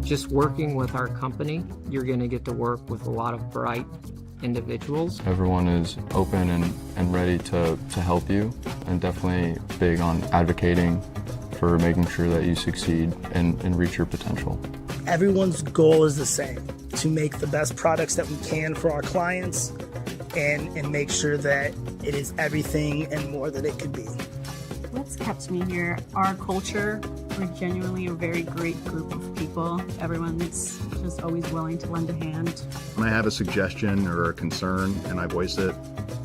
Just working with our company, you're going to get to work with a lot of bright individuals. Everyone is open and ready to help you, and definitely big on advocating for making sure that you succeed and reach your potential. Everyone's goal is the same, to make the best products that we can for our clients and make sure that it is everything and more that it could be. What's kept me here? Our culture. We're genuinely a very great group of people. Everyone's just always willing to lend a hand. When I have a suggestion or a concern and I voice it,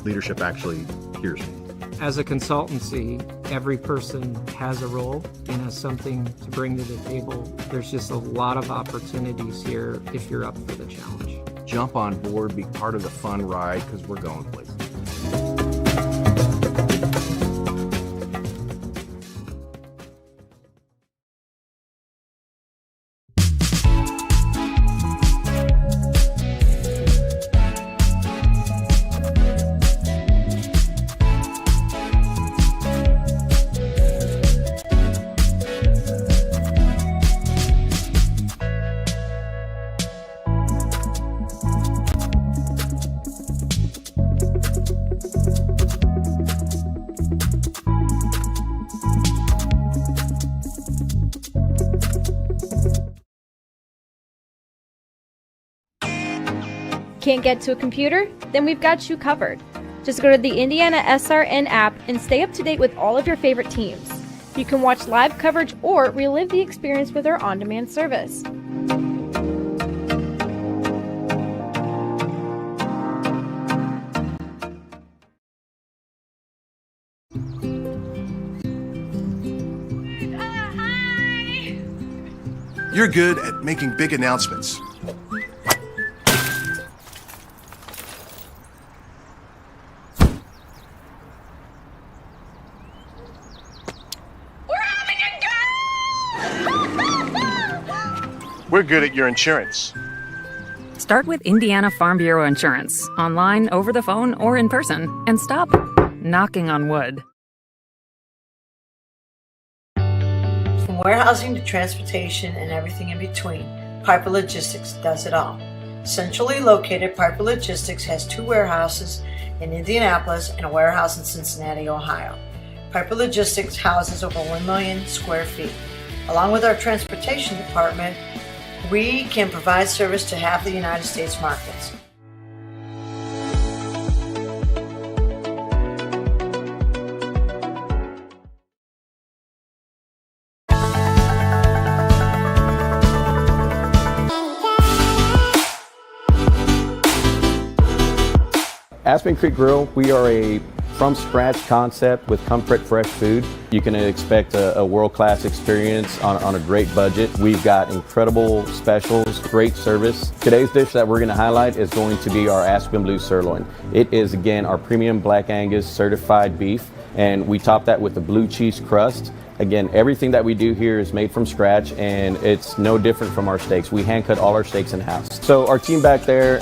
leadership actually hears me. As a consultancy, every person has a role and has something to bring to the table. There's just a lot of opportunities here if you're up for the challenge. Jump on board, be part of the fun ride, because we're going places. Can't get to a computer? Then we've got you covered. Just go to the IndianaSRN app and stay up to date with all of your favorite teams. You can watch live coverage or relive the experience with our on-demand service. You're good at making big announcements. We're good at your insurance. Start with Indiana Farm Bureau Insurance, online, over the phone, or in person, and stop knocking on wood. From warehousing to transportation and everything in between, Piper Logistics does it all. Centrally located, Piper Logistics has 2 warehouses in Indianapolis and a warehouse in Cincinnati, Ohio. Piper Logistics houses over 1 million square feet. Along with our transportation department, we can provide service to half the United States markets. Aspen Creek Grill, we are a from-scratch concept with comfort fresh food. You can expect a world-class experience on a great budget. We've got incredible specials, great service. Today's dish that we're going to highlight is going to be our Aspen Blue Sirloin. It is, again, our premium Black Angus certified beef, and we top that with the blue cheese crust. Again, everything that we do here is made from scratch, and it's no different from our steaks. We hand cut all our steaks in-house. So our team back there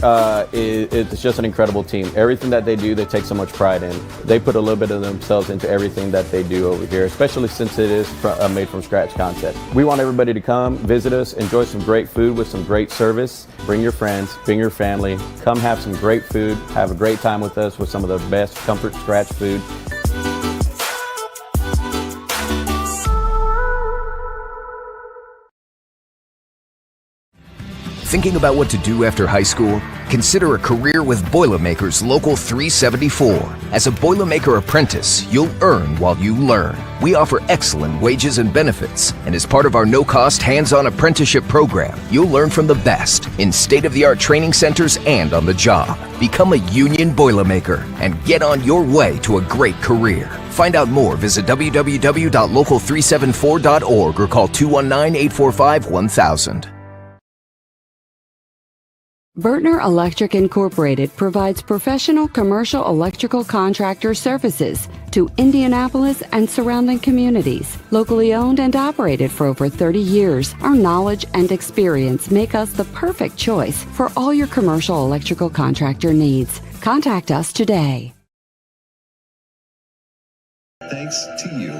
is just an incredible team. Everything that they do, they take so much pride in. They put a little bit of themselves into everything that they do over here, especially since it is a made from scratch concept. We want everybody to come, visit us, enjoy some great food with some great service. Bring your friends, bring your family, come have some great food, have a great time with us with some of the best comfort scratch food. Thinking about what to do after high school? Consider a career with Boilermakers Local 374. As a Boilermaker apprentice, you'll earn while you learn. We offer excellent wages and benefits, and as part of our no-cost hands-on apprenticeship program, you'll learn from the best in state-of-the-art training centers and on the job. Become a union Boilermaker and get on your way to a great career. Find out more, visit www.local374.org or call 219-845-1000. Vertner Electric Incorporated provides professional commercial electrical contractor services to to Indianapolis and surrounding communities. Locally owned and operated for over 30 years, our knowledge and experience make us the perfect choice for all your commercial electrical contractor needs. Contact us today. Thanks to you.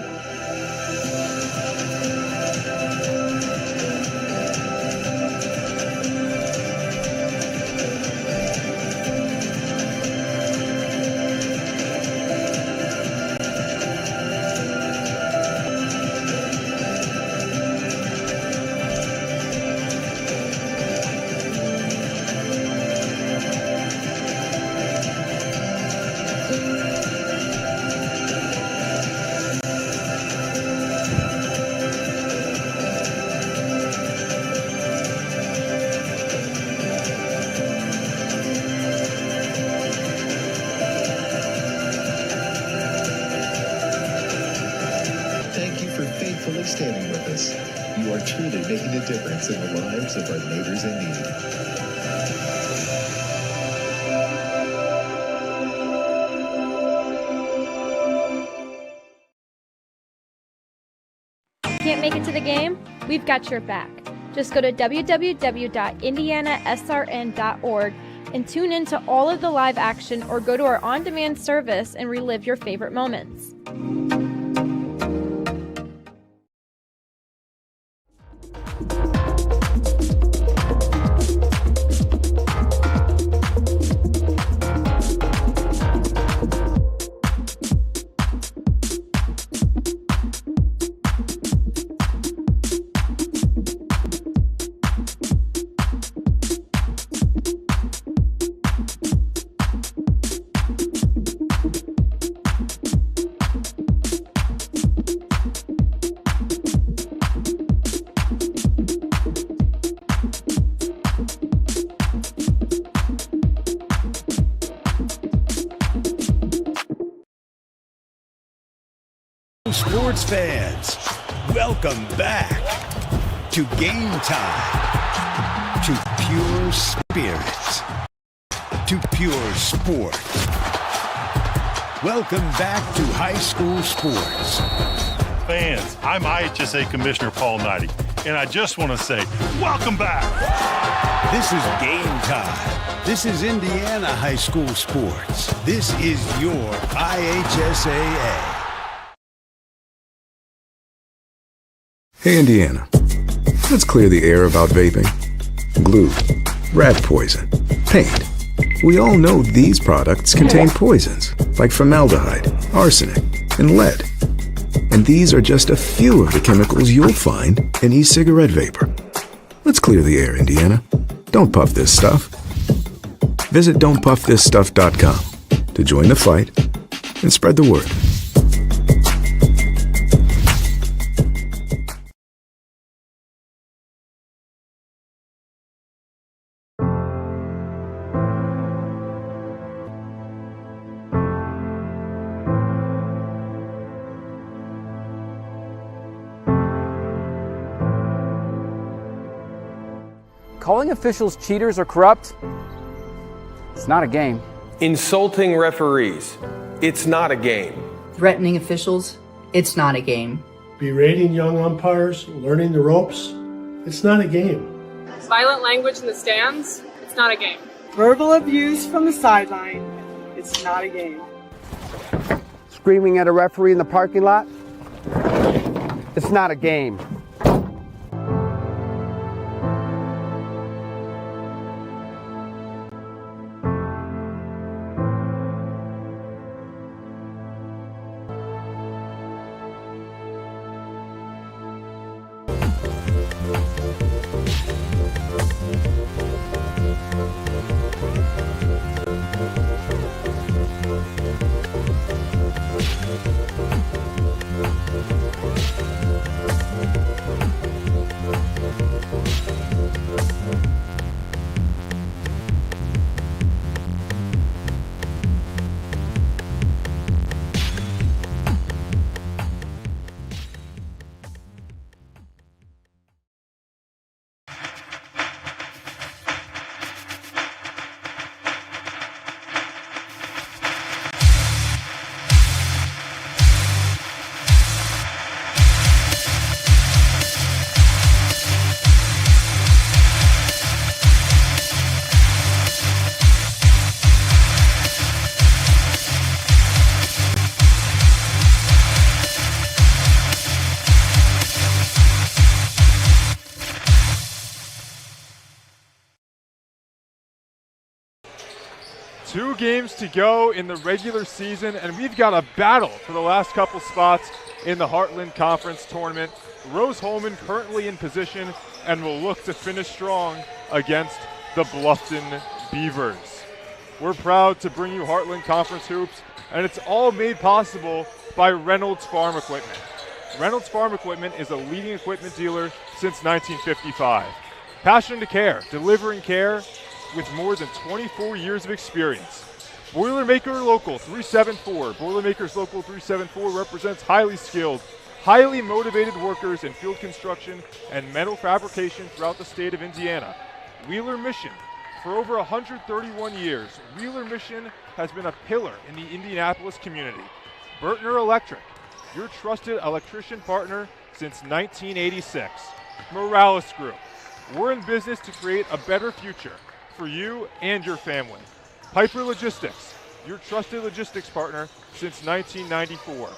Standing with us. You are truly making a difference in the lives of our neighbors in need. Can't make it to the game? We've got your back. Just go to www.IndianaSRN.org and tune in to all of the live action, or go to our on-demand service and relive your favorite moments. Sports fans, welcome back to Game Time, to pure spirit, to pure sport. Welcome back to high school sports. Fans, I'm IHSA Commissioner Paul Knighty, and I just want to say, welcome back. This is Game Time. This is Indiana high school sports. This is your IHSAA. Hey, Indiana, let's clear the air about vaping. Glue, rat poison, paint. We all know these products contain poisons like formaldehyde, arsenic, and lead. And these are just a few of the chemicals you'll find in e-cigarette vapor. Let's clear the air, Indiana. Don't puff this stuff. Visit don'tpuffthisstuff.com to join the fight and spread the word. Calling officials cheaters or corrupt, it's not a game. Insulting referees, it's not a game. Threatening officials, it's not a game. Berating young umpires, learning the ropes, it's not a game. Violent language in the stands, it's not a game. Verbal abuse from the sideline, it's not a game. Screaming at a referee in the parking lot, it's not a game. 2 games to go in the regular season, and we've got a battle for the last couple spots in the Heartland Conference Tournament. Rose-Hulman currently in position and will look to finish strong against the Bluffton Beavers. We're proud to bring you Heartland Conference Hoops, and it's all made possible by Reynolds Farm Equipment. Reynolds Farm Equipment is a leading equipment dealer since 1955. Passion to care, delivering care with more than 24 years of experience. Boilermaker Local 374. Boilermakers Local 374 represents highly skilled, highly motivated workers in field construction and metal fabrication throughout the state of Indiana. Wheeler Mission. For over 131 years, Wheeler Mission has been a pillar in the Indianapolis community. Bertner Electric, your trusted electrician partner since 1986. Morales Group. We're in business to create a better future for you and your family. Piper Logistics, your trusted logistics partner since 1994.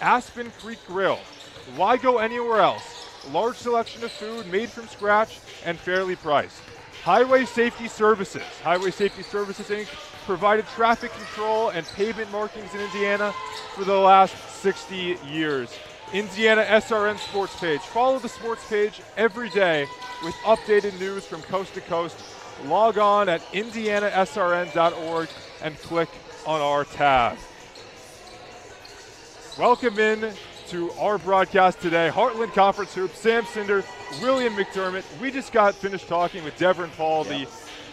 Aspen Creek Grill. Why go anywhere else? Large selection of food made from scratch and fairly priced. Highway Safety Services. Highway Safety Services, Inc. provided traffic control and pavement markings in Indiana for the last 60 years. IndianaSRN sports page. Follow the sports page every day with updated news from coast to coast. Log on at IndianaSRN.org and click on our tab. Welcome in to our broadcast today. Heartland Conference Hoops, Sam Cinder, William McDermott. We just got finished talking with Devin Paul, the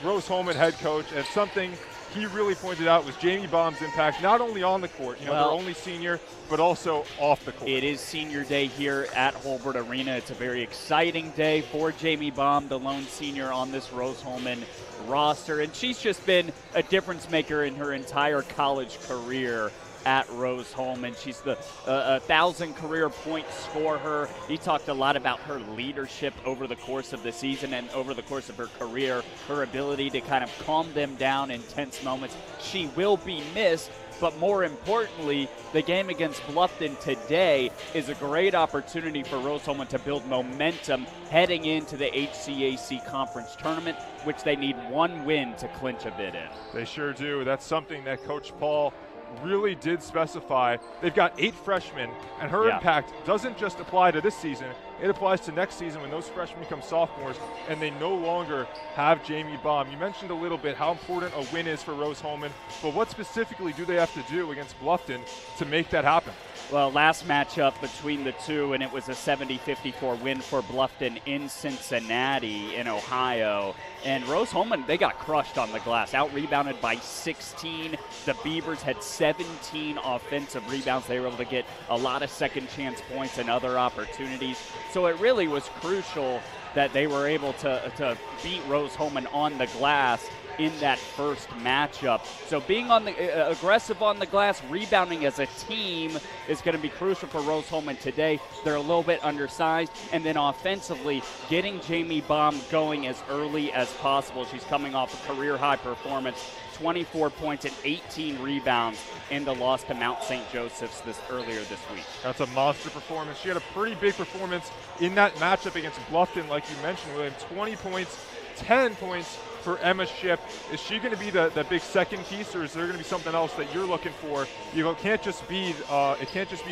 Rose-Hulman head coach, and something he really pointed out was Jamie Baum's impact, not only on the court, they're only senior, but also off the court. It is senior day here at Holbert Arena. It's a very exciting day for Jamie Baum, the lone senior on this Rose-Hulman roster, and she's just been a difference maker in her entire college career at Rose-Hulman. She's the 1,000 career point scorer. He talked a lot about her leadership over the course of the season and over the course of her career, her ability to kind of calm them down in tense moments. She will be missed, but more importantly, the game against Bluffton today is a great opportunity for Rose-Hulman to build momentum heading into the HCAC conference tournament, which they need 1 win to clinch a bid in. They sure do. That's something that Coach Paul really did specify. They've got 8 freshmen, and her impact doesn't just apply to this season. It applies to next season when those freshmen become sophomores and they no longer have Jamie Baum. You mentioned a little bit how important a win is for Rose-Hulman, but what specifically do they have to do against Bluffton to make that happen? Well, last matchup between the two, and it was a 70-54 win for Bluffton in Cincinnati in Ohio. And Rose-Hulman, they got crushed on the glass, out-rebounded by 16. The Beavers had 17 offensive rebounds. They were able to get a lot of second-chance points and other opportunities. So it really was crucial that they were able to beat Rose-Hulman on the glass in that first matchup. So being on the aggressive on the glass, rebounding as a team is going to be crucial for Rose-Hulman today. They're a little bit undersized, and then offensively, getting Jamie Baum going as early as possible. She's coming off a career-high performance, 24 points and 18 rebounds in the loss to Mount St. Joseph's earlier this week. That's a monster performance. She had a pretty big performance in that matchup against Bluffton, like you mentioned, William. 20 points, 10 points for Emma Shipp. Is she going to be the big second piece, or is there going to be something else that you're looking for? It can't just be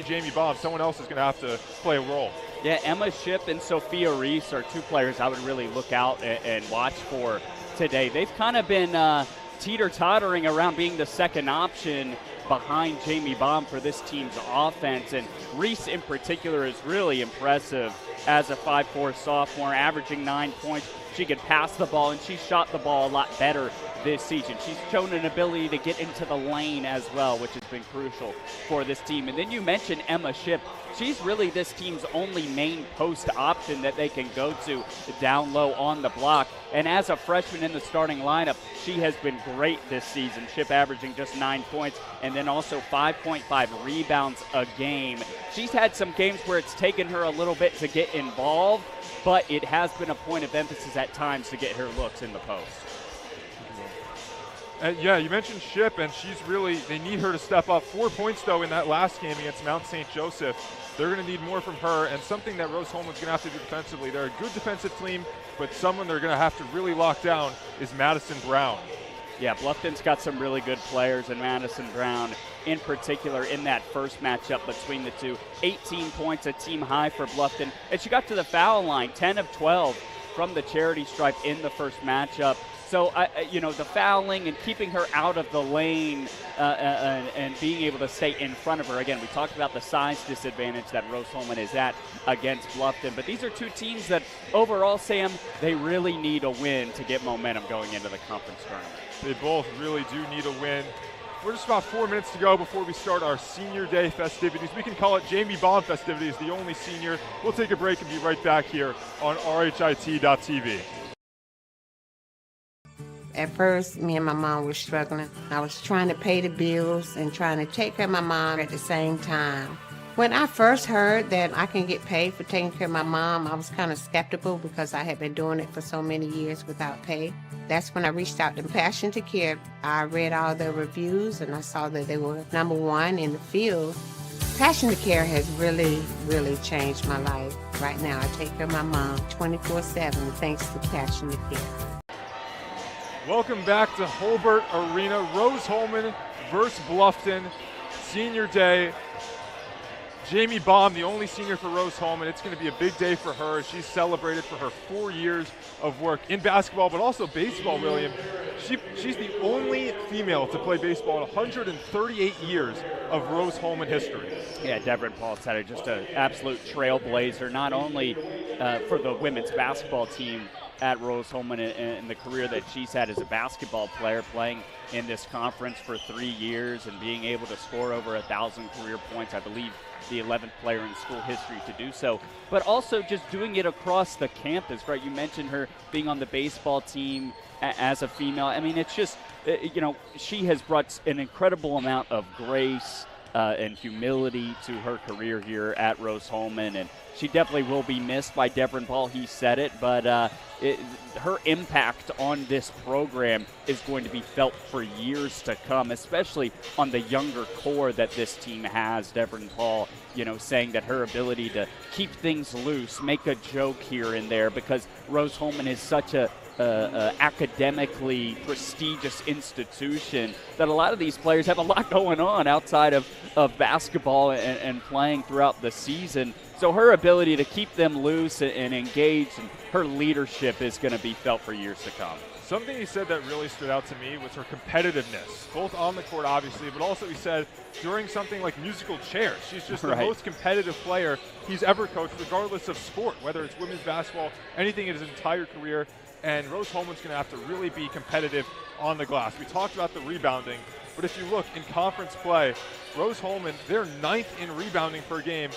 Jamie Baum. Someone else is going to have to play a role. Yeah, Emma Shipp and Sophia Reese are 2 players I would really look out and watch for today. They've kind of been teeter-tottering around being the second option behind Jamie Baum for this team's offense, and Reese in particular is really impressive as a 5'4" sophomore, averaging 9 points. She could pass the ball, and she shot the ball a lot better this season. She's shown an ability to get into the lane as well, which has been crucial for this team. And then you mentioned Emma Shipp. She's really this team's only main post option that they can go to down low on the block. And as a freshman in the starting lineup, she has been great this season. Shipp averaging just 9 points and then also 5.5 rebounds a game. She's had some games where it's taken her a little bit to get involved, but it has been a point of emphasis at times to get her looks in the post. Yeah, you mentioned Shipp, and they need her to step up. 4 points, though, in that last game against Mount St. Joseph. They're going to need more from her, and something that Rose-Hulman's going to have to do defensively. They're a good defensive team, but someone they're going to have to really lock down is Madison Brown. Yeah, Bluffton's got some really good players, and Madison Brown in particular in that first matchup between the two. 18 points, a team high for Bluffton. And she got to the foul line, 10 of 12 from the charity stripe in the first matchup. So, the fouling and keeping her out of the lane and being able to stay in front of her. Again, we talked about the size disadvantage that Rose-Hulman is at against Bluffton. But these are two teams that overall, Sam, they really need a win to get momentum going into the conference tournament. They both really do need a win. We're just about 4 minutes to go before we start our Senior Day festivities. We can call it Jamie Baum festivities, the only senior. We'll take a break and be right back here on RHIT.TV. At first, me and my mom were struggling. I was trying to pay the bills and trying to take care of my mom at the same time. When I first heard that I can get paid for taking care of my mom, I was kind of skeptical because I had been doing it for so many years without pay. That's when I reached out to Passion to Care. I read all the reviews and I saw that they were #1 in the field. Passion to Care has really, really changed my life. Right now, I take care of my mom 24/7 thanks to Passion to Care. Welcome back to Holbert Arena. Rose-Hulman versus Bluffton, Senior Day. Jamie Baum, the only senior for Rose-Hulman. It's going to be a big day for her. She's celebrated for her 4 years of work in basketball, but also baseball, William. She's the only female to play baseball in 138 years of Rose-Hulman history. Yeah, Devrin Paul's had just an absolute trailblazer, not only for the women's basketball team at Rose-Hulman and the career that she's had as a basketball player, playing in this conference for 3 years and being able to score over 1,000 career points. I believe the 11th player in school history to do so, but also just doing it across the campus, right? You mentioned her being on the baseball team as a female. I mean, it's just, she has brought an incredible amount of grace and humility to her career here at Rose-Hulman, and she definitely will be missed by Devrin Paul. He said it, but her impact on this program is going to be felt for years to come, especially on the younger core that this team has. Devrin Paul, saying that her ability to keep things loose, make a joke here and there, because Rose-Hulman is such a academically prestigious institution that a lot of these players have a lot going on outside of basketball and playing throughout the season. So her ability to keep them loose and engaged, and her leadership is going to be felt for years to come. Something he said that really stood out to me was her competitiveness, both on the court, obviously, but also he said during something like musical chairs. She's just the most competitive player he's ever coached, regardless of sport, whether it's women's basketball, anything in his entire career. And Rose-Hulman's going to have to really be competitive on the glass. We talked about the rebounding, but if you look in conference play, Rose-Hulman, they're 9th in rebounding per game.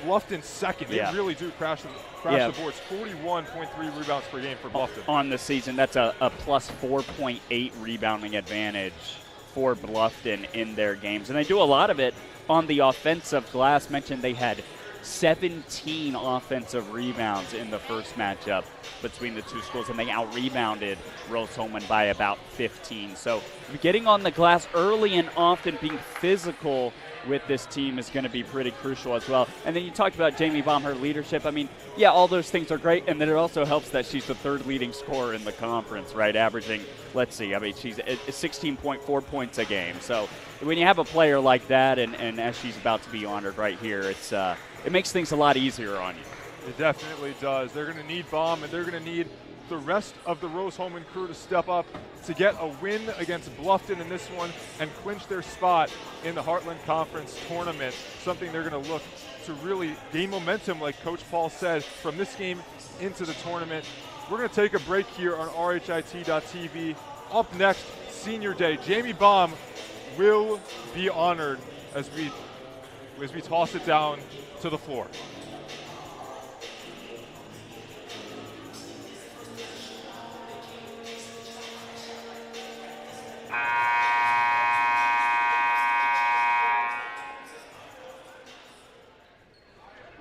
Bluffton 2nd. They really do crash the boards. 41.3 rebounds per game for Bluffton. On the season, that's a plus 4.8 rebounding advantage for Bluffton in their games. And they do a lot of it on the offensive glass. Mentioned they had 17 offensive rebounds in the first matchup between the two schools, and they out-rebounded Rose-Hulman by about 15. So getting on the glass early and often, being physical with this team is going to be pretty crucial as well. And then you talked about Jamie Baum, her leadership. I mean, yeah, all those things are great, and then it also helps that she's the 3rd leading scorer in the conference, right? Averaging, let's see, I mean, she's at 16.4 points a game. So when you have a player like that, and as she's about to be honored right here, it makes things a lot easier on you. It definitely does. They're going to need Baum, and they're going to need the rest of the Rose-Hulman crew to step up to get a win against Bluffton in this one and clinch their spot in the Heartland Conference tournament, something they're going to look to really gain momentum, like Coach Paul said, from this game into the tournament. We're going to take a break here on RHIT.TV. Up next, Senior Day. Jamie Baum will be honored as we toss it down to the floor.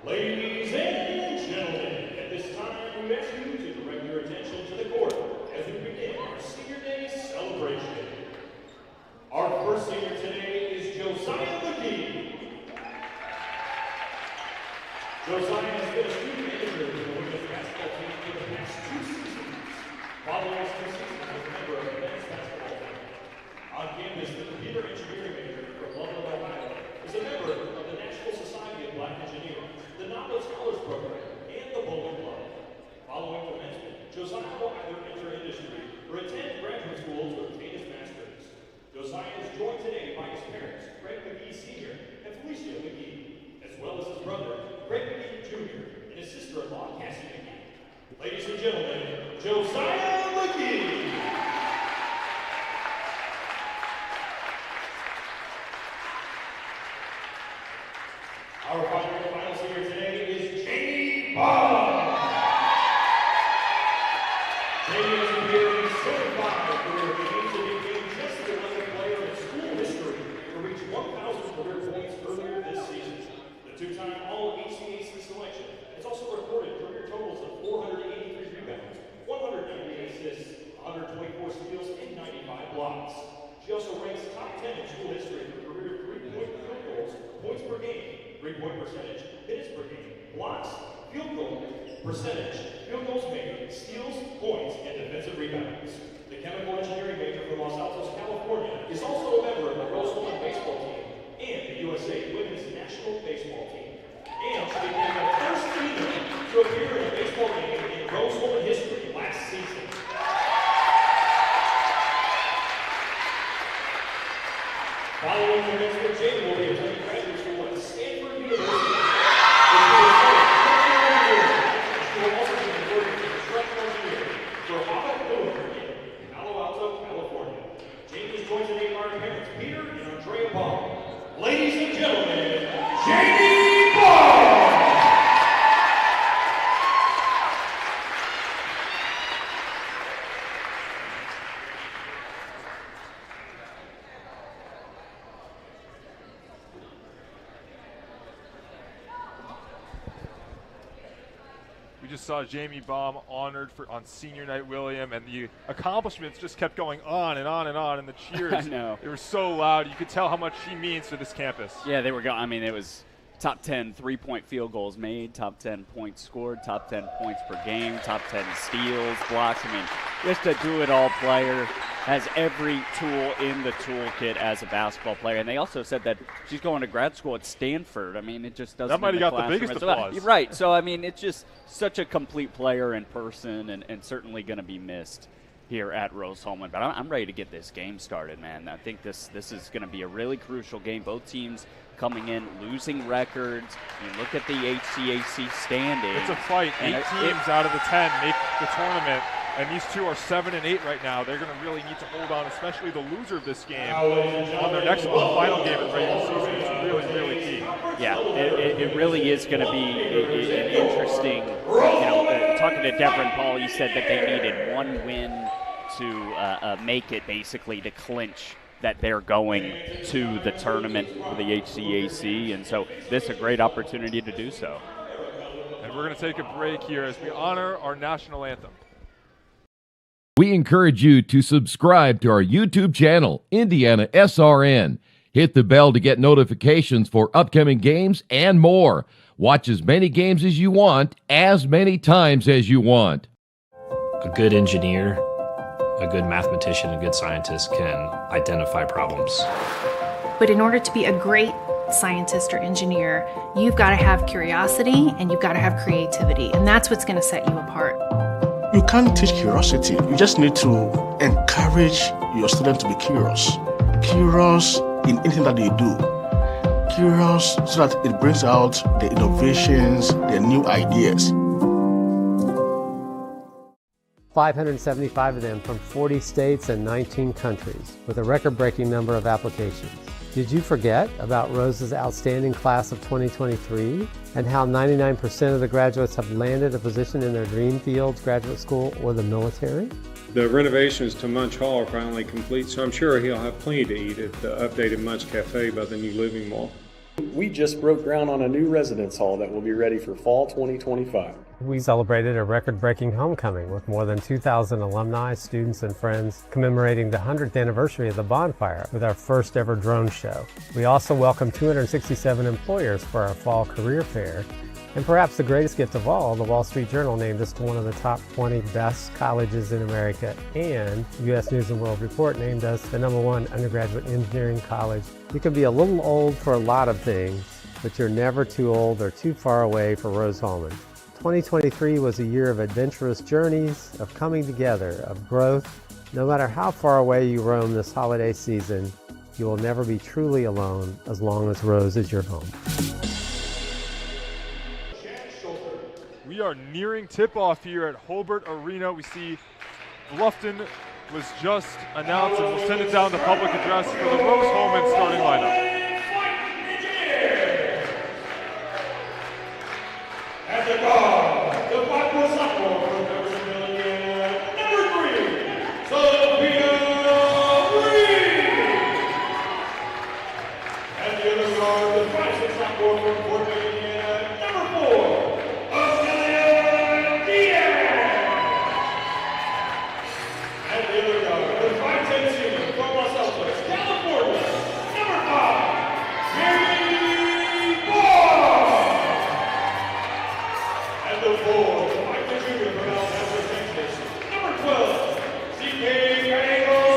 Ladies and gentlemen, at this time we ask you to direct your attention to the court as we begin our Senior Day celebration. Our first senior today is Josiah McGee. Josiah has been a student manager with the women's basketball team for the past 2 seasons. Following his 2 seasons as a member of the men's basketball team, On campus, the computer engineering major from Bluffton, Ohio, is a member of the National Society of Black Engineers, the Nobel Scholars Program, and the Bowling Club. Following commencement, Josiah will either enter industry or attend graduate school to obtain his master's. Josiah is joined today by his parents, Greg McGee Sr. and Felicia McGee, as well as his brother, Greg McGee Jr., and his sister-in-law, Cassie McGee. Ladies and gentlemen, Josiah McGee. Our final singer today is Jamie Bond. Jamie has appeared in 75 career games and became just the 11th player in school history to reach 1,000 career points earlier this season. The two-time All-HCAC selection has also recorded career totals of 483 rebounds, 198 assists, 124 steals, and 95 blocks. She also ranks top 10 in school history for career three-point field goals, points per game, three-point percentage, minutes per game, blocks, field goal percentage, field goals made, steals, points, and defensive rebounds. The chemical engineering major from Los Altos, California, is also a member of the Rose Holman baseball team and the USA Women's National Baseball Team. And she became the first female to appear in a baseball game in Rose Holman history last season. Following commencement, Jamie will be attending graduate school at Stanford University. She will also be converted to instructional engineer for Doubleheader in Palo Alto, California. Jamie is joined today by her parents, Peter and Andrea Bond. Ladies and gentlemen, Jamie Bond! We just saw Jamie Baum honored on Senior Night William, and the accomplishments just kept going on and on and on, and the cheers, I know. They were so loud. You could tell how much she means to this campus. Yeah, they were going. I mean, it was top 10 three-point field goals made, top 10 points scored, top 10 points per game, top 10 steals, blocks. I mean, just a do-it-all player, has every tool in the toolkit as a basketball player. And they also said that she's going to grad school at Stanford. I mean, it just doesn't. That might have got the biggest applause. You're right. So, I mean, it's just such a complete player in person, and certainly going to be missed here at Rose Holman. But I'm ready to get this game started, man. I think this is going to be a really crucial game. Both teams coming in, losing records. You look at the HCAC standing. It's a fight. 8 teams out of the 10 make the tournament, and these two are 7 and 8 right now. They're going to really need to hold on, especially the loser of this game, on their next final game of the regular season. It's really, really key. Yeah, it really is going to be an interesting, talking to Devin Paul, he said that they needed one win to make it, basically, to clinch that they're going to the tournament for the HCAC, and so this is a great opportunity to do so. And we're going to take a break here as we honor our national anthem. We encourage you to subscribe to our YouTube channel, IndianaSRN. Hit the bell to get notifications for upcoming games and more. Watch as many games as you want, as many times as you want. A good engineer, a good mathematician, a good scientist can identify problems. But in order to be a great scientist or engineer, you've got to have curiosity and you've got to have creativity, and that's what's going to set you apart. You can't teach curiosity. You just need to encourage your students to be curious. Curious in anything that they do. Curious so that it brings out the innovations, the new ideas. 575 of them from 40 states and 19 countries, with a record-breaking number of applications. Did you forget about Rose's outstanding class of 2023 and how 99% of the graduates have landed a position in their dream fields, graduate school, or the military? The renovations to Munch Hall are finally complete, so I'm sure he'll have plenty to eat at the updated Munch Cafe by the new Living Mall. We just broke ground on a new residence hall that will be ready for fall 2025. We celebrated a record-breaking homecoming with more than 2,000 alumni, students, and friends commemorating the 100th anniversary of the bonfire with our first ever drone show. We also welcomed 267 employers for our fall career fair, And perhaps the greatest gift of all, the Wall Street Journal named us to one of the top 20 best colleges in America, and U.S. News & World Report named us the #1 undergraduate engineering college. You can be a little old for a lot of things, but you're never too old or too far away for Rose-Hulman. 2023 was a year of adventurous journeys, of coming together, of growth. No matter how far away you roam this holiday season, you will never be truly alone as long as Rose is your home. We are nearing tip-off here at Hobart Arena. We see Bluffton was just announced, and we'll send it down to public address for the Rose-Hulman starting lineup. At the guard, the Blackpool sophomore from Doubleheader, Indiana, #3, Sophia Reed. At the other guard, the 5'6" sophomore from Fort Wayne, Indiana, #4, Australia Diaz. At the other guard, the 5'10" senior from Los Altos, California, #5, Jamie Ball. At the 4, the 5'10" junior from El Paso, Texas, #12, C.K. Rodriguez.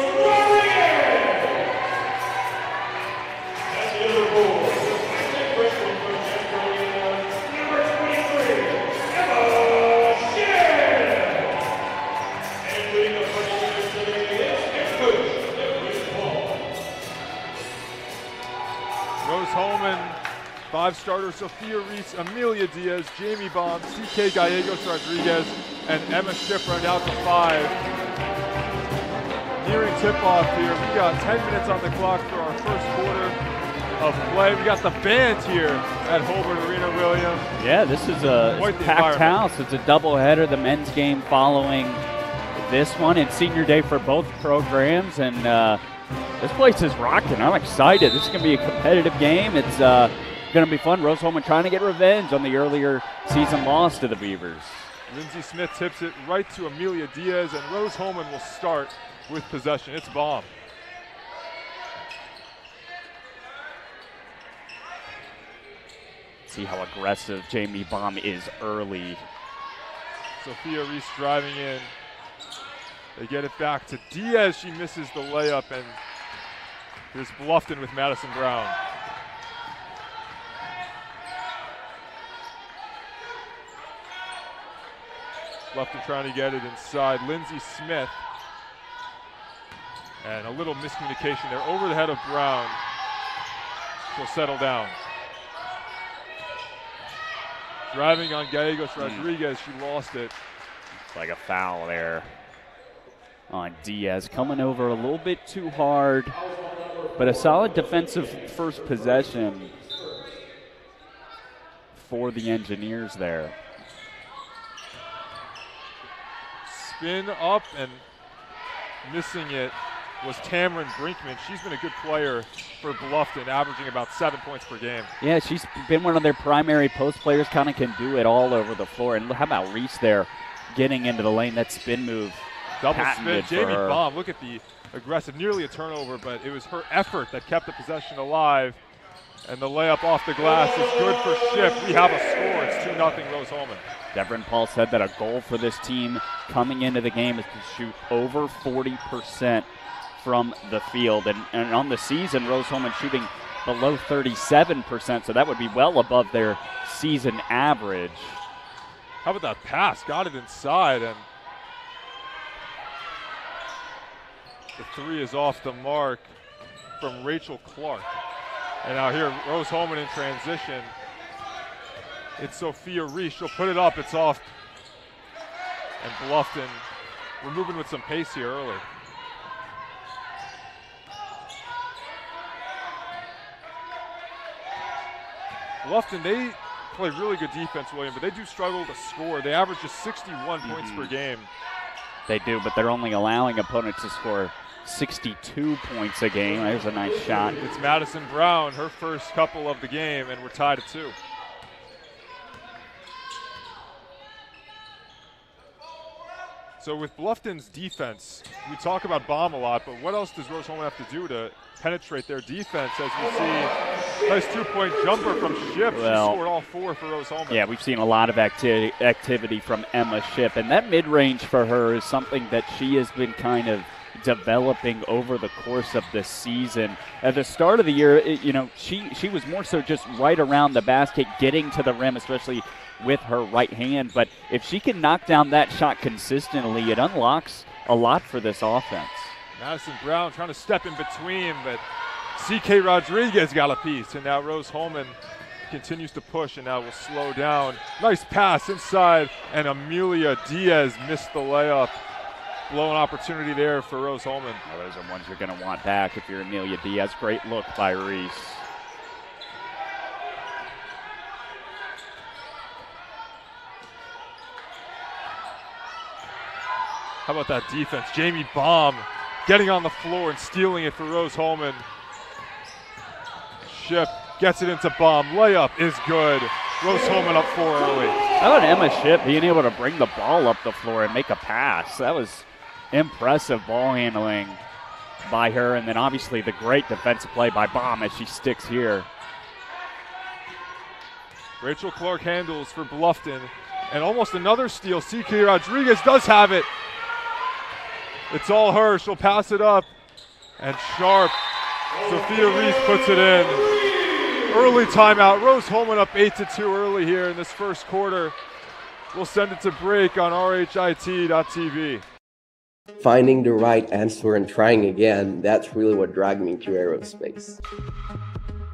At the other 4, the 5'10" freshman from Jasper, Indiana, #23, Emma Shen. And leading the front unit today is head coach, Nicholas Paul. Rose-Hulman, 5 starters: Sophia Reese, Amelia Diaz, Jamie Baum, C.K. Gallegos Rodriguez, and Emma Schiff round out to 5. Nearing tip-off here. We got 10 minutes on the clock for our first quarter of play. We got the band here at Hobart Arena, William. Yeah, this is a packed house. It's a doubleheader, the men's game following this one. It's senior day for both programs, and this place is rocking. I'm excited. This is going to be a competitive game. It's going to be fun. Rose-Hulman trying to get revenge on the earlier season loss to the Beavers. Lindsey Smith tips it right to Amelia Diaz, and Rose-Hulman will start with possession. It's Baum. See how aggressive Jamie Baum is early. Sophia Reese driving in. They get it back to Diaz. She misses the layup, and here's Bluffton with Madison Brown. Bluffton trying to get it inside. Lindsey Smith. And a little miscommunication there over the head of Brown. She'll settle down. Driving on Gallegos Rodriguez, she lost it. It's like a foul there on Diaz. Coming over a little bit too hard, but a solid defensive first possession for the Engineers there. Spin up, and missing it was Tamron Brinkman. She's been a good player for Bluffton, averaging about 7 points per game. Yeah, she's been one of their primary post players, kind of can do it all over the floor. And how about Reese there getting into the lane, that spin move. Double spin, Jamie Baum, look at the aggressive, nearly a turnover, but it was her effort that kept the possession alive. And the layup off the glass is good for Schiff. We have a score. It's 2-0 Rose-Hulman. Devin Paul said that a goal for this team coming into the game is to shoot over 40% from the field. And on the season, Rose-Hulman shooting below 37%, so that would be well above their season average. How about that pass? Got it inside, and the three is off the mark from Rachel Clark. And now here, Rose-Hulman in transition. It's Sophia Reese. She'll put it up. It's off. And Bluffton, we're moving with some pace here early. Bluffton, they play really good defense, William, but they do struggle to score. They average just 61 points per game. They do, but they're only allowing opponents to score 62 points a game. There's a nice shot. It's Madison Brown, her first couple of the game, and we're tied at 2. So with Bluffton's defense, we talk about Baum a lot, but what else does Rose-Hulman have to do to penetrate their defense? As we see Nice two-point jumper from Ship. Well, she scored all 4 for Rose-Hulman. Yeah, we've seen a lot of activity from Emma Ship, and that mid-range for her is something that she has been kind of developing over the course of the season. At the start of the year, she was more so just right around the basket, getting to the rim, especially with her right hand. But if she can knock down that shot consistently, it unlocks a lot for this offense. Madison Brown trying to step in between, but C.K. Rodriguez got a piece, and now Rose-Hulman continues to push and now will slow down. Nice pass inside, and Amelia Diaz missed the layup. Blown opportunity there for Rose-Hulman. Well, those are ones you're going to want back if you're Amelia Diaz. Great look by Reese. How about that defense? Jamie Baum getting on the floor and stealing it for Rose-Hulman. Ship gets it into Baum. Layup is good. Rose-Hulman up 4 early. How about Emma Ship being able to bring the ball up the floor and make a pass? That was impressive ball handling by her, and then obviously the great defensive play by Baum as she sticks here. Rachel Clark handles for Bluffton, and almost another steal. C.K. Rodriguez does have it. It's all her. She'll pass it up, and sharp. Sophia Reese puts it in. Early timeout. Rose-Hulman up 8-2 early here in this first quarter. We'll send it to break on RHIT.TV. Finding the right answer and trying again, that's really what dragged me to aerospace.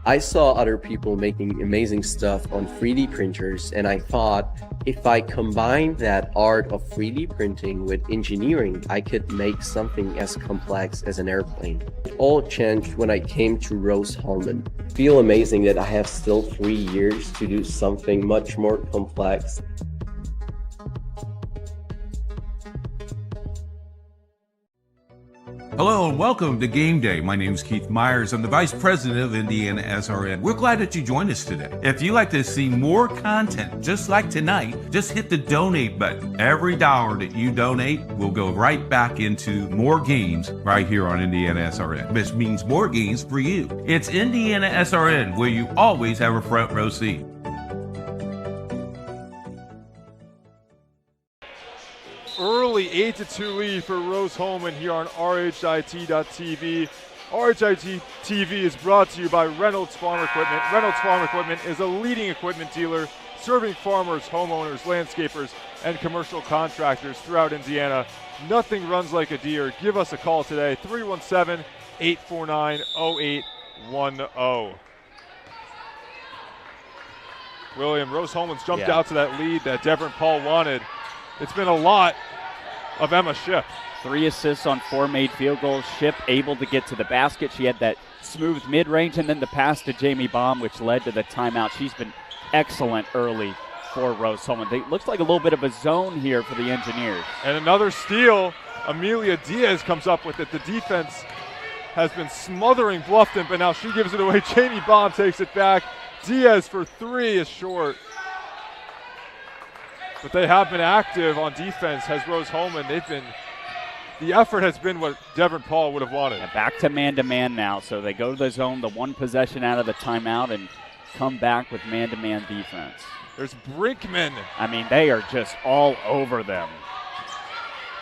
I saw other people making amazing stuff on 3D printers, and I thought if I combined that art of 3D printing with engineering, I could make something as complex as an airplane. It all changed when I came to Rose-Hulman. I feel amazing that I have still 3 years to do something much more complex. Hello and welcome to Game Day. My name is Keith Myers. I'm the Vice President of IndianaSRN. We're glad that you joined us today. If you'd like to see more content just like tonight, just hit the donate button. Every dollar that you donate will go right back into more games right here on IndianaSRN. This means more games for you. It's IndianaSRN, where you always have a front row seat. Early 8-2 lead for Rose-Hulman here on RHIT.TV. RHIT TV is brought to you by Reynolds Farm Equipment. Reynolds Farm Equipment is a leading equipment dealer serving farmers, homeowners, landscapers, and commercial contractors throughout Indiana. Nothing runs like a deer. Give us a call today, 317-849-0810. William, Rose-Hulman's jumped out to that lead that Devin Paul wanted. It's been a lot of Emma Ship. 3 assists on 4 made field goals. Ship able to get to the basket. She had that smooth mid-range and then the pass to Jamie Baum, which led to the timeout. She's been excellent early for Rose-Hulman. It looks like a little bit of a zone here for the Engineers. And another steal. Amelia Diaz comes up with it. The defense has been smothering Bluffton, but now she gives it away. Jamie Baum takes it back. Diaz for 3 is short. But they have been active on defense, has Rose-Hulman. The effort has been what Devin Paul would have wanted. Yeah, back to man-to-man now. So they go to the zone, the 1 possession out of the timeout, and come back with man-to-man defense. There's Brinkman. I mean, they are just all over them.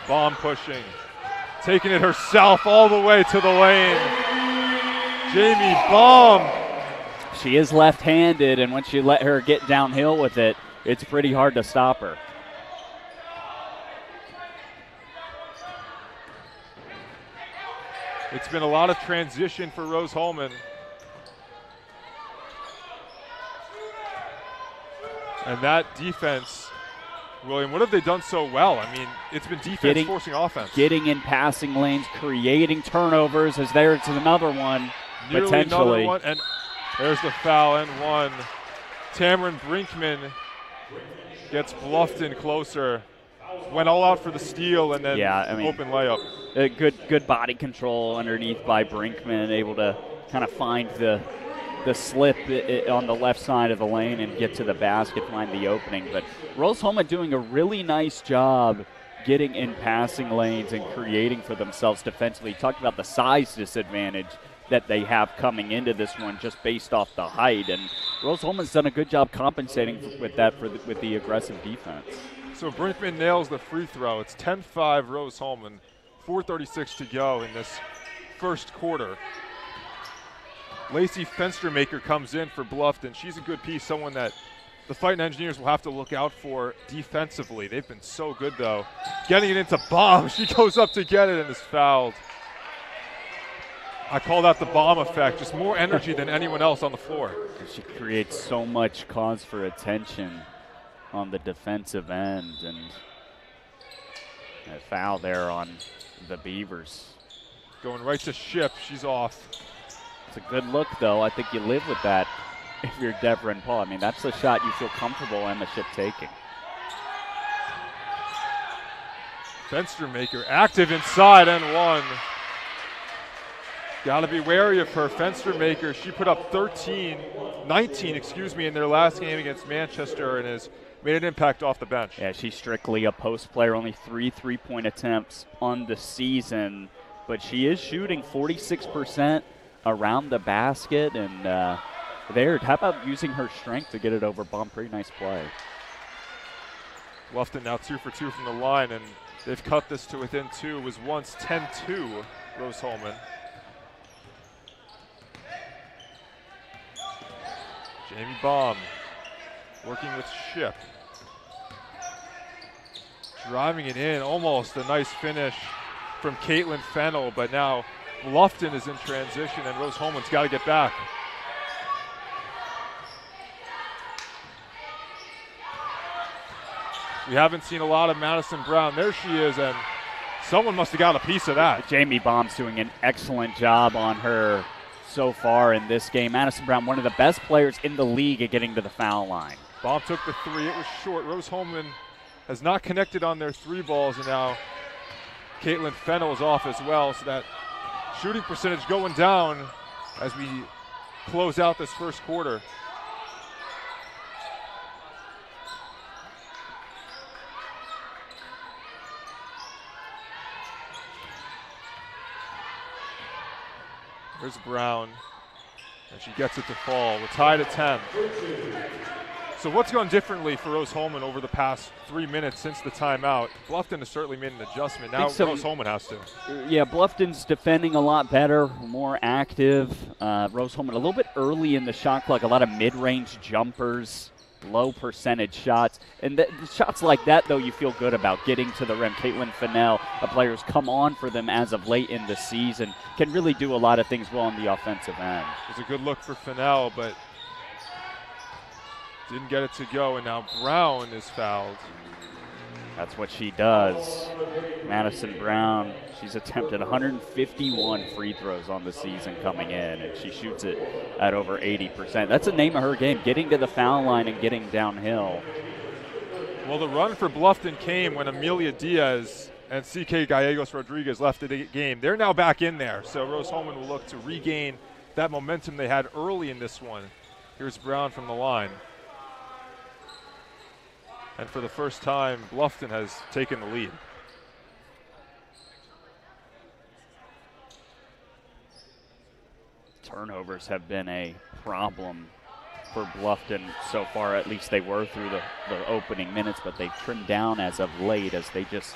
Baum pushing. Taking it herself all the way to the lane. Jamie Baum. She is left-handed, and once you let her get downhill with it, it's pretty hard to stop her. It's been a lot of transition for Rose-Hulman. And that defense, William, what have they done so well? I mean, it's been defense forcing offense. Getting in passing lanes, creating turnovers, as there's another one, nearly potentially. Another one, and there's the foul and 1. Tamron Brinkman gets Bluffton closer. Went all out for the steal and then open layup. Good body control underneath by Brinkman, able to kind of find the slip on the left side of the lane and get to the basket, find the opening. But Rose-Hulman doing a really nice job getting in passing lanes and creating for themselves defensively. Talked about the size disadvantage that they have coming into this one just based off the height. And Rose-Hulman's done a good job compensating with that with the aggressive defense. So Brinkman nails the free throw. It's 10-5 Rose-Hulman, 4:36 to go in this first quarter. Lacey Fenstermaker comes in for Bluffton. She's a good piece, someone that the Fighting Engineers will have to look out for defensively. They've been so good, though. Getting it into Bomb. She goes up to get it and is fouled. I call that the Bomb effect, just more energy than anyone else on the floor. She creates so much cause for attention on the defensive end, and a foul there on the Beavers. Going right to Ship. She's off. It's a good look, though. I think you live with that if you're Deborah and Paul. I mean, that's a shot you feel comfortable Emma Ship taking. Fenstermaker active inside and one. Got to be wary of her. Fenstermaker, she put up 19 in their last game against Manchester and has made an impact off the bench. Yeah, she's strictly a post player, only 3 3-point attempts on the season, but she is shooting 46% around the basket, and there, how about using her strength to get it over Bomb? Pretty nice play. Bluffton now 2 for 2 from the line, and they've cut this to within 2. It was once 10-2 Rose-Hulman. Jamie Baum working with Ship. Driving it in, almost a nice finish from Caitlin Fennell, but now Bluffton is in transition and Rose-Hulman's got to get back. We haven't seen a lot of Madison Brown. There she is, and someone must have got a piece of that. Jamie Baum's doing an excellent job on her so far in this game. Madison Brown, one of the best players in the league at getting to the foul line. Baum took the 3. It was short. Rose-Hulman has not connected on their 3 balls, and now Caitlin Fennell is off as well, so that shooting percentage going down as we close out this first quarter. There's Brown, and she gets it to fall. We're tied at 10. So what's gone differently for Rose-Hulman over the past 3 minutes since the timeout? Bluffton has certainly made an adjustment. Now Rose-Hulman has to. Yeah, Bluffton's defending a lot better, more active. Rose-Hulman a little bit early in the shot clock, a lot of mid-range jumpers, low percentage shots. And the shots like that, though, you feel good about getting to the rim. Caitlin Fennell, a player who's come on for them as of late in the season, can really do a lot of things well on the offensive end. It was a good look for Fennell, but didn't get it to go, and now Brown is fouled. That's what she does. Madison Brown, she's attempted 151 free throws on the season coming in, and she shoots it at over 80%. That's the name of her game, getting to the foul line and getting downhill. Well, the run for Bluffton came when Amelia Diaz and CK Gallegos Rodriguez left the game. They're now back in there, so Rose-Hulman will look to regain that momentum they had early in this one. Here's Brown from the line. And for the first time, Bluffton has taken the lead. Turnovers have been a problem for Bluffton so far. At least they were through the opening minutes, but they've trimmed down as of late as they just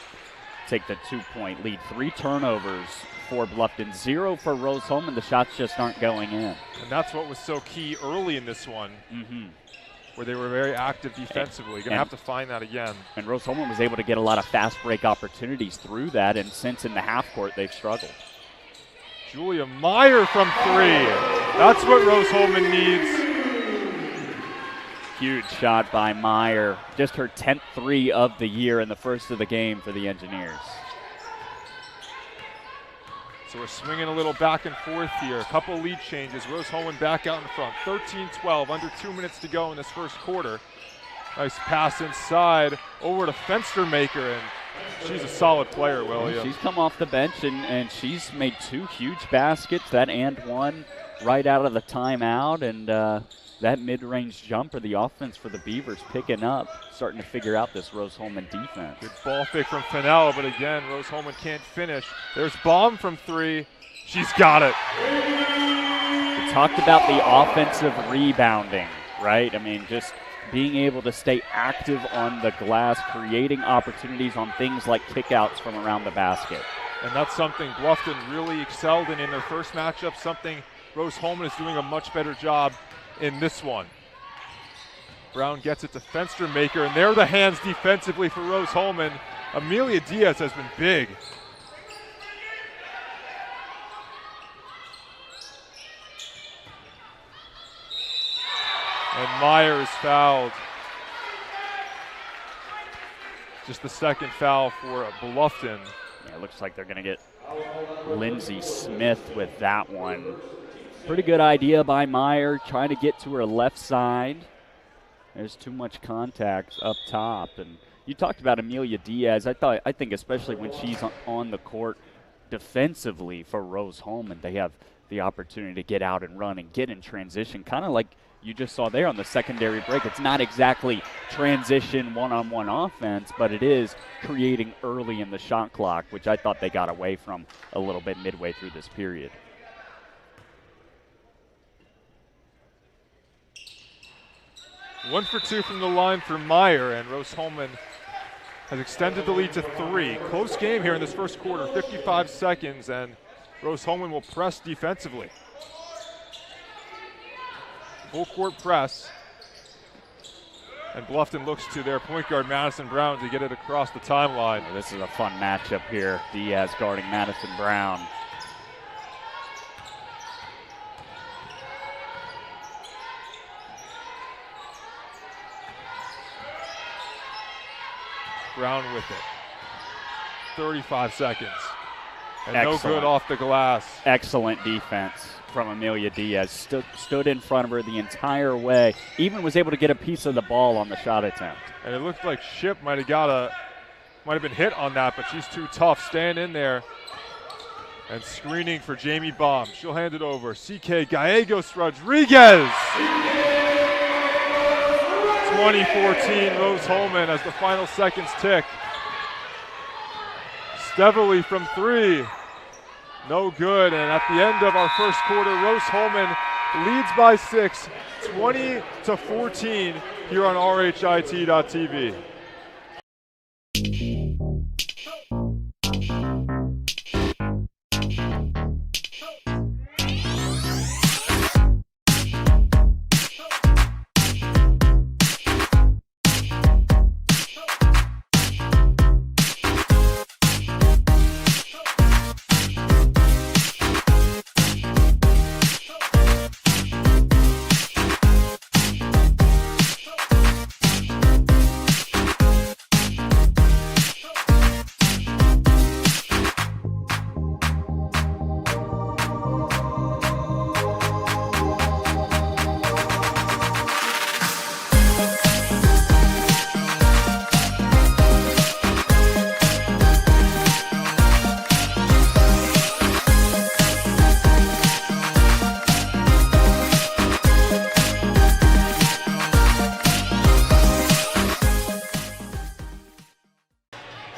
take the 2-point lead. 3 turnovers for Bluffton, 0 for Rose-Hulman. The shots just aren't going in. And that's what was so key early in this one. Where they were very active defensively. Going to have to find that again. And Rose-Hulman was able to get a lot of fast break opportunities through that, and since in the half court they've struggled. Julia Meyer from 3. That's what Rose-Hulman needs. Huge shot by Meyer. Just her 10th 3 of the year and the first of the game for the Engineers. So we're swinging a little back and forth here. A couple lead changes. Rose-Hulman back out in front. 13-12, under 2 minutes to go in this first quarter. Nice pass inside over to Fenstermaker, and she's a solid player, William. She's come off the bench, and she's made 2 huge baskets, that and one right out of the timeout, and that mid-range jumper, the offense for the Beavers picking up, starting to figure out this Rose-Hulman defense. Good ball fake from Fennell, but again, Rose-Hulman can't finish. There's Baum from 3. She's got it. talked about the offensive rebounding, right? I mean, just being able to stay active on the glass, creating opportunities on things like kickouts from around the basket. And that's something Bluffton really excelled in their first matchup, something Rose-Hulman is doing a much better job in this one. Brown gets it to Fenstermaker, and there are the hands defensively for Rose-Hulman. Amelia Diaz has been big. And Meyer is fouled. Just the second foul for Bluffton. Yeah, it looks like they're going to get Lindsey Smith with that one. Pretty good idea by Meyer, trying to get to her left side. There's too much contact up top. And you talked about Amelia Diaz. I think especially when she's on the court defensively for Rose-Hulman, they have the opportunity to get out and run and get in transition, kind of like you just saw there on the secondary break. It's not exactly transition one-on-one offense, but it is creating early in the shot clock, which I thought they got away from a little bit midway through this period. One for two from the line for Meyer, and Rose-Hulman has extended the lead to 3. Close game here in this first quarter, 55 seconds, and Rose-Hulman will press defensively. Full court press. And Bluffton looks to their point guard, Madison Brown, to get it across the timeline. This is a fun matchup here. Diaz guarding Madison Brown. Brown with it. 35 seconds. And Excellent. No good off the glass. Excellent defense from Amelia Diaz. Stood in front of her the entire way. Even was able to get a piece of the ball on the shot attempt. And it looked like Ship might have been hit on that, but she's too tough. Staying in there and screening for Jamie Baum. She'll hand it over. CK Gallegos Rodriguez. 2014 Rose-Hulman as the final seconds tick. Stevely from 3. No good. And at the end of our first quarter, Rose-Hulman leads by 6, 20-14 here on RHIT.TV.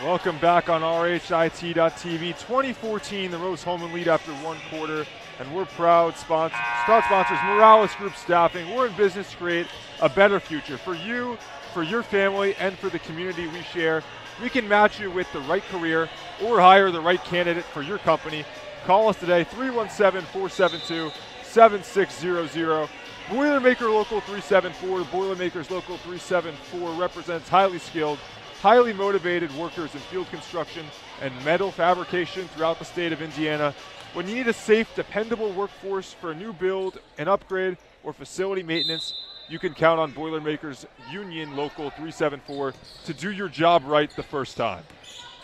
Welcome back on RHIT.TV. 2014, the Rose-Hulman lead after one quarter, and we're proud sponsors Morales Group Staffing. We're in business to create a better future for you, for your family, and for the community we share. We can match you with the right career or hire the right candidate for your company. Call us today, 317-472-7600. Boilermaker Local 374. The Boilermakers Local 374 represents highly skilled, highly motivated workers in field construction and metal fabrication throughout the state of Indiana. When you need a safe, dependable workforce for a new build, an upgrade, or facility maintenance, you can count on Boilermakers Union Local 374 to do your job right the first time.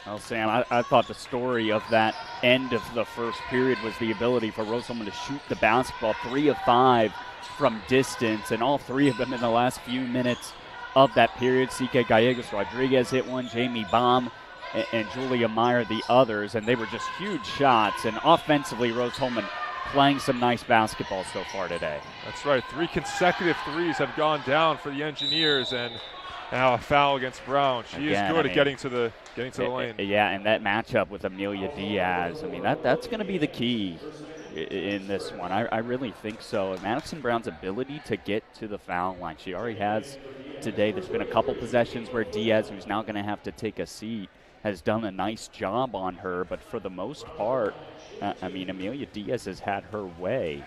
Well, Sam, I thought the story of that end of the first period was the ability for Rose-Hulman to shoot the basketball 3 of 5 from distance, and all 3 of them in the last few minutes of that period. CK Gallegos Rodriguez hit one, Jamie Baum and Julia Meyer the others, and they were just huge shots. And offensively, Rose-Hulman playing some nice basketball so far today. That's right. 3 consecutive threes have gone down for the Engineers, and now a foul against Brown. She is good at getting to the lane. Yeah, and that matchup with Amelia Diaz, I mean, that's going to be the key. in this one. I really think so. Madison Brown's ability to get to the foul line, she already has today. There's been a couple possessions where Diaz, who's now going to have to take a seat, has done a nice job on her, but for the most part, Amelia Diaz has had her way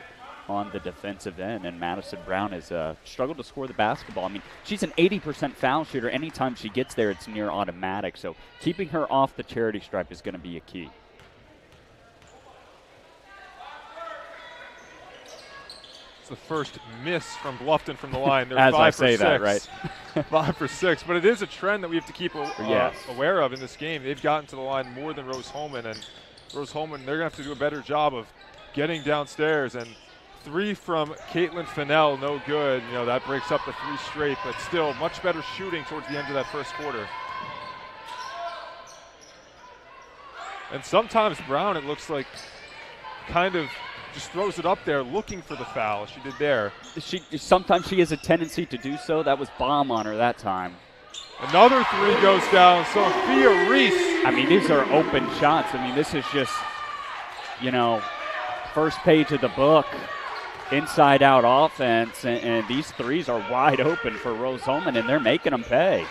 on the defensive end, and Madison Brown has struggled to score the basketball. I mean, she's an 80% foul shooter. Anytime she gets there, it's near automatic, so keeping her off the charity stripe is going to be a key. It's the first miss from Bluffton from the line. They're As 5 I for say 6. that, right? 5 for 6, but it is a trend that we have to keep Yes. aware of in this game. They've gotten to the line more than Rose-Hulman, and Rose-Hulman, they're going to have to do a better job of getting downstairs. And 3 from Caitlin Fennell, no good. You know, that breaks up the 3 straight, but still much better shooting towards the end of that first quarter. And sometimes Brown, it looks like, kind of just throws it up there looking for the foul. She did there. Sometimes she has a tendency to do so. That was bomb on her that time. Another 3 goes down. Sophia Reese. I mean, these are open shots. I mean, this is just, first page of the book, inside-out offense, and these threes are wide open for Rose-Hulman, and they're making them pay.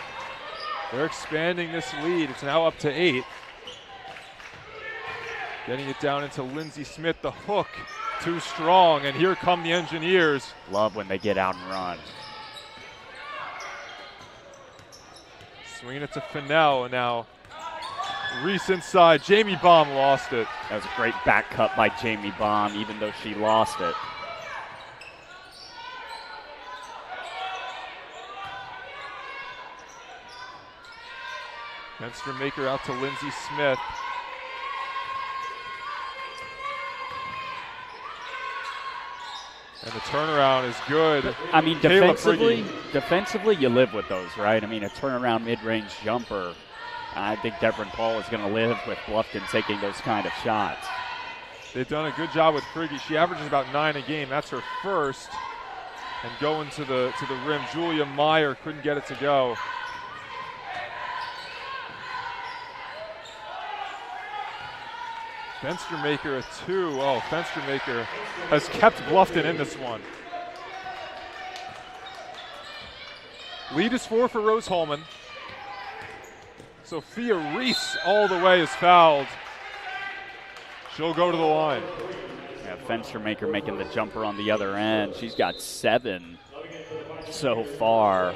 They're expanding this lead. It's now up to 8. Getting it down into Lindsey Smith, the hook, too strong, and here come the Engineers. Love when they get out and run. Swinging it to Fennell, and now Reese inside. Jamie Baum lost it. That was a great back cut by Jamie Baum, even though she lost it. Fenstermaker out to Lindsey Smith. And the turnaround is good. I mean, defensively, you live with those, right? I mean, a turnaround mid-range jumper. I think Devrin Paul is going to live with Bluffton taking those kind of shots. They've done a good job with Prigge. She averages about 9 a game. That's her first. And going to the rim, Julia Meyer couldn't get it to go. Fenstermaker a 2. Oh, Fenstermaker has kept Bluffton in this one. Lead is 4 for Rose-Hulman. Sophia Reese all the way is fouled. She'll go to the line. Yeah, Fenstermaker making the jumper on the other end. She's got 7 so far.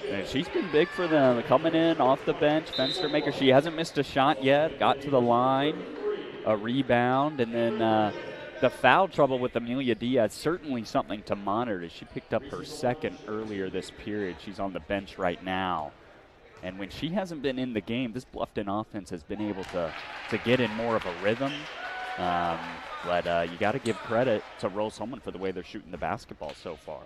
And she's been big for them. Coming in off the bench, Fenstermaker, she hasn't missed a shot yet. Got to the line. A rebound, and then the foul trouble with Amelia Diaz, certainly something to monitor. She picked up her 2nd earlier this period. She's on the bench right now. And when she hasn't been in the game, this Bluffton offense has been able to get in more of a rhythm. But you got to give credit to Rose-Hulman for the way they're shooting the basketball so far.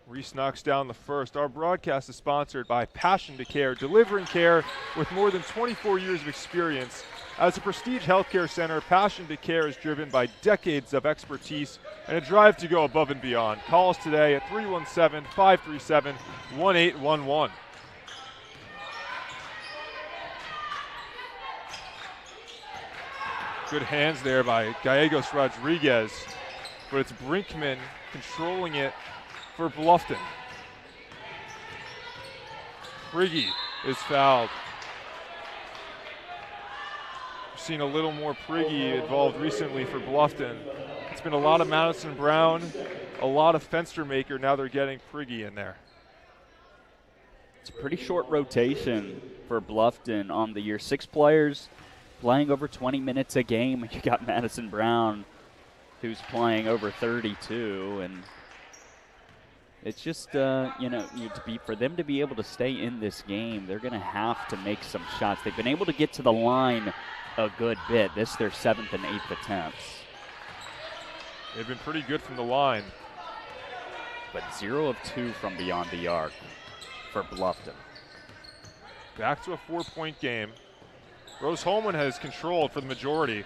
Reese knocks down the first. Our broadcast is sponsored by Passion to Care, delivering care with more than 24 years of experience. As a prestige healthcare center, Passion to Care is driven by decades of expertise and a drive to go above and beyond. Call us today at 317-537-1811. Good hands there by Gallegos Rodriguez, but it's Brinkman controlling it for Bluffton. Prigge is fouled. Seen a little more Prigge involved recently for Bluffton. It's been a lot of Madison Brown, a lot of Fenstermaker. Now they're getting Prigge in there. It's a pretty short rotation for Bluffton on the year. 6 players playing over 20 minutes a game. You got Madison Brown, who's playing over 32, and it's just for them to be able to stay in this game, they're going to have to make some shots. They've been able to get to the line a good bit. This is their 7th and 8th attempts. They've been pretty good from the line. But 0 of 2 from beyond the arc for Bluffton. Back to a 4-point game. Rose-Hulman has controlled for the majority.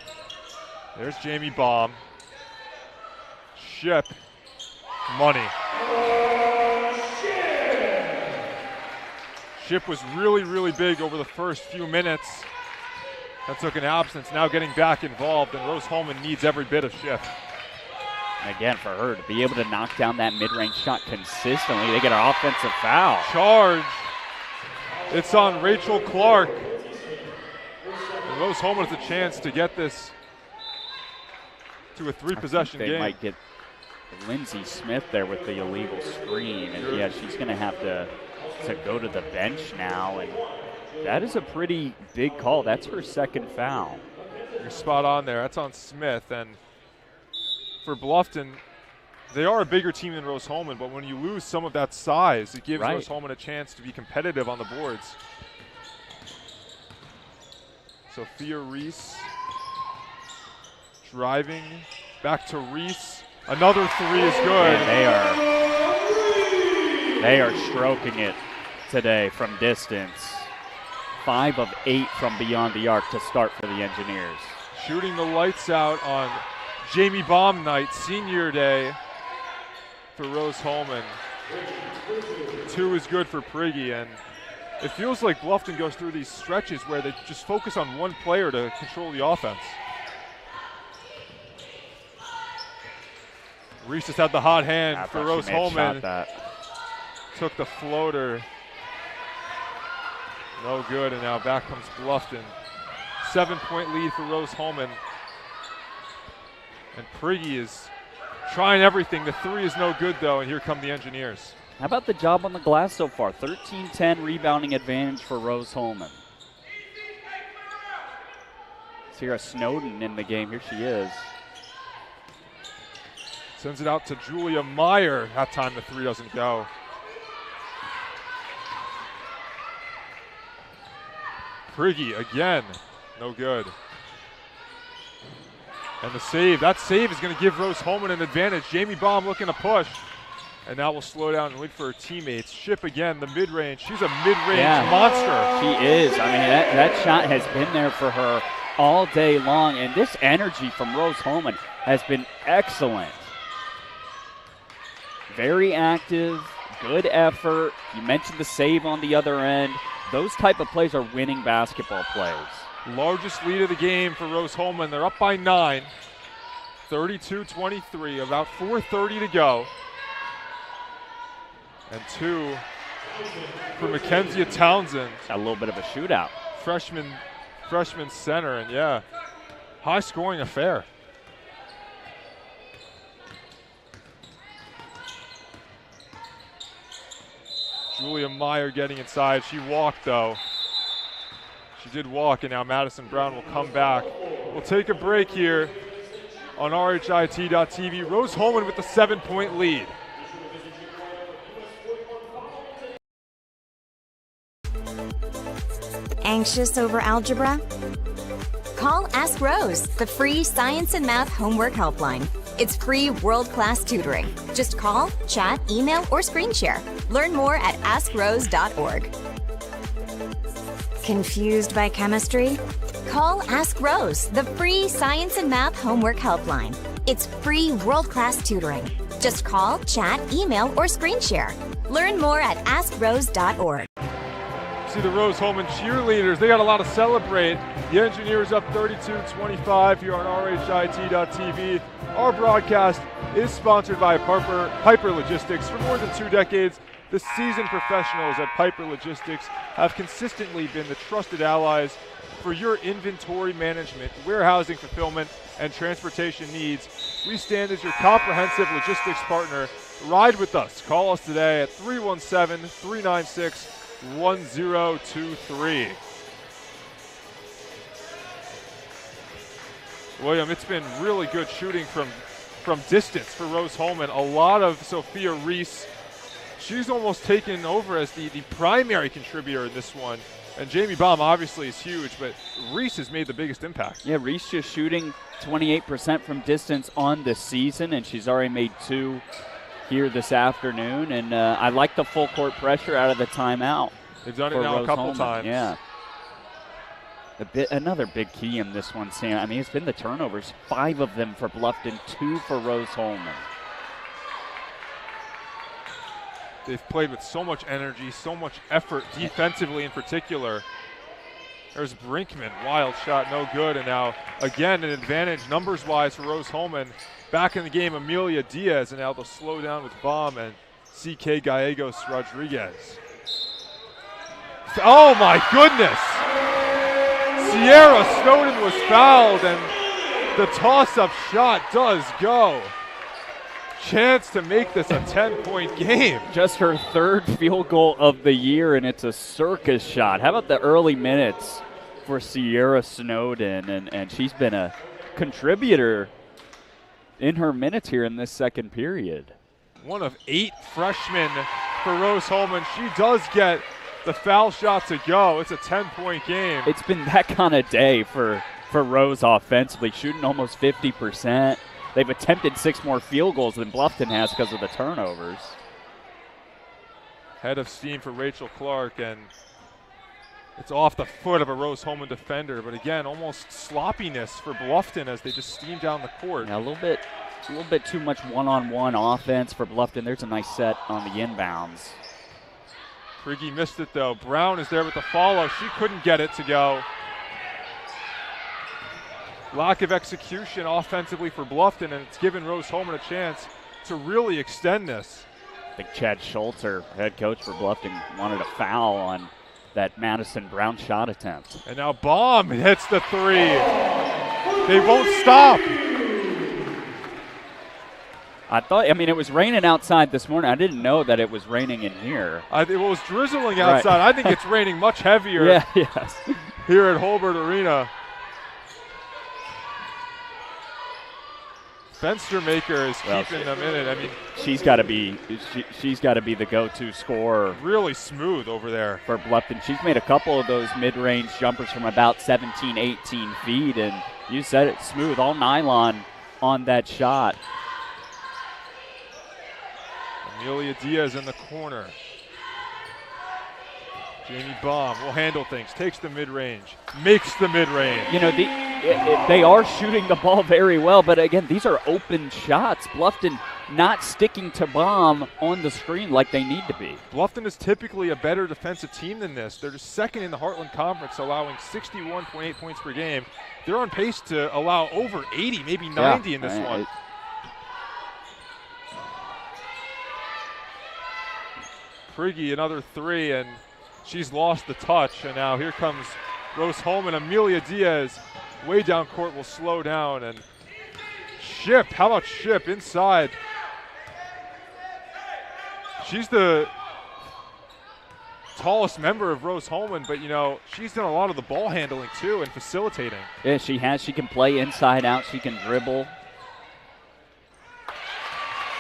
There's Jamie Baum. Ship. Money. Ship was really, really big over the first few minutes. That took an absence, now getting back involved, and Rose Holman needs every bit of shift. And again, for her to be able to knock down that mid-range shot consistently, they get an offensive foul. Charge. It's on Rachel Clark. And Rose Holman has a chance to get this to a 3-possession game. They might get Lindsey Smith there with the illegal screen. And yeah, she's going to have to go to the bench now. And that is a pretty big call. That's her second foul. You're spot on there. That's on Smith. And for Bluffton, they are a bigger team than Rose Holman, but when you lose some of that size, it gives Rose Holman a chance to be competitive on the boards. Sophia Reese driving back to Reese. Another three is good. And they are stroking it today from distance. 5 of 8 from beyond the arc to start for the Engineers. Shooting the lights out on Jamie Baum night, senior day for Rose Holman. 2 is good for Prigge, and it feels like Bluffton goes through these stretches where they just focus on one player to control the offense. Reese has had the hot hand for Rose Holman. Took the floater. No good, and now back comes Bluffton. 7-point lead for Rose Holman. And Prigge is trying everything. The 3 is no good, though, and here come the Engineers. How about the job on the glass so far? 13-10 rebounding advantage for Rose Holman. Sierra Snowden in the game. Here she is. Sends it out to Julia Meyer. That time the 3 doesn't go. Prigge again. No good. And the save. That save is going to give Rose Holman an advantage. Jamie Baum looking to push. And now we'll slow down and wait for her teammates. Ship again, the mid-range. She's a mid-range monster. She is. I mean, that shot has been there for her all day long. And this energy from Rose Holman has been excellent. Very active, good effort. You mentioned the save on the other end. Those type of plays are winning basketball plays. Largest lead of the game for Rose Holman. They're up by 9. 32-23, about 4:30 to go. And 2 for Mackenzie Townsend. A little bit of a shootout. Freshman center, and yeah, high scoring affair. Julia Meyer getting inside. She walked, though. She did walk, and now Madison Brown will come back. We'll take a break here on RHIT.TV. Rose Holman with the 7-point lead. Anxious over algebra? Call Ask Rose, the free science and math homework helpline. It's free world-class tutoring. Just call, chat, email, or screen share. Learn more at AskRose.org. Confused by chemistry? Call Ask Rose, the free science and math homework helpline. It's free world-class tutoring. Just call, chat, email, or screen share. Learn more at AskRose.org. See the Rose Holman cheerleaders. They got a lot to celebrate. The Engineers up 32-25 here on RHIT.TV. Our broadcast is sponsored by Piper Logistics. For more than 2 decades, the seasoned professionals at Piper Logistics have consistently been the trusted allies for your inventory management, warehousing, fulfillment, and transportation needs. We stand as your comprehensive logistics partner. Ride with us. Call us today at 317-396-1023. William, it's been really good shooting from distance for Rose Holman. A lot of Sophia Reese. She's almost taken over as the primary contributor in this one. And Jamie Baum obviously is huge, but Reese has made the biggest impact. Yeah, Reese just shooting 28% from distance on the season, and she's already made 2 here this afternoon. And I like the full court pressure out of the timeout. They've done it now a couple times. Yeah. Another big key in this one, Sam. I mean, it's been the turnovers. 5 of them for Bluffton, 2 for Rose Holman. They've played with so much energy, so much effort, defensively in particular. There's Brinkman, wild shot, no good. And now, again, an advantage numbers-wise for Rose-Hulman. Back in the game, Amelia Diaz, and now they'll slow down with Baum and CK Gallegos Rodriguez. Oh, my goodness! Sierra Snowden was fouled, and the toss-up shot does go. Chance to make this a 10-point game. Just her third field goal of the year, and it's a circus shot. How about the early minutes for Sierra Snowden? And she's been a contributor in her minutes here in this second period. One of 8 freshmen for Rose-Hulman. She does get the foul shot to go. It's a 10-point game. It's been that kind of day for Rose offensively, shooting almost 50%. They've attempted 6 more field goals than Bluffton has because of the turnovers. Head of steam for Rachel Clark, and it's off the foot of a Rose-Hulman defender. But again, almost sloppiness for Bluffton as they just steam down the court. Yeah, a little bit too much one-on-one offense for Bluffton. There's a nice set on the inbounds. Prigge missed it though. Brown is there with the follow. She couldn't get it to go. Lack of execution offensively for Bluffton, and it's given Rose-Hulman a chance to really extend this. I think Chad Schultzer, head coach for Bluffton, wanted a foul on that Madison Brown shot attempt. And now Baum hits the 3. They won't stop. I mean, it was raining outside this morning. I didn't know that it was raining in here. It was drizzling outside. Right. I think it's raining much heavier here at Holbert Arena. Fenstermaker is keeping them in it. I mean, she's got to be the go-to scorer. Really smooth over there for Bluffton. She's made a couple of those mid-range jumpers from about 17, 18 feet, and you said it, smooth, all nylon on that shot. Amelia Diaz in the corner. Jamie Baum will handle things, takes the mid-range, makes the mid-range. You know, they are shooting the ball very well, but again, these are open shots. Bluffton not sticking to Baum on the screen like they need to be. Bluffton is typically a better defensive team than this. They're just second in the Heartland Conference, allowing 61.8 points per game. They're on pace to allow over 80, maybe 90 in this one. Prigge, another 3, and she's lost the touch, and now here comes Rose-Hulman. Amelia Diaz way down court will slow down, and Ship, how about Ship inside? She's the tallest member of Rose-Hulman, but you know, she's done a lot of the ball handling too and facilitating. Yeah, she has. She can play inside out. She can dribble.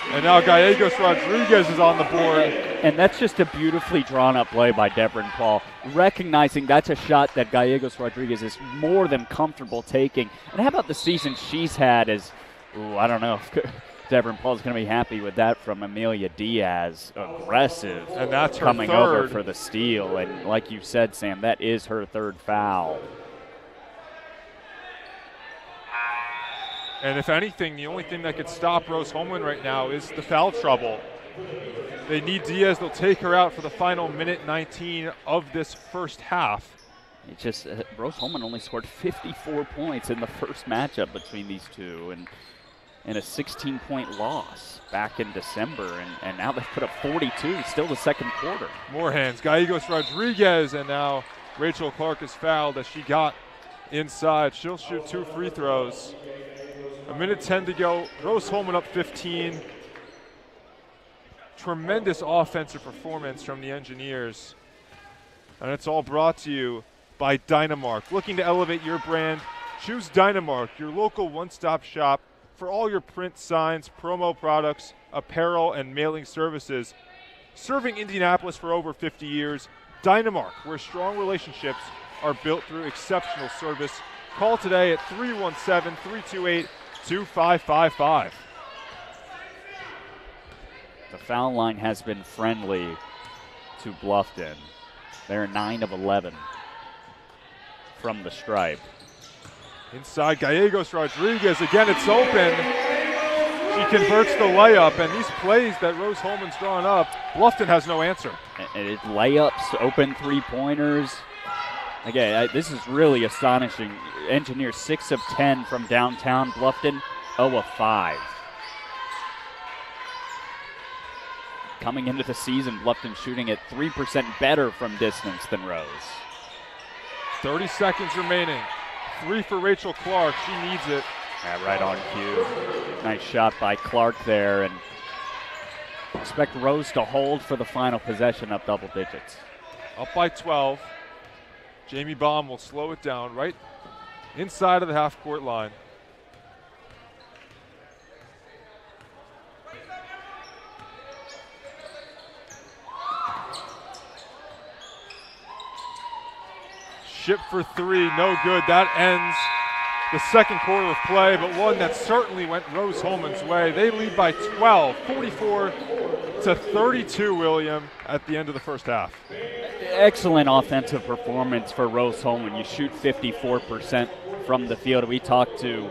And now Gallegos Rodriguez is on the board. And that's just a beautifully drawn up play by Devrin Paul, recognizing that's a shot that Gallegos Rodriguez is more than comfortable taking. And how about the season she's had as, I don't know if Devrin Paul's going to be happy with that from Amelia Diaz. Aggressive. And that's her coming third. Over for the steal. And like you said, Sam, that is her third foul. And if anything, the only thing that could stop Rose-Hulman right now is the foul trouble. They need Diaz. They'll take her out for the final minute 19 of this first half. It just Rose-Hulman only scored 54 points in the first matchup between these two, and a 16-point loss back in December, and now they've put up 42, still the second quarter. More hands. Gallegos Rodriguez, and now Rachel Clark is fouled as she got inside. She'll shoot 2 free throws. A minute 10 to go. Rose-Hulman up 15. Tremendous offensive performance from the Engineers. And it's all brought to you by Dynamark. Looking to elevate your brand? Choose Dynamark, your local one-stop shop for all your print signs, promo products, apparel, and mailing services. Serving Indianapolis for over 50 years, Dynamark, where strong relationships are built through exceptional service. Call today at 317-328-2555. The foul line has been friendly to Bluffton. They're 9 of 11 from the stripe. Inside, Gallegos Rodriguez. Again, it's open. She converts the layup, and these plays that Rose-Hulman's drawn up, Bluffton has no answer. And layups, open three-pointers. Again, this is really astonishing. Engineers 6 of 10 from downtown. Bluffton 0 of 5. Coming into the season, Bluffton shooting at 3% better from distance than Rose. 30 seconds remaining. 3 for Rachel Clark. She needs it. Yeah, right on cue. Nice shot by Clark there, and expect Rose to hold for the final possession up double digits. Up by 12. Jamie Baum will slow it down right inside of the half-court line. Ship for 3, no good. That ends the second quarter of play, but one that certainly went Rose Holman's way. They lead by 12, 44-32, William, at the end of the first half. Excellent offensive performance for Rose Holman. You shoot 54% from the field. We talked to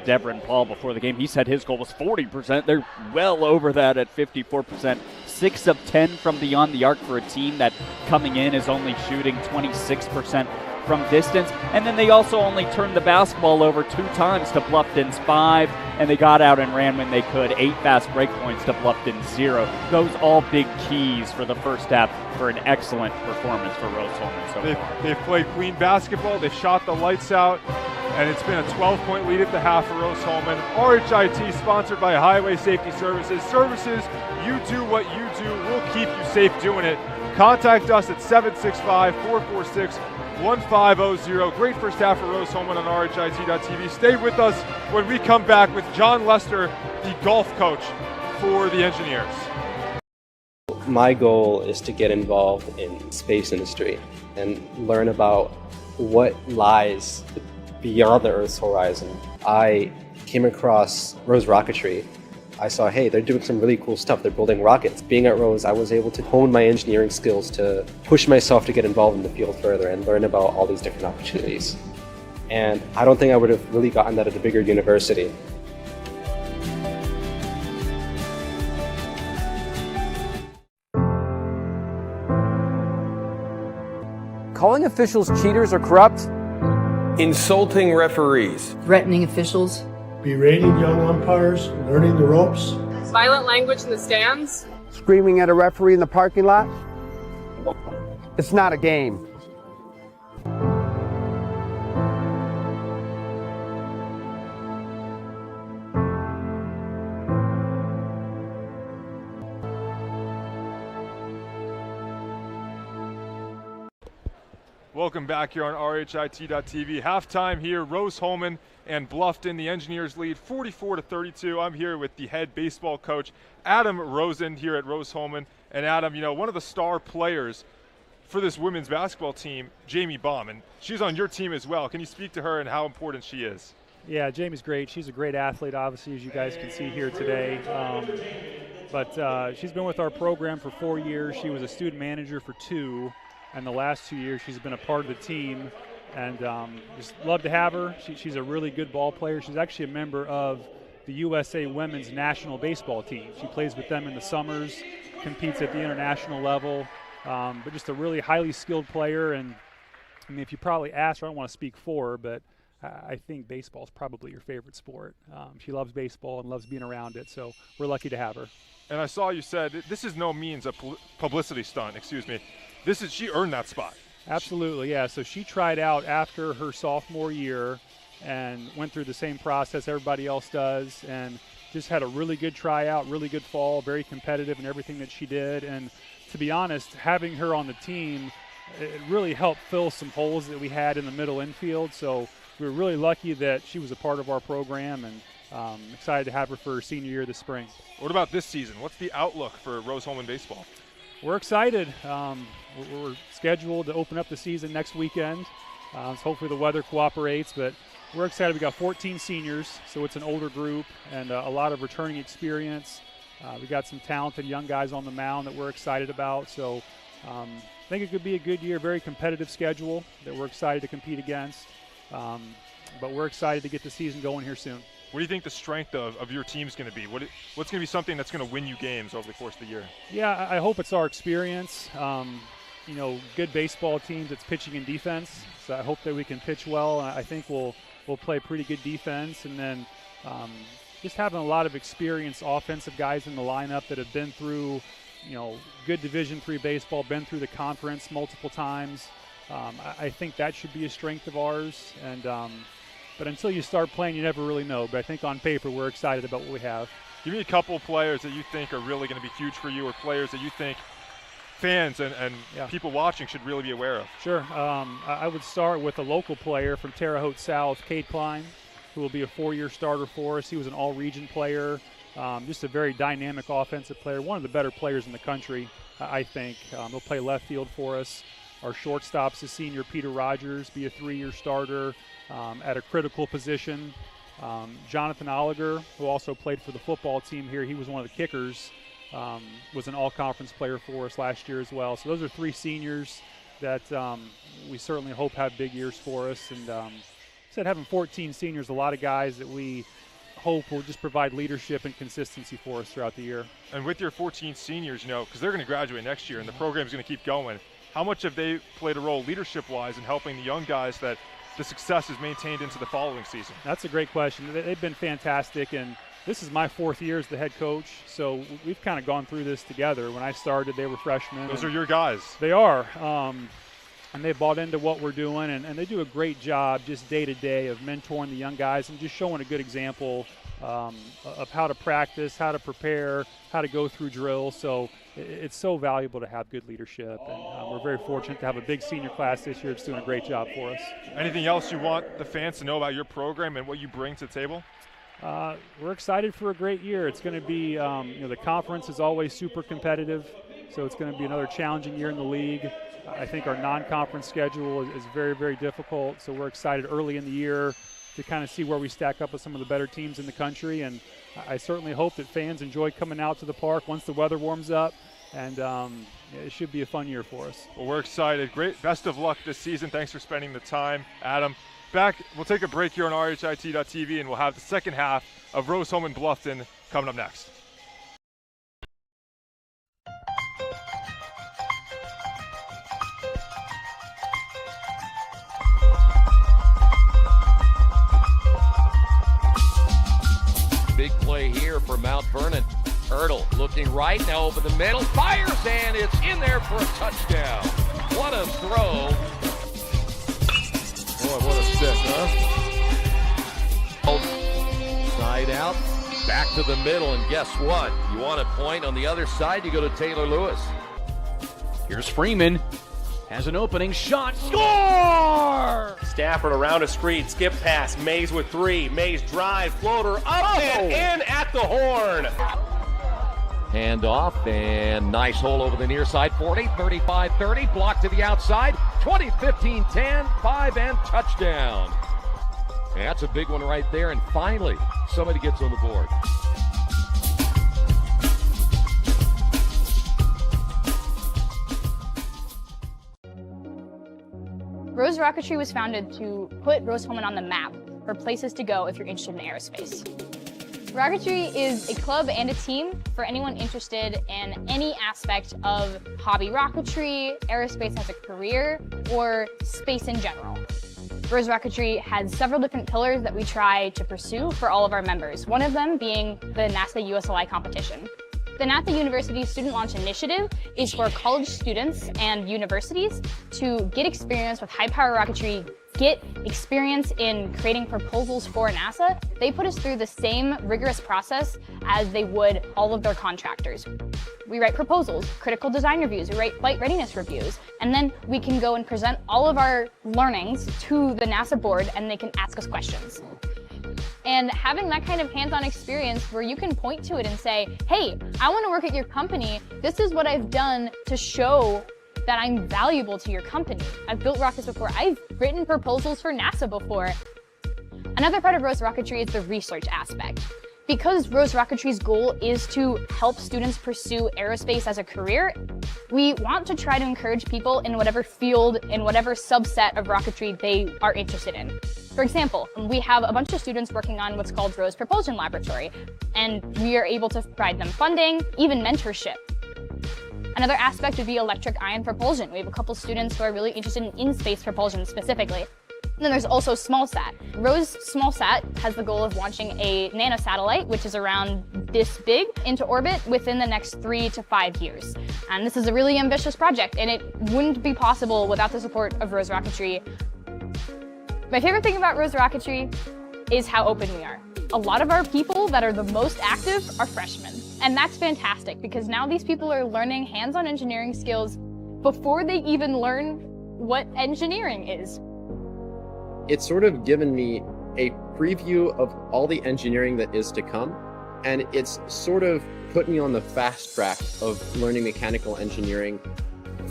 Deborah and Paul before the game. He said his goal was 40%. They're well over that at 54%. 6 of 10 from beyond the arc for a team that coming in is only shooting 26% from distance. And then they also only turned the basketball over 2 times to Bluffton's 5, and they got out and ran when they could. 8 fast break points to Bluffton's 0. Those all big keys for the first half for an excellent performance for Rose Holman so far. They've played clean basketball. They've shot the lights out, and it's been a 12-point lead at the half for Rose Holman. RHIT, sponsored by Highway Safety Services. Services, you do what you do. We'll keep you safe doing it. Contact us at 765-446-1500. Great first half for Rose Holman on RHIT.tv. Stay with us when we come back with John Lester, the golf coach for the Engineers. My goal is to get involved in space industry and learn about what lies beyond the Earth's horizon. I came across Rose Rocketry. I saw, hey, they're doing some really cool stuff. They're building rockets. Being at Rose, I was able to hone my engineering skills to push myself to get involved in the field further and learn about all these different opportunities. And I don't think I would have really gotten that at a bigger university. Calling officials cheaters or corrupt. Insulting referees. Threatening officials. Berating young umpires, learning the ropes. Violent language in the stands. Screaming at a referee in the parking lot. It's not a game. Welcome back here on RHIT.tv. Halftime here, Rose Holman and Bluffton. The Engineers lead 44-32. I'm here with the head baseball coach, Adam Rosen, here at Rose Holman. And Adam, you know, one of the star players for this women's basketball team, Jamie Baum, and she's on your team as well. Can you speak to her and how important she is? Yeah, Jamie's great. She's a great athlete, obviously, as you guys can see here today. But she's been with our program for 4 years. She was a student manager for 2. And the last 2 years, she's been a part of the team, and just love to have her. She's a really good ball player. She's actually a member of the USA Women's National Baseball team. She plays with them in the summers, competes at the international level, but just a really highly skilled player. And I mean, if you probably ask her, I don't want to speak for her, but I think baseball is probably your favorite sport. She loves baseball and loves being around it, so we're lucky to have her. And I saw you said this is no means a publicity stunt, excuse me. She earned that spot. Absolutely, yeah. So she tried out after her sophomore year and went through the same process everybody else does, and just had a really good tryout, really good fall, very competitive in everything that she did. And to be honest, having her on the team, it really helped fill some holes that we had in the middle infield. So we were really lucky that she was a part of our program, and excited to have her for her senior year this spring. What about this season? What's the outlook for Rose Holman baseball? We're excited. We're scheduled to open up the season next weekend. So hopefully the weather cooperates, but we're excited. We got 14 seniors, so it's an older group and a lot of returning experience. We got some talented young guys on the mound that we're excited about. So I think it could be a good year, very competitive schedule that we're excited to compete against. But we're excited to get the season going here soon. What do you think the strength of your team is going to be? What's going to be something that's going to win you games over the course of the year? Yeah, I hope it's our experience. good baseball teams. It's pitching and defense. So I hope that we can pitch well. I think we'll play pretty good defense, and then just having a lot of experienced offensive guys in the lineup that have been through, good Division III baseball, been through the conference multiple times. I think that should be a strength of ours. And but until you start playing, you never really know. But I think on paper, we're excited about what we have. Give me a couple of players that you think are really going to be huge for you, or players that you think fans and people watching should really be aware of. Sure. I would start with a local player from Terre Haute South, Cade Klein, who will be a 4-year starter for us. He was an all-region player, just a very dynamic offensive player, one of the better players in the country, I think. He'll play left field for us. Our shortstop's the senior Peter Rogers, be a 3-year starter at a critical position. Jonathan Oliger, who also played for the football team here, he was one of the kickers, was an all-conference player for us last year as well. So those are 3 seniors that we certainly hope have big years for us. And said having 14 seniors, a lot of guys that we hope will just provide leadership and consistency for us throughout the year. And with your 14 seniors, because they're going to graduate next year and the program's going to keep going, how much have they played a role leadership-wise in helping the young guys that the success is maintained into the following season? That's a great question. They've been fantastic, and this is my 4th year as the head coach, so we've kind of gone through this together. When I started, they were freshmen. Those are your guys. They are, and they bought into what we're doing, and they do a great job just day to day of mentoring the young guys and just showing a good example of how to practice, how to prepare, how to go through drills. So it's so valuable to have good leadership, and we're very fortunate to have a big senior class this year. It's doing a great job for us. Anything else you want the fans to know about your program and what you bring to the table? We're excited for a great year. It's going to be, the conference is always super competitive, so it's going to be another challenging year in the league. I think our non-conference schedule is very, very difficult, so we're excited early in the year to kind of see where we stack up with some of the better teams in the country, and I certainly hope that fans enjoy coming out to the park once the weather warms up, and it should be a fun year for us. Well, we're excited. Great. Best of luck this season. Thanks for spending the time, Adam. We'll take a break here on RHIT.TV, and we'll have the second half of Rose-Hulman Bluffton coming up next. Big play here for Mount Vernon. Ertl looking right, now over the middle, fires, and it's in there for a touchdown. What a throw. Boy, what a stick, huh? Side out, back to the middle, and guess what? You want a point on the other side, you go to Taylor Lewis. Here's Freeman. Has an opening shot. Score! Stafford around a screen. Skip pass. Mays with 3. Mays drive. Floater up and in at the horn. Hand off, and nice hole over the near side. 40, 35, 30. Block to the outside. 20, 15, 10, 5, and touchdown. And that's a big one right there. And finally, somebody gets on the board. Rose Rocketry was founded to put Rose-Hulman on the map for places to go if you're interested in aerospace. Rocketry is a club and a team for anyone interested in any aspect of hobby rocketry, aerospace as a career, or space in general. Rose Rocketry has several different pillars that we try to pursue for all of our members, one of them being the NASA USLI competition. The NASA University Student Launch Initiative is for college students and universities to get experience with high-power rocketry, get experience in creating proposals for NASA. They put us through the same rigorous process as they would all of their contractors. We write proposals, critical design reviews, we write flight readiness reviews, and then we can go and present all of our learnings to the NASA board and they can ask us questions. And having that kind of hands-on experience where you can point to it and say, hey, I want to work at your company. This is what I've done to show that I'm valuable to your company. I've built rockets before. I've written proposals for NASA before. Another part of Rose Rocketry is the research aspect. Because Rose Rocketry's goal is to help students pursue aerospace as a career, we want to try to encourage people in whatever field, in whatever subset of rocketry they are interested in. For example, we have a bunch of students working on what's called Rose Propulsion Laboratory, and we are able to provide them funding, even mentorship. Another aspect would be electric ion propulsion. We have a couple students who are really interested in space propulsion specifically. And then there's also SmallSat. Rose SmallSat has the goal of launching a nanosatellite, which is around this big, into orbit within the next 3 to 5 years. And this is a really ambitious project, and it wouldn't be possible without the support of Rose Rocketry. My favorite thing about Rose Rocketry is how open we are. A lot of our people that are the most active are freshmen. And that's fantastic, because now these people are learning hands-on engineering skills before they even learn what engineering is. It's sort of given me a preview of all the engineering that is to come, and it's sort of put me on the fast track of learning mechanical engineering.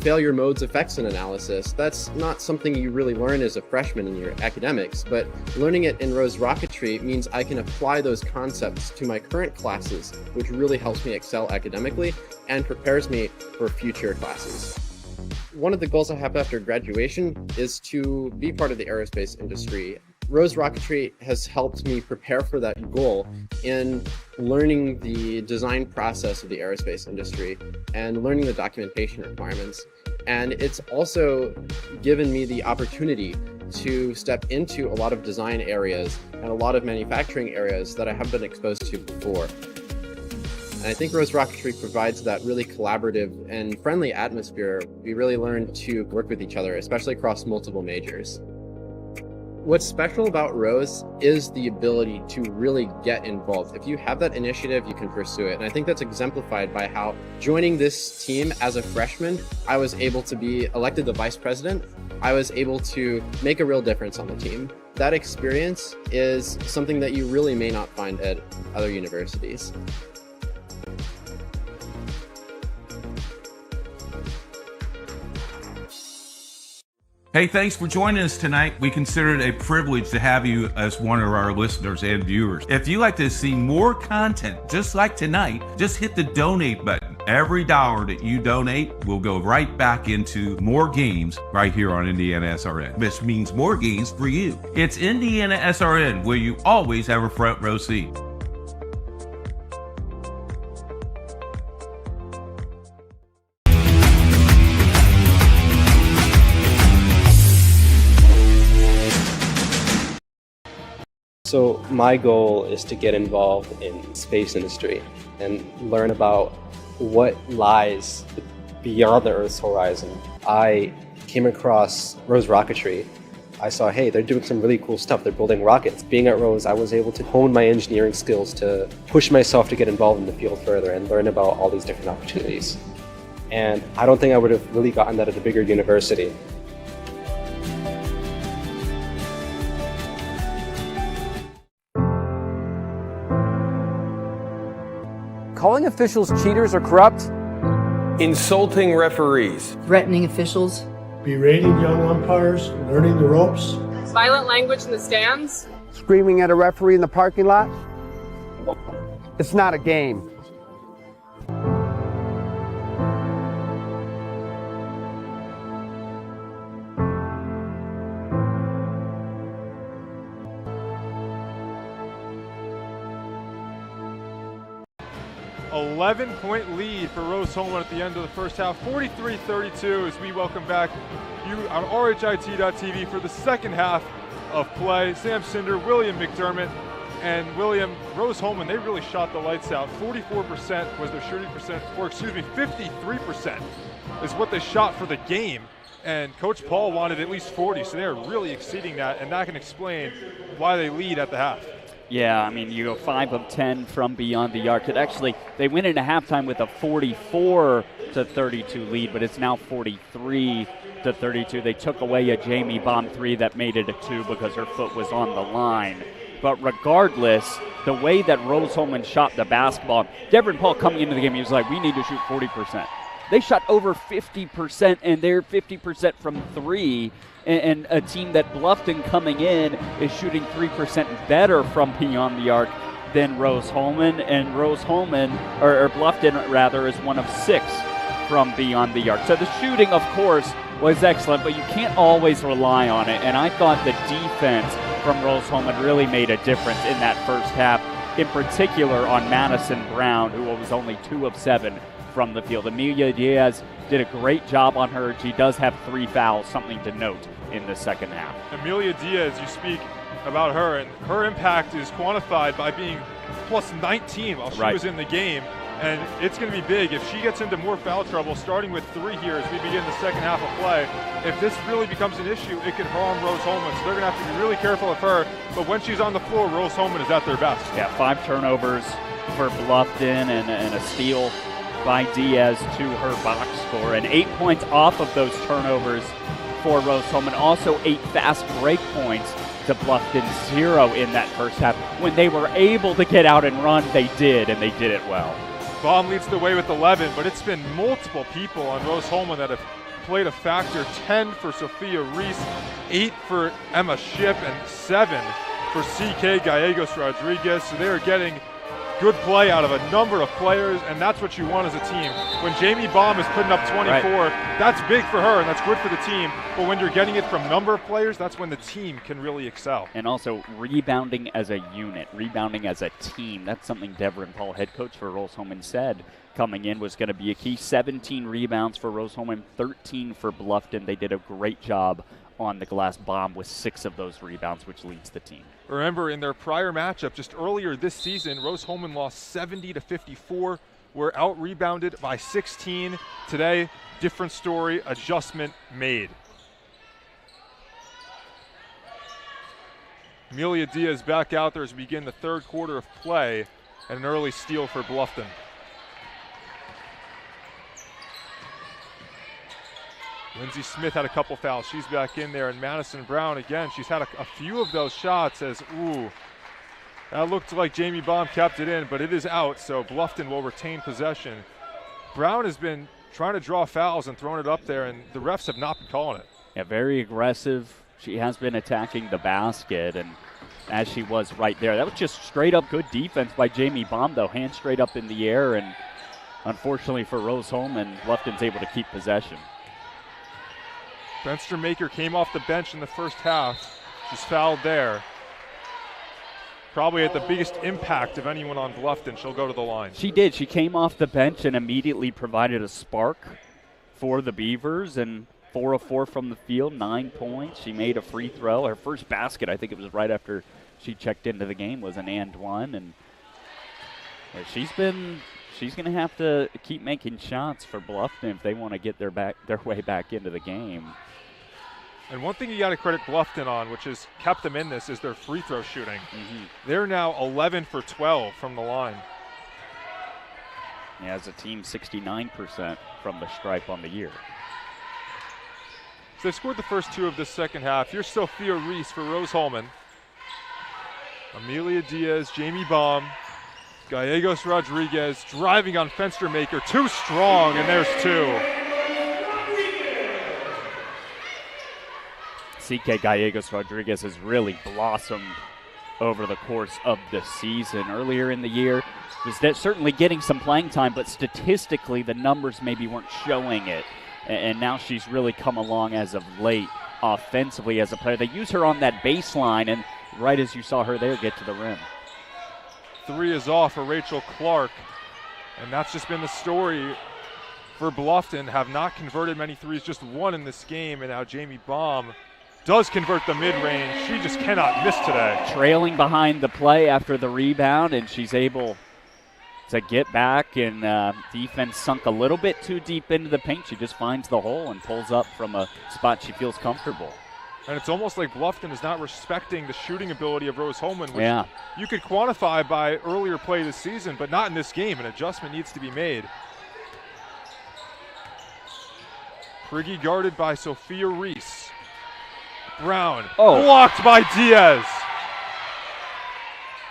Failure modes, effects, and analysis. That's not something you really learn as a freshman in your academics, but learning it in Rose Rocketry means I can apply those concepts to my current classes, which really helps me excel academically and prepares me for future classes. One of the goals I have after graduation is to be part of the aerospace industry. Rose Rocketry has helped me prepare for that goal in learning the design process of the aerospace industry and learning the documentation requirements. And it's also given me the opportunity to step into a lot of design areas and a lot of manufacturing areas that I haven't been exposed to before. And I think Rose Rocketry provides that really collaborative and friendly atmosphere. We really learn to work with each other, especially across multiple majors. What's special about Rose is the ability to really get involved. If you have that initiative, you can pursue it. And I think that's exemplified by how joining this team as a freshman, I was able to be elected the vice president. I was able to make a real difference on the team. That experience is something that you really may not find at other universities. Hey, thanks for joining us tonight. We consider it a privilege to have you as one of our listeners and viewers. If you'd like to see more content just like tonight, just hit the donate button. Every dollar that you donate will go right back into more games right here on IndianaSRN, which means more games for you. It's IndianaSRN, where you always have a front row seat. So my goal is to get involved in space industry and learn about what lies beyond the Earth's horizon. I came across Rose Rocketry. I saw, hey, they're doing some really cool stuff. They're building rockets. Being at Rose, I was able to hone my engineering skills to push myself to get involved in the field further and learn about all these different opportunities. And I don't think I would have really gotten that at a bigger university. Calling officials cheaters or corrupt. Insulting referees. Threatening officials. Berating young umpires, learning the ropes. Violent language in the stands. Screaming at a referee in the parking lot. It's not a game. An 11-point lead for Rose Holman at the end of the first half, 43-32, as we welcome back you on RHIT.TV for the second half of play. Sam Cinder, William McDermott, and Rose Holman, they really shot the lights out. 44% was their shooting percent, or excuse me, 53% is what they shot for the game. And Coach Paul wanted at least 40, so they're really exceeding that, and that can explain why they lead at the half. Yeah, I mean, you go 5 of 10 from beyond the arc. They went into halftime with a 44-32 lead, but it's now 43-32. They took away a Jamie Bomb 3 that made it a 2 because her foot was on the line. But regardless, the way that Rose Holman shot the basketball, Devin Paul coming into the game, he was like, we need to shoot 40%. They shot over 50%, and they're 50% from 3. And a team that Bluffton coming in is shooting 3% better from beyond the arc than Rose Holman. And Rose Holman, or Bluffton rather, is one of 6 from beyond the arc. So the shooting, of course, was excellent, but you can't always rely on it. And I thought the defense from Rose Holman really made a difference in that first half, in particular on Madison Brown, who was only 2 of 7 from the field. Amelia Diaz did a great job on her. She does have 3 fouls, something to note in the second half. Amelia Diaz, you speak about her, and her impact is quantified by being plus 19 while she was in the game. And it's going to be big if she gets into more foul trouble, starting with 3 here as we begin the second half of play. If this really becomes an issue, it could harm Rose Holman. So they're going to have to be really careful of her. But when she's on the floor, Rose Holman is at their best. Yeah, 5 turnovers for Bluffton and a steal by Diaz to her box score. And 8 points off of those turnovers for Rose Holman. Also 8 fast break points to Bluffton, 0 in that first half. When they were able to get out and run, they did, and they did it well. Baum leads the way with 11, but it's been multiple people on Rose Holman that have played a factor. 10 for Sophia Reese, 8 for Emma Shipp, and 7 for CK Gallegos Rodriguez. So they're getting good play out of a number of players, and that's what you want as a team. When Jamie Baum is putting up 24, that's big for her, and that's good for the team. But when you're getting it from number of players, that's when the team can really excel. And also rebounding as a unit, rebounding as a team. That's something Devrin Paul, head coach for Rose Holman, said coming in was going to be a key. 17 rebounds for Rose Holman, 13 for Bluffton. They did a great job on the glass. Bomb with 6 of those rebounds, which leads the team. Remember, in their prior matchup just earlier this season, Rose Holman lost 70-54. Were out-rebounded by 16. Today, different story, adjustment made. Amelia Diaz back out there as we begin the third quarter of play, and an early steal for Bluffton. Lindsay Smith had a couple fouls. She's back in there. And Madison Brown, again, she's had a few of those shots as, that looked like Jamie Baum kept it in, but it is out, so Bluffton will retain possession. Brown has been trying to draw fouls and throwing it up there, and the refs have not been calling it. Yeah, very aggressive. She has been attacking the basket, and as she was right there. That was just straight up good defense by Jamie Baum, though. Hands straight up in the air, and unfortunately for Rose Holman, Bluffton's able to keep possession. Fenstermaker came off the bench in the first half. She's fouled there. Probably had the biggest impact of anyone on Bluffton. She'll go to the line. She did. She came off the bench and immediately provided a spark for the Beavers, and 4 of 4 from the field, 9 points. She made a free throw. Her first basket, I think it was right after she checked into the game, was an and one, and she's going to have to keep making shots for Bluffton if they want to get their way back into the game. And one thing you got to credit Bluffton on, which has kept them in this, is their free throw shooting. They're now 11 for 12 from the line. Yeah, as a team, 69% from the stripe on the year. So they've scored the first 2 of this second half. Here's Sophia Reese for Rose Holman. Amelia Diaz, Jamie Baum, Gallegos Rodriguez driving on Fenstermaker. Too strong, and there's 2. CK Gallegos Rodriguez has really blossomed over the course of the season. Earlier in the year, was that certainly getting some playing time, but statistically the numbers maybe weren't showing it. And now she's really come along as of late offensively as a player. They use her on that baseline, and right as you saw her there, get to the rim. 3 is off for Rachel Clark, and that's just been the story for Bluffton. Have not converted many threes, just 1 in this game, and now Jamie Baum does convert the mid-range. She just cannot miss today. Trailing behind the play after the rebound, and she's able to get back, and defense sunk a little bit too deep into the paint. She just finds the hole and pulls up from a spot she feels comfortable. And it's almost like Bluffton is not respecting the shooting ability of Rose Holman, which you could quantify by earlier play this season, but not in this game. An adjustment needs to be made. Prigge guarded by Sophia Reese. Brown blocked by Diaz.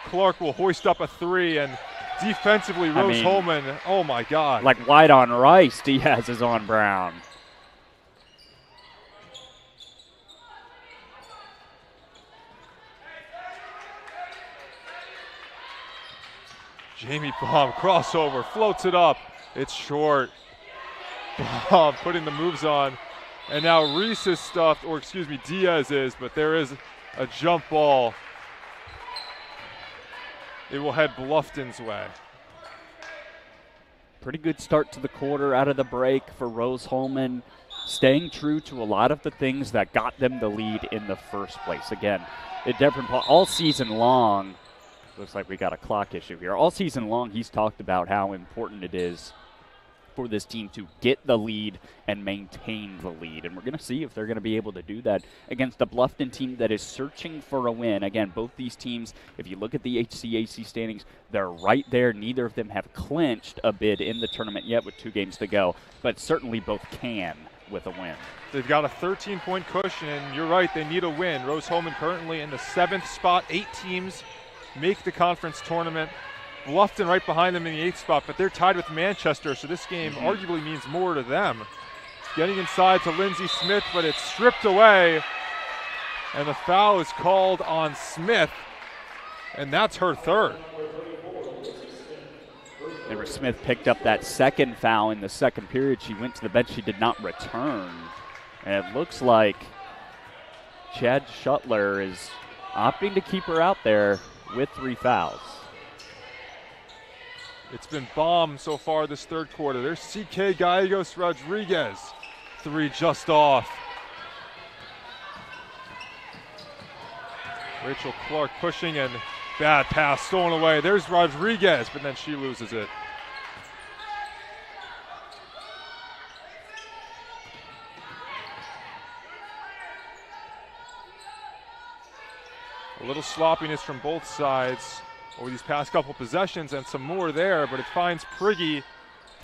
Clark will hoist up a 3, and defensively Rose Holman, oh my God. Like white on rice, Diaz is on Brown. Jamie Baum, crossover, floats it up. It's short. Baum putting the moves on. And now Reese is stuffed, or excuse me, Diaz is, but there is a jump ball. It will head Bluffton's way. pretty good start to the quarter out of the break for Rose-Hulman, staying true to a lot of the things that got them the lead in the first place. Again, all season long, looks like we got a clock issue here. All season long, he's talked about how important it is for this team to get the lead and maintain the lead. And we're going to see if they're going to be able to do that against the Bluffton team that is searching for a win. Again, both these teams, if you look at the HCAC standings, they're right there. Neither of them have clinched a bid in the tournament yet with 2 games to go, but certainly both can with a win. They've got a 13-point cushion, and you're right, they need a win. Rose-Hulman currently in the 7th spot. 8 teams make the conference tournament. Bluffton right behind them in the 8th spot, but they're tied with Manchester, so this game arguably means more to them. Getting inside to Lindsey Smith, but it's stripped away, and the foul is called on Smith, and that's her 3rd. Remember, Smith picked up that 2nd foul in the 2nd period. She went to the bench. She did not return, and it looks like Chad Shuttler is opting to keep her out there with 3 fouls. It's been bombed so far this 3rd quarter. There's CK Gallegos Rodriguez. 3 just off. Rachel Clark pushing, and bad pass stolen away. There's Rodriguez, but then she loses it. A little sloppiness from both sides over these past couple possessions, and some more there, but it finds Prigge.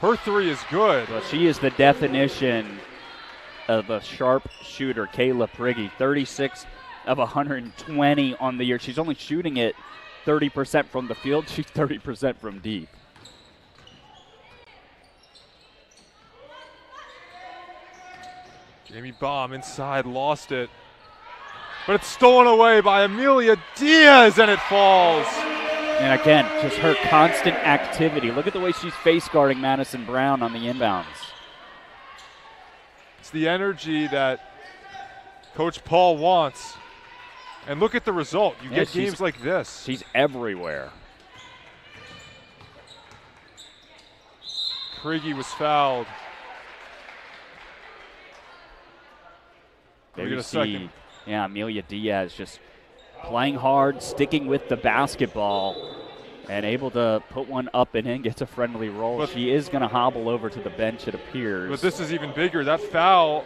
Her 3 is good. Well, she is the definition of a sharp shooter, Kayla Prigge. 36 of 120 on the year. She's only shooting it 30% from the field. She's 30% from deep. Jamie Baum inside, lost it. But it's stolen away by Amelia Diaz, and it falls. And again, just her constant activity. Look at the way she's face guarding Madison Brown on the inbounds. It's the energy that Coach Paul wants. And look at the result. You get games like this. She's everywhere. Prigge was fouled. There you see, yeah, Amelia Diaz just playing hard, sticking with the basketball, and able to put one up and in, gets a friendly roll. But she is going to hobble over to the bench, it appears. But this is even bigger. That foul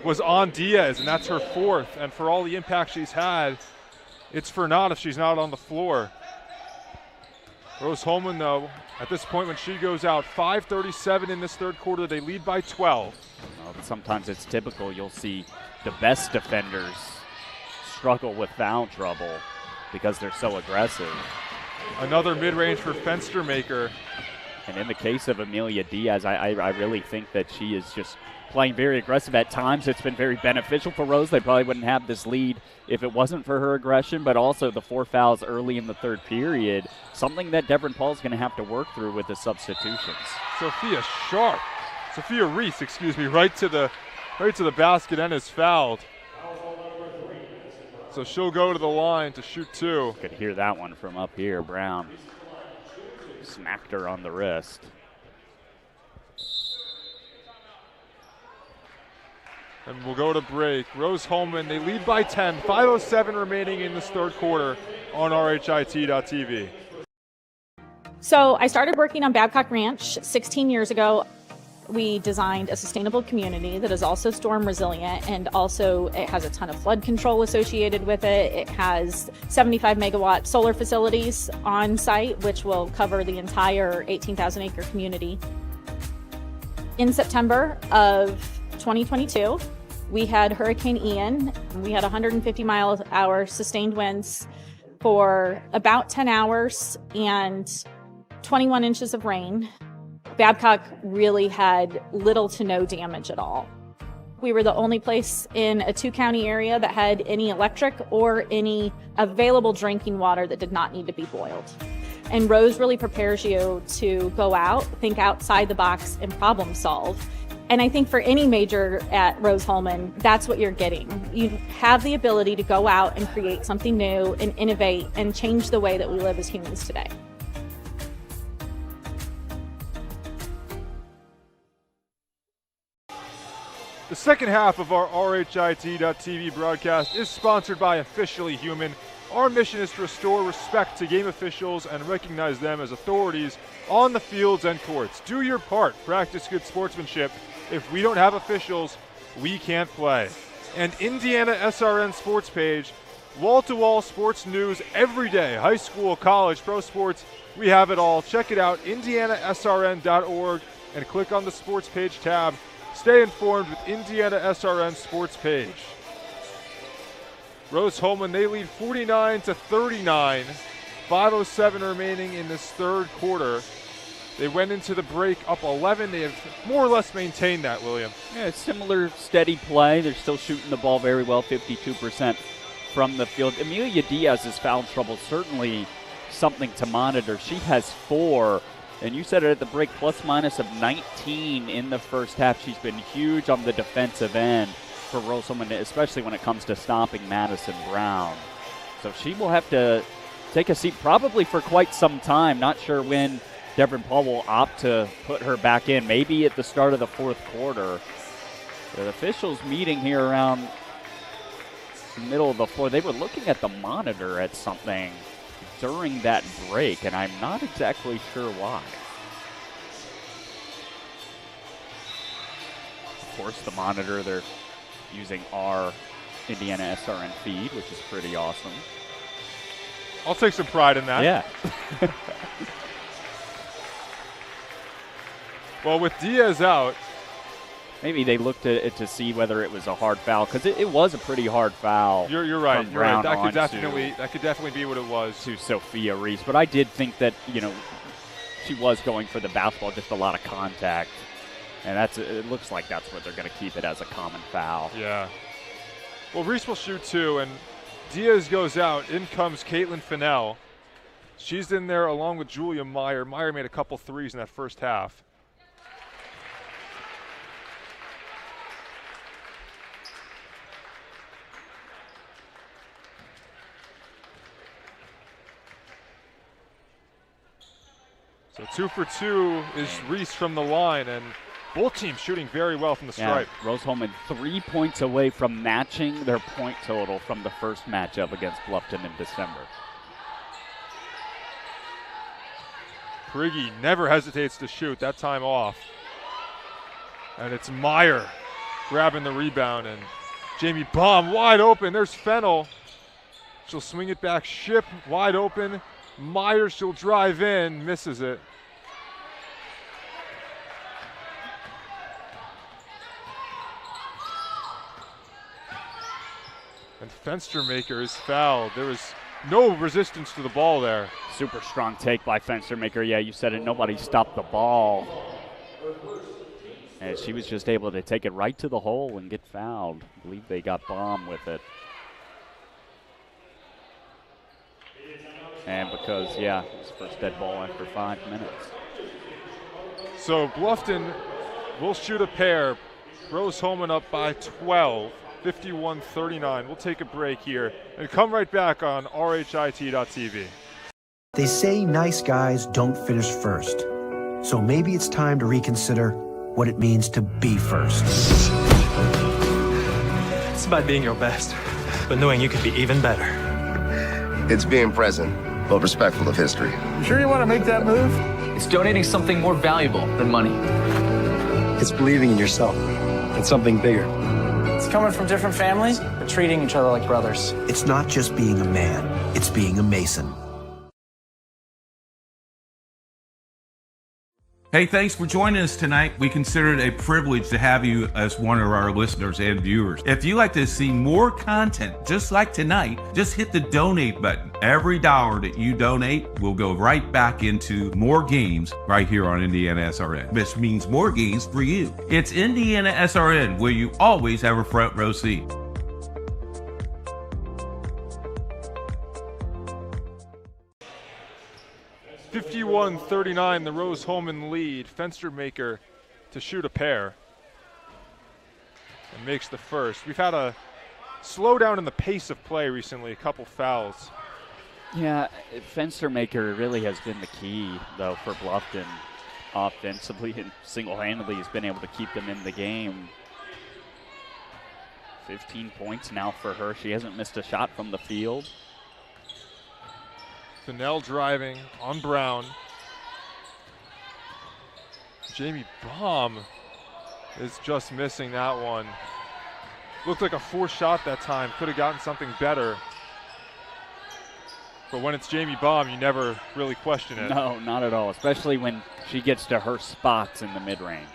was on Diaz, and that's her 4th. And for all the impact she's had, it's for naught if she's not on the floor. Rose-Hulman, though, at this point when she goes out, 5:37 in this 3rd quarter, they lead by 12. Well, sometimes it's typical. You'll see the best defenders struggle with foul trouble because they're so aggressive. Another mid-range for Fenstermaker. And in the case of Amelia Diaz, I really think that she is just playing very aggressive. At times it's been very beneficial for Rose. They probably wouldn't have this lead if it wasn't for her aggression, but also the 4 fouls early in the 3rd period, something that Devon Paul's going to have to work through with the substitutions. Sophia Reese, right to the basket and is fouled. So she'll go to the line to shoot 2. Could hear that one from up here. Brown smacked her on the wrist. And we'll go to break. Rose-Hulman, they lead by 10. 5:07 remaining in this 3rd quarter on RHIT.TV. So I started working on Babcock Ranch 16 years ago. We designed a sustainable community that is also storm resilient, and also it has a ton of flood control associated with it. It has 75 megawatt solar facilities on site, which will cover the entire 18,000 acre community. In September of 2022, we had Hurricane Ian. We had 150 mile an hour sustained winds for about 10 hours and 21 inches of rain. Babcock really had little to no damage at all. We were the only place in a 2-county area that had any electric or any available drinking water that did not need to be boiled. And Rose really prepares you to go out, think outside the box, and problem solve. And I think for any major at Rose-Hulman, that's what you're getting. You have the ability to go out and create something new and innovate and change the way that we live as humans today. The second half of our RHIT.TV broadcast is sponsored by Officially Human. Our mission is to restore respect to game officials and recognize them as authorities on the fields and courts. Do your part. Practice good sportsmanship. If we don't have officials, we can't play. And IndianaSRN sports page, wall-to-wall sports news every day. High school, college, pro sports, we have it all. Check it out, IndianaSRN.org, and click on the sports page tab. Stay informed with IndianaSRN sports page. Rose-Hulman, they lead 49-39. 5:07 remaining in this third quarter. They went into the break up 11. They have more or less maintained that, William. Yeah, it's similar steady play. They're still shooting the ball very well, 52% from the field. Amelia Diaz's foul trouble, certainly something to monitor. She has 4, and you said it at the break, plus minus of 19 in the first half. She's been huge on the defensive end for Rose-Hulman, especially when it comes to stopping Madison Brown. So she will have to take a seat probably for quite some time. Not sure when Devin Paul will opt to put her back in, maybe at the start of the fourth quarter. The officials meeting here around the middle of the floor. They were looking at the monitor at something during that break, and I'm not exactly sure why. Of course, the monitor, they're using our IndianaSRN feed, which is pretty awesome. I'll take some pride in that. Yeah. Well, with Diaz out, maybe they looked at it to see whether it was a hard foul, because it was a pretty hard foul. You're right. From You're right. Brown That could definitely be what it was. To Sophia Reese, but I did think that she was going for the basketball, just a lot of contact, and it looks like that's where they're going to keep it as a common foul. Yeah. Well, Reese will shoot 2, and Diaz goes out. In comes Caitlin Fennell. She's in there along with Julia Meyer. Meyer made a couple threes in that first half. So 2 for 2 is Reese from the line, and both teams shooting very well from the stripe. Yeah, Rose-Hulman 3 points away from matching their point total from the first matchup against Bluffton in December. Prigge never hesitates to shoot, that time off. And it's Meyer grabbing the rebound, and Jamie Baum wide open. There's Fennell. She'll swing it back, Ship wide open. Meyer, she'll drive in, misses it. And Fenstermaker is fouled. There was no resistance to the ball there. Super strong take by Fenstermaker. Yeah, you said it. Nobody stopped the ball. And she was just able to take it right to the hole and get fouled. I believe they got Baum with it. And because, yeah, it was first dead ball after 5 minutes. So Bluffton will shoot a pair. Rose-Hulman up by 12, 51-39. We'll take a break here and come right back on RHIT.TV. They say nice guys don't finish first. So maybe it's time to reconsider what it means to be first. It's about being your best, but knowing you could be even better. It's being present, but respectful of history. You sure you want to make that move? It's donating something more valuable than money. It's believing in yourself and something bigger. It's coming from different families, but treating each other like brothers. It's not just being a man, it's being a Mason. Hey, thanks for joining us tonight. We consider it a privilege to have you as one of our listeners and viewers. If you'd like to see more content just like tonight, just hit the donate button. Every dollar that you donate will go right back into more games right here on IndianaSRN, which means more games for you. It's IndianaSRN, where you always have a front row seat. (51-39), the Rose-Hulman lead. Fenstermaker to shoot a pair and makes the first. We've had a slowdown in the pace of play recently, a couple fouls. Yeah, Fenstermaker really has been the key, though, for Bluffton offensively, and single-handedly has been able to keep them in the game. 15 points now for her. She hasn't missed a shot from the field. Fennell driving on Brown. Jamie Baum is just missing that one. Looked like a forced shot that time. Could have gotten something better. But when it's Jamie Baum, you never really question it. No, not at all, especially when she gets to her spots in the mid-range.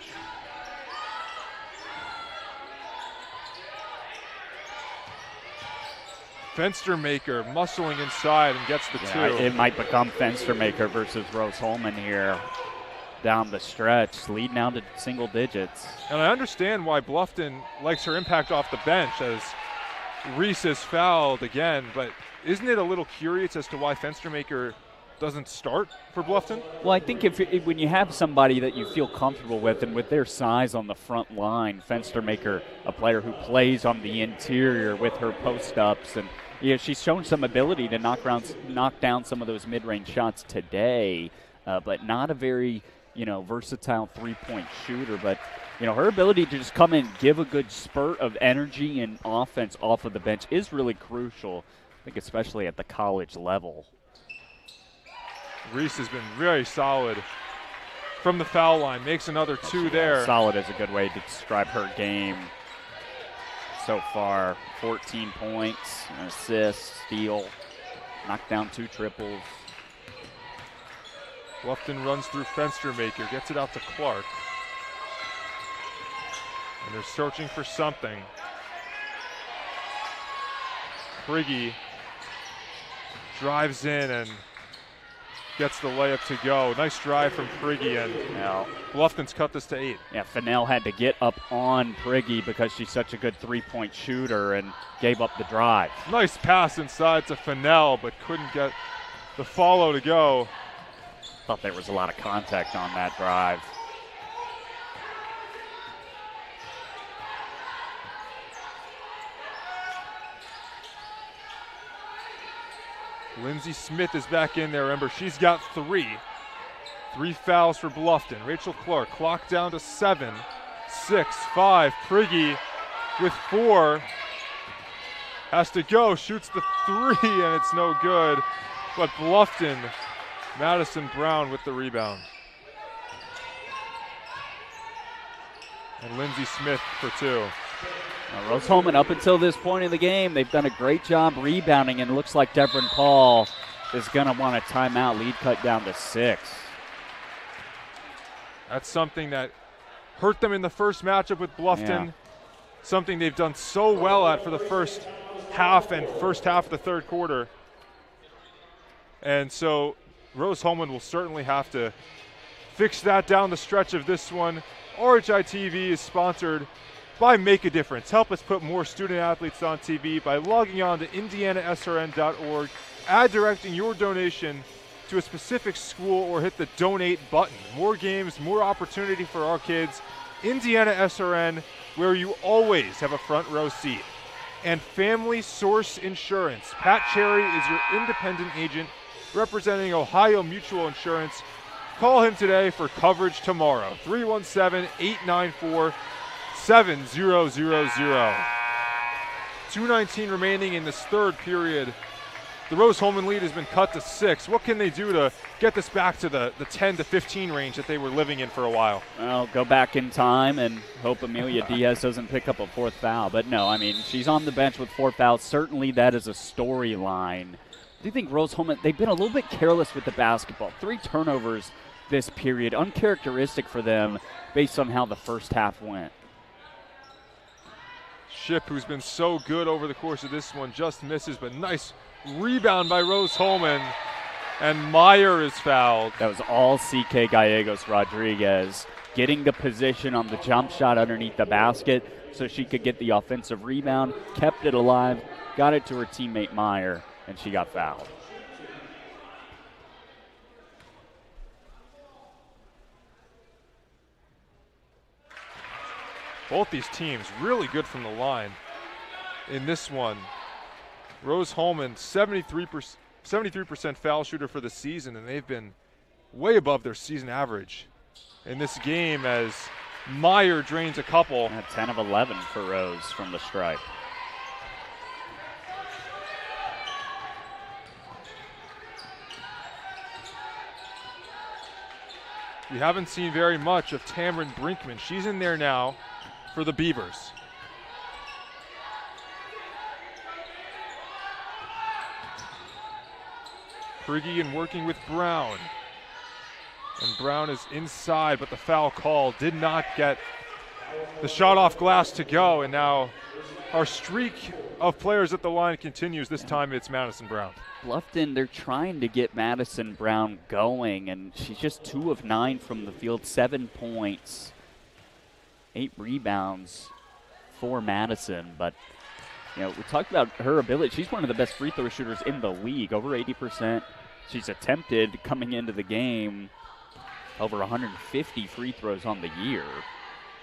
Fenstermaker muscling inside and gets the two. It might become Fenstermaker versus Rose Holman here down the stretch, lead now to single digits. And I understand why Bluffton likes her impact off the bench, as Reese is fouled again, but isn't it a little curious as to why Fenstermaker doesn't start for Bluffton? Well, I think when you have somebody that you feel comfortable with, and with their size on the front line, Fenstermaker, a player who plays on the interior with her post-ups, and she's shown some ability to knock down some of those mid-range shots today, but not a very versatile three-point shooter. But her ability to just come in, give a good spurt of energy and offense off of the bench is really crucial, I think, especially at the college level. Reese has been very solid from the foul line. Makes another two there. Solid is a good way to describe her game so far. 14 points, an assist, steal, knocked down 2 triples. Bluffton runs through Fenstermaker, gets it out to Clark. And they're searching for something. Prigge drives in and gets the layup to go. Nice drive from Prigge, and Bluffton's cut this to 8. Yeah, Fennell had to get up on Prigge because she's such a good three-point shooter and gave up the drive. Nice pass inside to Fennell, but couldn't get the follow to go. Thought there was a lot of contact on that drive. Lindsey Smith is back in there. Remember, she's got 3. 3 fouls for Bluffton. Rachel Clark, clock down to 7, 6, 5. Prigge with 4. Has to go, shoots the 3, and it's no good. But Bluffton, Madison Brown with the rebound. And Lindsey Smith for 2. Rose Holman, up until this point in the game, they've done a great job rebounding, and it looks like Devin Paul is going to want a timeout. Lead cut down to 6. That's something that hurt them in the first matchup with Bluffton. Something they've done so well at for the first half of the third quarter. And so Rose Holman will certainly have to fix that down the stretch of this one. RHIT TV is sponsored by Make a Difference. Help us put more student athletes on TV by logging on to IndianaSRN.org, directing your donation to a specific school, or hit the donate button. More games, more opportunity for our kids. IndianaSRN, where you always have a front row seat. And Family Source Insurance. Pat Cherry is your independent agent representing Ohio Mutual Insurance. Call him today for coverage tomorrow. 317-894-7000. 2:19 remaining in this third period. The Rose Holman lead has been cut to 6. What can they do to get this back to the 10 to 15 range that they were living in for a while? Well, go back in time and hope Amelia Diaz doesn't pick up a 4th foul. But no, I mean, she's on the bench with 4 fouls. Certainly that is a storyline. Do you think Rose Holman, they've been a little bit careless with the basketball. 3 turnovers this period, uncharacteristic for them based on how the first half went. Ship, who's been so good over the course of this one, just misses, but nice rebound by Rose Holman, and Meyer is fouled. That was all CK Gallegos Rodriguez getting the position on the jump shot underneath the basket so she could get the offensive rebound, kept it alive, got it to her teammate Meyer, and she got fouled. Both these teams really good from the line in this one. Rose Holman, 73% foul shooter for the season, and they've been way above their season average in this game as Meyer drains a couple. 10 of 11 for Rose from the stripe. We haven't seen very much of Tamron Brinkman. She's in there now for the Beavers. Kriegian working with Brown. And Brown is inside, but the foul call did not get the shot off glass to go. And now our streak of players at the line continues. This time it's Madison Brown. Bluffton, they're trying to get Madison Brown going, and she's just 2 of 9 from the field, 7 points, 8 rebounds for Madison. But, you know, we talked about her ability. She's one of the best free throw shooters in the league, over 80%. She's attempted coming into the game over 150 free throws on the year.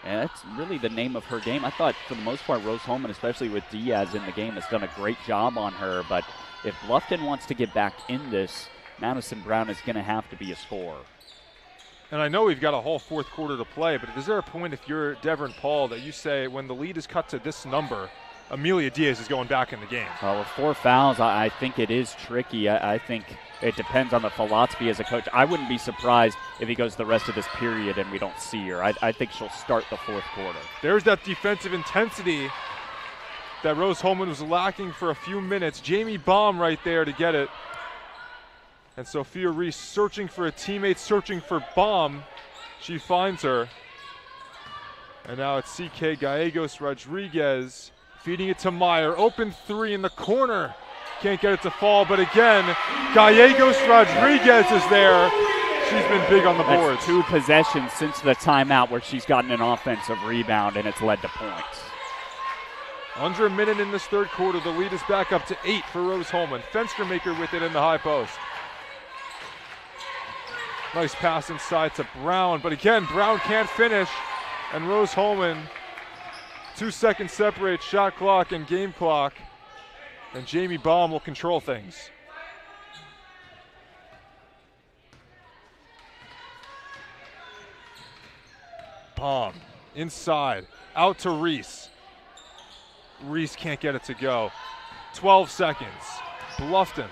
And that's really the name of her game. I thought, for the most part, Rose Holman, especially with Diaz in the game, has done a great job on her. But if Bluffton wants to get back in this, Madison Brown is going to have to be a scorer. And I know we've got a whole fourth quarter to play, but is there a point, if you're Devon Paul, that you say when the lead is cut to this number, Amelia Diaz is going back in the game? Well, with 4 fouls, I think it is tricky. I think it depends on the philosophy as a coach. I wouldn't be surprised if he goes the rest of this period and we don't see her. I think she'll start the fourth quarter. There's that defensive intensity that Rose Holman was lacking for a few minutes. Jamie Baum right there to get it. And Sophia Reese searching for a teammate, searching for Baum. She finds her. And now it's CK Gallegos Rodriguez feeding it to Meyer. Open 3 in the corner. Can't get it to fall, but again, Gallegos Rodriguez is there. She's been big on the boards. That's 2 possessions since the timeout where she's gotten an offensive rebound, and it's led to points. Under a minute in this third quarter, the lead is back up to 8 for Rose Holman. Fenstermaker with it in the high post. Nice pass inside to Brown, but again, Brown can't finish, and Rose Holman, 2 seconds separate shot clock and game clock. And Jamie Baum will control things. Baum inside, out to Reese. Reese can't get it to go. 12 seconds. Bluffton.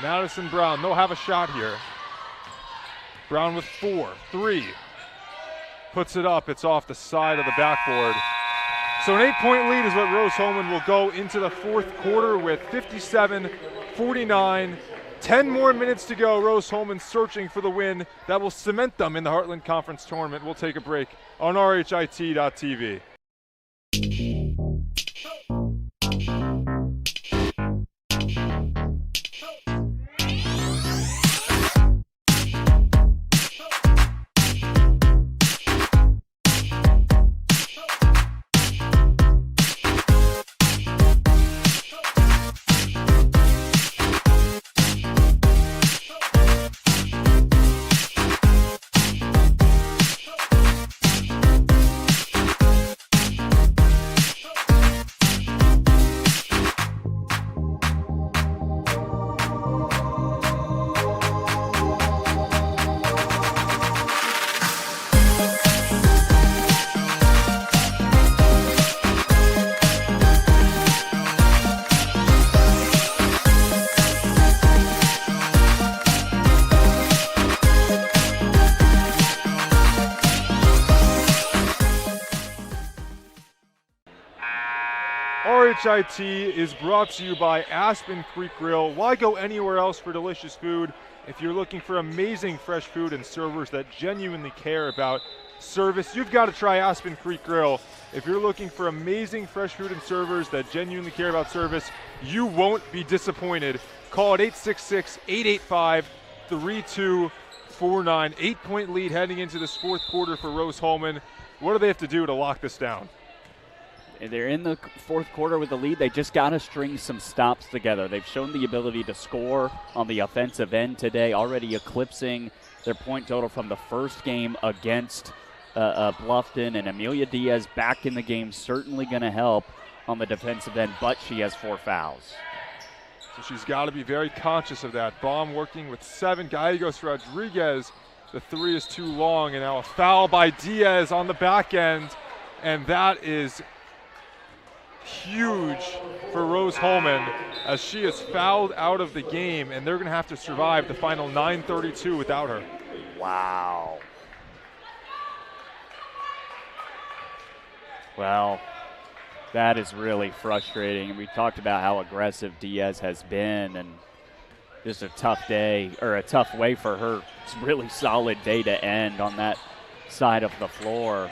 Madison Brown, they'll have a shot here. Brown with 4, 3. Puts it up, it's off the side of the backboard. So an 8-point lead is what Rose Holman will go into the fourth quarter with. 57-49. 10 more minutes to go. Rose Holman searching for the win that will cement them in the Heartland Conference Tournament. We'll take a break on RHIT.TV. RHIT is brought to you by Aspen Creek Grill. Why go anywhere else for delicious food? If you're looking for amazing fresh food and servers that genuinely care about service, you've got to try Aspen Creek Grill. If you're looking for amazing fresh food and servers that genuinely care about service, you won't be disappointed. Call at 866-885-3249. 8-point lead heading into this fourth quarter for Rose Holman. What do they have to do to lock this down? They're in the fourth quarter with the lead. They just got to string some stops together. They've shown the ability to score on the offensive end today, already eclipsing their point total from the first game against Bluffton. And Amelia Diaz back in the game, certainly going to help on the defensive end, but she has 4 fouls. So she's got to be very conscious of that. Baum working with 7. Gallegos Rodriguez, the 3 is too long, and now a foul by Diaz on the back end, and that is huge for Rose Holman as she is fouled out of the game, and they're going to have to survive the final 9:32 without her. Wow. Well, that is really frustrating. And we talked about how aggressive Diaz has been, and just a tough day, or a tough way for her. It's a really solid day to end on that side of the floor.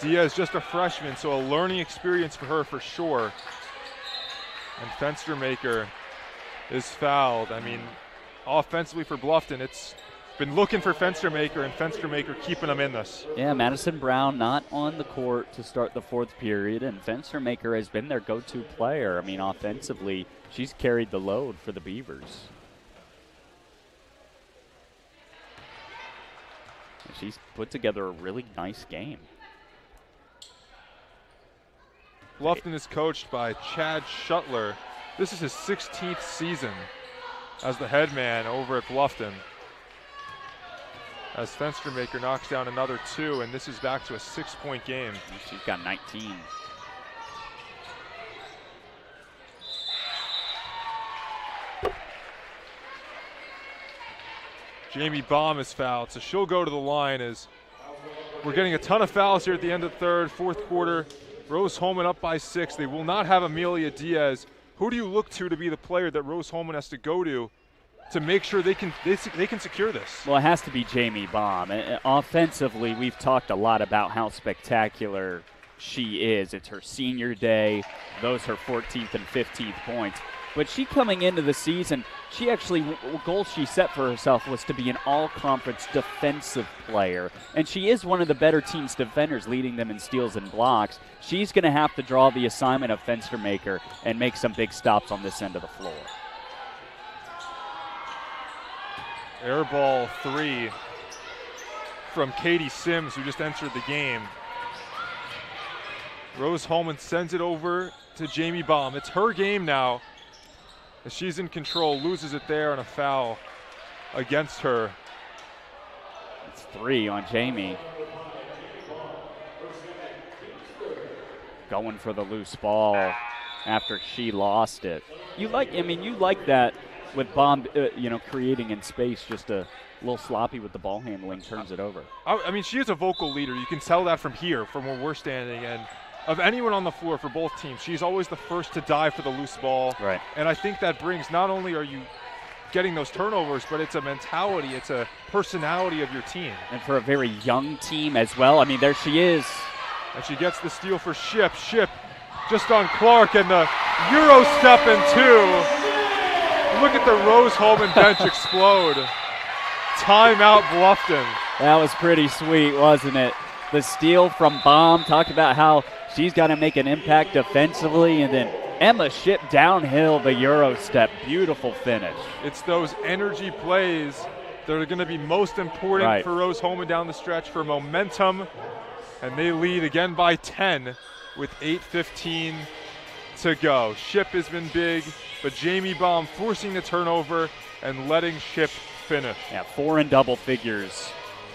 Diaz just a freshman, so a learning experience for her for sure. And Fenstermaker is fouled. I mean, offensively for Bluffton, it's been looking for Fenstermaker, and Fenstermaker keeping them in this. Yeah, Madison Brown not on the court to start the fourth period, and Fenstermaker has been their go-to player. I mean, offensively, she's carried the load for the Beavers. She's put together a really nice game. Bluffton is coached by Chad Shuttler. This is his 16th season as the head man over at Bluffton. As Fenstermaker knocks down another 2, and this is back to a 6-point game. She's got 19. Jamie Baum is fouled, so she'll go to the line as we're getting a ton of fouls here at the end of the third, fourth quarter. Rose Holman up by 6. They will not have Amelia Diaz. Who do you look to be the player that Rose Holman has to go to make sure they can secure this? Well, it has to be Jamie Baum. Offensively, we've talked a lot about how spectacular she is. It's her senior day. Those are 14th and 15th points. But she coming into the season, she actually, goal she set for herself was to be an all-conference defensive player. And she is one of the better team's defenders, leading them in steals and blocks. She's going to have to draw the assignment of Fenstermaker and make some big stops on this end of the floor. Air ball 3 from Katie Sims, who just entered the game. Rose Holman sends it over to Jamie Baum. It's her game now. As she's in control, loses it there on a foul against her. It's 3 on Jamie. Going for the loose ball after she lost it. You like that with Baum, creating in space, just a little sloppy with the ball handling, turns it over. I mean, she is a vocal leader. You can tell that from here, from where we're standing, and of anyone on the floor for both teams, she's always the first to dive for the loose ball. Right. And I think that brings, not only are you getting those turnovers, but it's a mentality, it's a personality of your team. And for a very young team as well. I mean, there she is. And she gets the steal for Ship. Ship just on Clark, and the Euro step in 2. Look at the Rose Holman bench explode. Timeout Bluffton. That was pretty sweet, wasn't it? The steal from Baum, talked about how she's got to make an impact defensively, and then Emma Ship downhill the Euro step. Beautiful finish. It's those energy plays that are going to be most important for Rose Holman down the stretch for momentum, and they lead again by 10 with 8:15 to go. Ship has been big, but Jamie Baum forcing the turnover and letting Ship finish. Yeah, 4 in double figures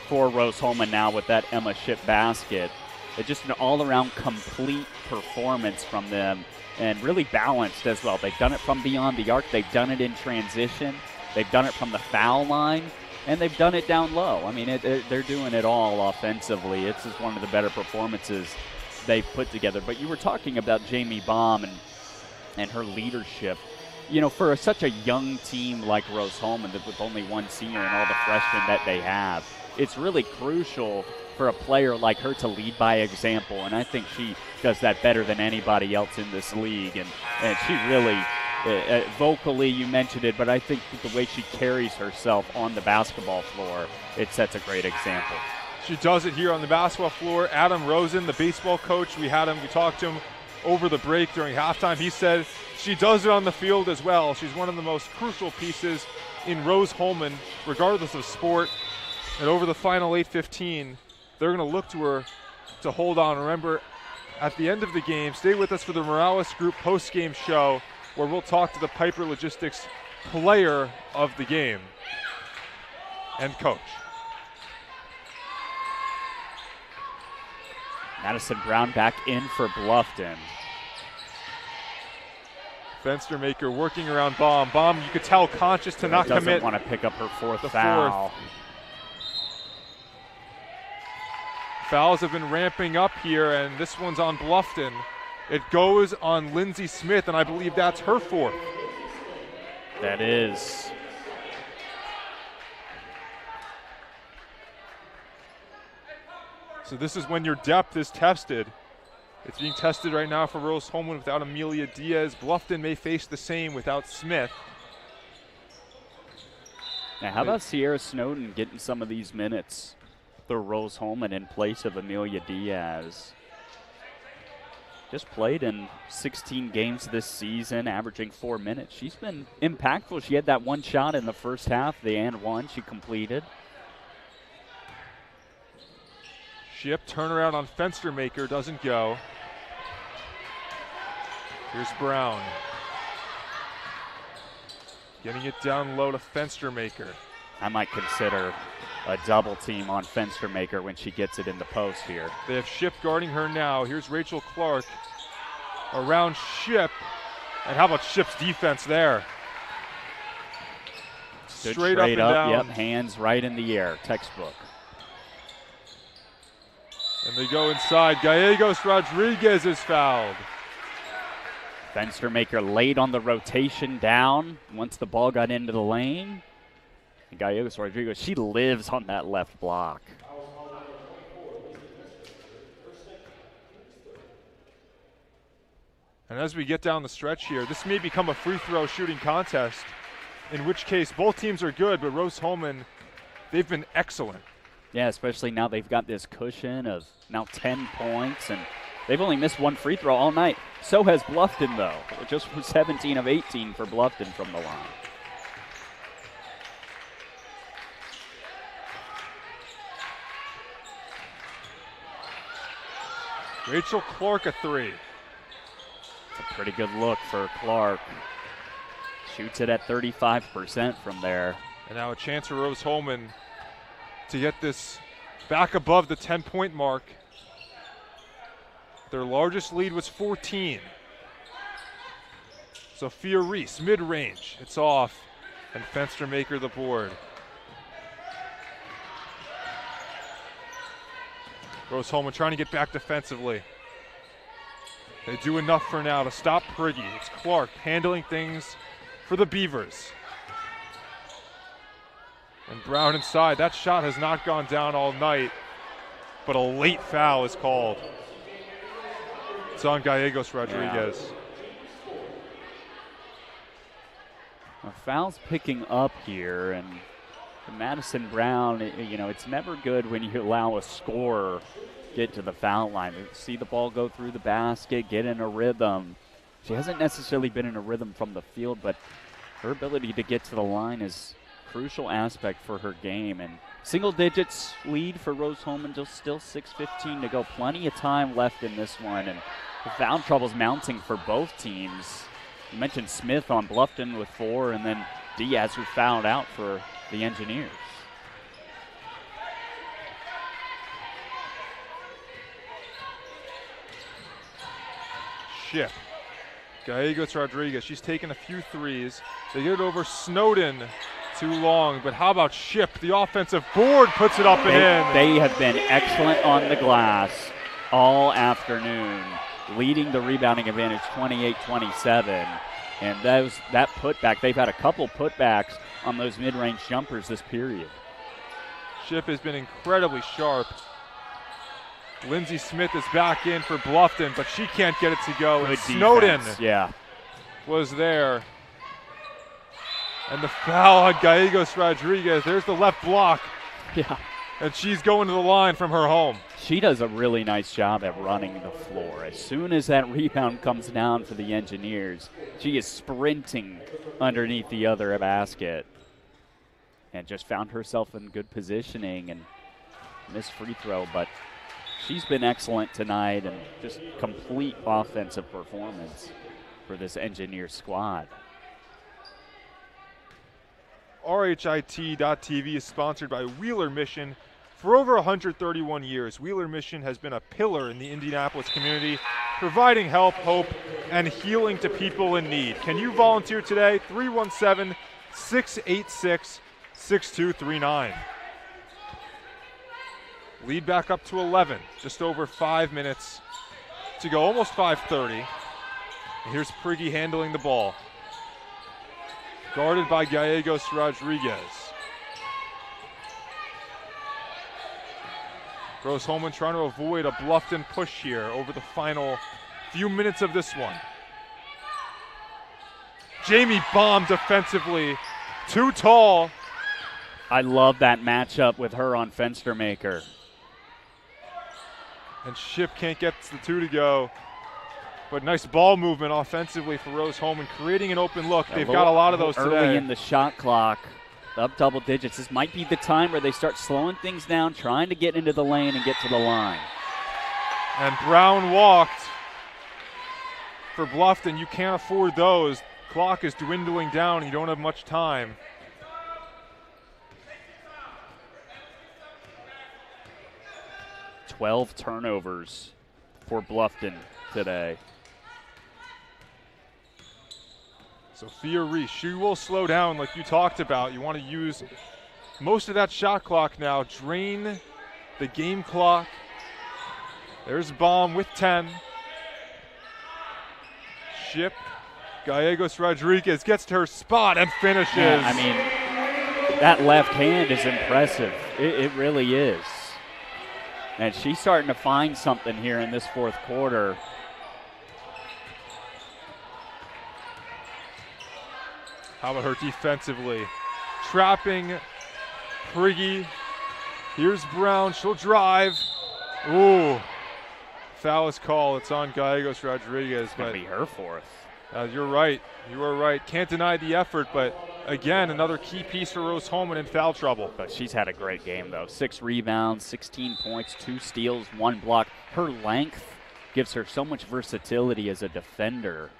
for Rose Holman now with that Emma Ship basket. It's just an all-around complete performance from them, and really balanced as well. They've done it from beyond the arc. They've done it in transition. They've done it from the foul line, and they've done it down low. I mean, they're doing it all offensively. It's just one of the better performances they've put together. But you were talking about Jamie Baum and her leadership. You know, for such a young team like Rose Holman, with only one senior and all the freshmen that they have, it's really crucial for a player like her to lead by example, and I think she does that better than anybody else in this league. And she really, vocally, you mentioned it, but I think the way she carries herself on the basketball floor, it sets a great example. She does it here on the basketball floor. Adam Rosen, the baseball coach, we talked to him over the break during halftime. He said she does it on the field as well. She's one of the most crucial pieces in Rose Holman, regardless of sport. And over the final 8:15, they're going to look to her to hold on. Remember, at the end of the game, stay with us for the Morales Group post-game show, where we'll talk to the Piper Logistics player of the game and coach. Madison Brown back in for Bluffton. Fenstermaker working around Baum. Baum, you could tell, conscious to not commit. Doesn't want to pick up her fourth foul. Fouls have been ramping up here, and this one's on Bluffton. It goes on Lindsey Smith, and I believe that's her fourth. That is. So this is when your depth is tested. It's being tested right now for Rose Holman without Amelia Diaz. Bluffton may face the same without Smith. Now, how about Sierra Snowden getting some of these minutes for Rose Holman in place of Amelia Diaz? Just played in 16 games this season, averaging 4 minutes. She's been impactful. She had that one shot in the first half, the and one she completed. Ship turnaround on Fenstermaker doesn't go. Here's Brown. Getting it down low to Fenstermaker. I might consider a double team on Fenstermaker when she gets it in the post here. They have Ship guarding her now. Here's Rachel Clark around Ship. And how about Ship's defense there? Straight up and down. Yep, hands right in the air, textbook. And they go inside. Gallegos Rodriguez is fouled. Fenstermaker late on the rotation down once the ball got into the lane. And Gallegos Rodriguez, she lives on that left block. And as we get down the stretch here, this may become a free throw shooting contest, in which case both teams are good, but Rose Holman, they've been excellent. Yeah, especially now they've got this cushion of now 10 points, and they've only missed one free throw all night. So has Bluffton, though. Just 17 of 18 for Bluffton from the line. Rachel Clark a three. It's a pretty good look for Clark. Shoots it at 35% from there. And now a chance for Rose Holman to get this back above the 10-point mark. Their largest lead was 14. Sophia Reese, mid-range. It's off. And Fenstermaker the board. Rose Holman trying to get back defensively. They do enough for now to stop Prigge. It's Clark handling things for the Beavers. And Brown inside. That shot has not gone down all night, but a late foul is called. It's on Gallegos Rodriguez. Well, foul's picking up here, and for Madison Brown, it's never good when you allow a scorer get to the foul line. See the ball go through the basket, get in a rhythm. She hasn't necessarily been in a rhythm from the field, but her ability to get to the line is crucial aspect for her game. And single digits lead for Rose Holman, just still 6:15 to go. Plenty of time left in this one, and the foul trouble's mounting for both teams. You mentioned Smith on Bluffton with 4, and then Diaz, who fouled out for the Engineers. Ship. Gallegos Rodriguez, she's taken a few threes. They get it over Snowden. Too long, but how about Ship? The offensive board puts it up and in. They have been excellent on the glass all afternoon, leading the rebounding advantage 28-27. And that putback, they've had a couple putbacks on those mid-range jumpers this period. Ship has been incredibly sharp. Lindsey Smith is back in for Bluffton, but she can't get it to go. Good Snowden defense, was there. And the foul on Gallegos Rodriguez. There's the left block. Yeah. And she's going to the line from her home. She does a really nice job at running the floor. As soon as that rebound comes down for the Engineers, she is sprinting underneath the other basket. And just found herself in good positioning and missed free throw, but she's been excellent tonight and just complete offensive performance for this Engineer squad. RHIT.TV is sponsored by Wheeler Mission. For over 131 years, Wheeler Mission has been a pillar in the Indianapolis community, providing help, hope, and healing to people in need. Can you volunteer today? 317-686-6239. Lead back up to 11. Just over 5 minutes to go, almost 5:30. And here's Prigge handling the ball. Guarded by Gallegos Rodriguez. Rose-Hulman trying to avoid a Bluffton push here over the final few minutes of this one. Jamie Baum defensively, too tall. I love that matchup with her on Fenstermaker. And Shipp can't get the two to go. But nice ball movement offensively for Rose-Hulman, creating an open look. They've got a lot of those today. Early in the shot clock, up double digits. This might be the time where they start slowing things down, trying to get into the lane and get to the line. And Brown walked for Bluffton. You can't afford those. Clock is dwindling down. You don't have much time. $12 turnovers for Bluffton today. Sophia Reese, she will slow down like you talked about. You want to use most of that shot clock now. Drain the game clock. There's Baum with 10. Shipp. Gallegos Rodriguez gets to her spot and finishes. Yeah, I mean, that left hand is impressive. It really is. And she's starting to find something here in this fourth quarter. How about her defensively? Trapping Prigge. Here's Brown. She'll drive. Ooh. Foul is called. It's on Gallegos Rodriguez. It's going to be her fourth. You're right. You are right. Can't deny the effort, but again, another key piece for Rose-Hulman in foul trouble. But she's had a great game, though. 6 rebounds, 16 points, 2 steals, 1 block. Her length gives her so much versatility as a defender.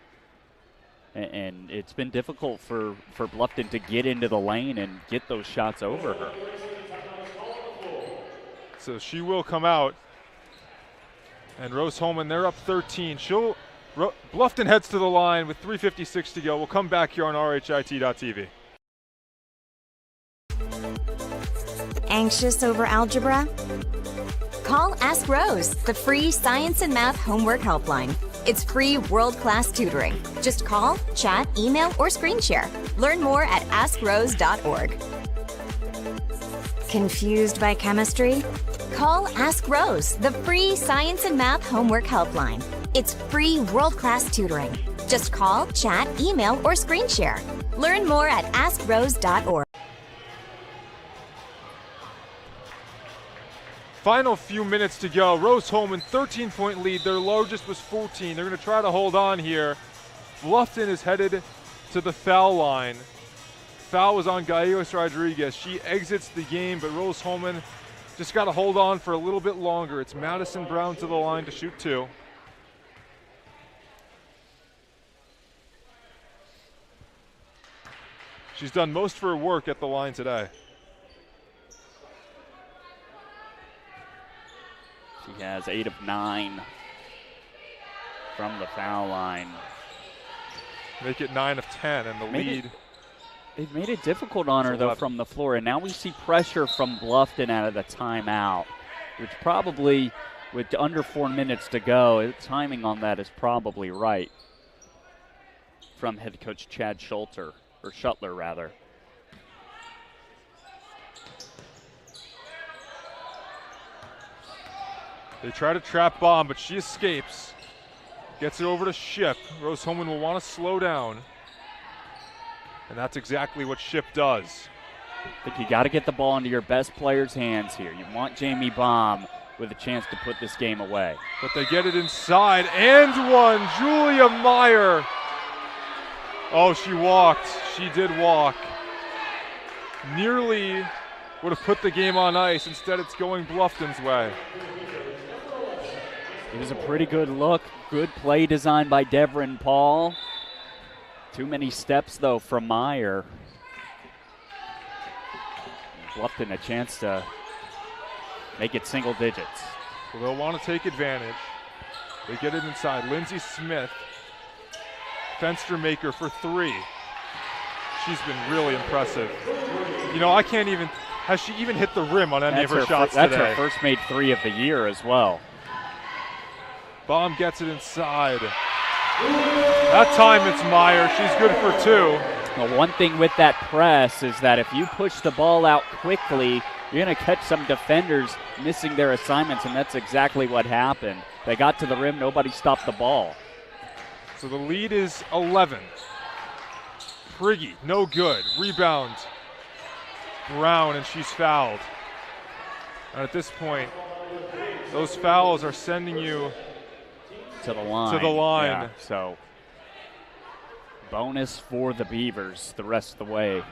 And it's been difficult for Bluffton to get into the lane and get those shots over her. So she will come out. And Rose-Hulman, they're up 13. Bluffton heads to the line with 3:56 to go. We'll come back here on RHIT.TV. Anxious over algebra? Call Ask Rose, the free science and math homework helpline. It's free world-class tutoring. Just call, chat, email, or screen share. Learn more at AskRose.org. Confused by chemistry? Call Ask Rose, the free science and math homework helpline. It's free world-class tutoring. Just call, chat, email, or screen share. Learn more at AskRose.org. Final few minutes to go. Rose-Hulman, 13-point lead. Their largest was 14. They're going to try to hold on here. Bluffton is headed to the foul line. Foul was on Gallegos Rodriguez. She exits the game, but Rose-Hulman just got to hold on for a little bit longer. It's Madison Brown to the line to shoot 2. She's done most of her work at the line today. She has 8 of 9 from the foul line. Make it 9 of 10, and the lead. It made it difficult on her, though, from the floor. And now we see pressure from Bluffton out of the timeout, which probably, with under 4 minutes to go, timing on that is probably right from head coach Chad Schulter, or Shuttler, rather. They try to trap Baum, but she escapes. Gets it over to Shipp. Rose-Hulman will want to slow down. And that's exactly what Shipp does. I think you got to get the ball into your best player's hands here. You want Jamie Baum with a chance to put this game away. But they get it inside, and one. Julia Meyer. Oh, she walked. She did walk. Nearly would have put the game on ice. Instead, it's going Bluffton's way. It was a pretty good look. Good play design by Devrin Paul. Too many steps, though, from Meyer. Bluffton a chance to make it single digits. Well, they'll want to take advantage. They get it inside. Lindsey Smith, Fenstermaker for 3. She's been really impressive. You know, I can't even has she even hit the rim on any of her That's shots today? That's her first made 3 of the year as well. Baum gets it inside. That time it's Meyer. She's good for 2. Well, one thing with that press is that if you push the ball out quickly, you're going to catch some defenders missing their assignments, and that's exactly what happened. They got to the rim, nobody stopped the ball. So the lead is 11. Prigge, no good. Rebound. Brown, and she's fouled. And at this point, those fouls are sending you to the line. Yeah, so bonus for the Beavers the rest of the way.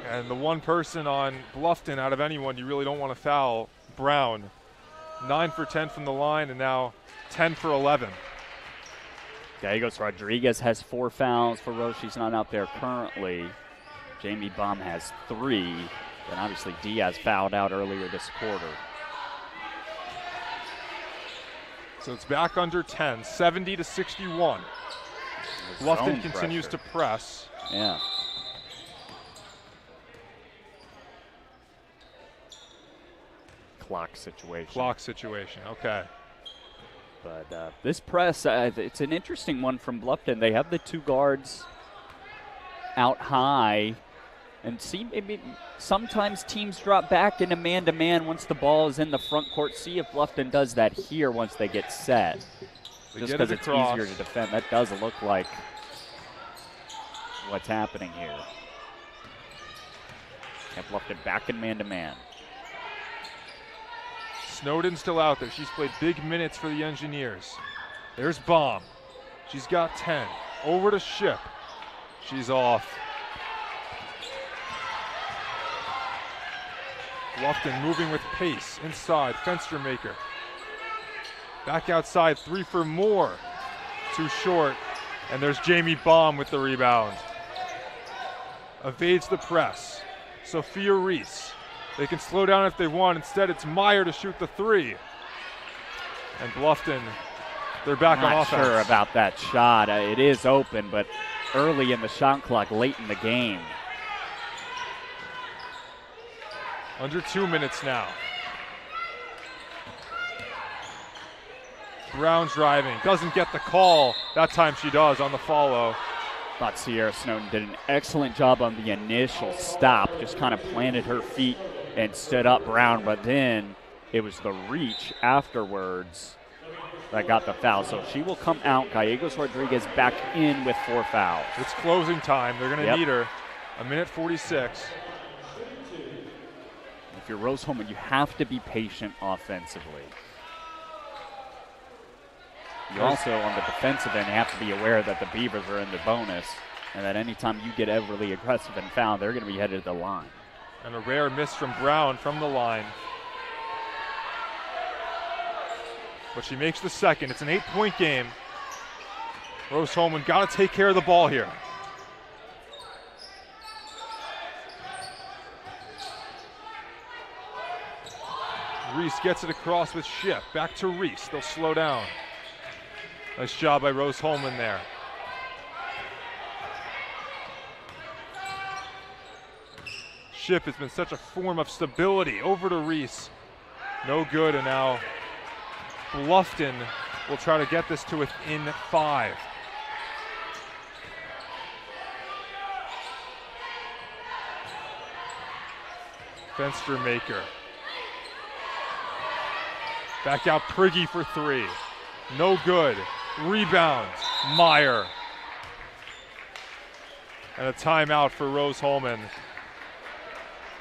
And the one person on Bluffton out of anyone you really don't want to foul, Brown. 9 for 10 from the line, and now 10 for 11. Gallegos Rodriguez has 4 fouls for Rose. She's not out there currently. Jamie Baum has 3. And obviously Diaz fouled out earlier this quarter. So it's back under 10, 70-61. Bluffton continues to press. Yeah. Clock situation. Okay. But this press, it's an interesting one from Bluffton. They have the 2 guards out high, and sometimes teams drop back into man-to-man once the ball is in the front court. See if Bluffton does that here once they get set. Just because it's easier to defend. That does look like what's happening here. Have Bluffton back in man-to-man. Snowden's still out there. She's played big minutes for the Engineers. There's Baum. She's got 10. Over to Ship. She's off. Bluffton moving with pace. Inside, Fenstermaker. Back outside, 3 for Moore. Too short. And there's Jamie Baum with the rebound. Evades the press. Sophia Reese. They can slow down if they want. Instead, it's Meyer to shoot the 3. And Bluffton, they're back on offense. Not sure about that shot. It is open, but early in the shot clock, late in the game. Under 2 minutes now. Brown driving, doesn't get the call. That time she does on the follow. Thought Sierra Snowden did an excellent job on the initial stop. Just kind of planted her feet and stood up Brown, but then it was the reach afterwards that got the foul. So she will come out. Gallegos Rodriguez back in with 4 fouls. It's closing time. They're going to need her. 1:46. If you're Rose Holman, you have to be patient offensively. You also, on the defensive end, have to be aware that the Beavers are in the bonus and that anytime you get overly aggressive and foul, they're going to be headed to the line. And a rare miss from Brown from the line. But she makes the second. It's an 8-point game. Rose Holman got to take care of the ball here. Reese gets it across with Ship. Back to Reese. They'll slow down. Nice job by Rose Holman there. Ship has been such a form of stability. Over to Reese. No good, and now Bluffton will try to get this to within 5. Fenstermaker. Back out Prigge for 3. No good. Rebound. Meyer. And a timeout for Rose Holman.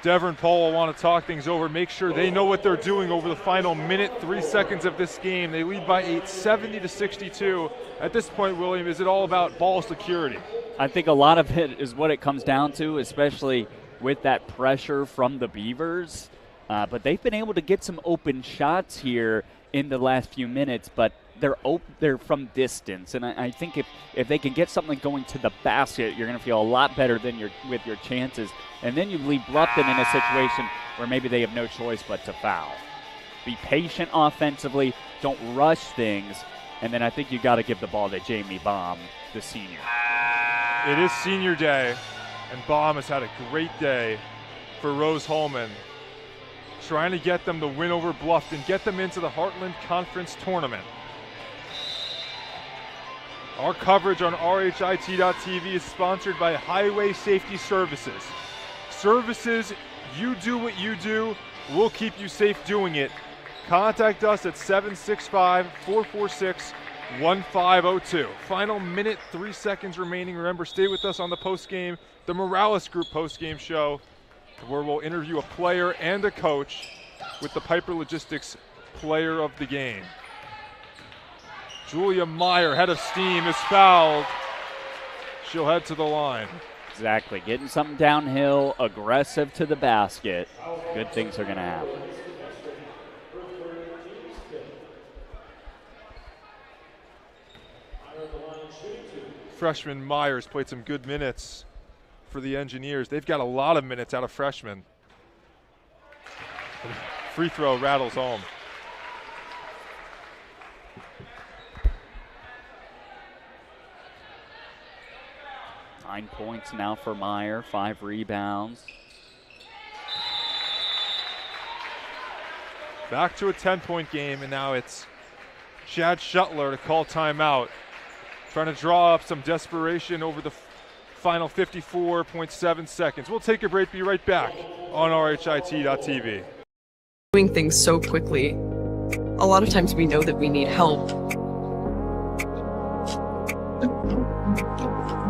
Devon Paul will want to talk things over, make sure they know what they're doing over the final minute, 3 seconds of this game. They lead by 8, 70-62. At this point, William, is it all about ball security? I think a lot of it is what it comes down to, especially with that pressure from the Beavers. But they've been able to get some open shots here in the last few minutes, but they're from distance, and I think if they can get something going to the basket, you're going to feel a lot better than with your chances. And then you leave Bluffton in a situation where maybe they have no choice but to foul. Be patient offensively, don't rush things, and then I think you got to give the ball to Jamie Baum, the senior. It is senior day. And Baum has had a great day for Rose-Hulman, trying to get them the win over Bluffton, get them into the Heartland Conference Tournament. Our coverage on RHIT.TV is sponsored by Highway Safety Services. Services, you do what you do, we'll keep you safe doing it. Contact us at 765-446-1502. Final minute, 3 seconds remaining. Remember, stay with us on the postgame, the Morales Group postgame show, where we'll interview a player and a coach with the Piper Logistics Player of the Game. Julia Meyer, head of steam, is fouled. She'll head to the line. Exactly. Getting something downhill, aggressive to the basket. Good things are going to happen. Freshman Myers played some good minutes for the Engineers. They've got a lot of minutes out of freshmen. Free throw rattles home. Nine points now for Meyer, 5 rebounds. Back to a 10-point game, and now it's Chad Shuttler to call timeout. Trying to draw up some desperation over the final 54.7 seconds. We'll take a break, be right back on RHIT.TV. Doing things so quickly. A lot of times we know that we need help.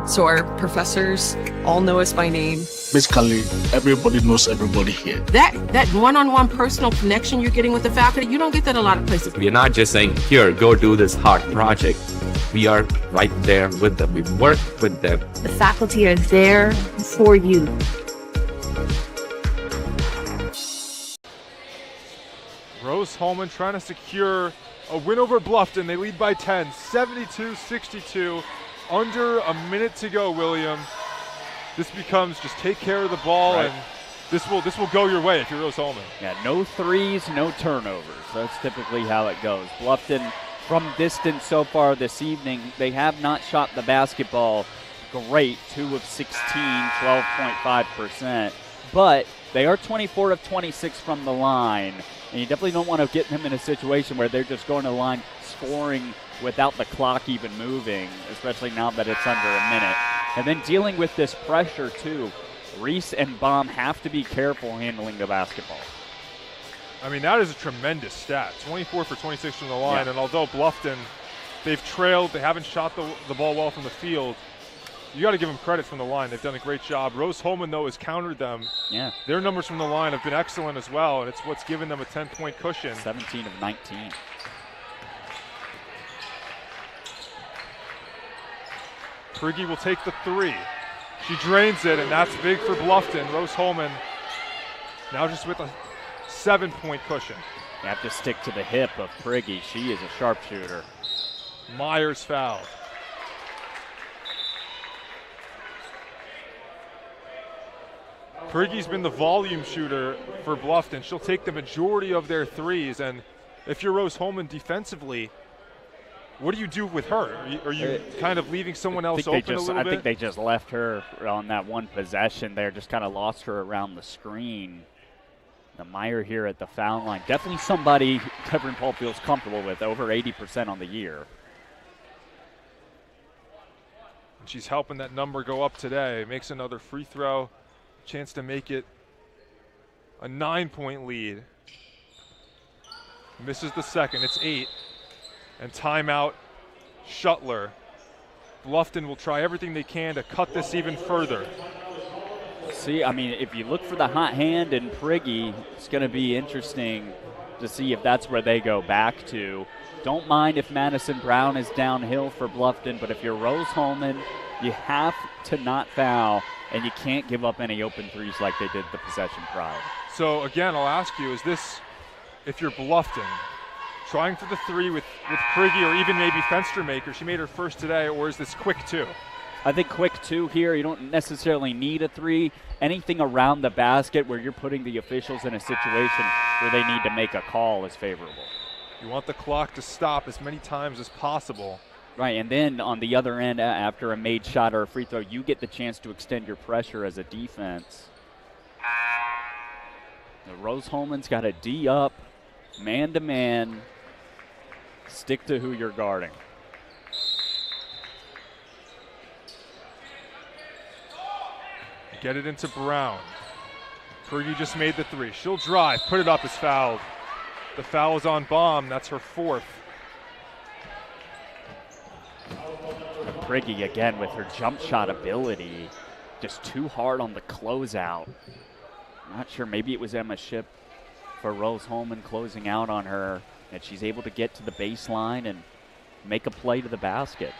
So our professors all know us by name. Basically, everybody knows everybody here. That one-on-one personal connection you're getting with the faculty, you don't get that a lot of places. We're not just saying, here, go do this hard project. We are right there with them. We work with them. The faculty are there for you. Rose-Hulman trying to secure a win over Bluffton. They lead by 10, 72-62. Under a minute to go, William. This becomes just take care of the ball, right, and this will go your way if you're Rose-Hulman. Yeah, no threes, no turnovers. That's typically how it goes. Bluffton, from distance so far this evening, they have not shot the basketball great. 2 of 16, 12.5%. But they are 24 of 26 from the line. And you definitely don't want to get them in a situation where they're just going to the line scoring without the clock even moving, especially now that it's under a minute. And then dealing with this pressure too. Reese and Baum have to be careful handling the basketball. I mean, that is a tremendous stat. 24 for 26 from the line, yeah. And although Bluffton, they've trailed, they haven't shot the ball well from the field, you got to give them credit from the line. They've done a great job. Rose-Hulman, though, has countered them. Yeah. Their numbers from the line have been excellent as well, and it's what's given them a 10-point cushion. 17 of 19. Prigge will take the 3. She drains it, and that's big for Bluffton. Rose-Hulman now just with a 7-point cushion. You have to stick to the hip of Prigge. She is a sharpshooter. Myers fouled. Prigge's been the volume shooter for Bluffton. She'll take the majority of their threes, and if you're Rose-Hulman defensively, what do you do with her? Are you kind of leaving someone else open a little bit? I think they just left her on that one possession there, just kind of lost her around the screen. The Meyer here at the foul line. Definitely somebody Kevin Paul feels comfortable with, over 80% on the year. And she's helping that number go up today. Makes another free throw. Chance to make it a 9-point lead. Misses the second. It's 8. And timeout, Shuttler. Bluffton will try everything they can to cut this even further. See, I mean, if you look for the hot hand in Prigge, it's going to be interesting to see if that's where they go back to. Don't mind if Madison Brown is downhill for Bluffton, but if you're Rose-Hulman, you have to not foul, and you can't give up any open threes like they did the possession prior. So, again, I'll ask you, is this, if you're Bluffton, trying for the 3 with Prigge or even maybe Fenstermaker? She made her first today, or is this quick 2? I think quick 2 here. You don't necessarily need a 3. Anything around the basket where you're putting the officials in a situation where they need to make a call is favorable. You want the clock to stop as many times as possible. Right, and then on the other end, after a made shot or a free throw, you get the chance to extend your pressure as a defense. Rose-Hulman's got a D up, man-to-man. Stick to who you're guarding. Get it into Brown. Prigge just made the three. She'll drive, put it up, is fouled. The foul is on Baum. That's her fourth. Prigge again with her jump shot ability. Just too hard on the closeout. Not sure, maybe it was Emma Shipp for Rose-Hulman closing out on her, and she's able to get to the baseline and make a play to the basket.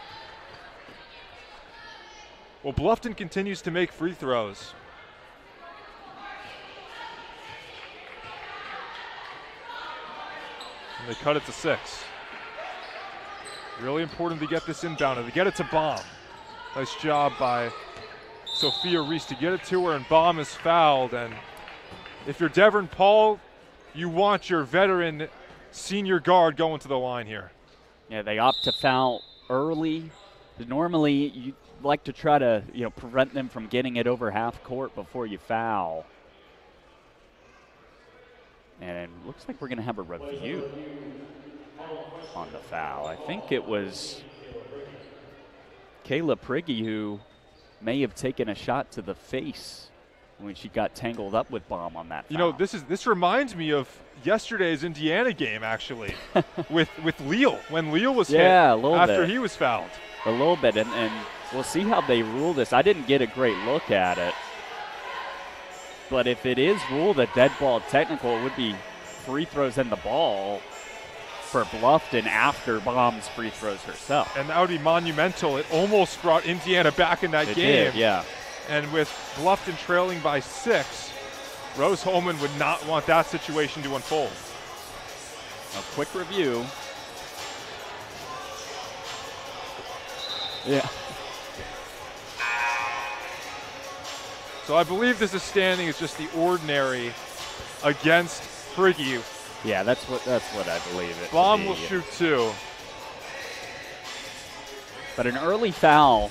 Well, Bluffton continues to make free throws. And they cut it to 6. Really important to get this inbound, and to get it to Baum. Nice job by Sophia Reese to get it to her, and Baum is fouled. And if you're Devon Paul, you want your veteran senior guard going to the line here. Yeah, they opt to foul early. Normally, you like to try to prevent them from getting it over half court before you foul. And it looks like we're going to have a review on the foul. I think it was Kayla Prigge who may have taken a shot to the face when she got tangled up with Baum on that foul. This reminds me of yesterday's Indiana game, actually, with Leal, when Leal was hit after he was fouled. A little bit, and we'll see how they rule this. I didn't get a great look at it. But if it is ruled a dead ball technical, it would be free throws and the ball for Bluffton after Baum's free throws herself. And that would be monumental. It almost brought Indiana back in that game. Did, yeah. And with Bluffton trailing by 6, Rose-Hulman would not want that situation to unfold. A quick review. Yeah. So I believe this is standing as just the ordinary against Prigge. Yeah, that's what I believe it. Baum will shoot 2. But an early foul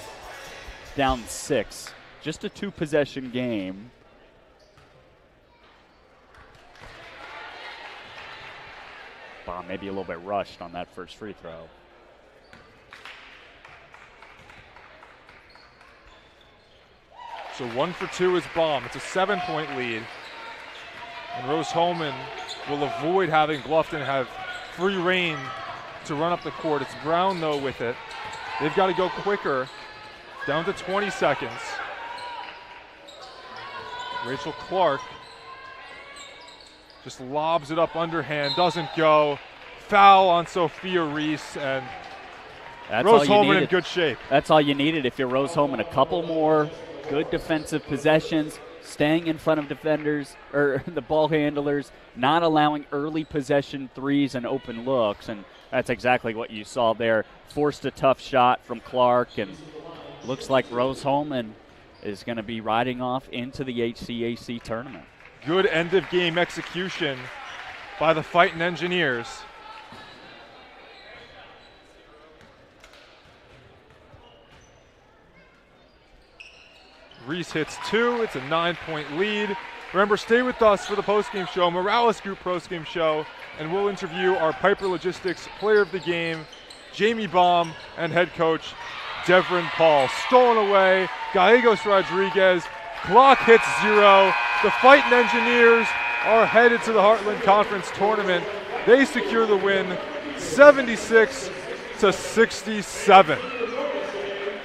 down 6. Just a 2-possession game. Baum maybe a little bit rushed on that first free throw. So 1 for 2 is Baum. It's a 7-point lead. And Rose-Hulman will avoid having Bluffton have free reign to run up the court. It's Brown, though, with it. They've got to go quicker. Down to 20 seconds. Rachel Clark just lobs it up underhand. Doesn't go. Foul on Sophia Reese, and Rose-Hulman in good shape. That's all you needed if you're Rose-Hulman. A couple more good defensive possessions, staying in front of defenders or the ball handlers, not allowing early possession threes and open looks, and that's exactly what you saw there. Forced a tough shot from Clark, and looks like Rose-Hulman is going to be riding off into the HCAC tournament. Good end-of-game execution by the Fighting Engineers. Reese hits 2. It's a 9-point lead. Remember, stay with us for the postgame show, Morales Group postgame show, and we'll interview our Piper Logistics player of the game, Jamie Baum, and head coach Devon Paul. Stolen away, Gallegos Rodriguez. Clock hits 0. The Fighting Engineers are headed to the Heartland Conference tournament. They secure the win, 76-67.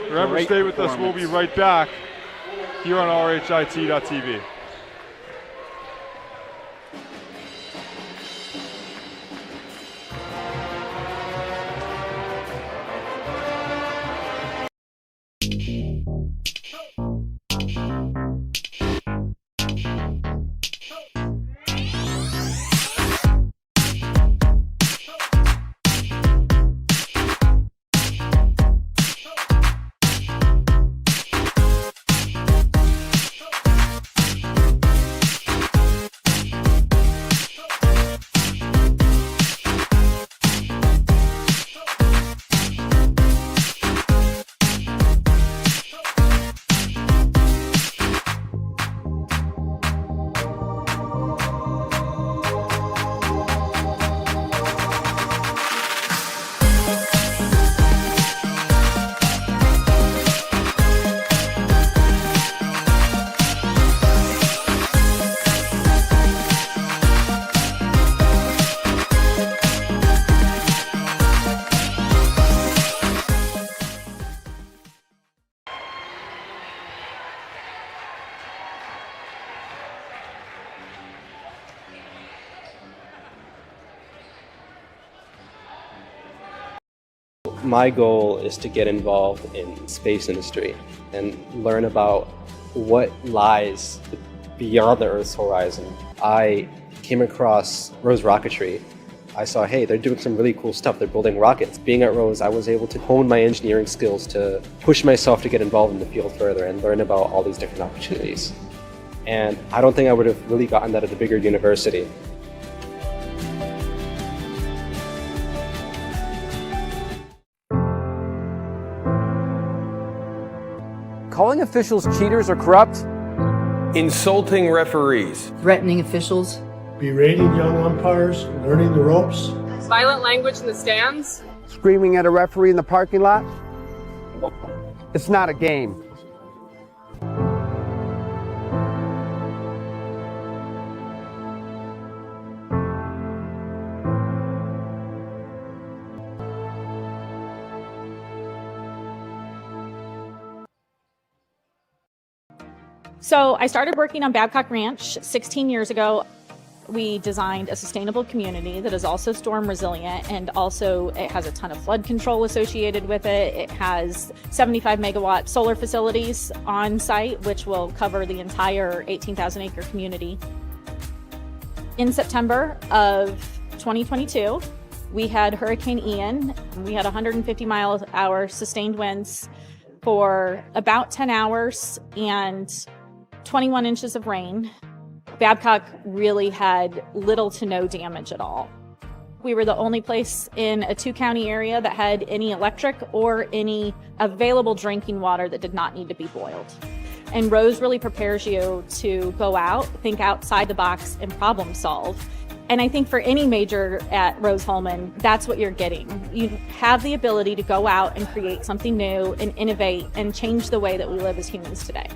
Remember, stay with us. We'll be right back here on RHIT.tv. My goal is to get involved in space industry and learn about what lies beyond the Earth's horizon. I came across Rose Rocketry. I saw, hey, they're doing some really cool stuff. They're building rockets. Being at Rose, I was able to hone my engineering skills to push myself to get involved in the field further and learn about all these different opportunities. And I don't think I would have really gotten that at a bigger university. Calling officials cheaters or corrupt? Insulting referees. Threatening officials? Berating young umpires, learning the ropes. Violent language in the stands. Screaming at a referee in the parking lot? It's not a game. So I started working on Babcock Ranch 16 years ago. We designed a sustainable community that is also storm resilient, and also it has a ton of flood control associated with it. It has 75 megawatt solar facilities on site, which will cover the entire 18,000 acre community. In September of 2022, we had Hurricane Ian. We had 150 miles an hour sustained winds for about 10 hours and 21 inches of rain. Babcock really had little to no damage at all. We were the only place in a 2-county area that had any electric or any available drinking water that did not need to be boiled. And Rose really prepares you to go out, think outside the box, and problem solve. And I think for any major at Rose-Hulman, that's what you're getting. You have the ability to go out and create something new and innovate and change the way that we live as humans today.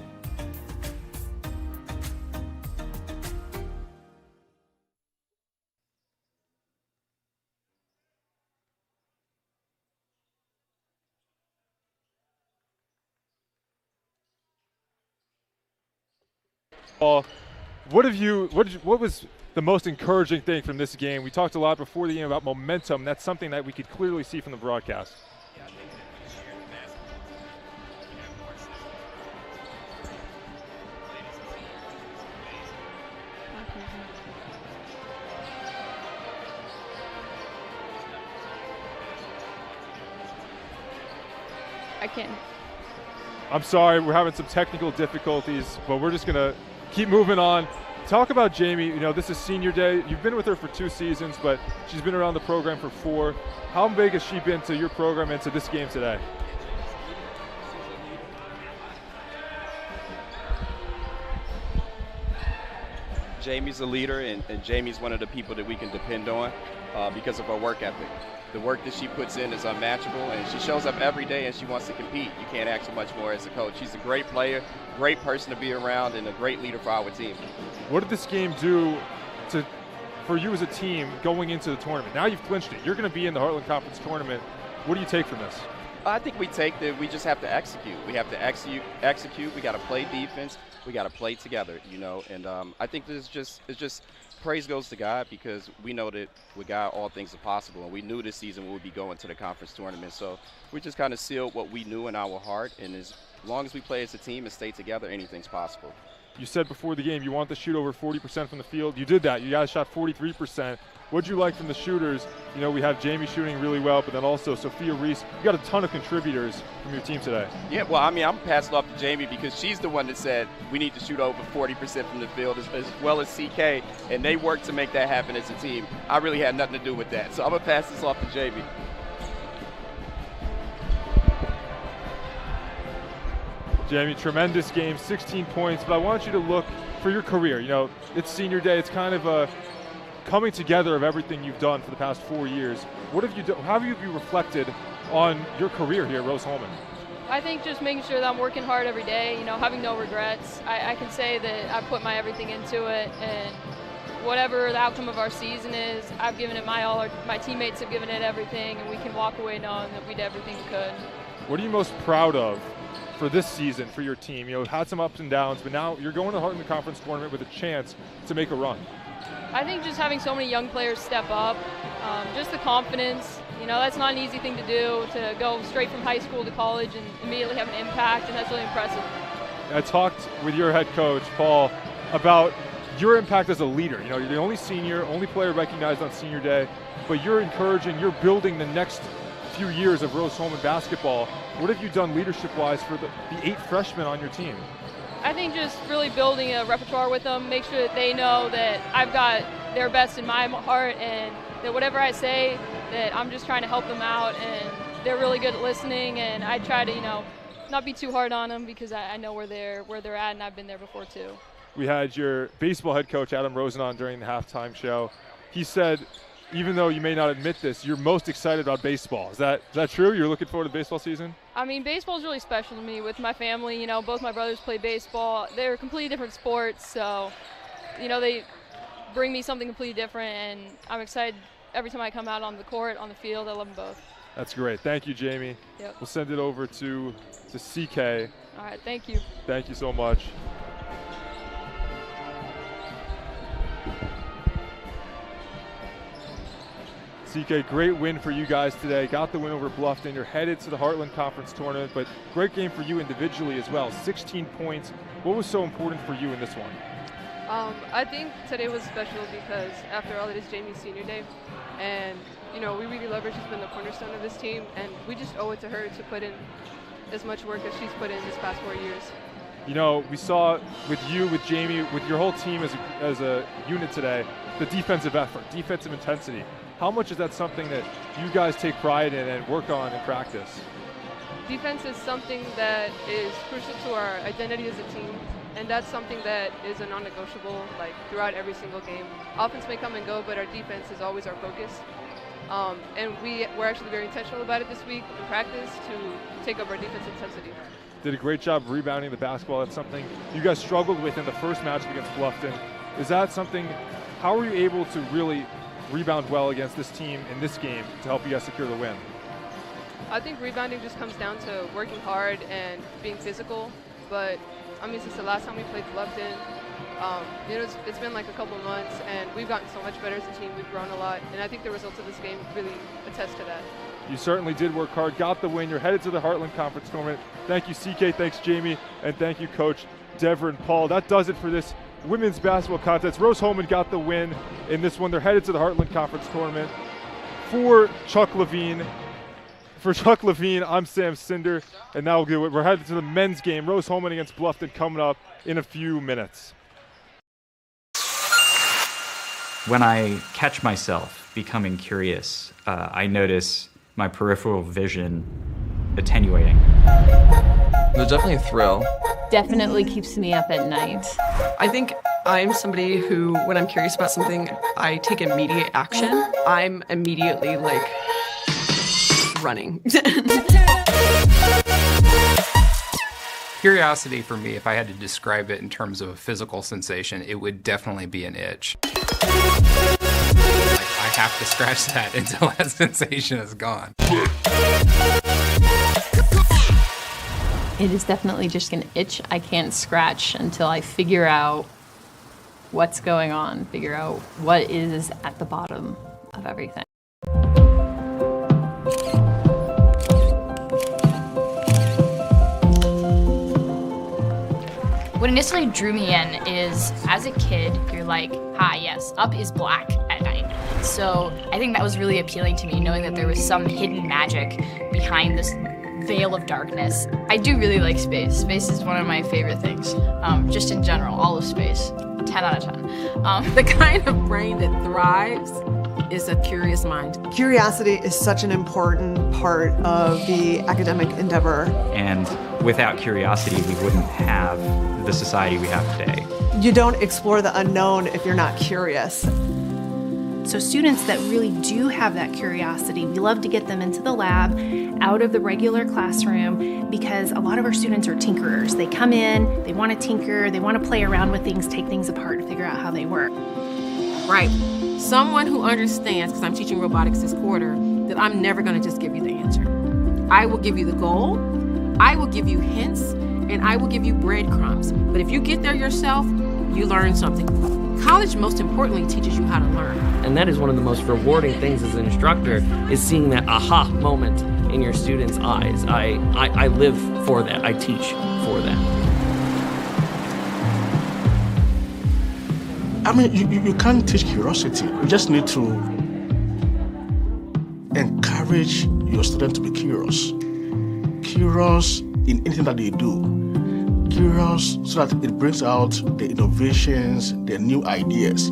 What was the most encouraging thing from this game? We talked a lot before the game about momentum. That's something that we could clearly see from the broadcast. I can't. I'm sorry, we're having some technical difficulties, but we're just going to keep moving on. Talk about Jamie. You know, this is senior day. You've been with her for 2 seasons, but she's been around the program for 4. How big has she been to your program and to this game today? Jamie's a leader, and Jamie's one of the people that we can depend on because of her work ethic. The work that she puts in is unmatchable, and she shows up every day and she wants to compete. You can't ask for much more as a coach. She's a great player, great person to be around, and a great leader for our team. What did this game do for you as a team going into the tournament? Now you've clinched it. You're going to be in the Heartland Conference tournament. What do you take from this? I think we take that we just have to execute. We have to execute. We got to play defense. We got to play together, you know. And I think this is just praise goes to God, because we know that with God all things are possible, and we knew this season we would be going to the conference tournament. So we just kind of sealed what we knew in our heart, and as long as we play as a team and stay together, anything's possible. You said before the game you want to shoot over 40% from the field. You did that. You guys shot 43%. What'd you like from the shooters? You know, we have Jamie shooting really well, but then also Sophia Reese. You got a ton of contributors from your team today. Yeah, well, I mean, I'm passing off to Jamie because she's the one that said we need to shoot over 40% from the field, as well as CK, and they worked to make that happen as a team. I really had nothing to do with that, so I'm going to pass this off to Jamie. Jamie, tremendous game, 16 points, but I want you to look for your career. You know, it's senior day. It's kind of a coming together of everything you've done for the past 4 years. What have you done? How have you reflected on your career here at Rose-Hulman? I think just making sure that I'm working hard every day, you know, having no regrets. I can say that I put my everything into it, and whatever the outcome of our season is, I've given it my all. My teammates have given it everything, and we can walk away knowing that we did everything we could. What are you most proud of for this season for your team? You know, had some ups and downs, but now you're going to the Heartland Conference tournament with a chance to make a run. I think just having so many young players step up, just the confidence You know, that's not an easy thing to do, to go straight from high school to college and immediately have an impact, and that's really impressive. I talked with your head coach, Paul, about your impact as a leader. You know, you're the only senior, only player recognized on senior day, but you're encouraging, you're building the next few years of Rose-Hulman basketball. What have you done leadership-wise for the 8 freshmen on your team? I think just really building a repertoire with them, make sure that they know that I've got their best in my heart, and that whatever I say, that I'm just trying to help them out, and they're really good at listening, and I try to, you know, not be too hard on them because I know where they're at, and I've been there before too. We had your baseball head coach, Adam Rosen, on during the halftime show. He said, even though you may not admit this, you're most excited about baseball. Is that true? You're looking forward to baseball season? I mean, baseball is really special to me with my family. You know, both my brothers play baseball. They're completely different sports, so, you know, they bring me something completely different, and I'm excited every time I come out on the court, on the field. I love them both. That's great. Thank you, Jamie. Yep. We'll send it over to CK. All right, thank you. Thank you so much. CK, great win for you guys today. Got the win over Bluffton. You're headed to the Heartland Conference Tournament, but great game for you individually as well. 16 points. What was so important for you in this one? I think today was special because after all, it is Jamie's senior day. And, you know, we really love her. She's been the cornerstone of this team, and we just owe it to her to put in as much work as she's put in this past 4 years. You know, we saw with you, with Jamie, with your whole team as a unit today, the defensive effort, defensive intensity. How much is that something that you guys take pride in and work on in practice? Defense is something that is crucial to our identity as a team, and that's something that is a non-negotiable, like, throughout every single game. Offense may come and go, but our defense is always our focus. And we're actually very intentional about it this week in practice to take up our defense intensity. Did a great job rebounding the basketball. That's something you guys struggled with in the first match against Bluffton. Is that something, how were you able to really rebound well against this team in this game to help you guys secure the win? I think rebounding just comes down to working hard and being physical. But, I mean, since the last time we played Bluffton, you know, it's been like a couple months, and we've gotten so much better as a team. We've grown a lot, and I think the results of this game really attest to that. You certainly did work hard, got the win. You're headed to the Heartland Conference Tournament. Thank you, CK. Thanks, Jamie. And thank you, Coach Dever and Paul. That does it for this women's basketball contest. Rose-Hulman got the win in this one. They're headed to the Heartland Conference Tournament. For Chuck Levine, I'm Sam Cinder, and now we're headed to the men's game. Rose-Hulman against Bluffton coming up in a few minutes. When I catch myself becoming curious, I notice my peripheral vision attenuating. There's definitely a thrill. Definitely keeps me up at night. I think I'm somebody who, when I'm curious about something, I take immediate action. I'm immediately, like, running. Curiosity for me, if I had to describe it in terms of a physical sensation, it would definitely be an itch. I have to scratch that until that sensation is gone. It is definitely just an itch I can't scratch until I figure out what's going on, figure out what is at the bottom of everything. What initially drew me in is, as a kid, you're like, hi, yes, up is black at night. So I think that was really appealing to me, knowing that there was some hidden magic behind this veil of darkness. I do really like space. Space is one of my favorite things, just in general, all of space. 10 out of 10. The kind of brain that thrives is a curious mind. Curiosity is such an important part of the academic endeavor. And without curiosity, we wouldn't have the society we have today. You don't explore the unknown if you're not curious. So students that really do have that curiosity, we love to get them into the lab, out of the regular classroom, because a lot of our students are tinkerers. They come in, they want to tinker, they want to play around with things, take things apart, figure out how they work. Right. Someone who understands, because I'm teaching robotics this quarter, that I'm never going to just give you the answer. I will give you the goal, I will give you hints, and I will give you breadcrumbs. But if you get there yourself, you learn something. College, most importantly, teaches you how to learn. And that is one of the most rewarding things as an instructor, is seeing that aha moment in your students' eyes. I live for that. I teach for that. I mean, you can't teach curiosity. You just need to encourage your student to be curious. Curious in anything that they do. Curious so that it brings out the innovations, the new ideas.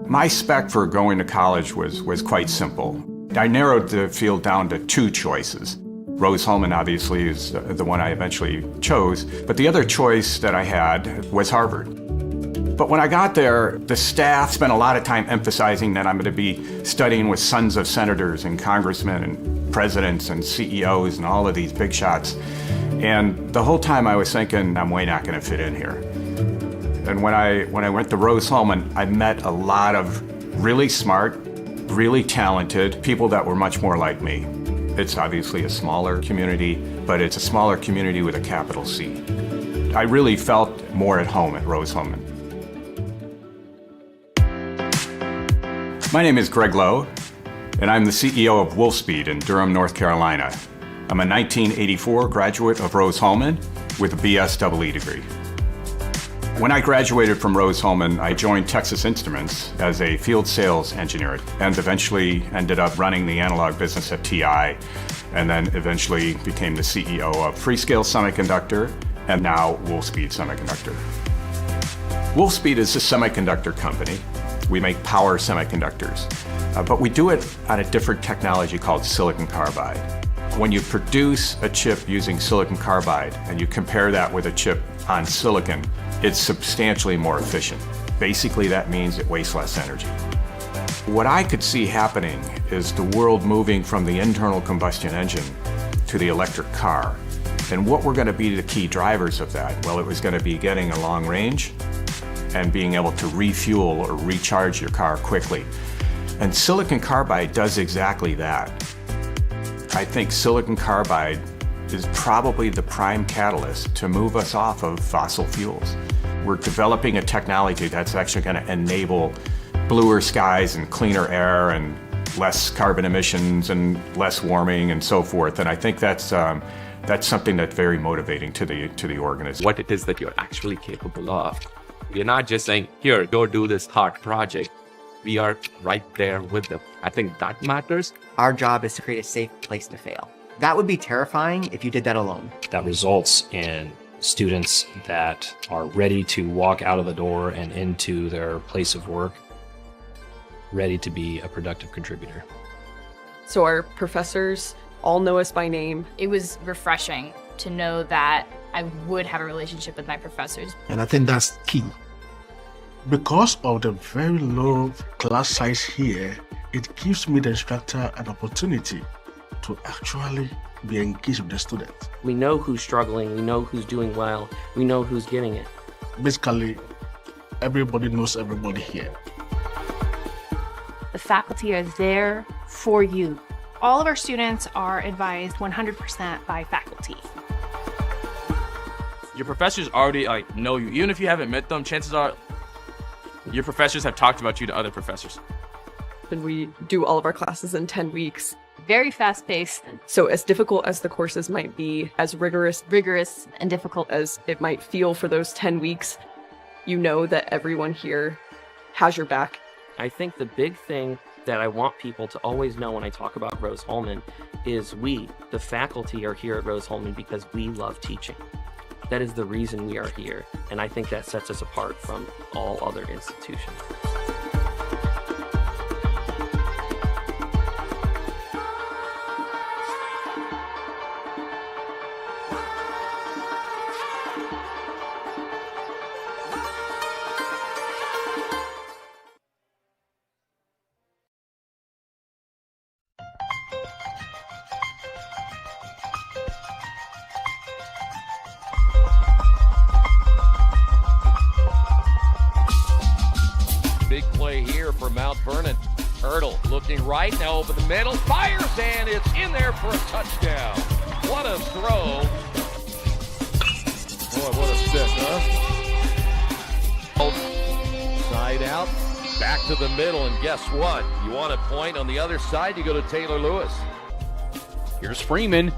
My spec for going to college was quite simple. I narrowed the field down to two choices. Rose-Hulman obviously is the one I eventually chose, but the other choice that I had was Harvard. But when I got there, the staff spent a lot of time emphasizing that I'm going to be studying with sons of senators and congressmen and presidents and CEOs and all of these big shots. And the whole time I was thinking, I'm way not going to fit in here. And when I went to Rose-Hulman, I met a lot of really smart, really talented people that were much more like me. It's obviously a smaller community, but it's a smaller community with a capital C. I really felt more at home at Rose-Hulman. My name is Greg Lowe, and I'm the CEO of Wolfspeed in Durham, North Carolina. I'm a 1984 graduate of Rose-Hulman with a BS EE degree. When I graduated from Rose-Hulman, I joined Texas Instruments as a field sales engineer and eventually ended up running the analog business at TI, and then eventually became the CEO of Freescale Semiconductor and now Wolfspeed Semiconductor. Wolfspeed is a semiconductor company. We make power semiconductors, but we do it on a different technology called silicon carbide. When you produce a chip using silicon carbide and you compare that with a chip on silicon, it's substantially more efficient. Basically, that means it wastes less energy. What I could see happening is the world moving from the internal combustion engine to the electric car. And what were going to be the key drivers of that? Well, it was going to be getting a long range and being able to refuel or recharge your car quickly. And silicon carbide does exactly that. I think silicon carbide is probably the prime catalyst to move us off of fossil fuels. We're developing a technology that's actually going to enable bluer skies and cleaner air and less carbon emissions and less warming and so forth. And I think that's something that's very motivating to the organization. What it is that you're actually capable of. We're not just saying, here, go do this hard project. We are right there with them. I think that matters. Our job is to create a safe place to fail. That would be terrifying if you did that alone. That results in students that are ready to walk out of the door and into their place of work, ready to be a productive contributor. So our professors all know us by name. It was refreshing to know that I would have a relationship with my professors. And I think that's key. Because of the very low class size here, it gives me, the instructor, an opportunity to actually be engaged with the students. We know who's struggling, we know who's doing well, we know who's getting it. Basically, everybody knows everybody here. The faculty are there for you. All of our students are advised 100% by faculty. Your professors already know you. Even if you haven't met them, chances are your professors have talked about you to other professors. And we do all of our classes in 10 weeks. Very fast-paced. So as difficult as the courses might be, as rigorous and difficult as it might feel for those 10 weeks, you know that everyone here has your back. I think the big thing that I want people to always know when I talk about Rose-Hulman is we, the faculty, are here at Rose-Hulman because we love teaching. That is the reason we are here, and I think that sets us apart from all other institutions. Big play here for Mount Vernon. Hurdle looking right, now over the middle, fires, and it's in there for a touchdown. What a throw. Boy, what a stick, huh? Side out, back to the middle, and guess what? You want a point on the other side, you go to Taylor Lewis. Here's Freeman.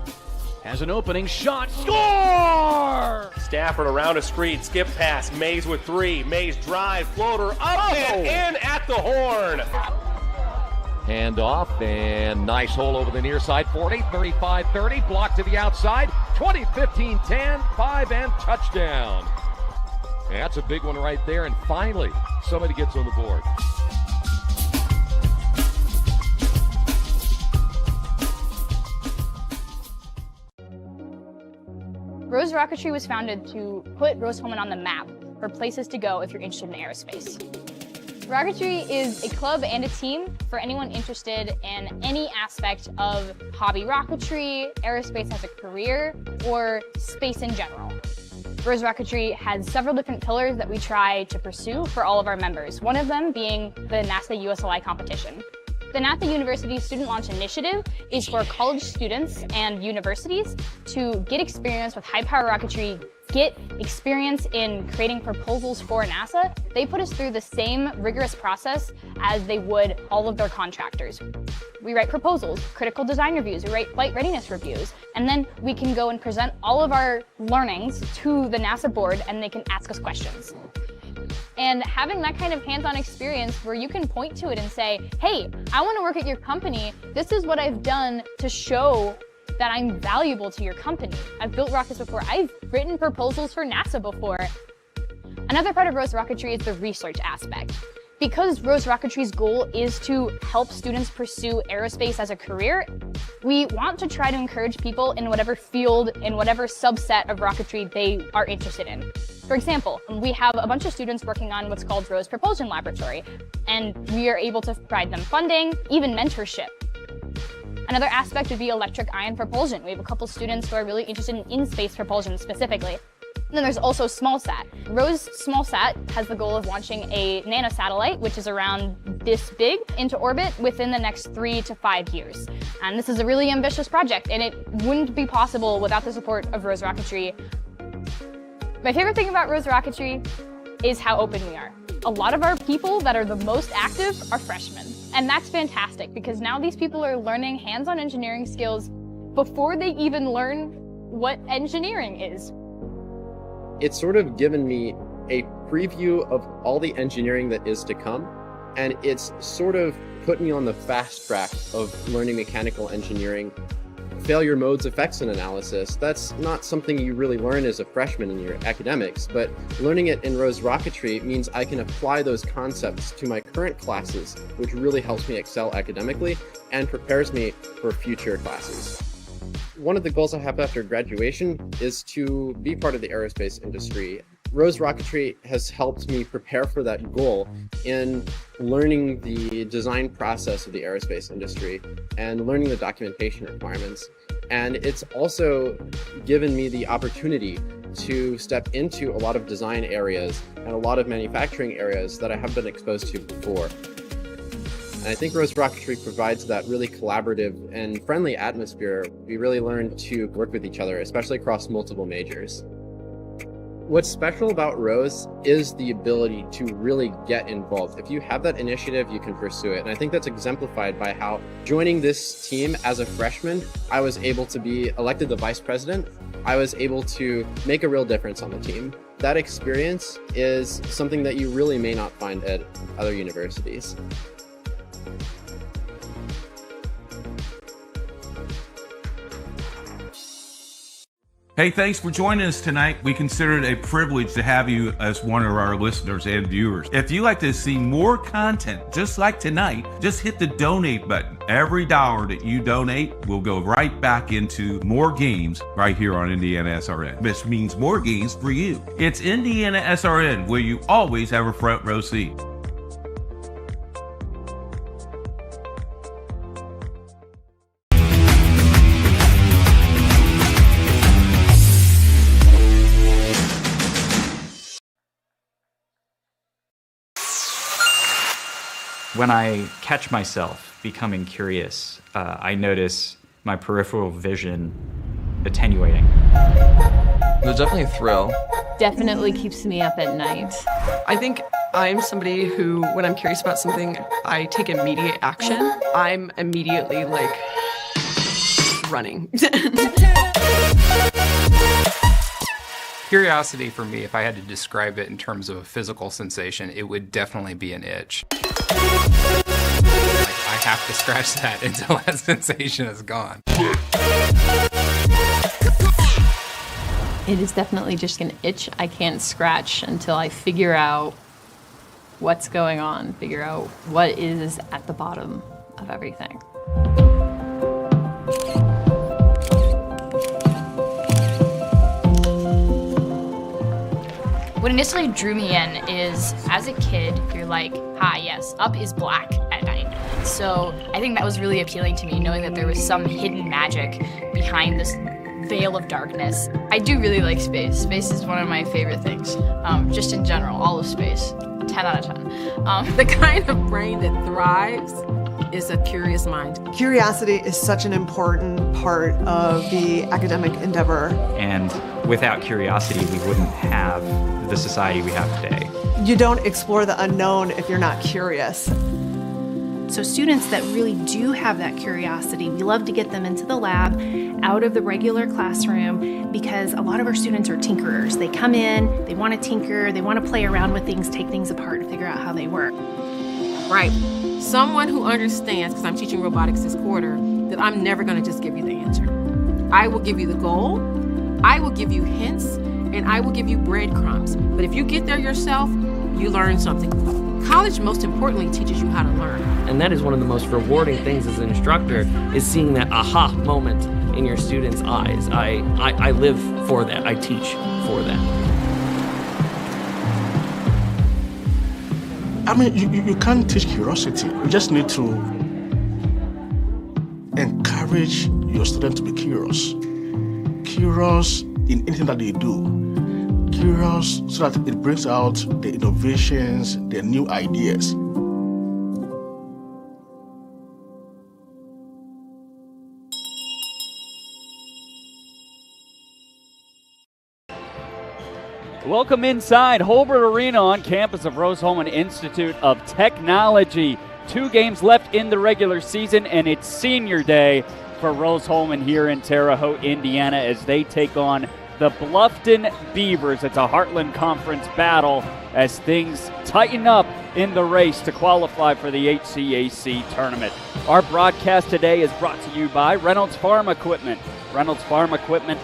Has an opening shot. Score! Stafford around a screen. Skip pass. Mays with 3. Mays drive. Floater up and in at the horn. Hand off, and nice hole over the near side. 40, 35, 30. Block to the outside. 20, 15, 10, 5, and touchdown. And that's a big one right there. And finally, somebody gets on the board. Rose Rocketry was founded to put Rose-Hulman on the map for places to go if you're interested in aerospace. Rocketry is a club and a team for anyone interested in any aspect of hobby rocketry, aerospace as a career, or space in general. Rose Rocketry has several different pillars that we try to pursue for all of our members, one of them being the NASA USLI competition. The NASA University Student Launch Initiative is for college students and universities to get experience with high-power rocketry, get experience in creating proposals for NASA. They put us through the same rigorous process as they would all of their contractors. We write proposals, critical design reviews, we write flight readiness reviews, and then we can go and present all of our learnings to the NASA board and they can ask us questions. And having that kind of hands-on experience where you can point to it and say, hey, I want to work at your company. This is what I've done to show that I'm valuable to your company. I've built rockets before. I've written proposals for NASA before. Another part of Rose Rocketry is the research aspect. Because Rose Rocketry's goal is to help students pursue aerospace as a career, we want to try to encourage people in whatever field, in whatever subset of rocketry they are interested in. For example, we have a bunch of students working on what's called Rose Propulsion Laboratory, and we are able to provide them funding, even mentorship. Another aspect would be electric ion propulsion. We have a couple students who are really interested in in-space propulsion specifically. And then there's also SmallSat. Rose SmallSat has the goal of launching a nanosatellite, which is around this big, into orbit within the next 3 to 5 years. And this is a really ambitious project, and it wouldn't be possible without the support of Rose Rocketry. My favorite thing about Rose Rocketry is how open we are. A lot of our people that are the most active are freshmen. And that's fantastic, because now these people are learning hands-on engineering skills before they even learn what engineering is. It's sort of given me a preview of all the engineering that is to come, and it's sort of put me on the fast track of learning mechanical engineering. Failure modes, effects, and analysis, that's not something you really learn as a freshman in your academics, but learning it in Rose Rocketry means I can apply those concepts to my current classes, which really helps me excel academically and prepares me for future classes. One of the goals I have after graduation is to be part of the aerospace industry. Rose Rocketry has helped me prepare for that goal in learning the design process of the aerospace industry and learning the documentation requirements. And it's also given me the opportunity to step into a lot of design areas and a lot of manufacturing areas that I haven't been exposed to before. And I think Rose Rocketry provides that really collaborative and friendly atmosphere. We really learn to work with each other, especially across multiple majors. What's special about Rose is the ability to really get involved. If you have that initiative, you can pursue it. And I think that's exemplified by how joining this team as a freshman, I was able to be elected the vice president. I was able to make a real difference on the team. That experience is something that you really may not find at other universities. Hey, thanks for joining us tonight. We consider it a privilege to have you as one of our listeners and viewers. If you'd like to see more content just like tonight, just hit the donate button. Every dollar that you donate will go right back into more games right here on IndianaSRN. This means more games for you. It's IndianaSRN, where you always have a front row seat. When I catch myself becoming curious, I notice my peripheral vision attenuating. There's definitely a thrill. Definitely keeps me up at night. I think I'm somebody who, when I'm curious about something, I take immediate action. I'm immediately like running. Curiosity for me, if I had to describe it in terms of a physical sensation, it would definitely be an itch. I have to scratch that until that sensation is gone. It is definitely just an itch I can't scratch until I figure out what's going on, figure out what is at the bottom of everything. What initially drew me in is, as a kid, you're like, hi, yes, up is black at night. So I think that was really appealing to me, knowing that there was some hidden magic behind this veil of darkness. I do really like space. Space is one of my favorite things, just in general, all of space. 10 out of 10. The kind of brain that thrives is a curious mind. Curiosity is such an important part of the academic endeavor. And without curiosity, we wouldn't have the society we have today. You don't explore the unknown if you're not curious. So students that really do have that curiosity, we love to get them into the lab, out of the regular classroom, because a lot of our students are tinkerers. They come in, they want to tinker, they want to play around with things, take things apart, and figure out how they work. Right. Someone who understands, because I'm teaching robotics this quarter, that I'm never going to just give you the answer. I will give you the goal, I will give you hints, and I will give you breadcrumbs. But if you get there yourself, you learn something. College, most importantly, teaches you how to learn. And that is one of the most rewarding things as an instructor, is seeing that aha moment in your students' eyes. I live for that. I teach for that. I mean, you can't teach curiosity. You just need to encourage your students to be curious. Curious in anything that they do. Curious so that it brings out the innovations, the new ideas. Welcome inside Holbert Arena on campus of Rose-Hulman Institute of Technology. 2 games left in the regular season, and it's senior day for Rose-Hulman here in Terre Haute, Indiana, as they take on the Bluffton Beavers. It's a Heartland Conference battle as things tighten up in the race to qualify for the HCAC tournament. Our broadcast today is brought to you by Reynolds Farm Equipment. Reynolds Farm Equipment,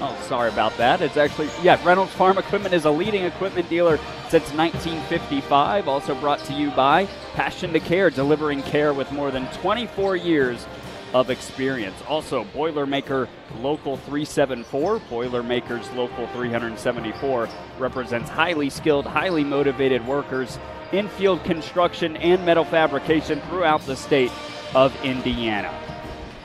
oh, sorry about that. It's actually, Reynolds Farm Equipment is a leading equipment dealer since 1955. Also brought to you by Passion to Care, delivering care with more than 24 years of experience. Also, Boilermaker Local 374. Boilermakers Local 374 represents highly skilled, highly motivated workers in field construction and metal fabrication throughout the state of Indiana.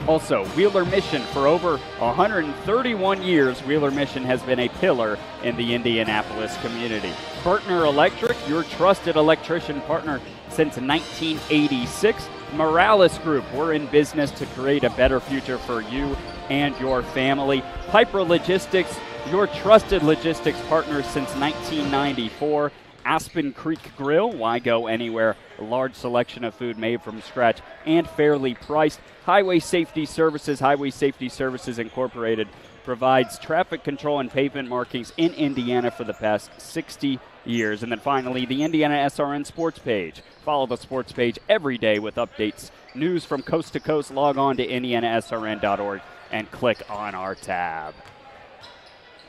Also, Wheeler Mission. For over 131 years, Wheeler Mission has been a pillar in the Indianapolis community. Burtner Electric, your trusted electrician partner since 1986. Morales Group, we're in business to create a better future for you and your family. Piper Logistics, your trusted logistics partner since 1994. Aspen Creek Grill, why go anywhere? A large selection of food made from scratch and fairly priced. Highway Safety Services Incorporated provides traffic control and pavement markings in Indiana for the past 60 years. And then finally, the IndianaSRN sports page. Follow the sports page every day with updates, news from coast to coast. Log on to IndianaSRN.org and click on our tab.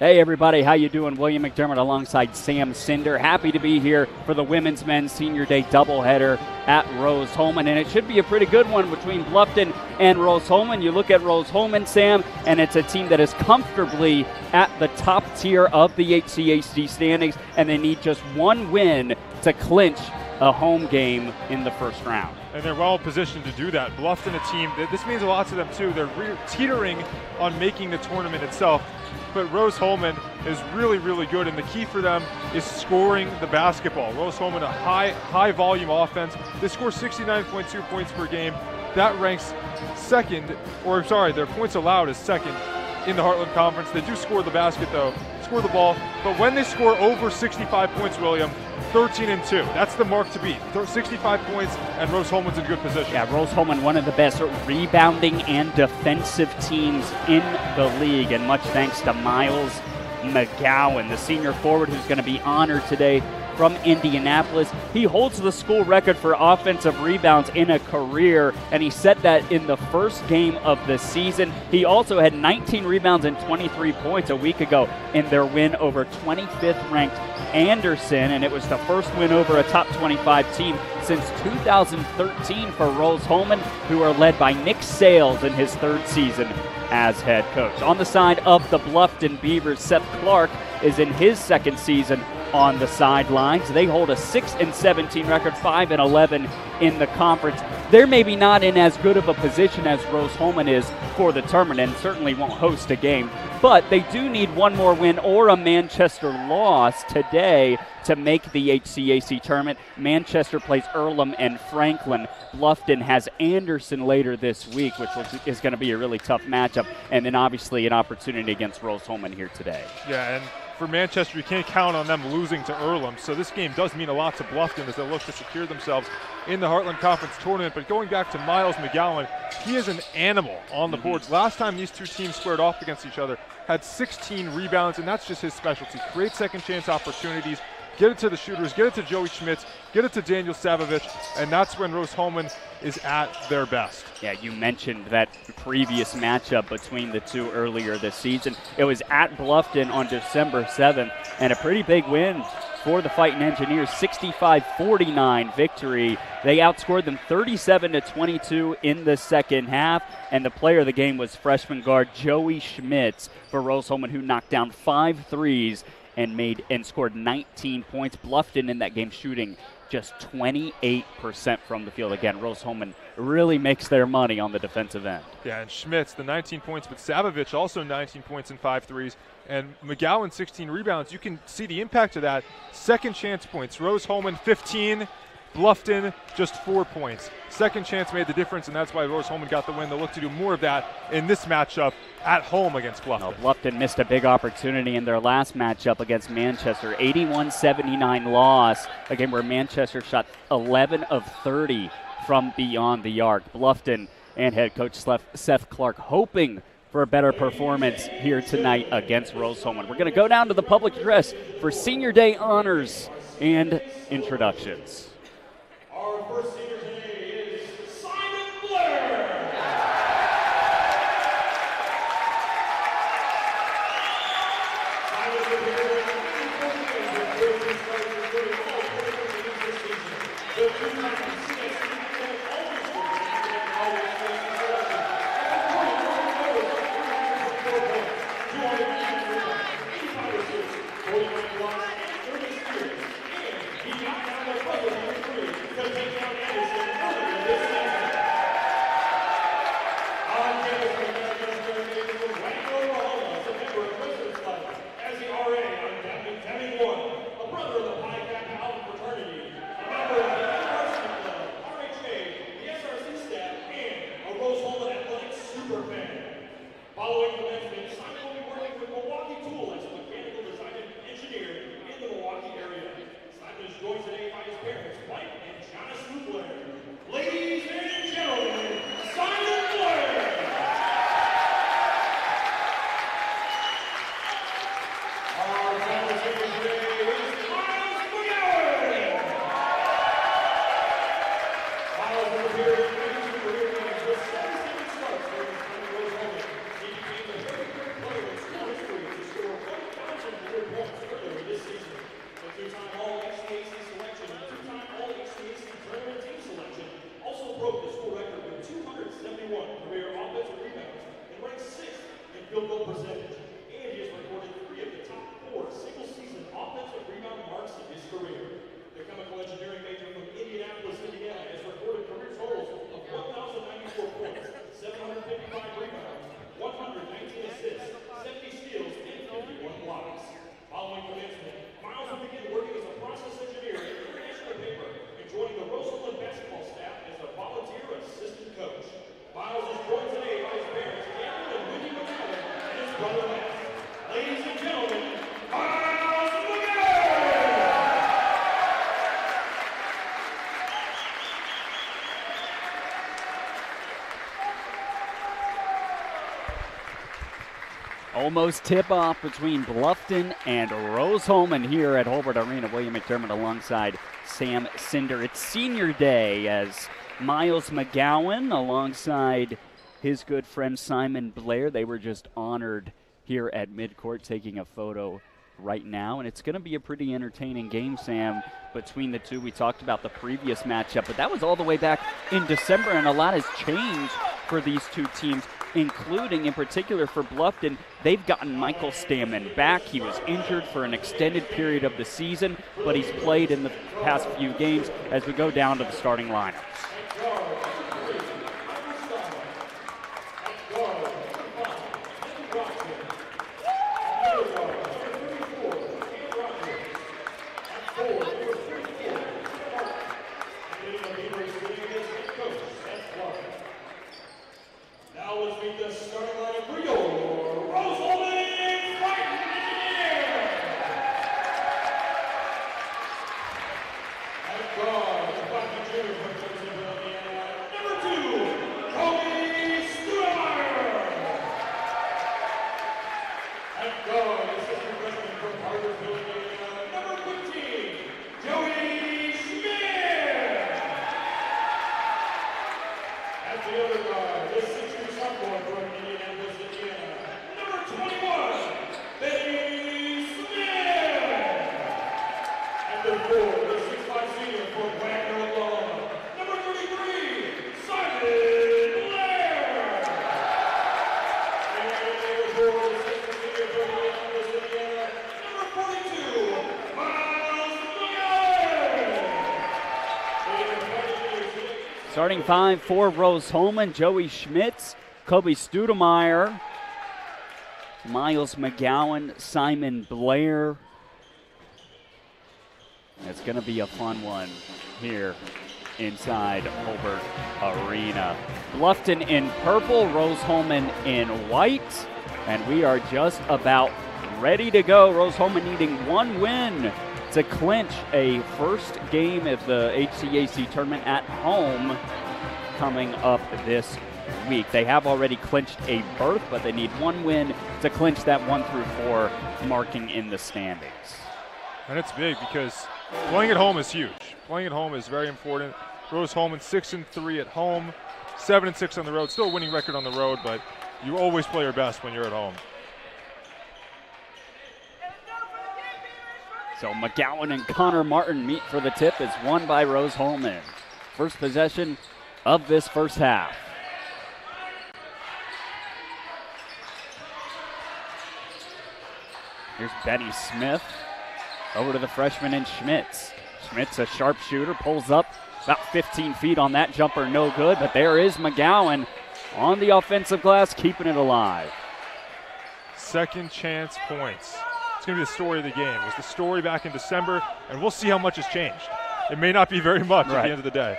Hey everybody, how you doing? William McDermott alongside Sam Cinder. Happy to be here for the Women's Men's Senior Day doubleheader at Rose-Hulman, and it should be a pretty good one between Bluffton and Rose-Hulman. You look at Rose-Hulman, Sam, and it's a team that is comfortably at the top tier of the HCAC standings, and they need just one win to clinch a home game in the first round. And they're well positioned to do that. Bluffton, a team, this means a lot to them too. They're teetering on making the tournament itself. But Rose-Hulman is really, really good, and the key for them is scoring the basketball. Rose-Hulman, a high volume offense. They score 69.2 points per game. That ranks second, or sorry, their points allowed is second in the Heartland Conference. They do score the basket though, score the ball, but when they score over 65 points, William, 13-2. That's the mark to beat. 65 points, and Rose-Hulman's in good position. Yeah, Rose-Hulman, one of the best rebounding and defensive teams in the league, and much thanks to Miles McGowan, the senior forward who's going to be honored today from Indianapolis. He holds the school record for offensive rebounds in a career, and he set that in the first game of the season. He also had 19 rebounds and 23 points a week ago in their win over 25th ranked Anderson, and it was the first win over a top 25 team since 2013 for Rose-Hulman, who are led by Nick Sales in his third season as head coach. On the side of the Bluffton Beavers, Seth Clark is in his second season on the sidelines. They hold a 6-17 record, 5-11 in the conference. They're maybe not in as good of a position as Rose-Hulman is for the tournament, and certainly won't host a game, but they do need one more win or a Manchester loss today to make the HCAC tournament. Manchester plays Earlham and Franklin. Bluffton has Anderson later this week, which is going to be a really tough matchup, and then obviously an opportunity against Rose-Hulman here today. Yeah, and for Manchester, you can't count on them losing to Earlham, so this game does mean a lot to Bluffton as they look to secure themselves in the Heartland Conference tournament. But going back to Miles McGowan, he is an animal on the boards. Last time these two teams squared off against each other, had 16 rebounds, and that's just his specialty. Create second chance opportunities, get it to the shooters, get it to Joey Schmitz, get it to Daniel Savovich, and that's when Rose-Hulman is at their best. Yeah, you mentioned that previous matchup between the two earlier this season. It was at Bluffton on December 7th, and a pretty big win for the Fighting Engineers, 65-49 victory. They outscored them 37-22 in the second half, and the player of the game was freshman guard Joey Schmitz for Rose-Hulman, who knocked down 5 threes and scored 19 points. Bluffton in that game shooting just 28% from the field. Again, Rose-Hulman really makes their money on the defensive end. Yeah, and Schmitz, the 19 points, but Savovich also 19 points and 5 threes. And McGowan, 16 rebounds. You can see the impact of that. Second chance points. Rose-Hulman, 15. Bluffton, just 4 points. Second chance made the difference, and that's why Rose-Hulman got the win. They'll look to do more of that in this matchup at home against Bluffton. No, Bluffton missed a big opportunity in their last matchup against Manchester. 81-79 loss, a game where Manchester shot 11 of 30 from beyond the arc. Bluffton and head coach Seth Clark hoping for a better performance here tonight against Rose-Hulman. We're going to go down to the public address for Senior Day honors and introductions. Our first senior today is Simon Blair. Following commencement, Simon will be working with Milwaukee Tool as a mechanical design engineer in the Milwaukee area. Simon is joined today by his parents, Mike and Janice Blair. Ladies Almost tip-off between Bluffton and Rose-Hulman here at Holbert Arena. William McDermott alongside Sam Cinder. It's senior day as Miles McGowan alongside his good friend Simon Blair. They were just honored here at midcourt, taking a photo right now. And it's going to be a pretty entertaining game, Sam, between the two. We talked about the previous matchup, but that was all the way back in December, and a lot has changed for these two teams, including, in particular, for Bluffton. They've gotten Michael Stammen back. He was injured for an extended period of the season, but he's played in the past few games as we go down to the starting lineups. Now let's meet the starting lineup for your Rose-Hulman Fighting Engineers. At guard, the Bluffton Junior from Jeffersonville, Indiana, number 2, Kobe Studemeyer. At guard, assistant freshman from Hardersville, Indiana, number 15, Joey Schmidt. At the other guard, the 6'2" sophomore from Indianapolis, Indiana, number 21, Benny Smith. At the 4, the 6'5" senior from Wagner, Oklahoma, number 33, Simon Blair. And the 4, the 6'2" senior from Indianapolis, Indiana, number 42, Miles McGowan. Starting five for Rose-Hulman: Joey Schmitz, Kobe Studemeyer, Miles McGowan, Simon Blair. It's going to be a fun one here inside Holbert Arena. Bluffton in purple, Rose-Hulman in white, and we are just about ready to go. Rose-Hulman needing one win to clinch a first game of the HCAC tournament at home coming up this week. They have already clinched a berth, but they need one win to clinch that 1 through 4 marking in the standings. And it's big because playing at home is huge. Playing at home is very important. Rose-Hulman 6-3 at home, 7-6 on the road. Still a winning record on the road, but you always play your best when you're at home. So McGowan and Connor Martin meet for the tip. It's won by Rose-Hulman. First possession of this first half. Here's Benny Smith over to the freshman in Schmitz. Schmitz, a sharpshooter, pulls up about 15 feet on that jumper, no good, but there is McGowan on the offensive glass, keeping it alive. Second chance points. It's going to be the story of the game. It was the story back in December, and we'll see how much has changed. It may not be very much at the end of the day.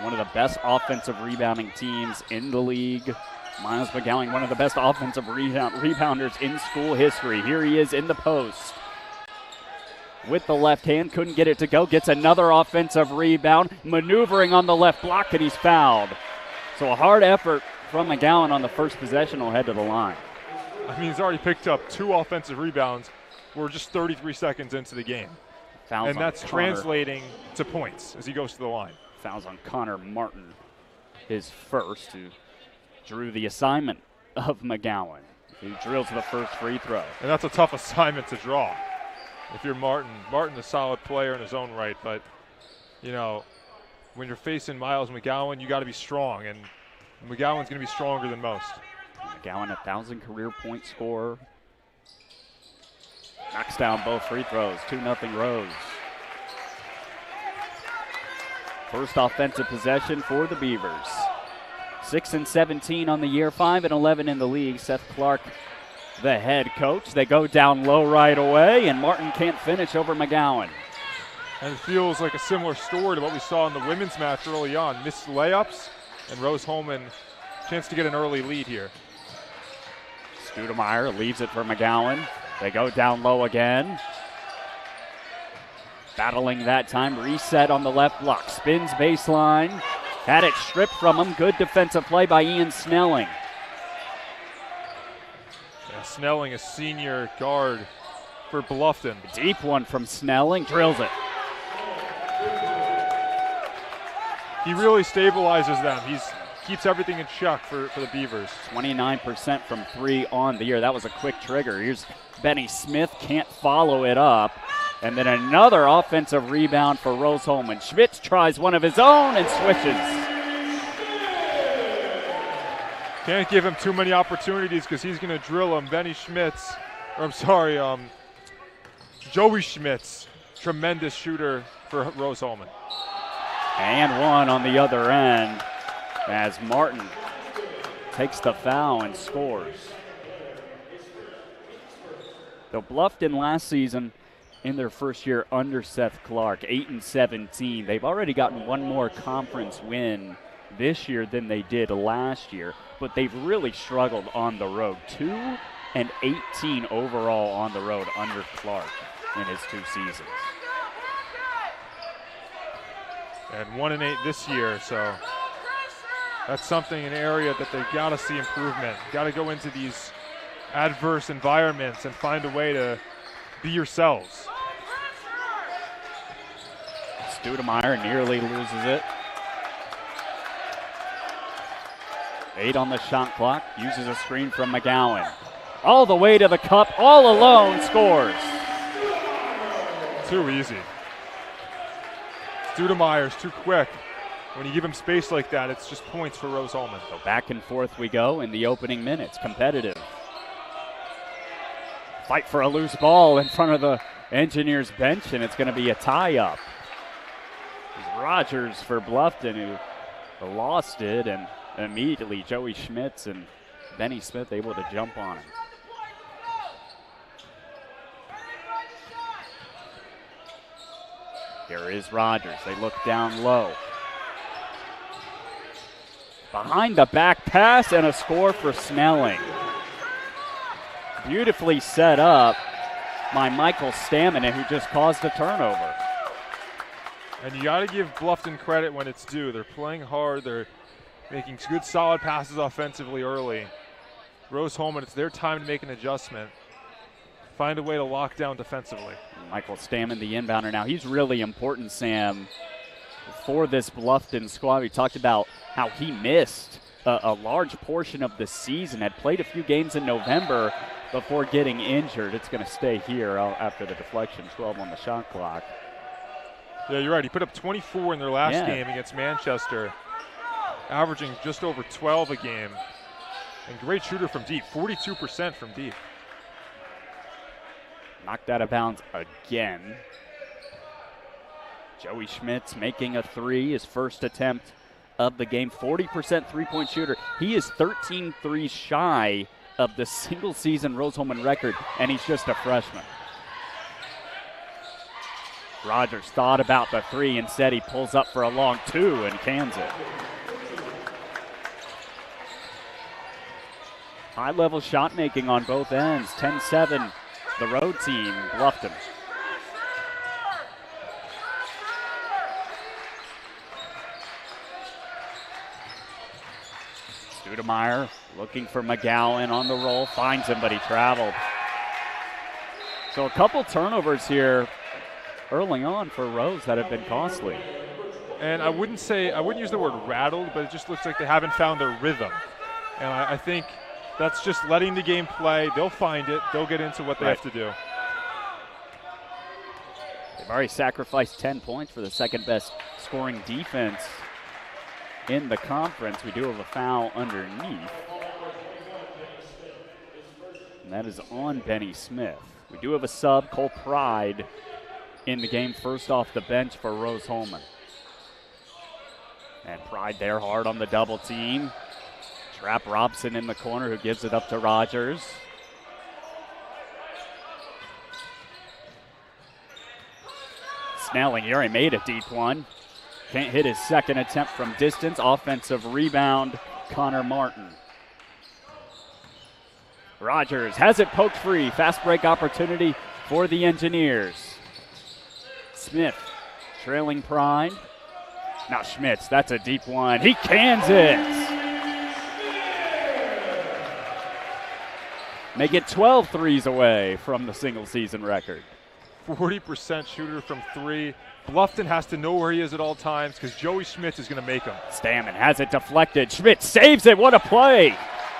One of the best offensive rebounding teams in the league. Miles McGowan, one of the best offensive rebounders in school history. Here he is in the post. With the left hand, couldn't get it to go. Gets another offensive rebound. Maneuvering on the left block, and he's fouled. So a hard effort from McGowan on the first possession. Will head to the line. I mean, he's already picked up 2 offensive rebounds. We're just 33 seconds into the game. Fouls and that's Connor. Translating to points as he goes to the line. Fouls on Connor Martin, his first, who drew the assignment of McGowan, who drills the first free throw. And that's a tough assignment to draw if you're Martin. Martin's a solid player in his own right, but, you know, when you're facing Miles McGowan, you got to be strong, and McGowan's going to be stronger than most. McGowan, 1,000 career point scorer. Knocks down both free throws. 2-0 Rose. First offensive possession for the Beavers. 6-17 on the year, 5-11 in the league. Seth Clark, the head coach. They go down low right away, and Martin can't finish over McGowan. And it feels like a similar story to what we saw in the women's match early on. Missed layups, and Rose-Hulman chance to get an early lead here. Studemeyer leaves it for McGowan. They go down low again. Battling that time, reset on the left block. Spins baseline. Had it stripped from him. Good defensive play by Ian Snelling. Snelling, a senior guard for Bluffton. Deep one from Snelling, drills it. He really stabilizes them. He keeps everything in check for the Beavers. 29% from 3 on the year. That was a quick trigger. Here's Benny Smith, can't follow it up. And then another offensive rebound for Rose-Hulman. Schmitz tries one of his own and switches. Can't give him too many opportunities because he's going to drill him. Benny Schmitz, or I'm sorry, Joey Schmitz, tremendous shooter for Rose-Hulman. And one on the other end as Martin takes the foul and scores. So Bluffton last season in their first year under Seth Clark, 8-17. They've already gotten one more conference win this year than they did last year, but they've really struggled on the road. 2-18 overall on the road under Clark in his 2 seasons. And 1-8 this year, so that's something, an area that they've got to see improvement. Got to go into these adverse environments and find a way to be yourselves. Studemeyer nearly loses it. 8 on the shot clock, uses a screen from McGowan. All the way to the cup, all alone, scores. Too easy. Studemeyer's too quick. When you give him space like that, it's just points for Rose-Hulman. So back and forth we go in the opening minutes, competitive. Fight for a loose ball in front of the Engineers bench, and it's going to be a tie-up. Rogers for Bluffton, who lost it, and immediately Joey Schmitz and Benny Smith able to jump on him. Here is Rogers. They look down low. Behind the back pass and a score for Snelling. Beautifully set up by Michael Stamina, who just caused a turnover. And you got to give Bluffton credit when it's due. They're playing hard. They're making good, solid passes offensively early. Rose-Hulman, it's their time to make an adjustment. Find a way to lock down defensively. Michael Stammen, the inbounder now. He's really important, Sam, for this Bluffton squad. We talked about how he missed a large portion of the season, had played a few games in November before getting injured. It's going to stay here after the deflection, 12 on the shot clock. Yeah, you're right. He put up 24 in their last game against Manchester, averaging just over 12 a game. And great shooter from deep, 42% from deep. Knocked out of bounds again. Joey Schmitz making a 3, his first attempt of the game. 40% three-point shooter. He is 13 threes shy of the single-season Rose-Hulman record, and he's just a freshman. Rogers thought about the 3. Instead, he pulls up for a long 2 and cans it. High-level shot making on both ends. 10-7, the road team, Bluffton. Studemeyer looking for McGowan on the roll. Finds him, but he traveled. So a couple turnovers here early on for Rose that have been costly. And I wouldn't use the word rattled, but it just looks like they haven't found their rhythm. And I think that's just letting the game play. They'll find it. They'll get into what they have to do. They've already sacrificed 10 points for the second best scoring defense in the conference. We do have a foul underneath, and that is on Benny Smith. We do have a sub, Cole Pride, in the game, first off the bench for Rose-Hulman. And Pride there hard on the double team. Trap Robson in the corner, who gives it up to Rogers. Snelling, he already made a deep one. Can't hit his second attempt from distance. Offensive rebound, Connor Martin. Rogers has it poked free. Fast break opportunity for the Engineers. Smith trailing Pride. Now Schmitz, that's a deep one. He cans it. Make it 12 threes away from the single-season record. 40% shooter from three. Bluffton has to know where he is at all times because Joey Schmitz is going to make him. Stammen has it deflected. Schmitz saves it. What a play.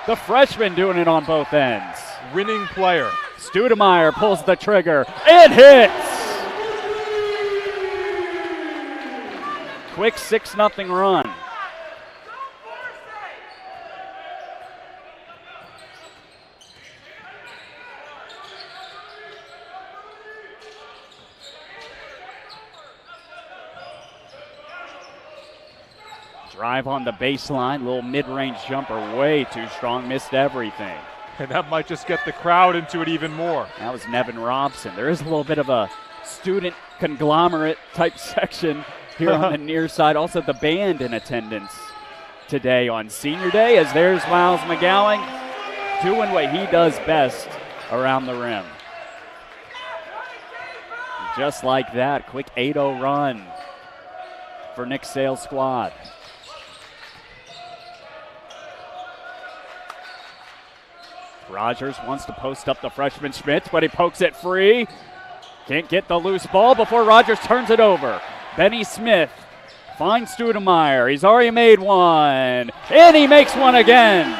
The freshman doing it on both ends. Winning player. Studemeyer pulls the trigger and hits. Quick 6-0 run. Drive on the baseline, little mid-range jumper, way too strong, missed everything. And that might just get the crowd into it even more. That was Nevin Robson. There is a little bit of a student conglomerate type section here on the near side. Also the band in attendance today on senior day, as there's Miles McGowan doing what he does best around the rim. Just like that, quick 8-0 run for Nick Sale's squad. Rogers wants to post up the freshman Schmitz, but he pokes it free. Can't get the loose ball before Rogers turns it over. Benny Smith finds Studemeyer. He's already made one, and he makes one again.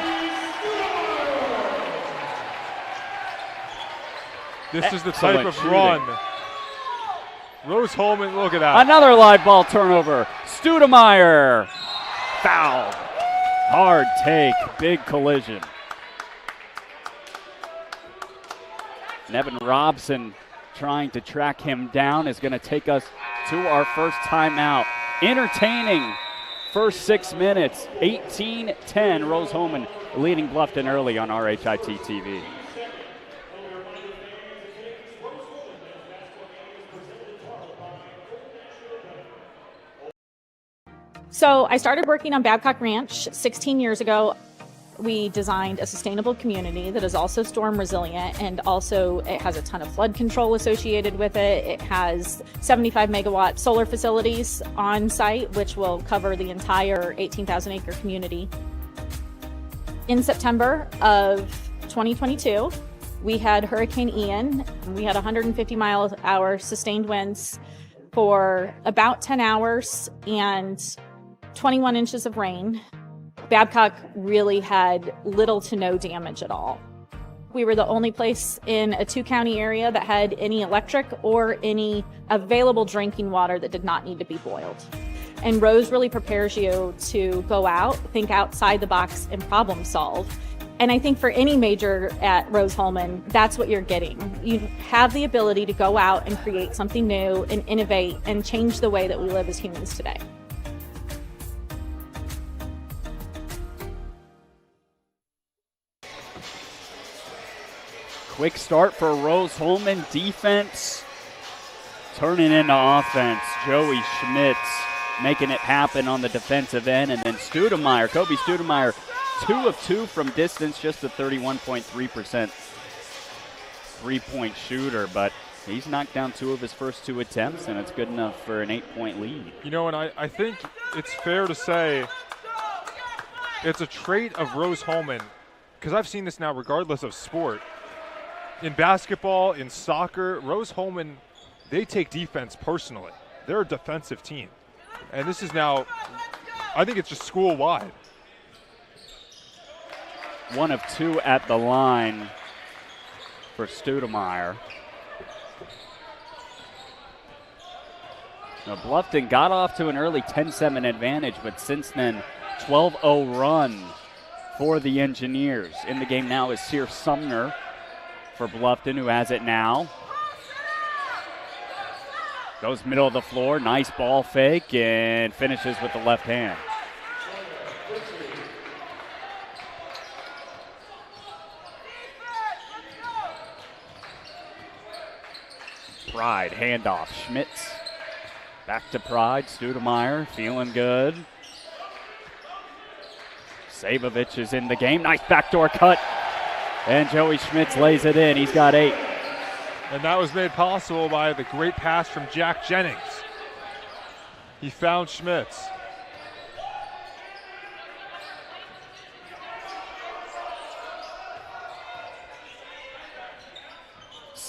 This is the type of run. Rose Holman, look at that. Another live ball turnover. Studemeyer, foul. Hard take, big collision. Nevin Robson trying to track him down is going to take us to our first timeout. Entertaining first 6 minutes, 18-10. Rose Holman leading Bluffton early on RHIT TV. So I started working on Babcock Ranch 16 years ago. We designed a sustainable community that is also storm resilient, and also it has a ton of flood control associated with it. It has 75 megawatt solar facilities on site, which will cover the entire 18,000 acre community. In September of 2022, we had Hurricane Ian. We had 150 mile an hour sustained winds for about 10 hours and 21 inches of rain. Babcock really had little to no damage at all. We were the only place in a 2-county area that had any electric or any available drinking water that did not need to be boiled. And Rose really prepares you to go out, think outside the box, and problem solve. And I think for any major at Rose Holman, that's what you're getting. You have the ability to go out and create something new and innovate and change the way that we live as humans today. Quick start for Rose Holman. Defense turning into offense. Joey Schmitz making it happen on the defensive end. And then Studemeyer, Kobe Studemeyer, 2 of 2 from distance, just a 31.3% three-point shooter. But he's knocked down 2 of his first 2 attempts, and it's good enough for an 8-point lead. You know, and I think it's fair to say it's a trait of Rose Holman, because I've seen this now regardless of sport. In basketball, in soccer, Rose Holman, they take defense personally. They're a defensive team. And this is now, I think it's just school-wide. 1 of 2 at the line for Studemeyer. Now Bluffton got off to an early 10-7 advantage, but since then, 12-0 run for the Engineers. In the game now is Sear Sumner for Bluffton, who has it now. Goes middle of the floor, nice ball fake, and finishes with the left hand. Pride, handoff, Schmitz. Back to Pride, Studemeyer, feeling good. Savovich is in the game, nice backdoor cut. And Joey Schmitz lays it in. He's got 8. And that was made possible by the great pass from Jack Jennings. He found Schmitz.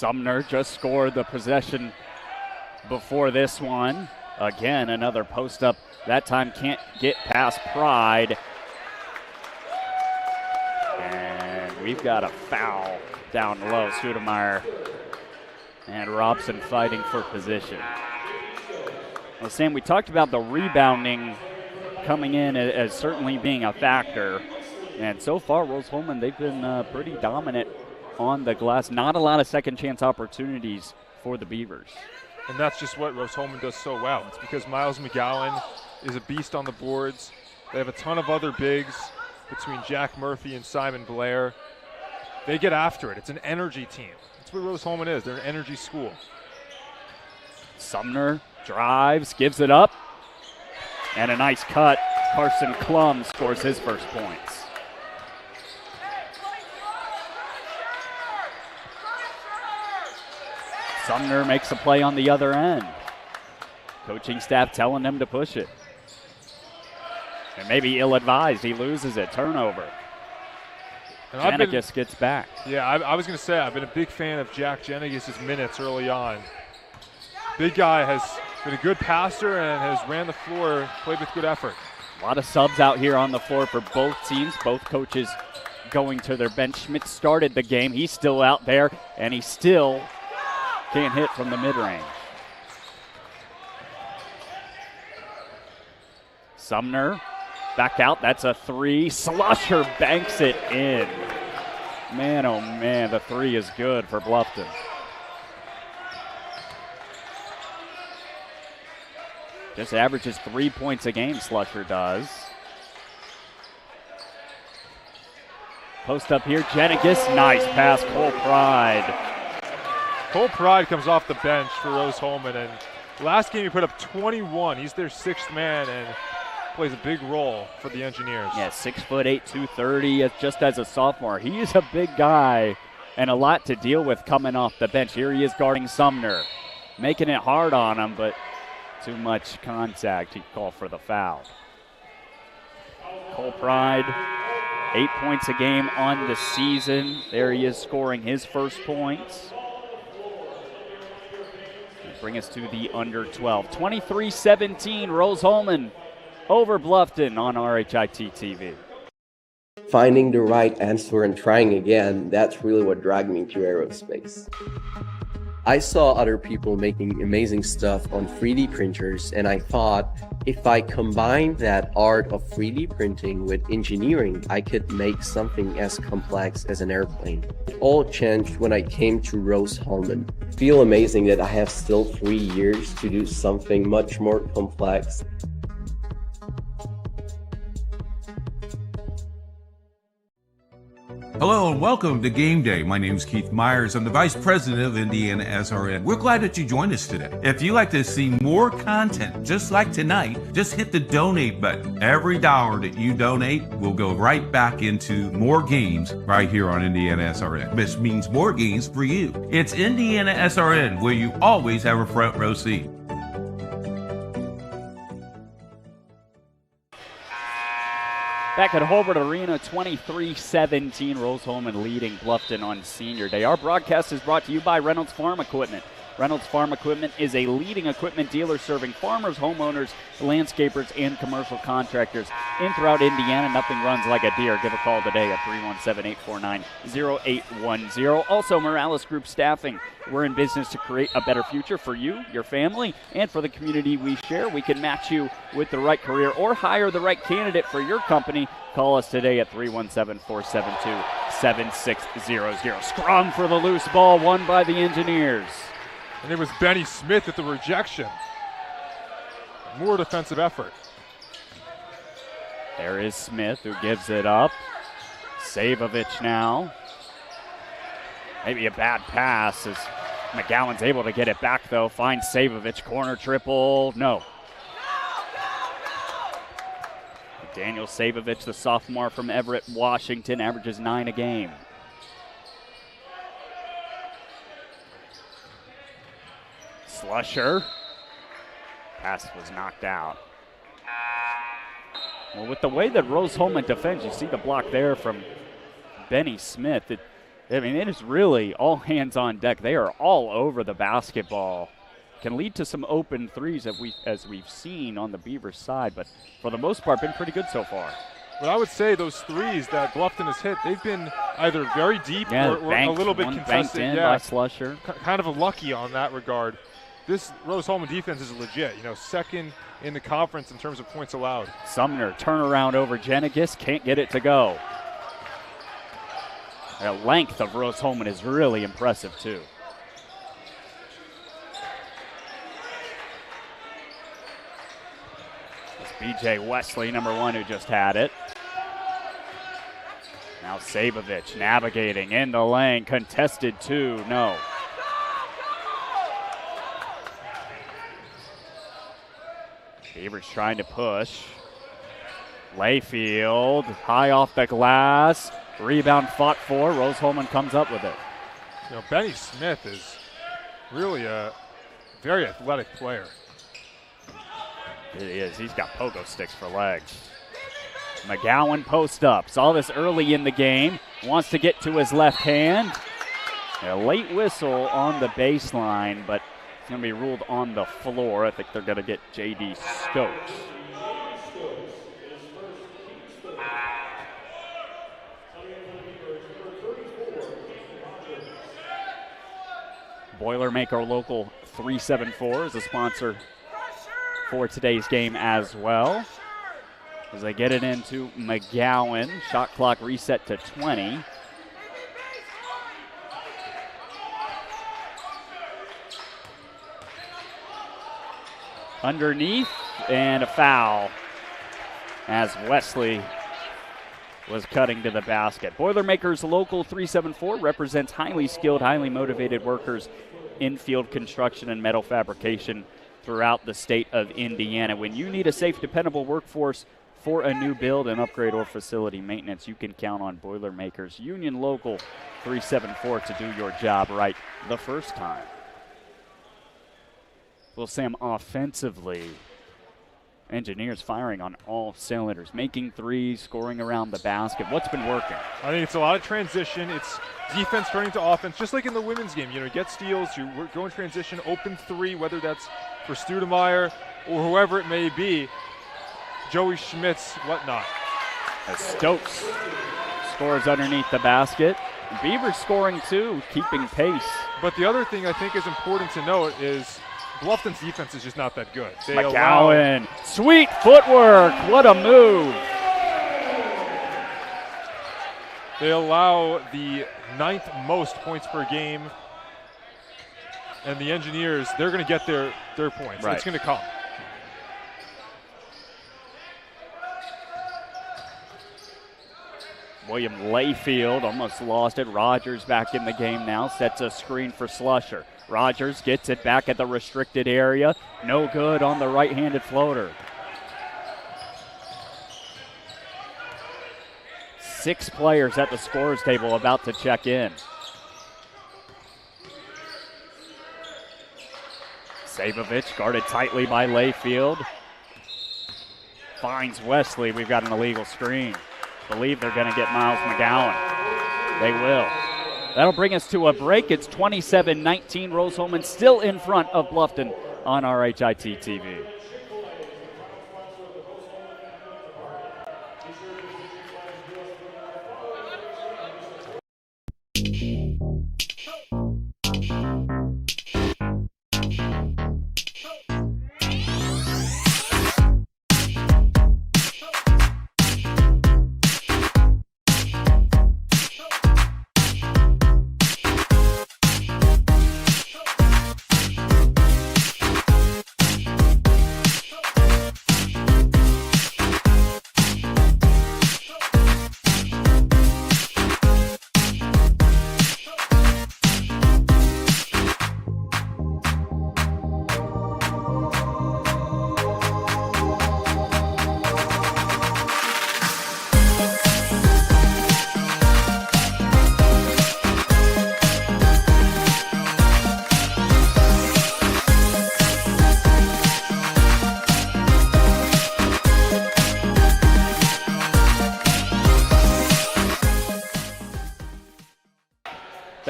Sumner just scored the possession before this one. Again, another post up. That time can't get past Pride. And we've got a foul down low. Sudemeyer and Robson fighting for position. Well, Sam, we talked about the rebounding coming in as certainly being a factor. And so far, Rose-Hulman, they've been pretty dominant on the glass. Not a lot of second chance opportunities for the Beavers. And that's just what Rose-Hulman does so well. It's because Miles McGowan is a beast on the boards. They have a ton of other bigs between Jack Murphy and Simon Blair. They get after it. It's an energy team. That's what Rose-Hulman is. They're an energy school. Sumner drives, gives it up, and a nice cut. Carson Klum scores his first points. Sumner makes a play on the other end. Coaching staff telling him to push it. And maybe ill-advised. He loses it. Turnover. Janikis gets back. Yeah, I was going to say, I've been a big fan of Jack Janikis' minutes early on. Big guy, has been a good passer and has ran the floor, played with good effort. A lot of subs out here on the floor for both teams. Both coaches going to their bench. Schmidt started the game. He's still out there, and he still can't hit from the mid-range. Sumner back out. That's a three. Slusher banks it in. Man, oh man, the three is good for Bluffton. Just averages 3 points a game, Slusher does. Post up here, Janikis. Nice pass, Cole Pride. Cole Pride comes off the bench for Rose-Hulman, and last game he put up 21. He's their sixth man and plays a big role for the Engineers. Yeah, 6'8", 230, just as a sophomore. He is a big guy and a lot to deal with coming off the bench. Here he is guarding Sumner, making it hard on him, but too much contact. He called for the foul. Cole Pride, 8 points a game on the season. There he is scoring his first points. Bring us to the under 12. 23-17, Rose-Hulman over Bluffton on RHIT TV. Finding the right answer and trying again, that's really what dragged me to aerospace. I saw other people making amazing stuff on 3D printers, and I thought if I combine that art of 3D printing with engineering, I could make something as complex as an airplane. It all changed when I came to Rose-Hulman. I feel amazing that I have still 3 years to do something much more complex. Hello and welcome to Game Day. My name is Keith Myers. I'm the Vice President of IndianaSRN. We're glad that you joined us today. If you'd like to see more content just like tonight, just hit the donate button. Every dollar that you donate will go right back into more games right here on IndianaSRN. This means more games for you. It's IndianaSRN, where you always have a front row seat. Back at Holbert Arena, 23-17, Rose-Hulman leading Bluffton on Senior Day. Our broadcast is brought to you by Reynolds Farm Equipment. Reynolds Farm Equipment is a leading equipment dealer serving farmers, homeowners, landscapers, and commercial contractors in throughout Indiana. Nothing runs like a deer. Give a call today at 317-849-0810. Also, Morales Group Staffing. We're in business to create a better future for you, your family, and for the community we share. We can match you with the right career or hire the right candidate for your company. Call us today at 317-472-7600. Scrum for the loose ball, won by the Engineers. And it was Benny Smith at the rejection. More defensive effort. There is Smith who gives it up. Savovich now. Maybe a bad pass as McGowan's able to get it back though. Finds Savovich, corner triple, no. Daniel Savovich, the sophomore from Everett, Washington, averages 9 a game. Slusher. Pass was knocked out. Well, with the way that Rose-Hulman defends, you see the block there from Benny Smith. It I mean, it is really all hands on deck. They are all over the basketball. Can lead to some open threes as we've seen on the Beavers side, but for the most part, been pretty good so far. But I would say those threes that Bluffton has hit, they've been either very deep or a little bit contested. Banked in by Slusher. Kind of lucky on that regard. This Rose-Hulman defense is legit. second in the conference in terms of points allowed. Sumner turnaround over Jenigis, can't get it to go. The length of Rose-Hulman is really impressive too. It's B.J. Wesley, number 1, who just had it. Now Sabovich navigating in the lane, contested 2, no. Beavers trying to push. Layfield, high off the glass. Rebound fought for. Rose-Hulman comes up with it. Benny Smith is really a very athletic player. It is. He's got pogo sticks for legs. McGowan post up. Saw this early in the game. Wants to get to his left hand. A late whistle on the baseline, but it's going to be ruled on the floor. I think they're going to get J.D. Stokes. Boilermaker Local 374 is a sponsor for today's game as well. As they get it into McGowan, shot clock reset to 20. Underneath, and a foul as Wesley was cutting to the basket. Boilermakers Local 374 represents highly skilled, highly motivated workers in field construction and metal fabrication throughout the state of Indiana. When you need a safe, dependable workforce for a new build, and upgrade, or facility maintenance, you can count on Boilermakers Union Local 374 to do your job right the first time. Well, Sam, offensively, Engineers firing on all cylinders, making threes, scoring around the basket. What's been working? I think it's a lot of transition. It's defense turning to offense, just like in the women's game. Get steals, you go in transition, open three, whether that's for Studemeyer or whoever it may be. Joey Schmitz, whatnot. As Stokes scores underneath the basket. Beavers scoring too, keeping pace. But the other thing I think is important to note is Bluffton's defense is just not that good. McGowan, sweet footwork, what a move. They allow the 9th most points per game. And the Engineers, they're going to get their points. Right. It's going to come. William Layfield almost lost it. Rogers back in the game now, sets a screen for Slusher. Rogers gets it back at the restricted area. No good on the right-handed floater. 6 players at the scorer's table about to check in. Sabovich guarded tightly by Layfield. Finds Wesley. We've got an illegal screen. Believe they're going to get Miles McGowan. They will. That'll bring us to a break. It's 27-19. Rose-Hulman still in front of Bluffton on RHIT TV.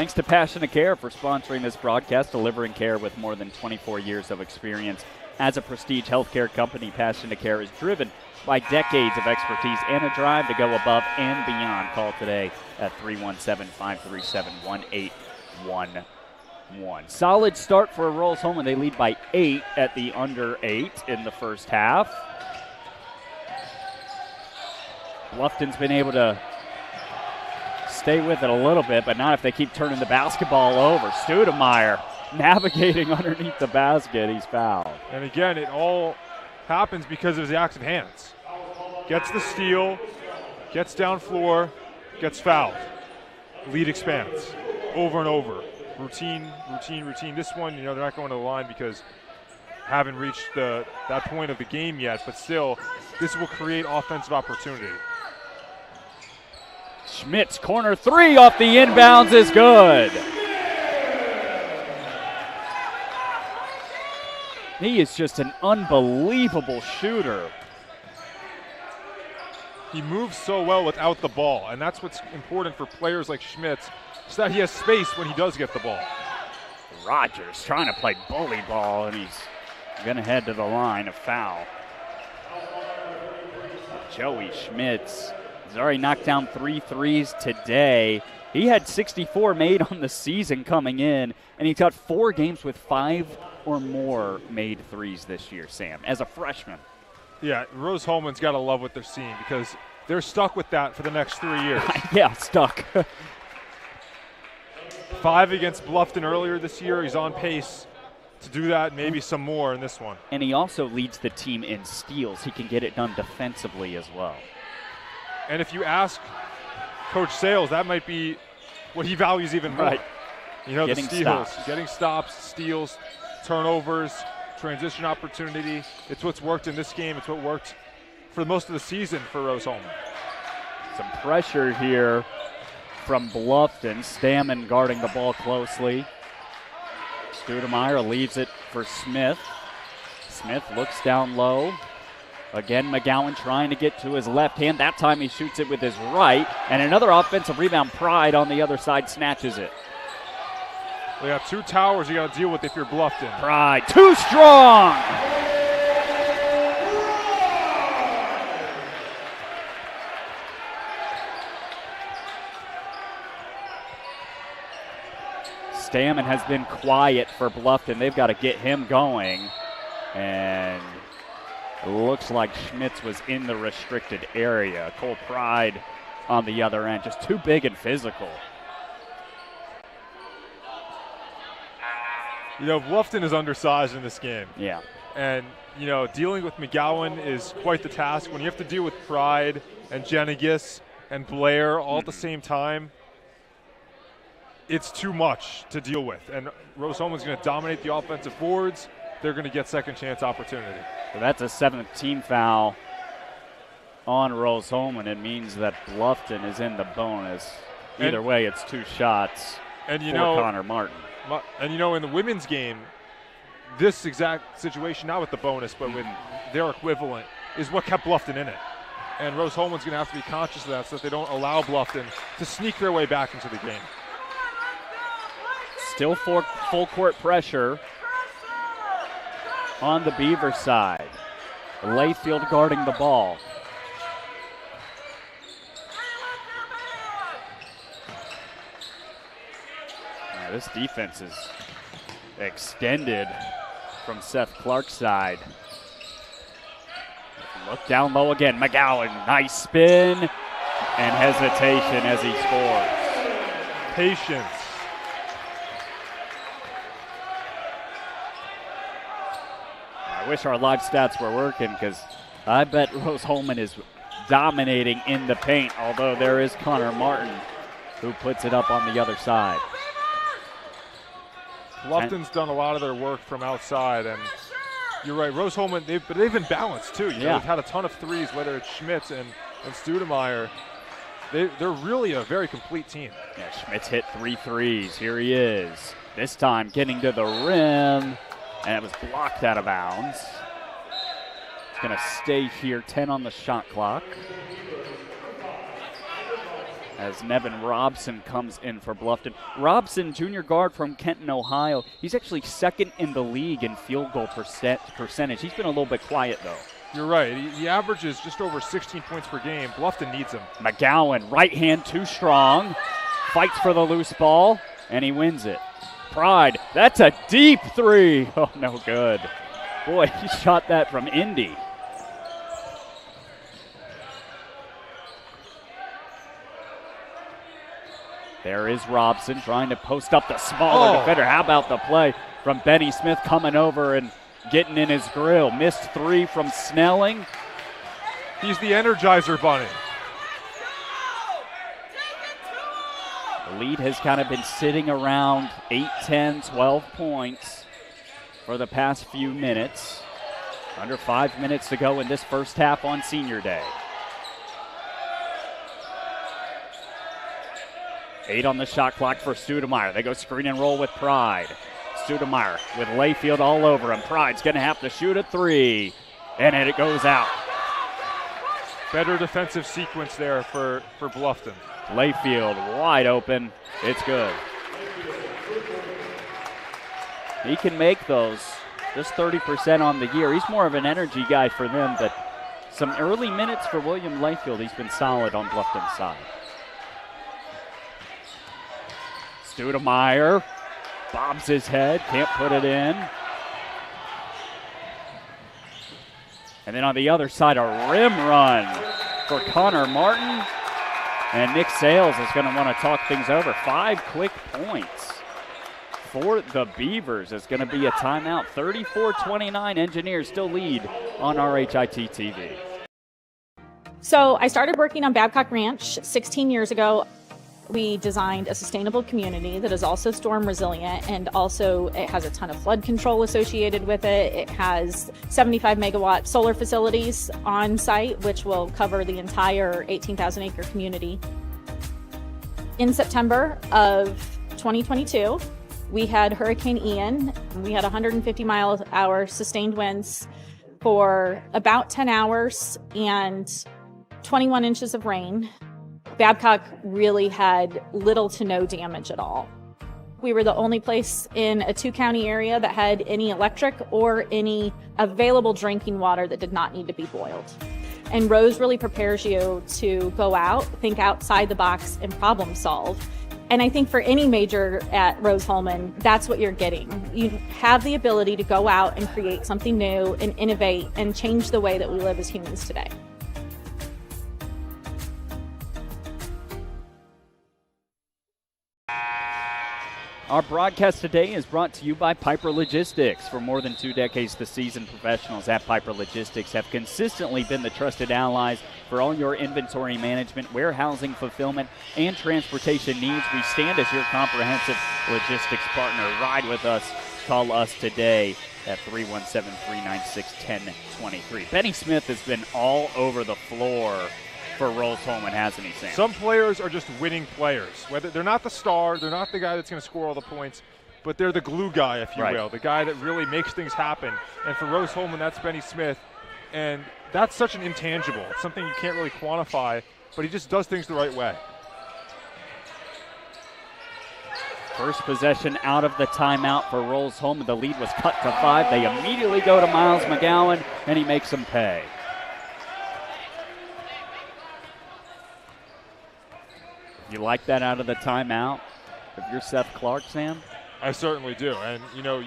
Thanks to Passionate Care for sponsoring this broadcast, delivering care with more than 24 years of experience. As a prestige healthcare company, Passionate Care is driven by decades of expertise and a drive to go above and beyond. Call today at 317-537-1811. Solid start for Rose-Hulman. They lead by 8 at the under 8 in the first half. Bluffton's been able to stay with it a little bit, but not if they keep turning the basketball over. Studemeyer navigating underneath the basket. He's fouled. And again, it all happens because of his acts of hands. Gets the steal, gets down floor, gets fouled. Lead expands over and over. Routine. This one, they're not going to the line because haven't reached that point of the game yet, but still, this will create offensive opportunity. Schmidt's corner 3 off the inbounds is good. He is just an unbelievable shooter. He moves so well without the ball, and that's what's important for players like Schmitz, so that he has space when he does get the ball. Rogers trying to play bully ball, and he's going to head to the line, a foul. Joey Schmitz has already knocked down 3 threes today. He had 64 made on the season coming in, and he's got 4 games with 5 or more made threes this year, Sam, as a freshman. Yeah, Rose-Hulman's got to love what they're seeing because they're stuck with that for the next 3 years. Yeah, stuck. 5 against Bluffton earlier this year. He's on pace to do that, maybe some more in this one. And he also leads the team in steals. He can get it done defensively as well. And if you ask Coach Sales, that might be what he values even more. Right. The steals, getting stops, steals, turnovers, transition opportunity. It's what's worked in this game. It's what worked for most of the season for Rose-Hulman. Some pressure here from Bluffton. Stammen guarding the ball closely. Studemeyer leaves it for Smith. Smith looks down low. Again, McGowan trying to get to his left hand. That time he shoots it with his right. And another offensive rebound. Pride on the other side snatches it. We got 2 towers you got to deal with if you're Bluffton. Pride, too strong. Stammen has been quiet for Bluffton. They've got to get him going. And it looks like Schmitz was in the restricted area. Cole Pride on the other end, just too big and physical. Bluffton is undersized in this game. Yeah. And, dealing with McGowan is quite the task. When you have to deal with Pride and Jenigis and Blair all at the same time, it's too much to deal with. And Rose-Hulman's going to dominate the offensive boards. They're going to get second chance opportunity. So that's a 7th team foul on Rose-Hulman. It means that Bluffton is in the bonus. Either way, it's 2 shots for Connor Martin. And in the women's game, this exact situation, not with the bonus, but with their equivalent, is what kept Bluffton in it. And Rose-Hulman's going to have to be conscious of that so that they don't allow Bluffton to sneak their way back into the game. Still full court pressure on the Beaver side. Layfield guarding the ball. Now this defense is extended from Seth Clark's side. Look down low again. McGowan, nice spin and hesitation as he scores. Patience. I wish our live stats were working because I bet Rose-Hulman is dominating in the paint, although there is Connor Martin who puts it up on the other side. Bluffton's done a lot of their work from outside, and you're right, Rose-Hulman, they've been balanced too. They've had a ton of threes, whether it's Schmitz and Studemeyer. They're really a very complete team. Yeah, Schmitz hit 3 threes. Here he is. This time getting to the rim. And it was blocked out of bounds. It's going to stay here, 10 on the shot clock. as Nevin Robson comes in for Bluffton. Robson, junior guard from Kenton, Ohio. He's actually second in the league in field goal percentage. He's been a little bit quiet, though. You're right. He averages just over 16 points per game. Bluffton needs him. McGowan, right hand too strong. Fights for the loose ball, and he wins it. Pride, that's a deep three. Oh, no good. Boy, he shot that from Indy. There is Robson trying to post up the smaller defender. How about the play from Benny Smith coming over and getting in his grill? Missed three from Snelling. He's the Energizer Bunny. The lead has kind of been sitting around 8, 10, 12 points for the past few minutes. Under 5 minutes to go in this first half on Senior Day. 8 on the shot clock for Studemeyer. They go screen and roll with Pride. Studemeyer with Layfield all over him. Pride's going to have to shoot a three, and it goes out. Better defensive sequence there for Bluffton. Layfield wide open. It's good. He can make those. Just 30% on the year. He's more of an energy guy for them, but some early minutes for William Layfield. He's been solid on Bluffton's side. Studemeyer bobs his head, can't put it in. And then on the other side, a rim run for Connor Martin. And Nick Sales is going to want to talk things over. 5 quick points for the Beavers. It's going to be a timeout. 34-29, Engineers still lead on RHIT TV. So I started working on Babcock Ranch 16 years ago. We designed a sustainable community that is also storm resilient, and also it has a ton of flood control associated with it. It has 75 megawatt solar facilities on site, which will cover the entire 18,000 acre community. In September of 2022, we had Hurricane Ian. We had 150 mile an hour sustained winds for about 10 hours and 21 inches of rain. Babcock really had little to no damage at all. We were the only place in a 2-county area that had any electric or any available drinking water that did not need to be boiled. And Rose really prepares you to go out, think outside the box, and problem solve. And I think for any major at Rose-Hulman, that's what you're getting. You have the ability to go out and create something new and innovate and change the way that we live as humans today. Our broadcast today is brought to you by Piper Logistics. For more than 2 decades, the seasoned professionals at Piper Logistics have consistently been the trusted allies for all your inventory management, warehousing, fulfillment, and transportation needs. We stand as your comprehensive logistics partner. Ride with us. Call us today at 317-396-1023. Benny Smith has been all over the floor for Rose-Hulman, hasn't he, Sam? Some players are just winning players. Whether they're not the star, they're not the guy that's going to score all the points, but they're the glue guy, if you will, the guy that really makes things happen. And for Rose-Hulman, that's Benny Smith. And that's such an intangible. It's something you can't really quantify, but he just does things the right way. First possession out of the timeout for Rose-Hulman. The lead was cut to 5. They immediately go to Miles McGowan, and he makes them pay. You like that out of the timeout? If you're Seth Clark, Sam? I certainly do. And, you know,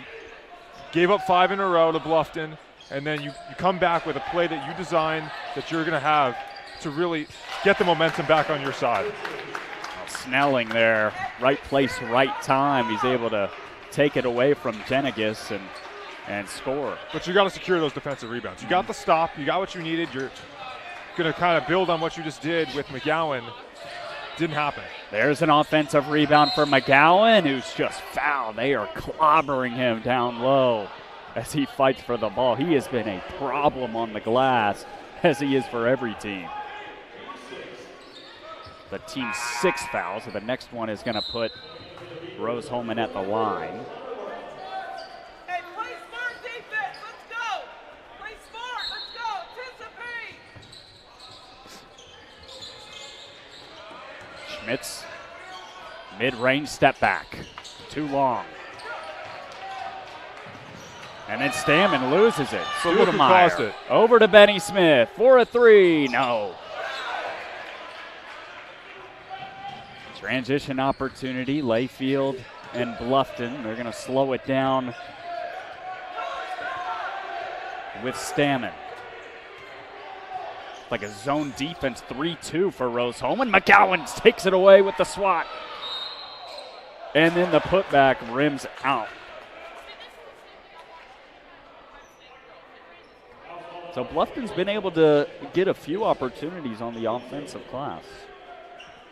gave up 5 in a row to Bluffton, and then you come back with a play that you designed that you're going to have to really get the momentum back on your side. Snelling there, right place, right time. He's able to take it away from Genegas and score. But you got to secure those defensive rebounds. You got the stop. You got what you needed. You're going to kind of build on what you just did with McGowan. Didn't happen. There's an offensive rebound for McGowan, who's just fouled. They are clobbering him down low as he fights for the ball. He has been a problem on the glass, as he is for every team. The team's 6 fouls, so the next one is going to put Rose-Hulman at the line. Hey, play smart defense. Let's go. Play smart. Let's go. Anticipate. Schmitz, mid-range step back. Too long. And then Stammen loses it. So look who caused it. Over to Benny Smith for a three. No. Transition opportunity. Layfield and Bluffton. They're going to slow it down with Stammen. Like a zone defense 3-2 for Rose-Hulman. McGowan takes it away with the swat. And then the putback rims out. So Bluffton's been able to get a few opportunities on the offensive glass.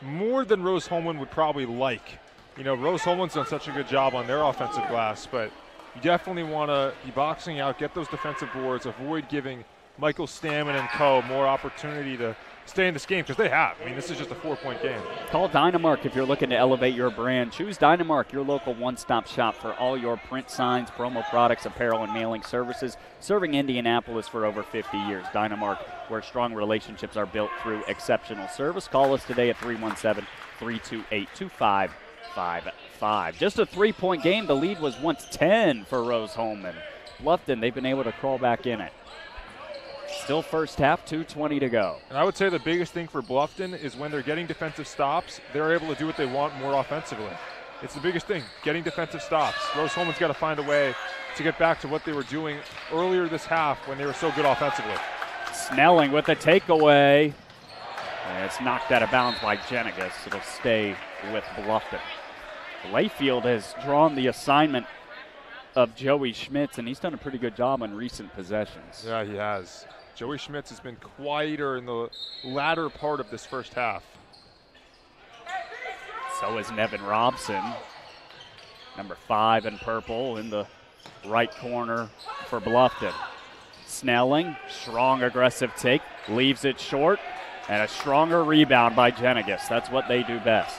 More than Rose-Hulman would probably like. You know, Rose-Hulman's done such a good job on their offensive glass, but you definitely want to be boxing out, get those defensive boards, avoid giving Michael Stammen and co. more opportunity to stay in this game, because they have. I mean, this is just a 4-point game. Call Dynamark if you're looking to elevate your brand. Choose Dynamark, your local one-stop shop for all your print signs, promo products, apparel, and mailing services. Serving Indianapolis for over 50 years. Dynamark, where strong relationships are built through exceptional service. Call us today at 317-328-2555. Just a 3-point game. The lead was once 10 for Rose-Hulman. Bluffton, they've been able to crawl back in it. Still first half, 2:20 to go. And I would say the biggest thing for Bluffton is when they're getting defensive stops, they're able to do what they want more offensively. It's the biggest thing, getting defensive stops. Rose-Hulman's got to find a way to get back to what they were doing earlier this half when they were so good offensively. Snelling with the takeaway. And it's knocked out of bounds by Jenigas. It'll stay with Bluffton. Layfield has drawn the assignment of Joey Schmitz, and he's done a pretty good job on recent possessions. Yeah, he has. Joey Schmitz has been quieter in the latter part of this first half. So is Nevin Robson, number 5 in purple in the right corner for Bluffton. Snelling, strong aggressive take, leaves it short, and a stronger rebound by Jenigas. That's what they do best.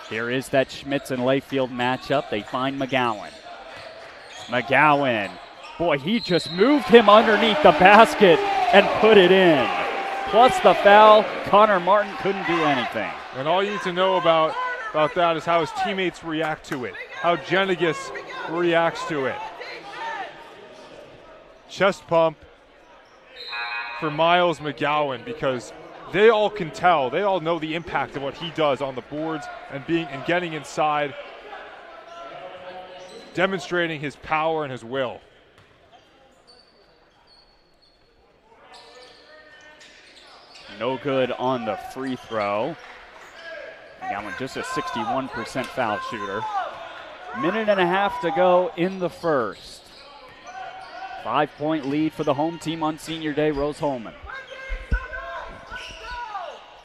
Here is that Schmitz and Layfield matchup. They find McGowan. McGowan, boy, he just moved him underneath the basket and put it in. Plus the foul, Connor Martin couldn't do anything. And all you need to know about that is how his teammates react to it, how Jenigas reacts to it. Chest pump for Miles McGowan, because they all can tell, they all know the impact of what he does on the boards and getting inside, demonstrating his power and his will. No good on the free throw. McGowan just a 61% foul shooter. Minute and a half to go in the first. 5-point lead for the home team on senior day, Rose-Hulman.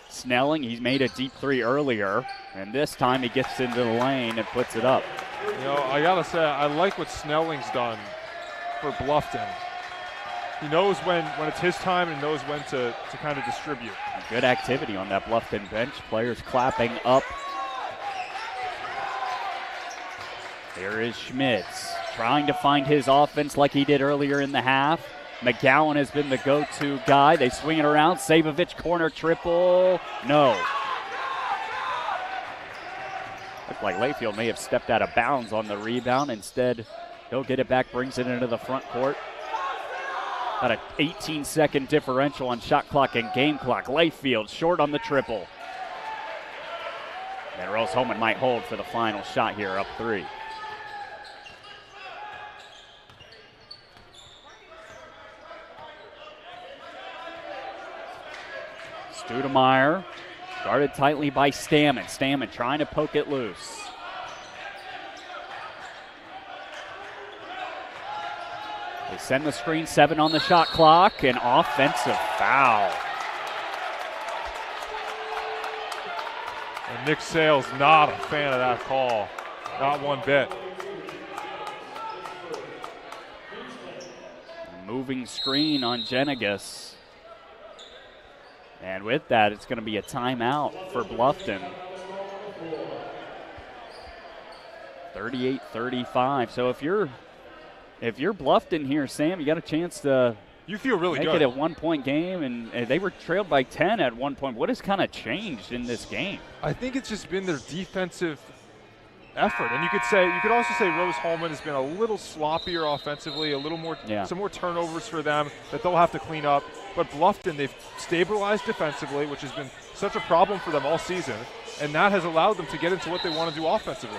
Snelling, he's made a deep three earlier, and this time he gets into the lane and puts it up. You know, I gotta say, I like what Snelling's done for Bluffton. He knows when it's his time and knows when to kind of distribute. Good activity on that Bluffton bench. Players clapping up. Here is Schmitz trying to find his offense like he did earlier in the half. McGowan has been the go-to guy. They swing it around. Savovich corner triple. No. Looked like Layfield may have stepped out of bounds on the rebound. Instead, he'll get it back, brings it into the front court. About an 18-second differential on shot clock and game clock. Layfield short on the triple. And Rose-Hulman might hold for the final shot here, up 3. Studemeyer, guarded tightly by Stammen. Stammen trying to poke it loose. They send the screen, 7 on the shot clock, an offensive foul. And Nick Sales not a fan of that call, not one bit. Moving screen on Jenigas. And with that, it's going to be a timeout for Bluffton. 38-35. So if you're Bluffton here, Sam, you got a chance to You feel really Make good. it a 1-point game, and they were trailed by 10 at one point. What has kind of changed in this game? I think it's just been their defensive effort, and you could also say Rose-Hulman has been a little sloppier offensively, a little more, some more turnovers for them that they'll have to clean up. But Bluffton, they've stabilized defensively, which has been such a problem for them all season, and that has allowed them to get into what they want to do offensively.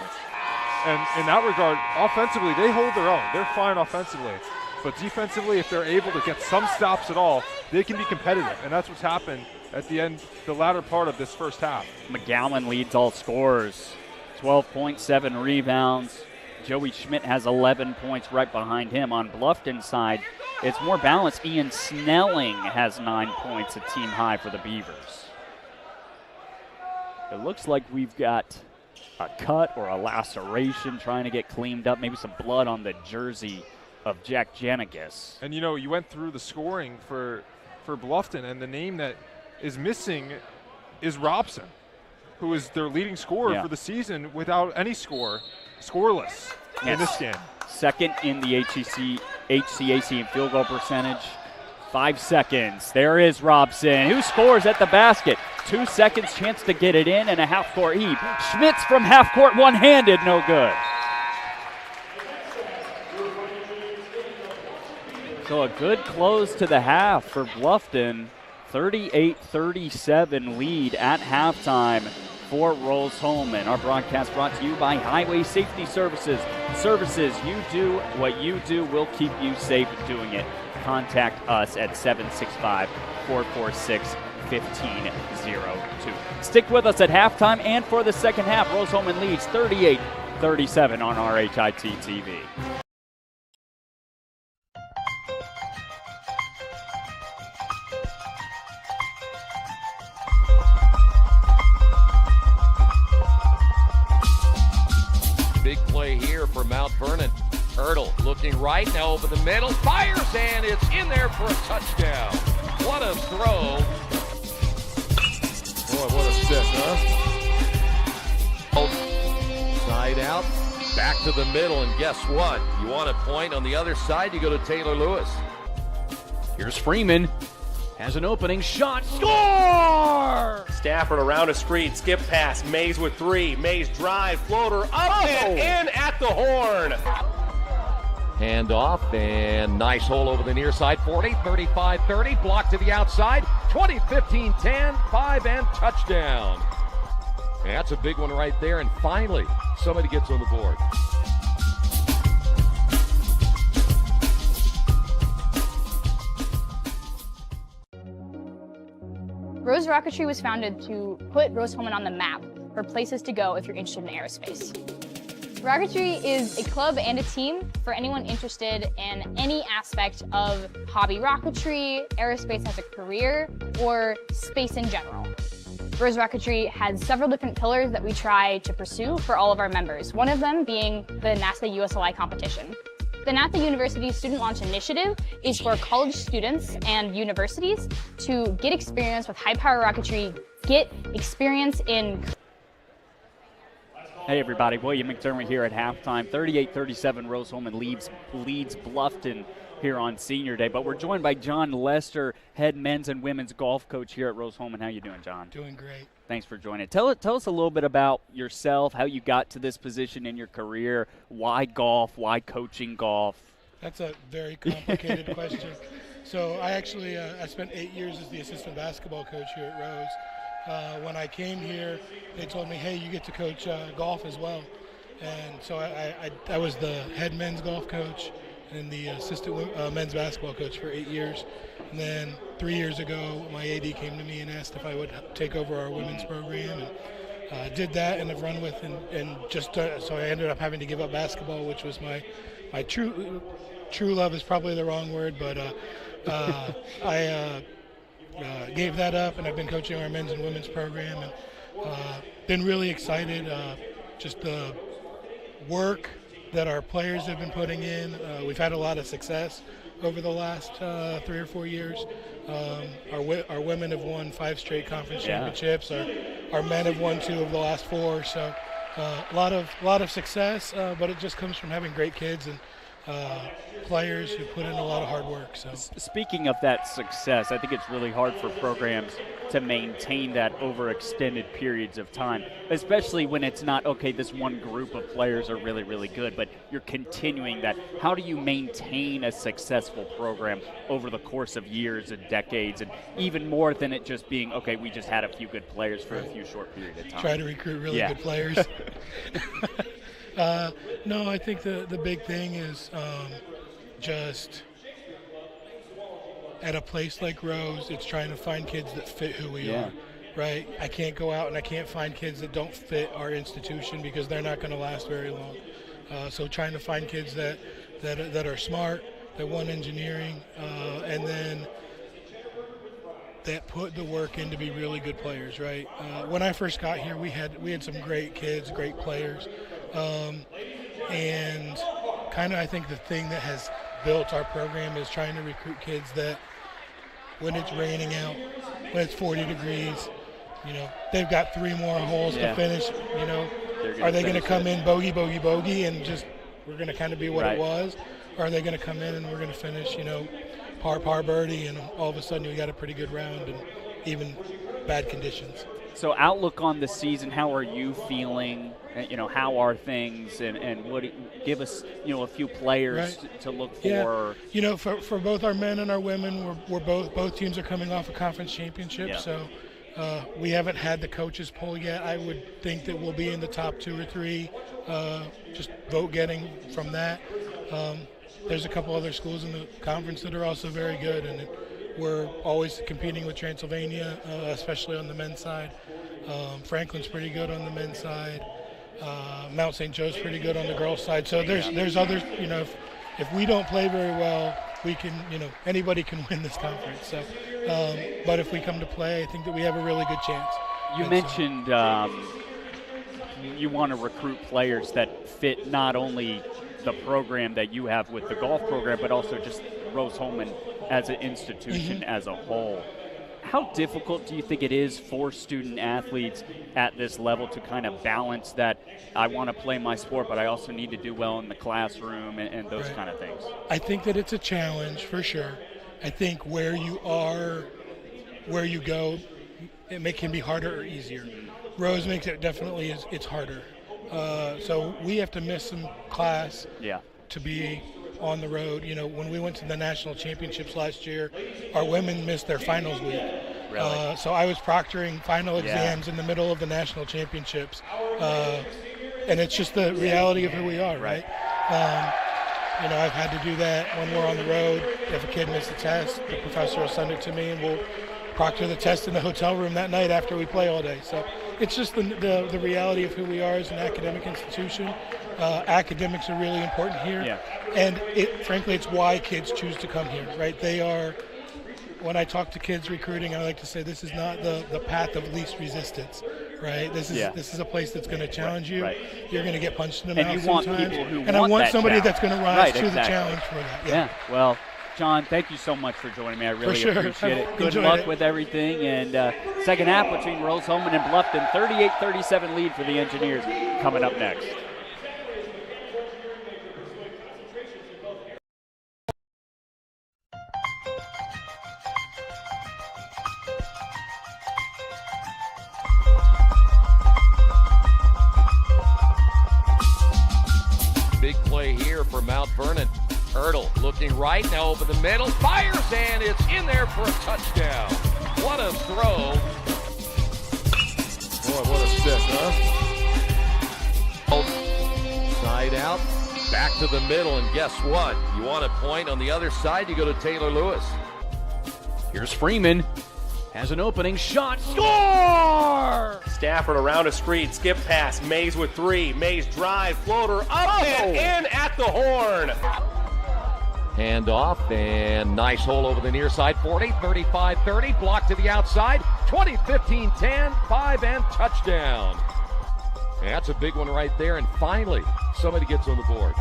And in that regard, offensively, they hold their own. They're fine offensively. But defensively, if they're able to get some stops at all, they can be competitive. And that's what's happened at the end, the latter part of this first half. McGowan leads all scorers, 12.7 rebounds. Joey Schmidt has 11 points right behind him. On Bluffton's side, it's more balanced. Ian Snelling has 9 points, a team high for the Beavers. It looks like we've got a cut or a laceration trying to get cleaned up, maybe some blood on the jersey of Jack Janicus. And you went through the scoring for Bluffton, and the name that is missing is Robson, who is their leading scorer for the season without any scoreless in this game. Second in the HCAC in field goal percentage. 5 seconds. There is Robson, who scores at the basket. 2 seconds, chance to get it in, and a half-court heave. Schmitz from half-court, one-handed, no good. So a good close to the half for Bluffton. 38-37 lead at halftime for Rose-Hulman. Our broadcast brought to you by Highway Safety Services. Services, you do what you do. We'll keep you safe doing it. Contact us at 765-446-1502. Stick with us at halftime and for the second half. Rose-Hulman leads 38-37 on RHIT TV. Big play here for Mount Vernon. Hurdle looking right, now over the middle, fires, and it's in there for a touchdown. What a throw. Boy, what a stick, huh? Side out, back to the middle, and guess what? You want a point on the other side, you go to Taylor Lewis. Here's Freeman. Has an opening shot. Score! Stafford around a screen, skip pass, Mays with 3. Mays drive, floater up and in at the horn. Hand off, and nice hole over the near side. 40, 35, 30, block to the outside. 20, 15, 10, 5, and touchdown. And that's a big one right there, and finally, somebody gets on the board. Rose Rocketry was founded to put Rose-Hulman on the map for places to go if you're interested in aerospace. Rocketry is a club and a team for anyone interested in any aspect of hobby rocketry, aerospace as a career, or space in general. Rose Rocketry has several different pillars that we try to pursue for all of our members, one of them being the NASA USLI competition. The NASA University Student Launch Initiative is for college students and universities to get experience with high-power rocketry, get experience in... Hey everybody, William McDermott here at halftime. 38-37, Rose-Hulman leads Bluffton here on Senior Day. But we're joined by John Lester, head men's and women's golf coach here at Rose-Hulman. How you doing, John? Doing great. Thanks for joining. Tell us a little bit about yourself, how you got to this position in your career, why golf, why coaching golf? That's a very complicated question. So I actually I spent 8 years as the assistant basketball coach here at Rose. When I came here, they told me, hey, you get to coach golf as well. And so I was the head men's golf coach and the assistant men's basketball coach for 8 years. And then 3 years ago, my AD came to me and asked if I would take over our women's program. And did that and have run with and just so I ended up having to give up basketball, which was my true love is probably the wrong word, but I gave that up, and I've been coaching our men's and women's program, and been really excited. Just the work that our players have been putting in. We've had a lot of success over the last 3 or 4 years. Our women have won 5 straight conference championships. Our men have won 2 of the last 4. So a lot of success, but it just comes from having great kids and players who put in a lot of hard work. So, speaking of that success, I think it's really hard for programs to maintain that over extended periods of time, especially when it's not, okay, this one group of players are really, really good, but you're continuing that. How do you maintain a successful program over the course of years and decades, and even more than it just being, okay, we just had a few good players for a few short period of time? Try to recruit really good players. No, I think the big thing is just at a place like Rose, it's trying to find kids that fit who we are, right? I can't go out and I can't find kids that don't fit our institution because they're not going to last very long. So trying to find kids that are smart, that want engineering, and then that put the work in to be really good players, right? When I first got here, we had some great kids, great players, and kind of I think the thing that has built our program is trying to recruit kids that when it's raining out, when it's 40 degrees, they've got 3 more holes to finish, are they going to come in bogey, bogey, bogey, and just we're going to kind of be what it was? Or are they going to come in and we're going to finish, par, par, birdie, and all of a sudden we got a pretty good round and even bad conditions. So outlook on the season, how are you feeling? How are things, and what give us, a few players to look for. Yeah. For both our men and our women, we're both teams are coming off a conference championship, so we haven't had the coaches poll yet. I would think that we'll be in the top 2 or 3, just vote getting from that. There's a couple other schools in the conference that are also very good, and we're always competing with Transylvania, especially on the men's side. Franklin's pretty good on the men's side. Mount St. Joe's pretty good on the girls' side. So there's others. If we don't play very well, we can. Anybody can win this conference. So, but if we come to play, I think that we have a really good chance. You mentioned you want to recruit players that fit not only the program that you have with the golf program, but also just Rose-Hulman as an institution as a whole. How difficult do you think it is for student athletes at this level to kind of balance that I want to play my sport, but I also need to do well in the classroom and those kind of things? I think that it's a challenge for sure. I think where you are, where you go, it can be harder or easier. Rose makes it definitely it's harder. So we have to miss some class to be on the road. When we went to the national championships last year, our women missed their finals week. Really? So I was proctoring final exams in the middle of the national championships. And it's just the reality of who we are, right? I've had to do that when we're on the road. If a kid missed a test, the professor will send it to me and we'll proctor the test in the hotel room that night after we play all day. So it's just the reality of who we are as an academic institution. Academics are really important here. And frankly, it's why kids choose to come here, right? When I talk to kids recruiting, I like to say this is not the path of least resistance, right? This is a place that's going to challenge you. You're going to get punched in the mouth sometimes. And I want somebody challenge. that's going to rise to the challenge for that. Yeah. Well, John, thank you so much for joining me. I really appreciate it. Good luck with everything. And second half between Rose-Hulman and Bluffton, 38-37 lead for the Engineers coming up next. Big play here for Mount Vernon. Ertl looking right, now over the middle, fires, and it's in there for a touchdown. What a throw. Boy, what a stick, huh? Side out, back to the middle, and guess what? You want a point on the other side, you go to Taylor Lewis. Here's Freeman. Has an opening shot. Score! Stafford around a screen, skip pass, Mays with 3. Mays drive, floater up and in at the horn. Hand off, and nice hole over the near side, 40, 35, 30, block to the outside, 20, 15, 10, 5, and touchdown. And that's a big one right there, and finally, somebody gets on the board.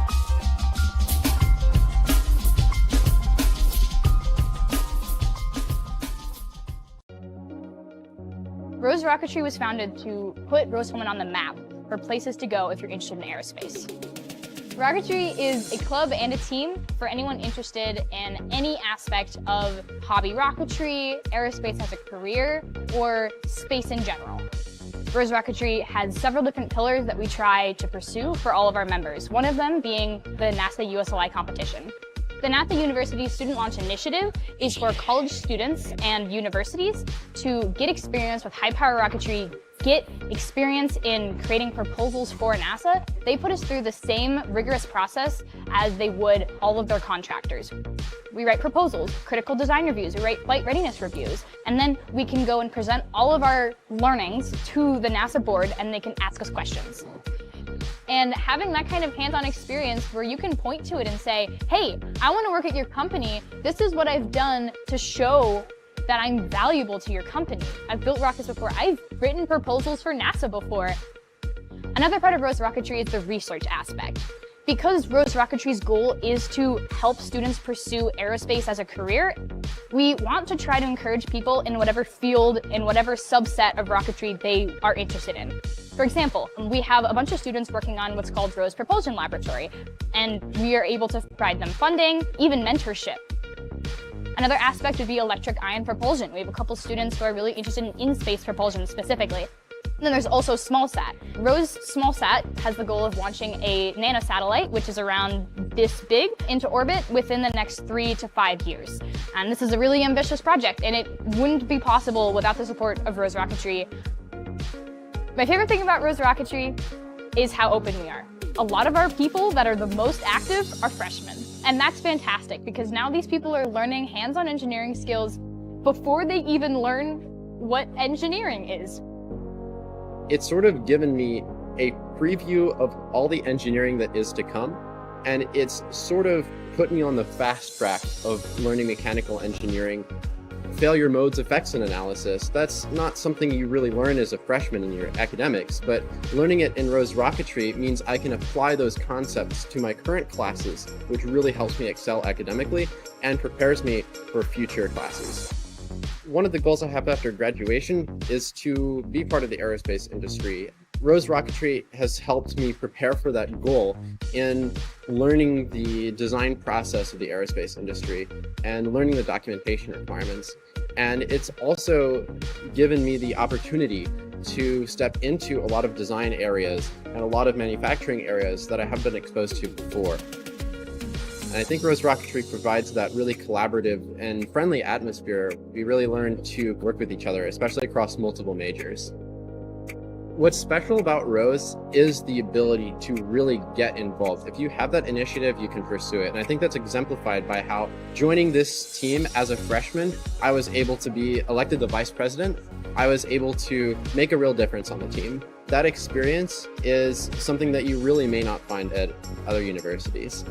Rose Rocketry was founded to put Rose-Hulman on the map for places to go if you're interested in aerospace. Rocketry is a club and a team for anyone interested in any aspect of hobby rocketry, aerospace as a career, or space in general. Rose Rocketry has several different pillars that we try to pursue for all of our members, one of them being the NASA USLI competition. The NASA University Student Launch Initiative is for college students and universities to get experience with high-power rocketry, get experience in creating proposals for NASA. They put us through the same rigorous process as they would all of their contractors. We write proposals, critical design reviews, we write flight readiness reviews, and then we can go and present all of our learnings to the NASA board and they can ask us questions. And having that kind of hands-on experience where you can point to it and say, hey, I want to work at your company. This is what I've done to show that I'm valuable to your company. I've built rockets before. I've written proposals for NASA before. Another part of Rose Rocketry is the research aspect. Because Rose Rocketry's goal is to help students pursue aerospace as a career, we want to try to encourage people in whatever field, in whatever subset of rocketry they are interested in. For example, we have a bunch of students working on what's called Rose Propulsion Laboratory, and we are able to provide them funding, even mentorship. Another aspect would be electric ion propulsion. We have a couple students who are really interested in in-space propulsion specifically. And then there's also SmallSat. Rose SmallSat has the goal of launching a nanosatellite, which is around this big, into orbit within the next 3 to 5 years. And this is a really ambitious project, and it wouldn't be possible without the support of Rose Rocketry. My favorite thing about Rose Rocketry is how open we are. A lot of our people that are the most active are freshmen. And that's fantastic because now these people are learning hands-on engineering skills before they even learn what engineering is. It's sort of given me a preview of all the engineering that is to come, and it's sort of put me on the fast track of learning mechanical engineering. Failure modes, effects, and analysis. That's not something you really learn as a freshman in your academics, but learning it in Rose Rocketry means I can apply those concepts to my current classes, which really helps me excel academically and prepares me for future classes. One of the goals I have after graduation is to be part of the aerospace industry. Rose Rocketry has helped me prepare for that goal in learning the design process of the aerospace industry and learning the documentation requirements. And it's also given me the opportunity to step into a lot of design areas and a lot of manufacturing areas that I haven't been exposed to before. And I think Rose Rocketry provides that really collaborative and friendly atmosphere. We really learn to work with each other, especially across multiple majors. What's special about Rose is the ability to really get involved. If you have that initiative, you can pursue it. And I think that's exemplified by how joining this team as a freshman, I was able to be elected the vice president. I was able to make a real difference on the team. That experience is something that you really may not find at other universities.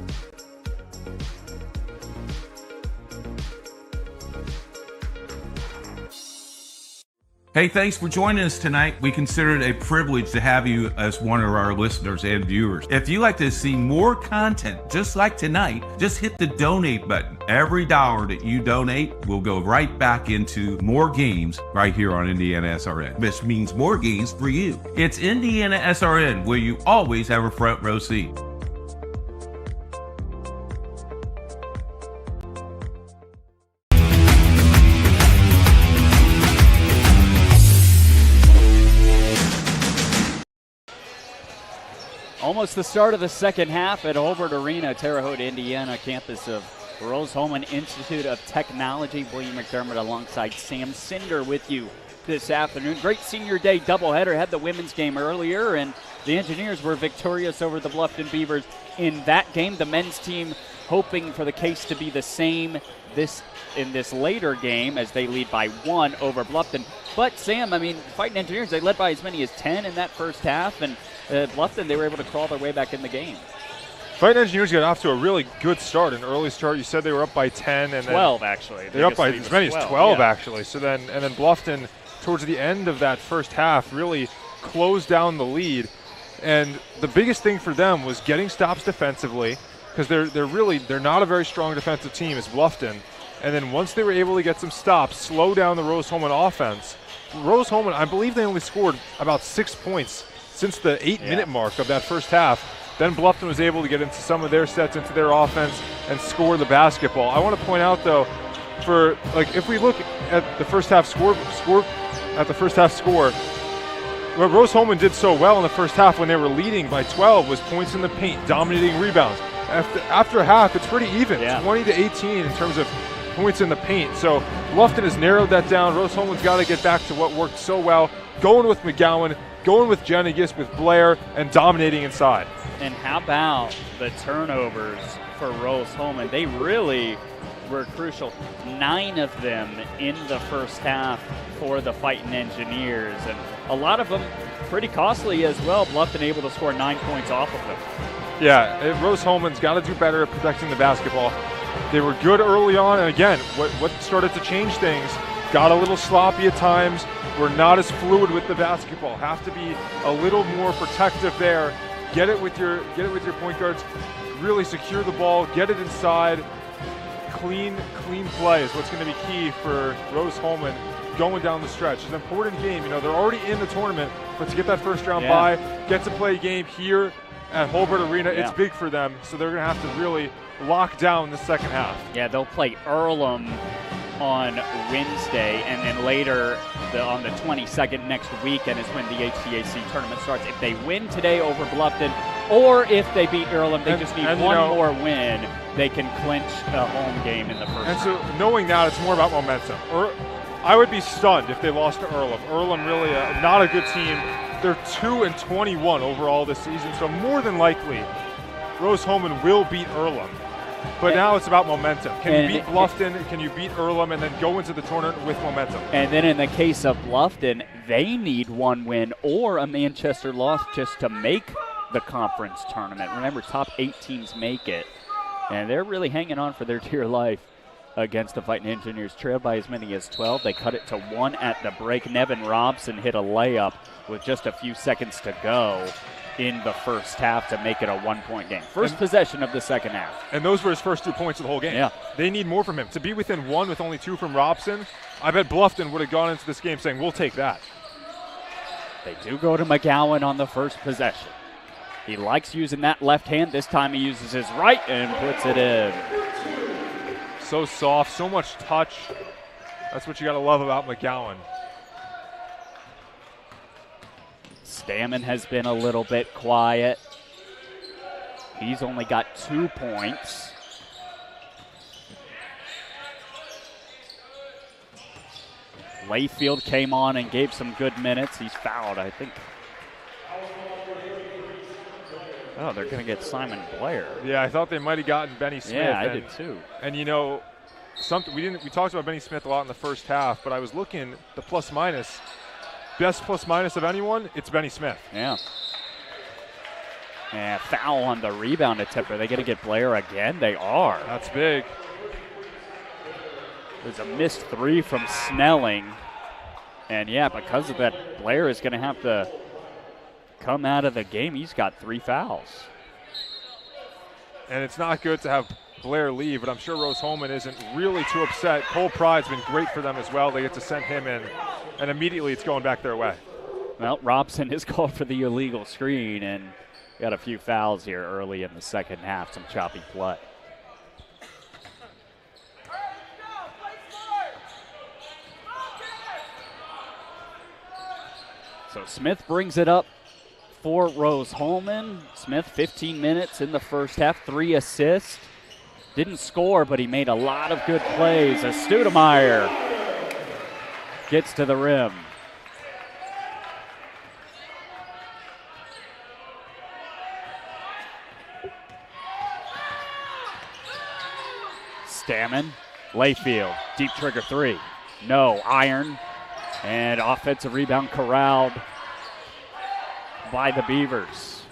Hey, thanks for joining us tonight. We consider it a privilege to have you as one of our listeners and viewers. If you'd like to see more content just like tonight, just hit the donate button. Every dollar that you donate will go right back into more games right here on IndianaSRN, which means more games for you. It's IndianaSRN, where you always have a front row seat. Almost the start of the second half at Holbert Arena, Terre Haute, Indiana, campus of Rose-Hulman Institute of Technology. William McDermott alongside Sam Cinder with you this afternoon. Great senior day doubleheader. Had the women's game earlier, and the Engineers were victorious over the Bluffton Beavers in that game. The men's team hoping for the case to be the same in this later game as they lead by 1 over Bluffton. But Sam, I mean, Fighting Engineers, they led by as many as 10 in that first half, and Bluffton, they were able to crawl their way back in the game. Fighting Engineers got off to a really good start, an early start. You said they were up by 10 and 12 actually. They were up by as many as 12 yeah. actually. So then Bluffton towards the end of that first half really closed down the lead. And the biggest thing for them was getting stops defensively, because they're not a very strong defensive team as Bluffton. And then once they were able to get some stops, slow down the Rose-Hulman offense. Rose-Hulman, I believe they only scored about 6 points since the 8-minute mark of that first half. Then Bluffton was able to get into some of their sets, into their offense, and score the basketball. I want to point out, though, for like if we look at the first half score, what Rose Holman did so well in the first half when they were leading by 12 was points in the paint, dominating rebounds. After a half, it's pretty even, 20-18 in terms of points in the paint. So Bluffton has narrowed that down. Rose Holman's got to get back to what worked so well, going with McGowan, going with Jenigas, with Blair, and dominating inside. And how about the turnovers for Rose Holman? They really were crucial. 9 of them in the first half for the Fighting Engineers, and a lot of them pretty costly as well. Bluffton able to score 9 points off of them. Yeah, Rose Holman's got to do better at protecting the basketball. They were good early on, and again, what started to change things, got a little sloppy at times, were not as fluid with the basketball. Have to be a little more protective there. Get it with your point guards, really secure the ball, get it inside. Clean play is what's going to be key for Rose Holman going down the stretch. It's an important game. You know, they're already in the tournament, but to get that first round bye, get to play a game here at Holbert Arena, it's big for them. So they're going to have to really lock down the second half. Yeah, they'll play Earlham on Wednesday, and then later on the 22nd next weekend is when the HCAC tournament starts. If they win today over Bluffton, or if they beat Earlham, they just need one more win. They can clinch a home game in the first round. So knowing that, it's more about momentum. I would be stunned if they lost to Earlham. Earlham really not a good team. They're 2-21 overall this season, so more than likely Rose Holman will beat Earlham. But now it's about momentum. Can you beat Bluffton? Can you beat Earlham and then go into the tournament with momentum? And then in the case of Bluffton, they need one win or a Manchester loss just to make the conference tournament. Remember, top 8 teams make it. And they're really hanging on for their dear life against the Fighting Engineers. Trailed by as many as 12. They cut it to 1 at the break. Nevin Robson hit a layup with just a few seconds to go in the first half to make it a 1-point game. First possession of the second half. And those were his first 2 points of the whole game. Yeah. They need more from him. To be within 1 with only 2 from Robson, I bet Bluffton would have gone into this game saying, we'll take that. They do go to McGowan on the first possession. He likes using that left hand. This time he uses his right and puts it in. So soft, so much touch. That's what you got to love about McGowan. Stammen has been a little bit quiet. He's only got 2 points. Layfield came on and gave some good minutes. He's fouled, I think. Oh, they're going to get Simon Blair. Yeah, I thought they might have gotten Benny Smith. Yeah, I did too. And you know, we talked about Benny Smith a lot in the first half, but I was looking the plus minus. Best plus minus of anyone, it's Benny Smith. Yeah. And foul on the rebound attempt. Are they going to get Blair again? They are. That's big. There's a missed 3 from Snelling. And yeah, because of that, Blair is going to have to come out of the game. He's got 3 fouls. And it's not good to have Blair leave, but I'm sure Rose Holman isn't really too upset. Cole Pride's been great for them as well. They get to send him in, and immediately it's going back their way. Well, Robson is called for the illegal screen, and got a few fouls here early in the second half, some choppy play. So Smith brings it up for Rose Holman. Smith, 15 minutes in the first half, 3 assists. Didn't score, but he made a lot of good plays as Studemeyer gets to the rim. Stammen, Layfield, deep trigger 3. No, iron. And offensive rebound corralled by the Beavers.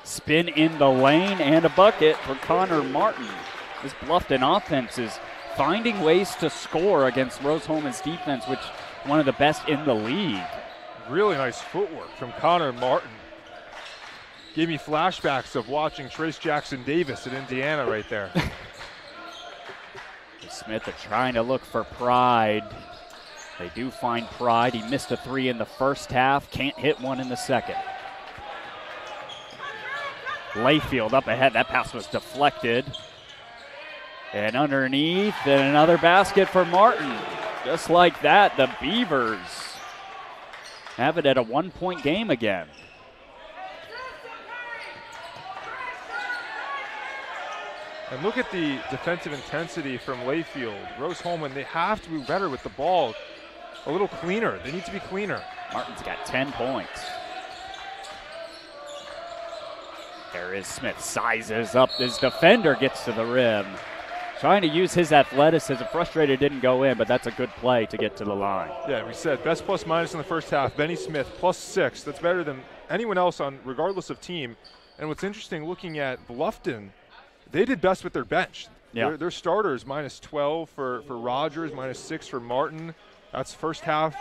Spin in the lane and a bucket for Connor Martin. This Bluffton offense is finding ways to score against Rose Holman's defense, which is one of the best in the league. Really nice footwork from Connor Martin. Gave me flashbacks of watching Trace Jackson Davis at Indiana right there. Smith are trying to look for Pride. They do find Pride. He missed a 3 in the first half. Can't hit one in the second. Layfield up ahead. That pass was deflected. And underneath, and another basket for Martin. Just like that, the Beavers have it at a 1-point game again. And look at the defensive intensity from Layfield. Rose-Hulman, they have to be better with the ball. A little cleaner. They need to be cleaner. Martin's got 10 points. There is Smith. Sizes up. His defender gets to the rim. Trying to use his athleticism. Frustrated didn't go in, but that's a good play to get to the line. Yeah, we said best plus minus in the first half. Benny Smith +6. That's better than anyone else on, regardless of team. And what's interesting, looking at Bluffton, they did best with their bench. Yeah. Their starters -12 for Rogers, -6 for Martin. That's first half.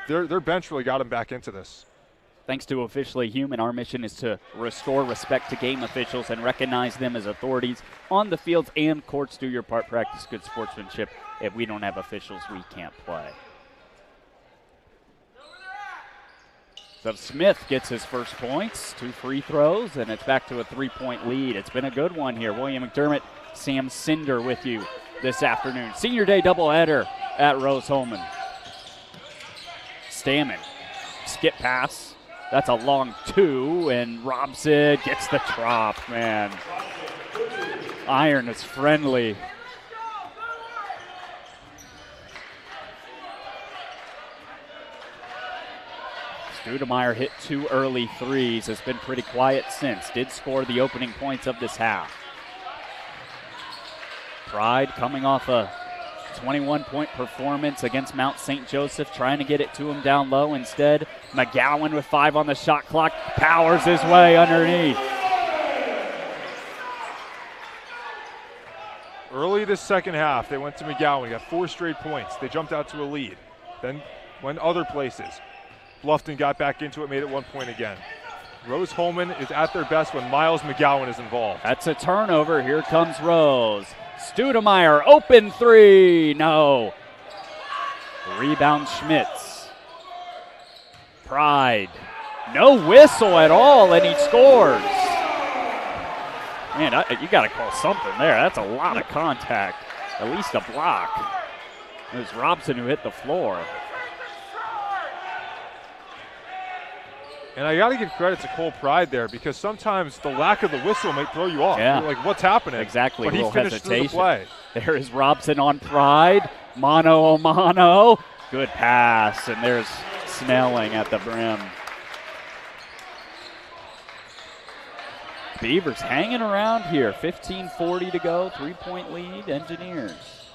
Their bench really got them back into this. Thanks to Officially Human, our mission is to restore respect to game officials and recognize them as authorities on the fields and courts. Do your part, practice good sportsmanship. If we don't have officials, we can't play. So Smith gets his first points, 2 free throws, and it's back to a 3-point lead. It's been a good one here. William McDermott, Sam Cinder with you this afternoon. Senior Day doubleheader at Rose-Hulman. Stammen, skip pass. That's a long 2, and Robson gets the drop, man. Iron is friendly. Studemeyer hit 2 early threes. Has been pretty quiet since. Did score the opening points of this half. Pride coming off a 21-point performance against Mount St. Joseph, trying to get it to him down low. Instead, McGowan with 5 on the shot clock, powers his way underneath. Early this second half, they went to McGowan, got 4 straight points. They jumped out to a lead, then went other places. Bluffton got back into it, made it 1 point again. Rose-Hulman is at their best when Miles McGowan is involved. That's a turnover. Here comes Rose. Studemeyer, open 3. No. Rebound Schmitz. Pride. No whistle at all, and he scores. Man, you got to call something there. That's a lot of contact. At least a block. It was Robson who hit the floor. And I got to give credit to Cole Pride there, because sometimes the lack of the whistle might throw you off. Yeah. You're like, what's happening? Exactly. But he finished through the play. There is Robson on Pride. Mano a mano. Good pass. And there's Snelling at the brim. Beavers hanging around here. 15:40 to go. 3-point lead. Engineers.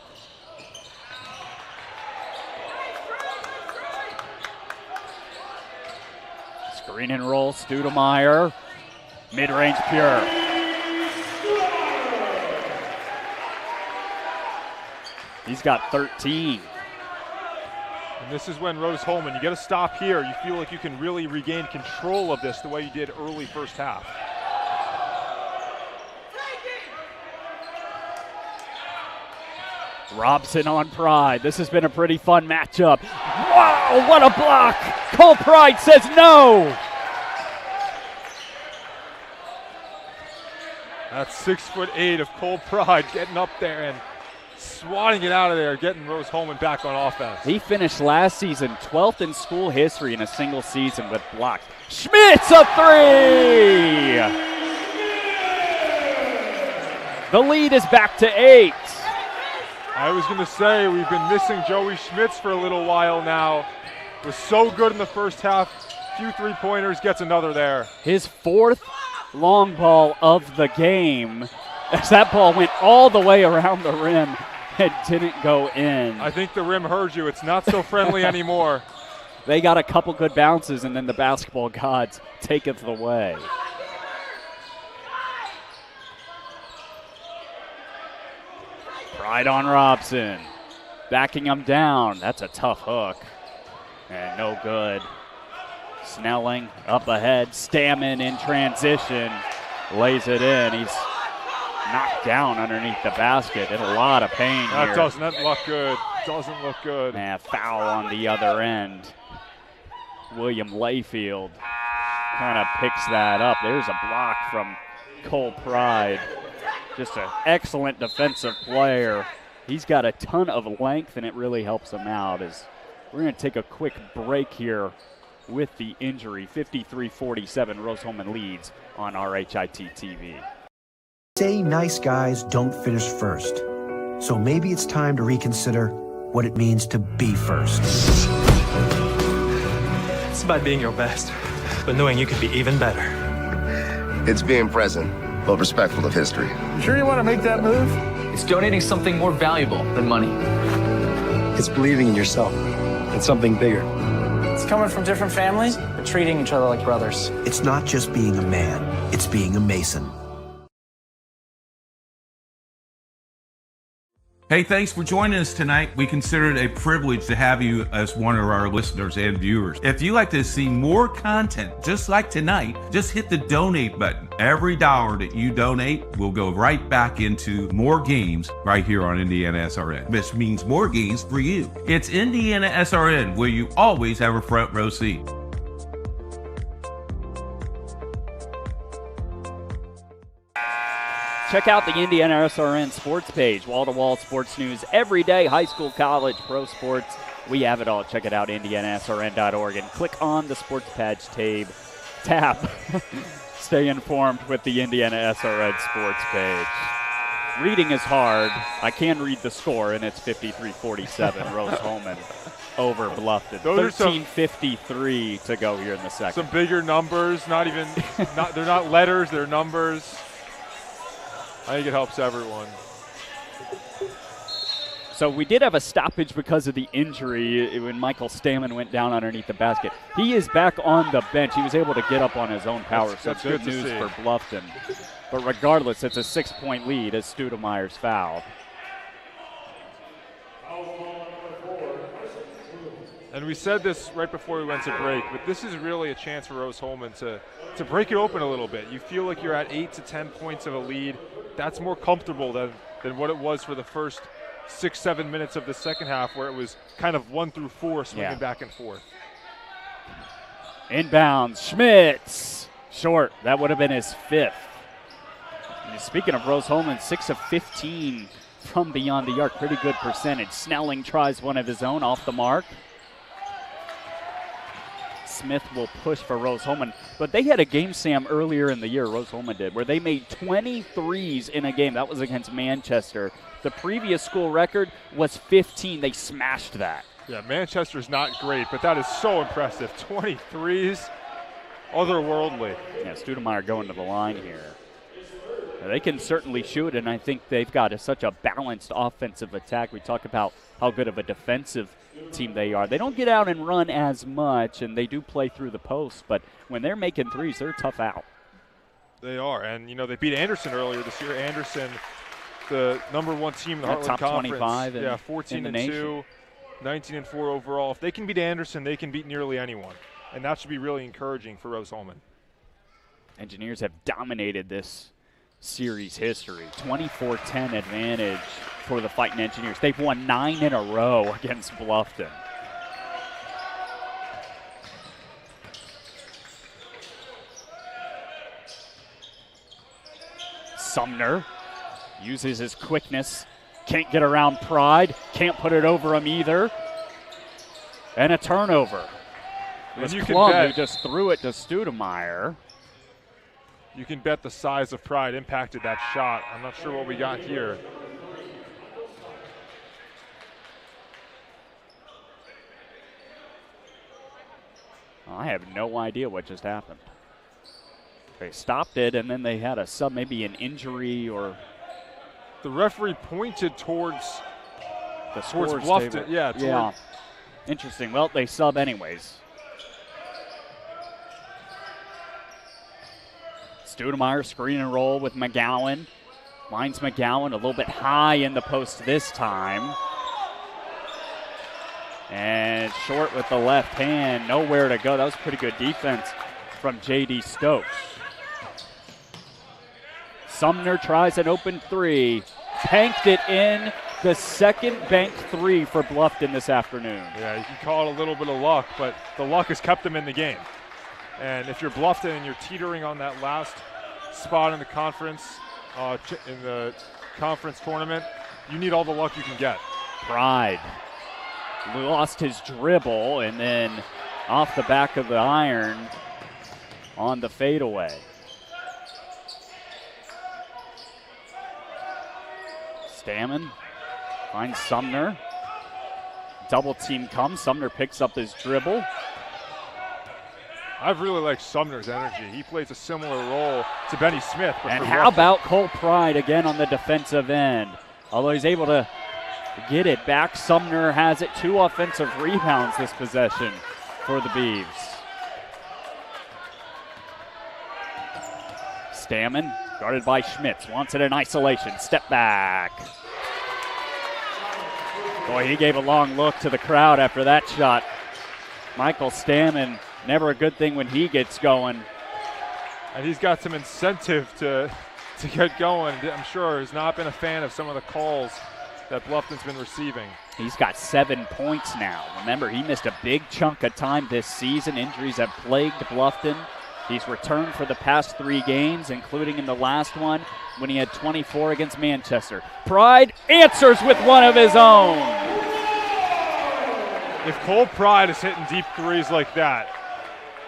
Screen and roll, Studemeyer. Mid-range pure. He's got 13. And this is when Rose-Hulman, you get a stop here. You feel like you can really regain control of this the way you did early first half. Robson on Pride. This has been a pretty fun matchup. Wow, what a block! Cole Pride says no! That's 6'8" of Cole Pride getting up there and swatting it out of there, getting Rose-Hulman back on offense. He finished last season 12th in school history in a single season with blocks. Schmitz a 3! The lead is back to 8. I was going to say, we've been missing Joey Schmitz for a little while now. Was so good in the first half. Few 3-pointers, gets another there. His 4th long ball of the game, as that ball went all the way around the rim and didn't go in. I think the rim heard you. It's not so friendly anymore. They got a couple good bounces, and then the basketball gods taketh away. Pride on Robson. Backing him down. That's a tough hook. And no good. Snelling up ahead. Stammen in transition. Lays it in. He's knocked down underneath the basket. In a lot of pain here. That doesn't look good. Doesn't look good. And foul on the other end. William Layfield kind of picks that up. There's a block from Cole Pride. Just an excellent defensive player. He's got a ton of length, and it really helps him out. As we're going to take a quick break here with the injury. 53-47, Rose-Hulman leads on RHIT TV. Say nice guys don't finish first. So maybe it's time to reconsider what it means to be first. It's about being your best, but knowing you could be even better. It's being present, but respectful of history. You sure you want to make that move? It's donating something more valuable than money. It's believing in yourself and something bigger. It's coming from different families, but treating each other like brothers. It's not just being a man, it's being a Mason. Hey, thanks for joining us tonight. We consider it a privilege to have you as one of our listeners and viewers. If you'd like to see more content just like tonight, just hit the donate button. Every dollar that you donate will go right back into more games right here on IndianaSRN, which means more games for you. It's IndianaSRN, where you always have a front row seat. Check out the IndianaSRN sports page, wall-to-wall sports news every day, high school, college, pro sports. We have it all. Check it out, IndianaSRN.org, and click on the sports page tab. Stay informed with the IndianaSRN sports page. Reading is hard. I can read the score, and it's 53-47, Rose-Hulman over Bluffton. 13:53 to go here in the second. Some bigger numbers, they're not letters, they're numbers. I think it helps everyone. So we did have a stoppage because of the injury when Michael Stammen went down underneath the basket. He is back on the bench. He was able to get up on his own power, so good news for Bluffton. But regardless, it's a 6-point lead as Studemeyer's fouled. And we said this right before we went to break, but this is really a chance for Rose-Hulman to break it open a little bit. You feel like you're at 8 to 10 points of a lead. That's more comfortable than what it was for the first 6-7 minutes of the second half, where it was kind of 1 through 4 swinging back and forth. Inbounds, Schmitz, short. That would have been his 5th. And speaking of Rose-Hulman, 6 of 15 from beyond the arc, pretty good percentage. Snelling tries one of his own off the mark. Smith will push for Rose-Hulman, but they had a game, Sam, earlier in the year, Rose-Hulman did, where they made 23s in a game. That was against Manchester. The previous school record was 15. They smashed that. Yeah, Manchester's not great, but that is so impressive. 23s, otherworldly. Yeah, Studemeyer going to the line here. Now, they can certainly shoot, and I think they've got such a balanced offensive attack. We talk about how good of a defensive team they are. They don't get out and run as much, and they do play through the post, but when they're making threes, they're tough out. They are, and they beat Anderson earlier this year. Anderson, the #1 team in the Heartland top Conference. 25 14-2, 19-4 overall. If they can beat Anderson, they can beat nearly anyone, and that should be really encouraging for Rose-Hulman. Engineers have dominated this series history. 24-10 advantage for the Fighting Engineers. They've won 9 in a row against Bluffton. Sumner uses his quickness. Can't get around Pride. Can't put it over him either. And a turnover. It was Klum who just threw it to Studemeyer. You can bet the size of Pride impacted that shot. I'm not sure what we got here. I have no idea what just happened. They stopped it, and then they had a sub, maybe an injury or. The referee pointed towards Bluffton. Table. Yeah. Interesting. Well, they sub anyways. Studemeyer screen and roll with McGowan. Finds McGowan a little bit high in the post this time. And short with the left hand. Nowhere to go. That was pretty good defense from J.D. Stokes. Sumner tries an open 3. Banked it in. The second banked 3 for Bluffton this afternoon. Yeah, you can call it a little bit of luck, but the luck has kept them in the game. And if you're Bluffton and you're teetering on that last spot in the conference tournament, you need all the luck you can get. Pride lost his dribble and then off the back of the iron on the fadeaway. Stammen finds Sumner. Double team comes. Sumner picks up his dribble. I've really liked Sumner's energy. He plays a similar role to Benny Smith. And how about Cole Pride again on the defensive end? Although he's able to get it back, Sumner has it. 2 offensive rebounds this possession for the Beavs. Stammen, guarded by Schmitz, wants it in isolation. Step back. Boy, he gave a long look to the crowd after that shot. Michael Stammen, never a good thing when he gets going. And he's got some incentive to get going. I'm sure he's not been a fan of some of the calls that Bluffton's been receiving. He's got 7 points now. Remember, he missed a big chunk of time this season. Injuries have plagued Bluffton. He's returned for the past 3 games, including in the last one when he had 24 against Manchester. Pride answers with one of his own. If Cole Pride is hitting deep threes like that,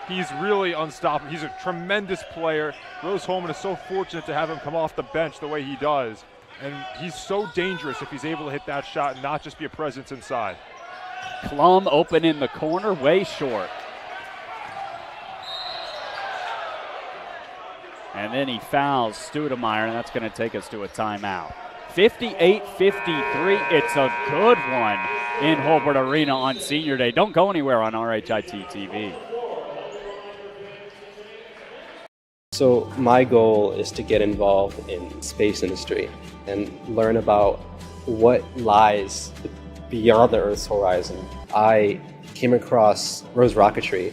he's really unstoppable. He's a tremendous player. Rose-Hulman is so fortunate to have him come off the bench the way he does. And he's so dangerous if he's able to hit that shot and not just be a presence inside. Klum open in the corner, way short. And then he fouls Studemeyer, and that's going to take us to a timeout. 58-53. It's a good one in Holbert Arena on Senior Day. Don't go anywhere on RHIT TV. So my goal is to get involved in space industry and learn about what lies beyond the Earth's horizon. I came across Rose Rocketry.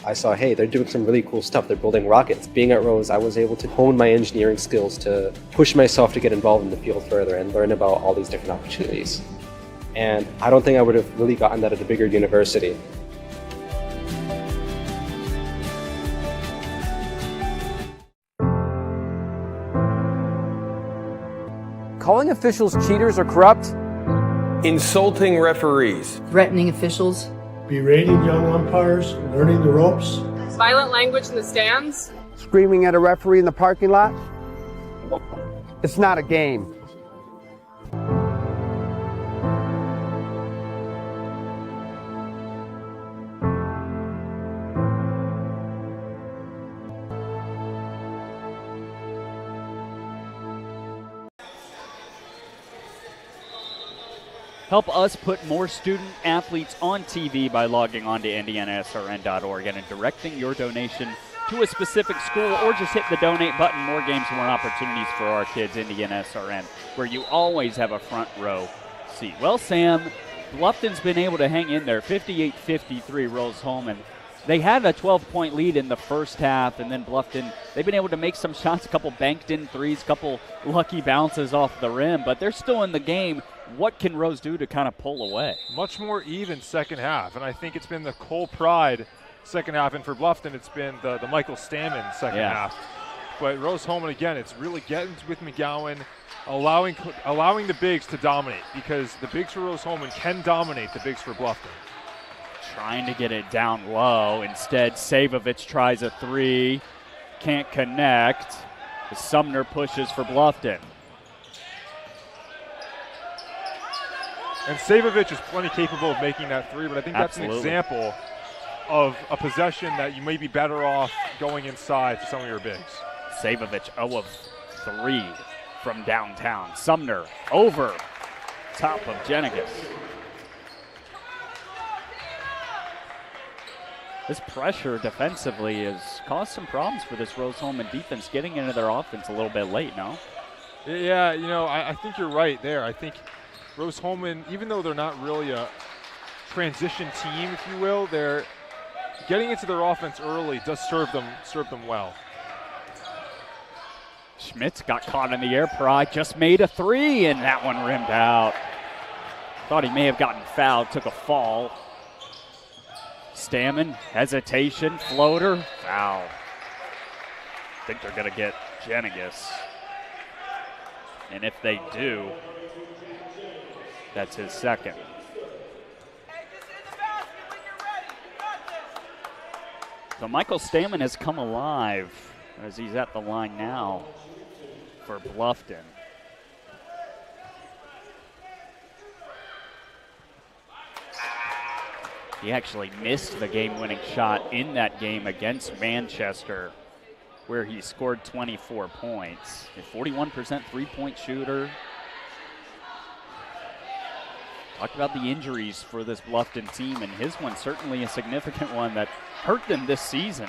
I saw, hey, they're doing some really cool stuff. They're building rockets. Being at Rose, I was able to hone my engineering skills to push myself to get involved in the field further and learn about all these different opportunities. And I don't think I would have really gotten that at a bigger university. Calling officials cheaters or corrupt. Insulting referees. Threatening officials. Berating young umpires, learning the ropes. Violent language in the stands. Screaming at a referee in the parking lot. It's not a game. Help us put more student athletes on TV by logging on to IndianaSRN.org and directing your donation to a specific school, or just hit the donate button. More games, more opportunities for our kids. IndianaSRN, where you always have a front row seat. Well, Sam, Bluffton's been able to hang in there. 58-53 Rose-Hulman. They had a 12-point lead in the first half, and then Bluffton, they've been able to make some shots, a couple banked in threes, a couple lucky bounces off the rim, but they're still in the game. What can Rose do to kind of pull away? Much more even second half, and I think it's been the Cole Pride second half, and for Bluffton, it's been the Michael Stammen second half. But Rose-Hulman, again, it's really getting with McGowan, allowing the bigs to dominate, because the bigs for Rose-Hulman can dominate the bigs for Bluffton. Trying to get it down low. Instead, Savovich tries a three. Can't connect. Sumner pushes for Bluffton. And Savovich is plenty capable of making that three, but I think that's an example of a possession that you may be better off going inside to some of your bigs. Savovich 0 of 3 from downtown. Sumner over top of Jenigas. This pressure defensively has caused some problems for this Rose-Hulman defense, getting into their offense a little bit late, no? Yeah, you know, I think you're right there. I think Rose-Hulman, even though they're not really a transition team, if you will, they're getting into their offense early does serve them well. Schmitz got caught in the air. Pride just made a three, and that one rimmed out. Thought he may have gotten fouled, took a fall. Stammen, hesitation, floater, foul. I think they're going to get Jenigus. And if they do, that's his second. So Michael Stammen has come alive as he's at the line now for Bluffton. He actually missed the game-winning shot in that game against Manchester, where he scored 24 points. A 41% three-point shooter. Talked about the injuries for this Bluffton team, and his one certainly a significant one that hurt them this season.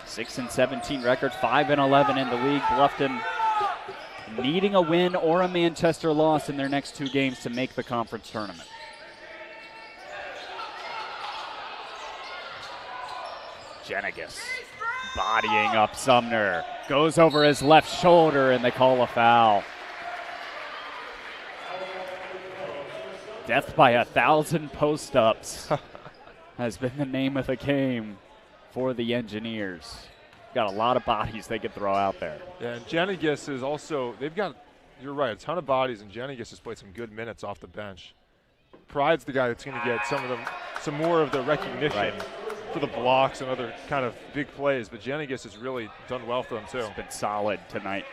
6-17 record, 5-11 in the league. Bluffton needing a win or a Manchester loss in their next two games to make the conference tournament. Jenigus bodying up Sumner. Goes over his left shoulder and they call a foul. Death by 1,000 post-ups has been the name of the game for the Engineers. Got a lot of bodies they could throw out there. Yeah, and Jenigus is also, they've got, you're right, a ton of bodies, and Jenigus has played some good minutes off the bench. Pride's the guy that's going to get some more of the recognition for the blocks and other kind of big plays, but Jenigus has really done well for them too. It's been solid tonight.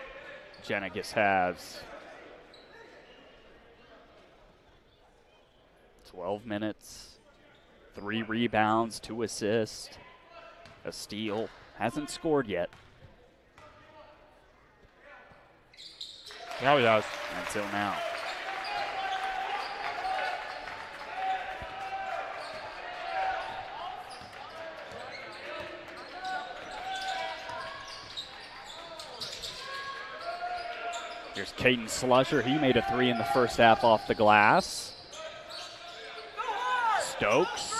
Jenigus has. 12 minutes, 3 rebounds, 2 assists, a steal. Hasn't scored yet. Now he has. Until now. Here's Caden Slusher. He made a 3 in the first half off the glass. Stokes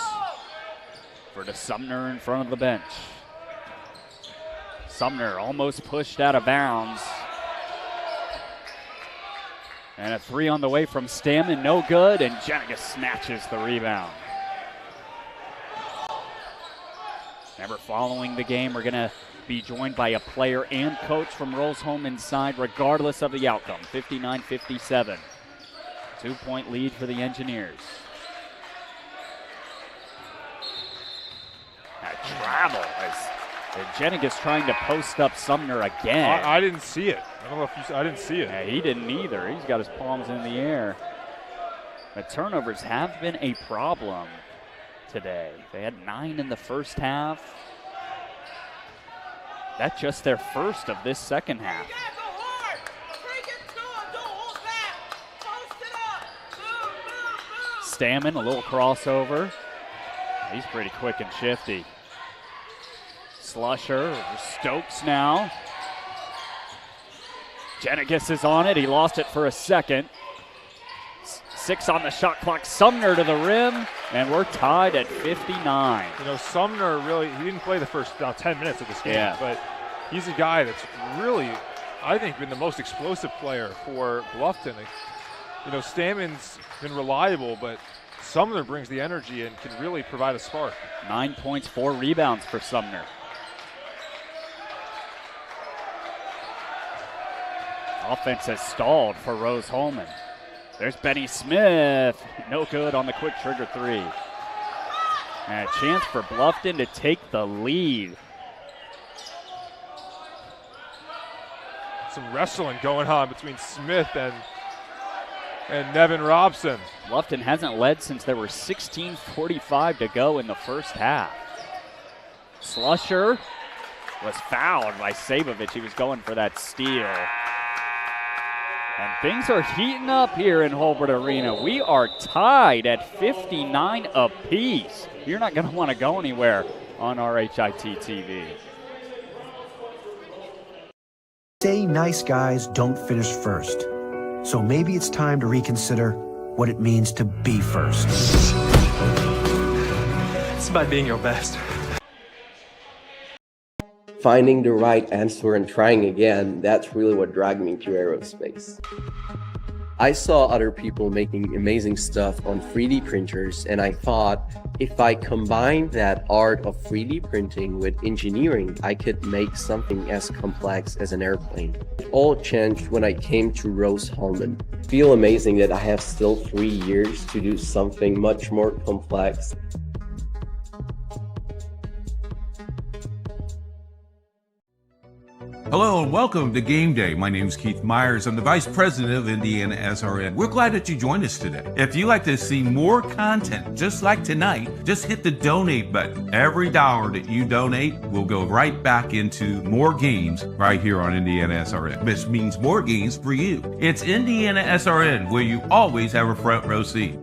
for the Sumner in front of the bench. Sumner almost pushed out of bounds. And a 3 on the way from Stammen, no good, and Jenigus snatches the rebound. Remember, following the game, we're going to be joined by a player and coach from Rose-Hulman side, regardless of the outcome. 59-57. 2-point lead for the Engineers. Travel as Jenigus trying to post up Sumner again. I didn't see it. I don't know if I didn't see it. Yeah, he didn't either. He's got his palms in the air. The turnovers have been a problem today. They had 9 in the first half. That's just their first of this second half. Stammen, a little crossover. He's pretty quick and shifty. Slusher, Stokes now. Jenigus is on it. He lost it for a second. 6 on the shot clock. Sumner to the rim, and we're tied at 59. You know, Sumner really, he didn't play the first 10 minutes of this game, but he's a guy that's really, I think, been the most explosive player for Bluffton. You know, Stammen's been reliable, but Sumner brings the energy and can really provide a spark. 9 points, 4 rebounds for Sumner. Offense has stalled for Rose-Hulman. There's Benny Smith. No good on the quick trigger 3. And a chance for Bluffton to take the lead. Some wrestling going on between Smith and Nevin Robson. Bluffton hasn't led since there were 16:45 to go in the first half. Slusher was fouled by Sabovich. He was going for that steal. And things are heating up here in Holbert Arena. We are tied at 59 apiece. You're not going to want to go anywhere on RHIT TV. Say nice guys don't finish first. So maybe it's time to reconsider what it means to be first. It's about being your best. Finding the right answer and trying again, that's really what dragged me to aerospace. I saw other people making amazing stuff on 3D printers, and I thought if I combine that art of 3D printing with engineering, I could make something as complex as an airplane. It all changed when I came to Rose-Hulman. I feel amazing that I have still 3 years to do something much more complex. Hello and welcome to Game Day. My name is Keith Myers. I'm the Vice President of IndianaSRN. We're glad that you joined us today. If you'd like to see more content just like tonight, just hit the donate button. Every dollar that you donate will go right back into more games right here on IndianaSRN. This means more games for you. It's IndianaSRN, where you always have a front row seat.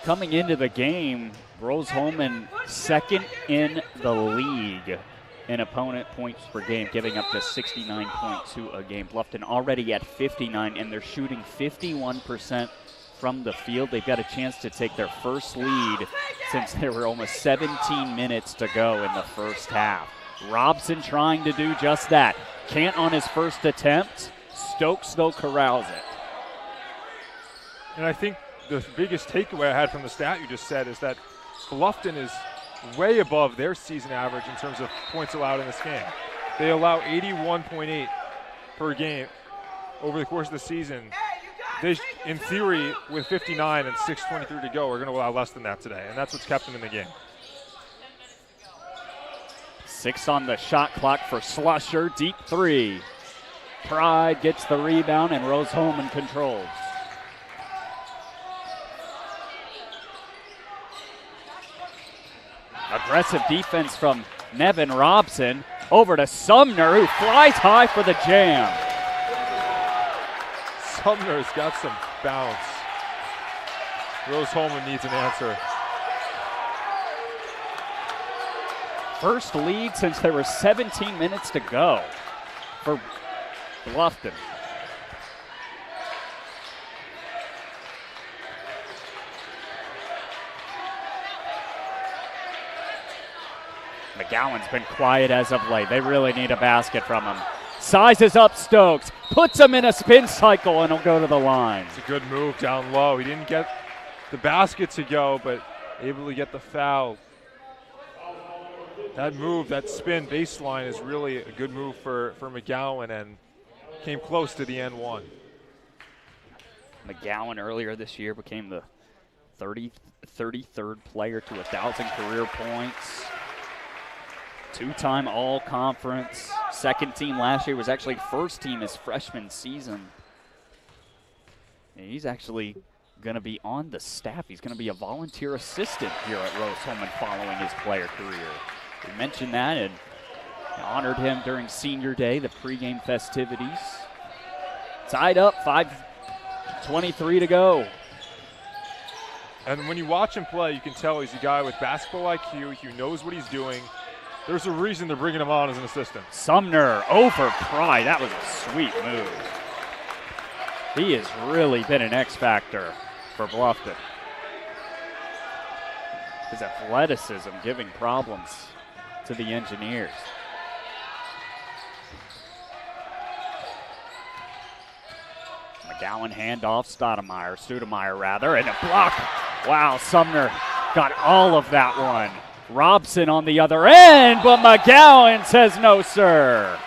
Coming into the game, Rose-Hulman second in the league in opponent points per game, giving up just 69.2 a game. Bluffton already at 59, and they're shooting 51% from the field. They've got a chance to take their first lead since there were almost 17 minutes to go in the first half. Robson trying to do just that. Can't on his first attempt. Stokes, though, corrals it. And I think the biggest takeaway I had from the stat you just said is that Bluffton is way above their season average in terms of points allowed in this game. They allow 81.8 per game over the course of the season. They, in theory, with 59 and 6:23 to go, are going to allow less than that today, and that's what's kept them in the game. 6 on the shot clock for Slusher, deep 3. Pride gets the rebound, and Rose-Hulman controls. Aggressive defense from Nevin Robson. Over to Sumner, who flies high for the jam. Sumner's got some bounce. Rose-Hulman needs an answer. First lead since there were 17 minutes to go for Bluffton. McGowan's been quiet as of late. They really need a basket from him. Sizes up Stokes, puts him in a spin cycle, and he'll go to the line. It's a good move down low. He didn't get the basket to go, but able to get the foul. That move, that spin baseline is really a good move for McGowan, and came close to the end one. McGowan earlier this year became the 33rd player to 1,000 career points. 2-time All-Conference. Second team last year, was actually first team his freshman season. And he's actually going to be on the staff. He's going to be a volunteer assistant here at Rose-Hulman following his player career. We mentioned that and honored him during senior day, the pregame festivities. Tied up, 5:23 to go. And when you watch him play, you can tell he's a guy with basketball IQ. He knows what he's doing. There's a reason they're bringing him on as an assistant. Sumner over Pride. That was a sweet move. He has really been an X factor for Bluffton. His athleticism giving problems to the Engineers. McGowan handoff, Stoudemire rather, and a block. Wow, Sumner got all of that one. Robson on the other end, but McGowan says no, sir.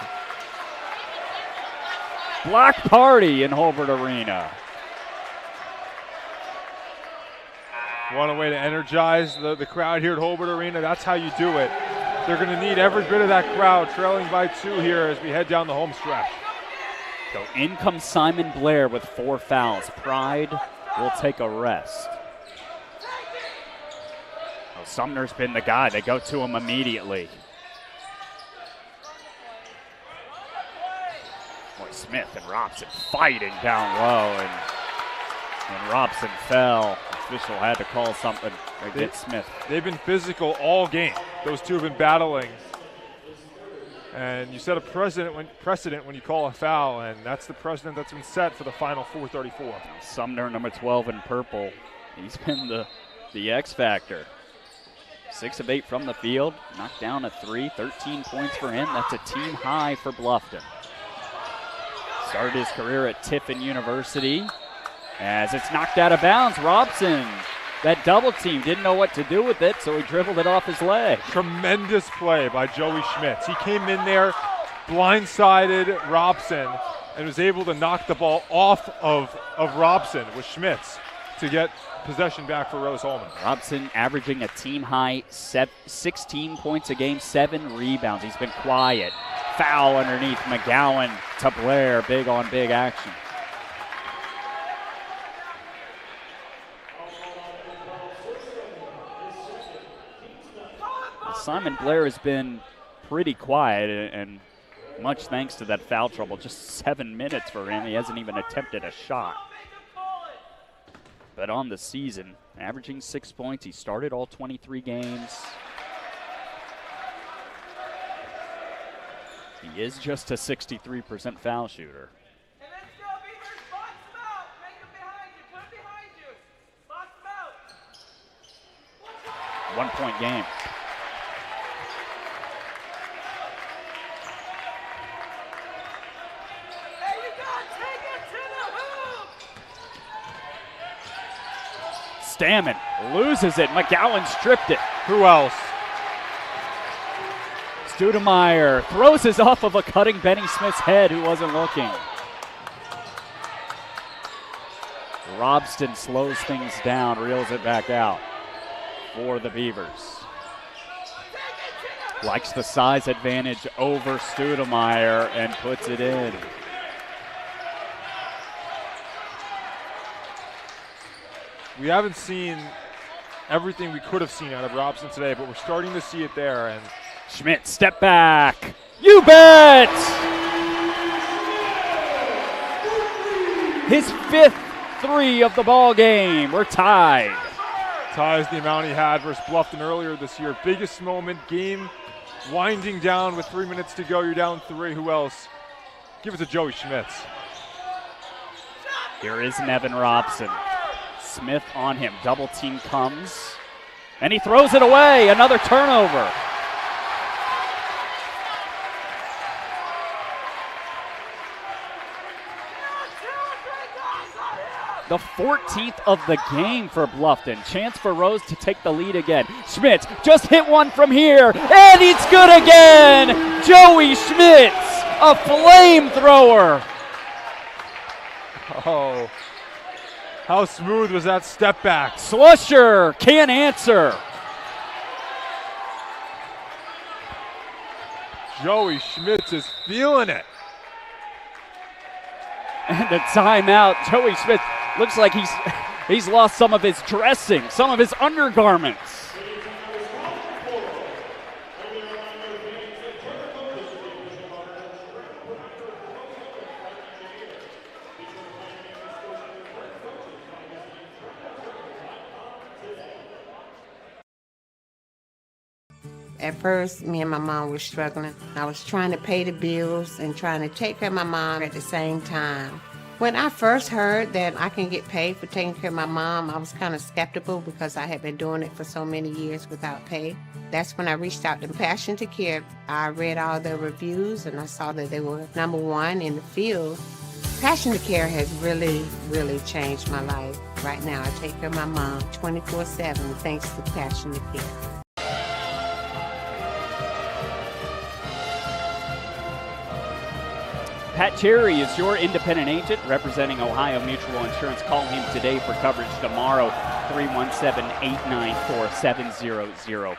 Block party in Holbert Arena. Want a way to energize the crowd here at Holbert Arena? That's how you do it. They're going to need every bit of that crowd, trailing by 2 here as we head down the home stretch. So in comes Simon Blair with 4 fouls. Pride will take a rest. Well, Sumner's been the guy. They go to him immediately. Boy, Smith and Robson fighting down low, and Robson fell. Official had to call something to get Smith. They've been physical all game. Those two have been battling. And you set a precedent when you call a foul, and that's the precedent that's been set for the final 4:34. Sumner, number 12 in purple. He's been the X factor. 6 of 8 from the field, knocked down a 3, 13 points for him. That's a team high for Bluffton. Started his career at Tiffin University as it's knocked out of bounds. Robson, that double team, didn't know what to do with it, so he dribbled it off his leg. Tremendous play by Joey Schmitz. He came in there, blindsided Robson, and was able to knock the ball off of Robson with Schmitz to get possession back for Rose Holman. Robson averaging a team high 16 points a game, 7 rebounds. He's been quiet. Foul underneath McGowan to Blair. Big on big action. Simon Blair has been pretty quiet, and much thanks to that foul trouble. Just 7 minutes for him. He hasn't even attempted a shot. But on the season, averaging 6 points. He started all 23 games. He is just a 63% foul shooter. 1 point game. Stammen loses it. McGowan stripped it. Who else? Studemeyer throws his off of a cutting Benny Smith's head, who wasn't looking. Robston slows things down, reels it back out for the Beavers. Likes the size advantage over Studemeyer and puts it in. We haven't seen everything we could have seen out of Robson today, but we're starting to see it there. And Schmidt, step back. You bet! His 5th 3 of the ball game. We're tied. Ties the amount he had versus Bluffton earlier this year. Biggest moment, game winding down with 3 minutes to go. You're down 3. Who else? Give it to Joey Schmitz. Here is Nevin Robson. Smith on him. Double team comes. And he throws it away. Another turnover. The 14th of the game for Bluffton. Chance for Rose to take the lead again. Schmitz just hit one from here, and it's good again! Joey Schmitz, a flamethrower. Oh, how smooth was that step back? Slusher can't answer. Joey Schmitz is feeling it. And the timeout. Joey Schmitz looks like he's lost some of his dressing, some of his undergarments. At first, me and my mom were struggling. I was trying to pay the bills and trying to take care of my mom at the same time. When I first heard that I can get paid for taking care of my mom, I was kind of skeptical because I had been doing it for so many years without pay. That's when I reached out to Passion to Care. I read all the reviews and I saw that they were #1 in the field. Passion to Care has really, really changed my life. Right now, I take care of my mom 24/7 thanks to Passion to Care. Pat Cherry is your independent agent representing Ohio Mutual Insurance. Call him today for coverage tomorrow, 317-894-7000.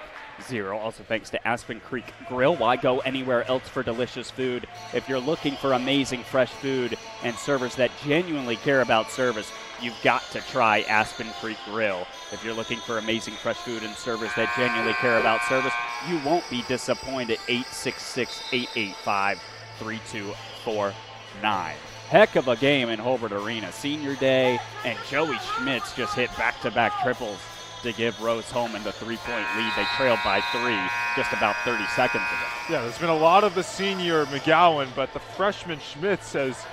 Also thanks to Aspen Creek Grill. Why go anywhere else for delicious food? If you're looking for amazing fresh food and servers that genuinely care about service, you've got to try Aspen Creek Grill. If you're looking for amazing fresh food and servers that genuinely care about service, you won't be disappointed. 866-885-3249. Heck of a game in Hobart Arena. Senior day, and Joey Schmitz just hit back-to-back triples to give Rose Holman the 3-point lead. They trailed by 3 just about 30 seconds ago. Yeah, there's been a lot of the senior McGowan, but the freshman Schmitz has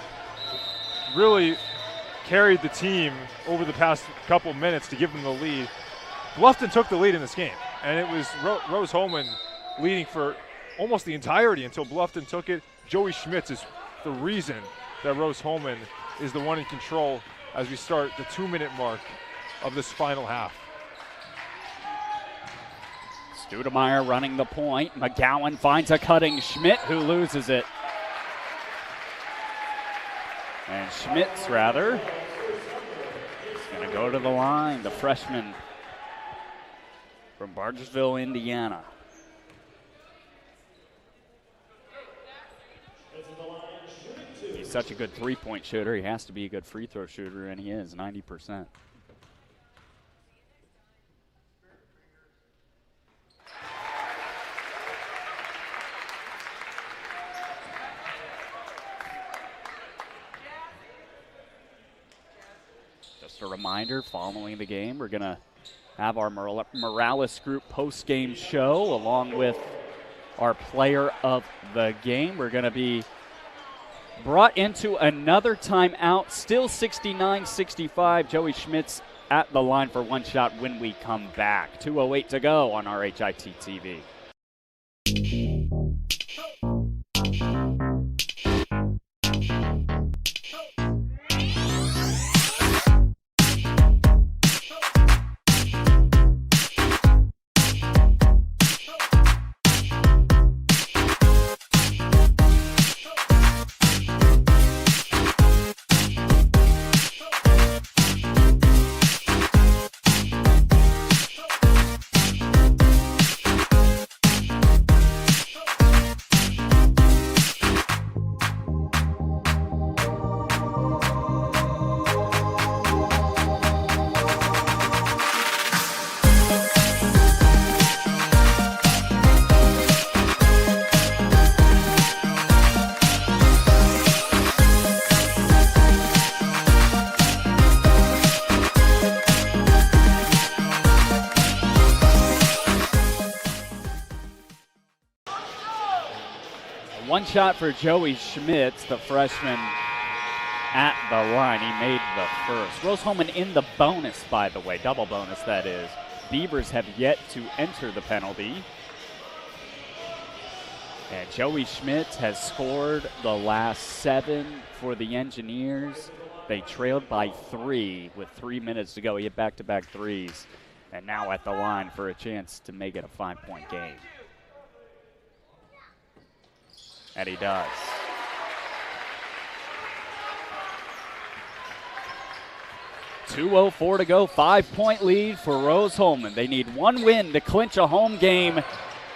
really carried the team over the past couple minutes to give them the lead. Bluffton took the lead in this game. and it was Rose Holman leading for almost the entirety until Bluffton took it. Joey Schmitz is the reason that Rose Holman is the one in control as we start the 2-minute mark of this final half. Studemeyer running the point. McGowan finds a cutting Schmidt, who loses it. And Schmitz, rather, is going to go to the line, the freshman from Bargersville, Indiana. He's such a good three-point shooter. He has to be a good free throw shooter, and he is, 90%. Just a reminder, following the game, we're going to have our Morales Group post-game show along with our player of the game. We're going to be brought into another timeout, still 69-65. Joey Schmitz at the line for one shot when we come back. 2:08 to go on RHIT TV. One shot for Joey Schmitz, the freshman at the line. He made the first. Rose Holman in the bonus, by the way, double bonus that is. Beavers have yet to enter the penalty. And Joey Schmitz has scored the last 7 for the Engineers. They trailed by 3 with 3 minutes to go. He had back-to-back threes. And now at the line for a chance to make it a 5-point game. And he does. .204 to go, 5-point lead for Rose Holman. They need one win to clinch a home game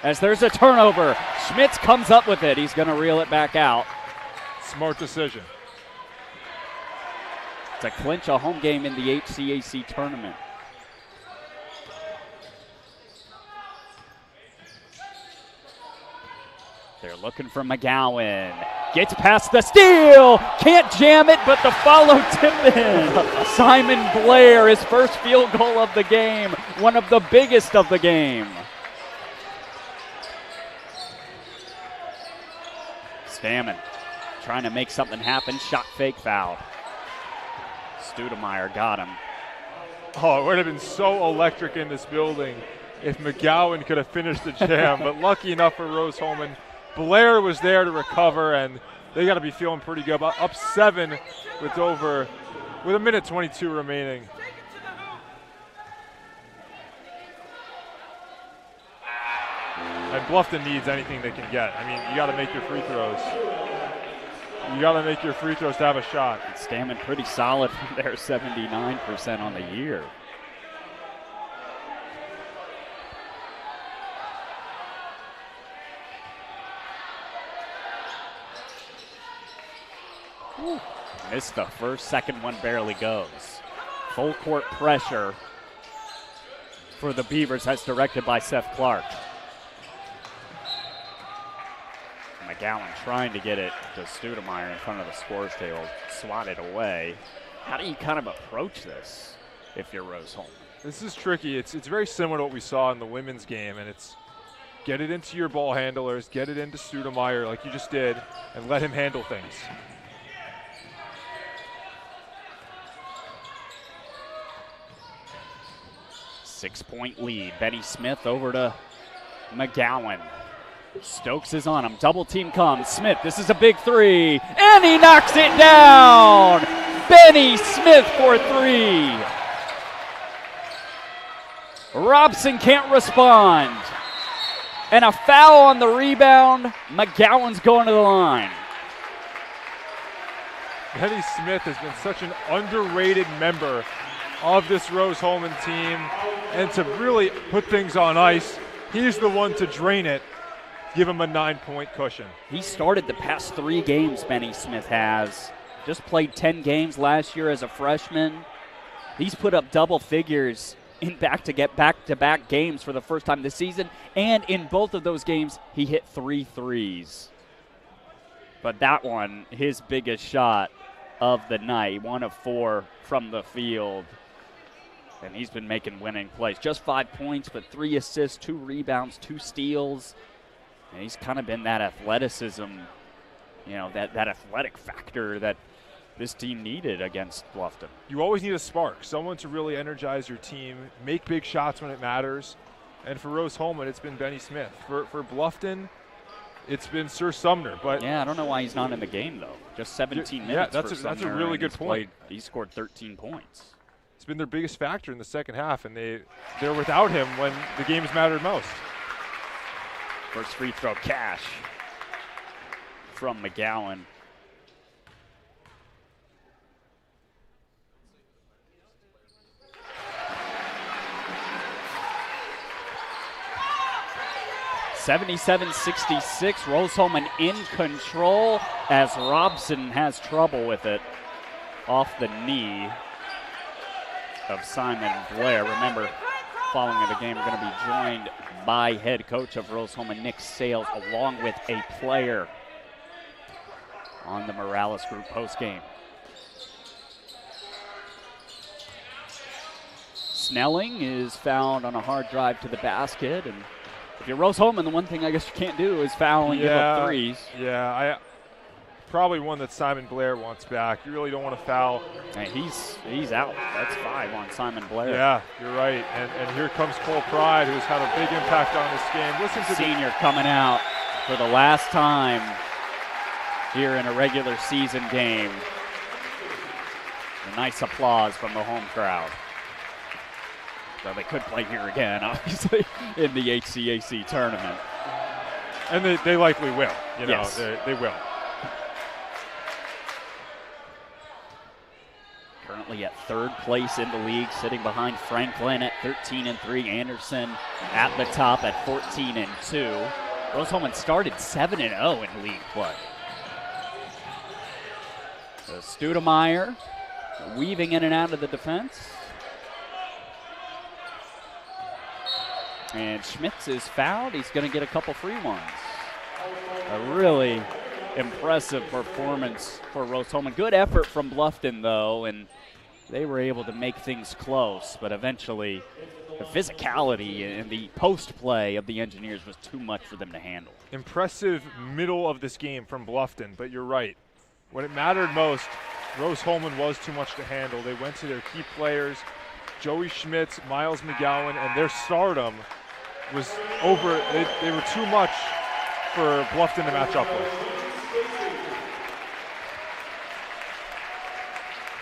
as there's a turnover. Schmitz comes up with it. He's going to reel it back out. Smart decision. To clinch a home game in the HCAC tournament. They're looking for McGowan. Gets past the steal. Can't jam it, but the follow tip in. Simon Blair, his first field goal of the game. One of the biggest of the game. Stammen trying to make something happen. Shot fake foul. Studemeyer got him. Oh, it would have been so electric in this building if McGowan could have finished the jam. But lucky enough for Rose Holman, Blair was there to recover, and they got to be feeling pretty good. Up 7 with a minute 22 remaining. And Bluffton needs anything they can get. I mean, you got to make your free throws. You got to make your free throws to have a shot. Stammen pretty solid from there, 79% on the year. Ooh. Missed the first, second one barely goes. Full court pressure for the Beavers as directed by Seth Clark. McGowan trying to get it to Studemeyer in front of the scores table, swatted away. How do you kind of approach this if you're Rose Holman? This is tricky. It's very similar to what we saw in the women's game, and it's get it into your ball handlers, get it into Studemeyer like you just did, and let him handle things. 6-point lead. Benny Smith over to McGowan. Stokes is on him. Double team comes. Smith, this is a big three. And he knocks it down. Benny Smith for 3. Robson can't respond. And a foul on the rebound. McGowan's going to the line. Benny Smith has been such an underrated member of this Rose-Hulman team, and to really put things on ice, he's the one to drain it, give him a 9-point cushion. He started the past 3 games, Benny Smith has. Just played 10 games last year as a freshman. He's put up double figures in back-to-back games for the first time this season, and in both of those games, he hit 3 threes. But that one, his biggest shot of the night, 1 of 4 from the field. And he's been making winning plays. Just 5 points, but 3 assists, 2 rebounds, 2 steals. And he's kind of been that athleticism, that athletic factor that this team needed against Bluffton. You always need a spark, someone to really energize your team, make big shots when it matters. And for Rose-Hulman, it's been Benny Smith. For Bluffton, it's been Sir Sumner. But yeah, I don't know why he's not in the game, though. Just 17 minutes for Sumner. That's a really good point. He scored 13 points. It's been their biggest factor in the second half, and they're without him when the games mattered most. First free throw, cash from McGowan. (77-66), Rose-Hulman in control as Robson has trouble with it off the knee of Simon Blair. Remember, following the game, we're going to be joined by head coach of Rose-Hulman, Nick Sales, along with a player on the Morales Group postgame. Snelling is fouled on a hard drive to the basket, and if you're Rose-Hulman, the one thing I guess you can't do is foul and give up threes. Yeah, probably one that Simon Blair wants back. You really don't want to foul. Hey, he's out. That's 5 on Simon Blair. Yeah, you're right. And here comes Cole Pride, who's had a big impact on this game. Listen to senior coming out for the last time here in a regular season game. A nice applause from the home crowd. So they could play here again, obviously, in the HCAC tournament. And they likely will. Yes. They will. Currently at 3rd place in the league, sitting behind Franklin at 13-3. Anderson at the top at 14-2. Rose-Hulman started 7-0 in league play. So Studemeyer weaving in and out of the defense. And Schmitz is fouled. He's going to get a couple free ones. A really impressive performance for Rose-Hulman. Good effort from Bluffton, though, and they were able to make things close. But eventually, the physicality and the post play of the Engineers was too much for them to handle. Impressive middle of this game from Bluffton, but you're right. When it mattered most, Rose-Hulman was too much to handle. They went to their key players, Joey Schmitz, Miles McGowan, and their stardom was over. They were too much for Bluffton to match up with.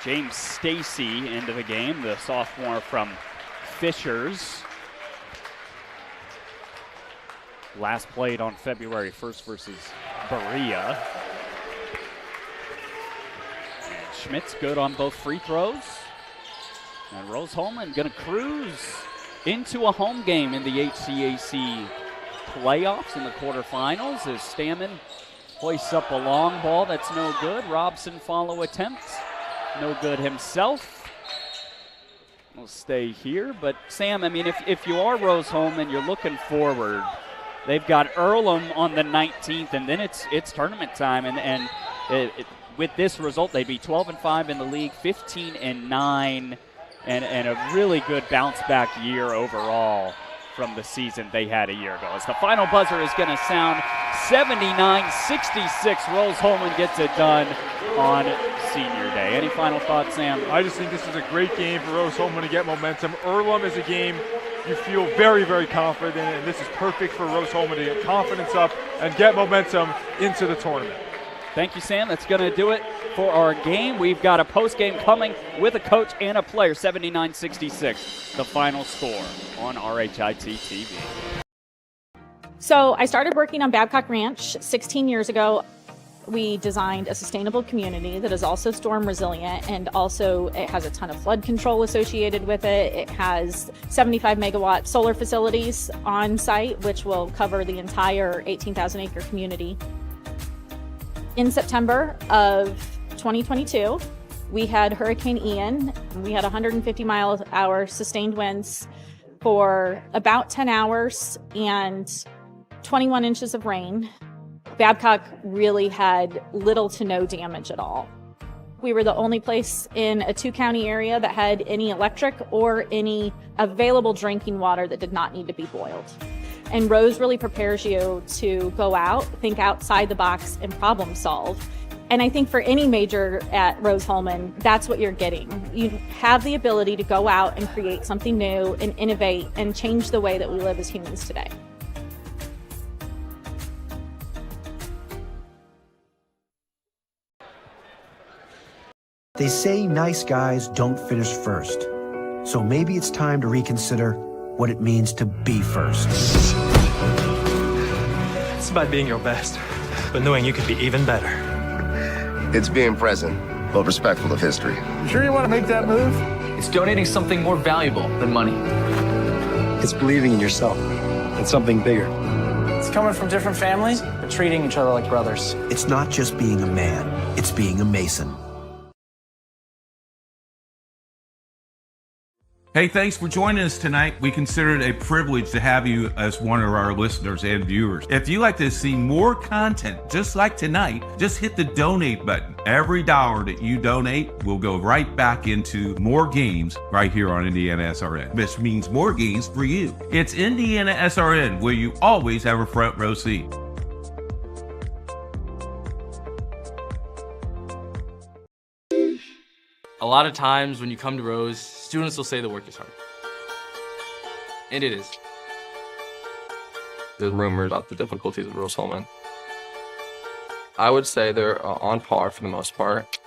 James Stacy into the game, the sophomore from Fishers. Last played on February 1st versus Berea. And Schmitz good on both free throws. And Rose-Hulman going to cruise into a home game in the HCAC playoffs in the quarterfinals as Stammen hoists up a long ball that's no good. Robson follow attempt, no good himself. We'll stay here, but Sam, I mean, if you are Rose-Hulman, you're looking forward. They've got Earlham on the 19th, and then it's tournament time, and with this result, they'd be 12-5 in the league, 15-9. And a really good bounce-back year overall from the season they had a year ago. As the final buzzer is going to sound, 79-66, Rose-Hulman gets it done on Senior Day. Any final thoughts, Sam? I just think this is a great game for Rose-Hulman to get momentum. Earlham is a game you feel very, very confident, and this is perfect for Rose-Hulman to get confidence up and get momentum into the tournament. Thank you, Sam. That's going to do it for our game. We've got a post-game coming with a coach and a player, 79-66, the final score on RHIT TV. So I started working on Babcock Ranch 16 years ago. We designed a sustainable community that is also storm resilient, and also it has a ton of flood control associated with it. It has 75 megawatt solar facilities on site, which will cover the entire 18,000 acre community. In September of 2022, we had Hurricane Ian. We had 150 mile an hour sustained winds for about 10 hours and 21 inches of rain. Babcock really had little to no damage at all. We were the only place in a 2-county area that had any electric or any available drinking water that did not need to be boiled. And Rose really prepares you to go out, think outside the box, and problem solve. And I think for any major at Rose-Hulman, that's what you're getting. You have the ability to go out and create something new and innovate and change the way that we live as humans today. They say nice guys don't finish first. So maybe it's time to reconsider what it means to be first. It's about being your best, but knowing you could be even better. It's being present, but respectful of history. You sure you want to make that move? It's donating something more valuable than money. It's believing in yourself and something bigger. It's coming from different families, but treating each other like brothers. It's not just being a man, it's being a Mason. Hey, thanks for joining us tonight. We consider it a privilege to have you as one of our listeners and viewers. If you'd like to see more content just like tonight, just hit the donate button. Every dollar that you donate will go right back into more games right here on IndianaSRN, which means more games for you. It's IndianaSRN, where you always have a front row seat. A lot of times when you come to Rose, students will say the work is hard. And it is. There's rumors about the difficulties of Rose-Hulman. I would say they're on par for the most part.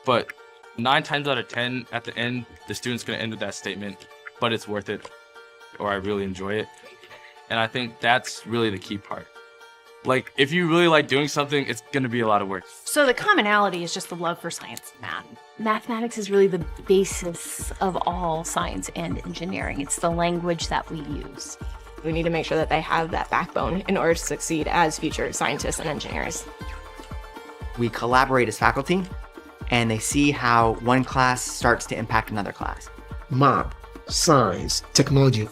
But 9 times out of 10, at the end, the student's going to end with that statement, but it's worth it, or I really enjoy it. And I think that's really the key part. Like, if you really like doing something, it's going to be a lot of work. So the commonality is just the love for science and math. Mathematics is really the basis of all science and engineering. It's the language that we use. We need to make sure that they have that backbone in order to succeed as future scientists and engineers. We collaborate as faculty, and they see how one class starts to impact another class. Math, science, technology,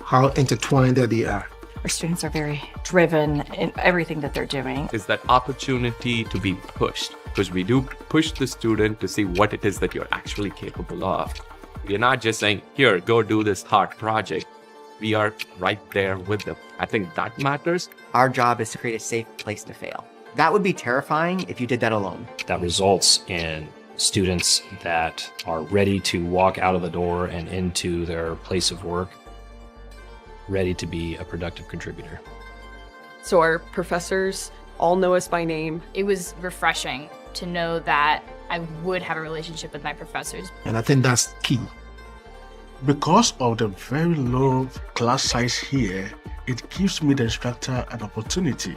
how intertwined they are. Our students are very driven in everything that they're doing. It's that opportunity to be pushed, because we do push the student to see what it is that you're actually capable of. We're not just saying, here, go do this hard project. We are right there with them. I think that matters. Our job is to create a safe place to fail. That would be terrifying if you did that alone. That results in students that are ready to walk out of the door and into their place of work, ready to be a productive contributor. So our professors all know us by name. It was refreshing to know that I would have a relationship with my professors. And I think that's key. Because of the very low class size here, it gives me, the instructor, an opportunity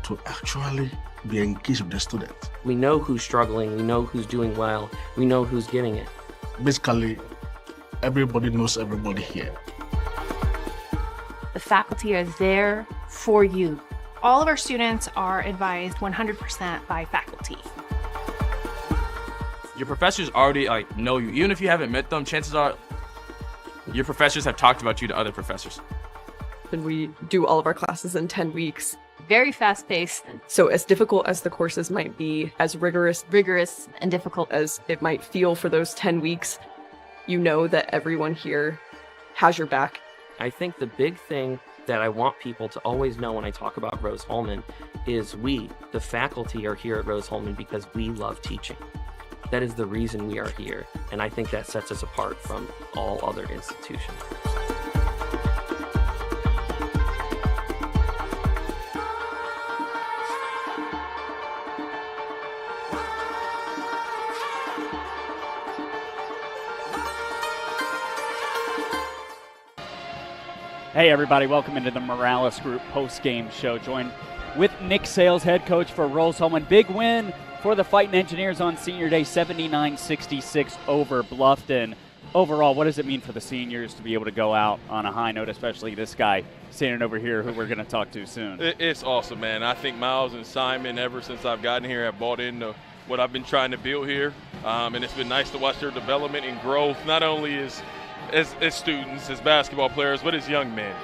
to actually be engaged with the student. We know who's struggling, we know who's doing well, we know who's getting it. Basically, everybody knows everybody here. The faculty are there for you. All of our students are advised 100% by faculty. Your professors already know you. Even if you haven't met them, chances are your professors have talked about you to other professors. And we do all of our classes in 10 weeks. Very fast-paced. So as difficult as the courses might be, as rigorous and difficult as it might feel for those 10 weeks, you know that everyone here has your back. I think the big thing that I want people to always know when I talk about Rose-Hulman is we, the faculty, are here at Rose-Hulman because we love teaching. That is the reason we are here, and I think that sets us apart from all other institutions. Hey, everybody. Welcome into the Morales Group post-game show. Joined with Nick Sales, head coach for Rose-Hulman. Big win for the Fighting Engineers on Senior Day, 79-66 over Bluffton. Overall, what does it mean for the seniors to be able to go out on a high note, especially this guy standing over here who we're going to talk to soon? It's awesome, man. I think Miles and Simon, ever since I've gotten here, have bought into what I've been trying to build here. And it's been nice to watch their development and growth, not only as students, as basketball players, but as young men.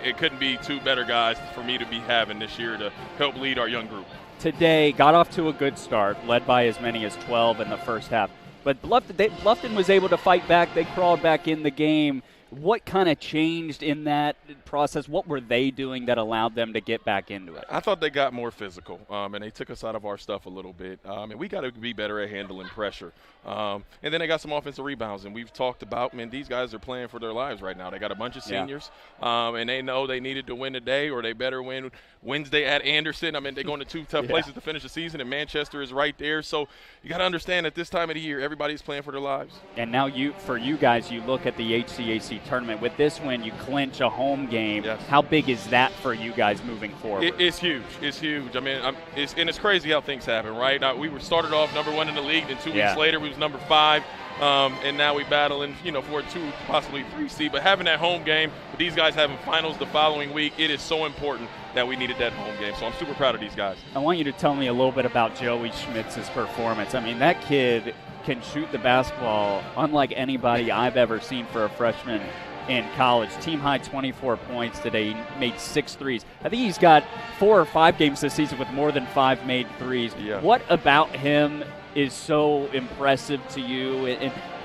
It couldn't be two better guys for me to be having this year to help lead our young group. Today got off to a good start, led by as many as 12 in the first half. But Bluffton was able to fight back. They crawled back in the game. What kind of changed in that process? What were they doing that allowed them to get back into it? I thought they got more physical, and they took us out of our stuff a little bit. And we got to be better at handling pressure. And then they got some offensive rebounds, and we've talked about, man, these guys are playing for their lives right now. They got a bunch of seniors, and they know they needed to win today, or they better win Wednesday at Anderson. I mean, they're going to two tough places to finish the season, and Manchester is right there. So you got to understand at this time of the year, everybody's playing for their lives. And now for you guys, you look at the HCAC tournament. With this win, you clinch a home game. Yes. How big is that for you guys moving forward? It's huge. It's huge. I mean, it's crazy how things happen, right? We were started off number 1 in the league, then 2 weeks later we was number 5, and now we battling, for a 2, possibly 3 seed. But having that home game, with these guys having finals the following week, it is so important that we needed that home game. So I'm super proud of these guys. I want you to tell me a little bit about Joey Schmitz's performance. I mean, that kid can shoot the basketball unlike anybody I've ever seen for a freshman in college. Team high 24 points today. He made 6 threes. I think he's got 4 or 5 games this season with more than 5 made threes. Yeah. What about him is so impressive to you?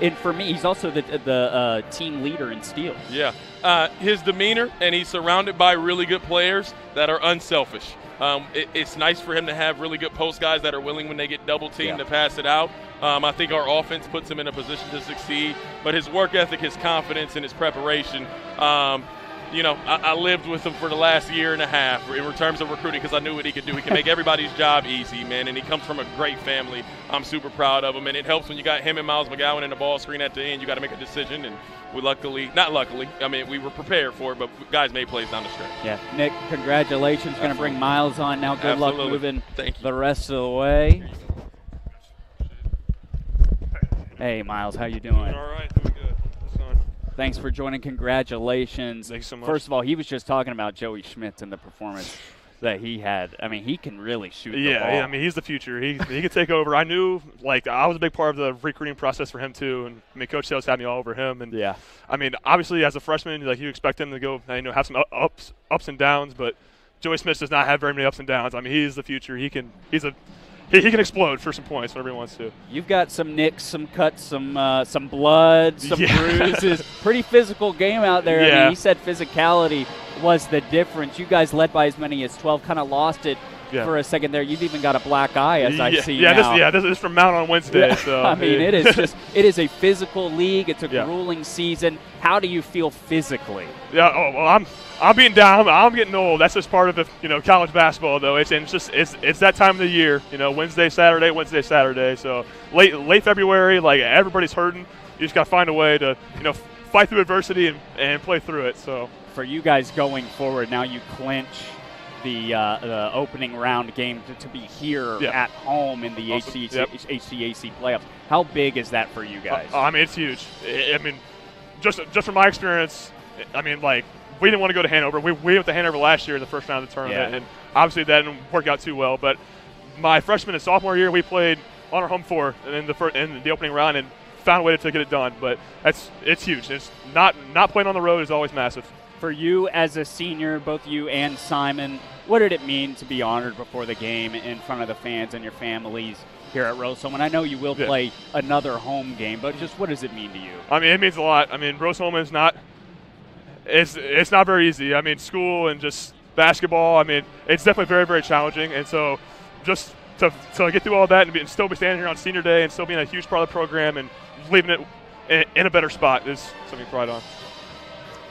And for me, he's also the team leader in steals. Yeah. His demeanor, and he's surrounded by really good players that are unselfish. It's nice for him to have really good post guys that are willing when they get double teamed to pass it out. I think our offense puts him in a position to succeed, but his work ethic, his confidence, and his preparation, I lived with him for the last year and a half in terms of recruiting because I knew what he could do. He can make everybody's job easy, man, and he comes from a great family. I'm super proud of him, and it helps when you got him and Miles McGowan in the ball screen at the end. You got to make a decision, and we we were prepared for it, but guys made plays down the stretch. Yeah, Nick, congratulations. Going to bring Miles on now. Good luck moving the rest of the way. Hey, Miles, how you doing? All right, doing good. What's going on? Thanks for joining. Congratulations. Thanks so much. First of all, he was just talking about Joey Schmitz and the performance that he had. I mean, he can really shoot the ball. Yeah, I mean, he's the future. He could take over. I knew, I was a big part of the recruiting process for him, too. And, I mean, Coach Sales had me all over him. And, I mean, obviously, as a freshman, you expect him to go, have some ups and downs. But Joey Smith does not have very many ups and downs. I mean, he's the future. He can explode for some points whenever he wants to. You've got some nicks, some cuts, some blood, some bruises. Pretty physical game out there. I mean, he said physicality was the difference. You guys led by as many as 12, kind of lost it for a second there. You've even got a black eye, as I see now. This is from Mount on Wednesday. So I mean, it is a physical league. It's a grueling season. How do you feel physically? Yeah, I'm being down. I'm getting old. That's just part of the college basketball, though. It's that time of the year. Wednesday, Saturday. So late February, everybody's hurting. You just got to find a way to fight through adversity and play through it. So for you guys going forward, now you clinch the opening round game to be here at home in the HCAC playoffs. How big is that for you guys? I mean, it's huge. I mean, just from my experience, I mean, we didn't want to go to Hanover. We went to Hanover last year in the first round of the tournament, and obviously that didn't work out too well. But my freshman and sophomore year, we played on our home floor in the opening round and found a way to get it done. But it's huge. It's not playing on the road is always massive. For you as a senior, both you and Simon, what did it mean to be honored before the game in front of the fans and your families here at Rose-Hulman? I know you will play another home game, but just what does it mean to you? I mean, it means a lot. I mean, Rose-Hulman is not it's not very easy. I mean, school and just basketball, I mean, it's definitely very, very challenging. And so just to get through all that and still be standing here on senior day and still being a huge part of the program and leaving it in a better spot is something to pride on.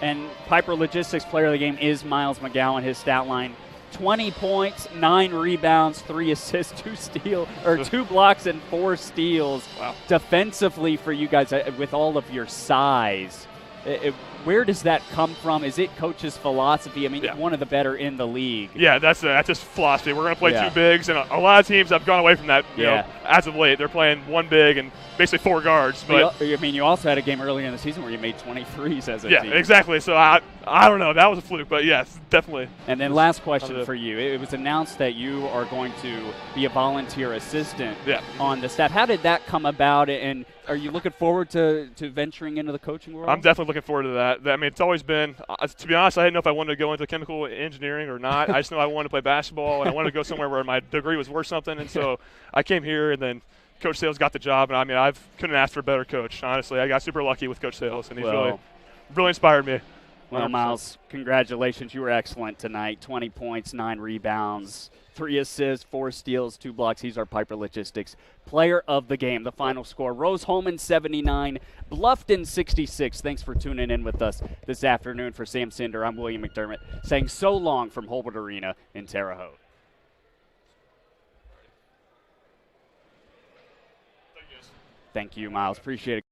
And Piper Logistics player of the game is Miles McGowan. His stat line, 20 points, 9 rebounds, 3 assists, 2 blocks, and 4 steals. Wow. Defensively for you guys, with all of your size, Where does that come from? Is it coach's philosophy? I mean, you're one of the better in the league. Yeah, that's just philosophy. We're going to play two bigs, and a lot of teams have gone away from that. You know, as of late, they're playing one big and basically 4 guards. But I mean, you also had a game earlier in the season where you made 23s as a team. Yeah, exactly. So I don't know. That was a fluke, but yes, definitely. And then last question for you. It was announced that you are going to be a volunteer assistant on the staff. How did that come about, and are you looking forward to venturing into the coaching world? I'm definitely looking forward to that. I mean, it's always been, to be honest, I didn't know if I wanted to go into chemical engineering or not. I just know I wanted to play basketball, and I wanted to go somewhere where my degree was worth something. And so I came here, and then Coach Sales got the job. And I mean, I couldn't ask for a better coach, honestly. I got super lucky with Coach Sales, and he's really inspired me. Well, Miles, congratulations. You were excellent tonight. 20 points, 9 rebounds, 3 assists, 4 steals, 2 blocks. He's our Piper Logistics player of the game. The final score, Rose-Hulman 79, Bluffton 66. Thanks for tuning in with us this afternoon. For Sam Cinder, I'm William McDermott, saying so long from Holbert Arena in Terre Haute. Thank you, Miles. Appreciate it.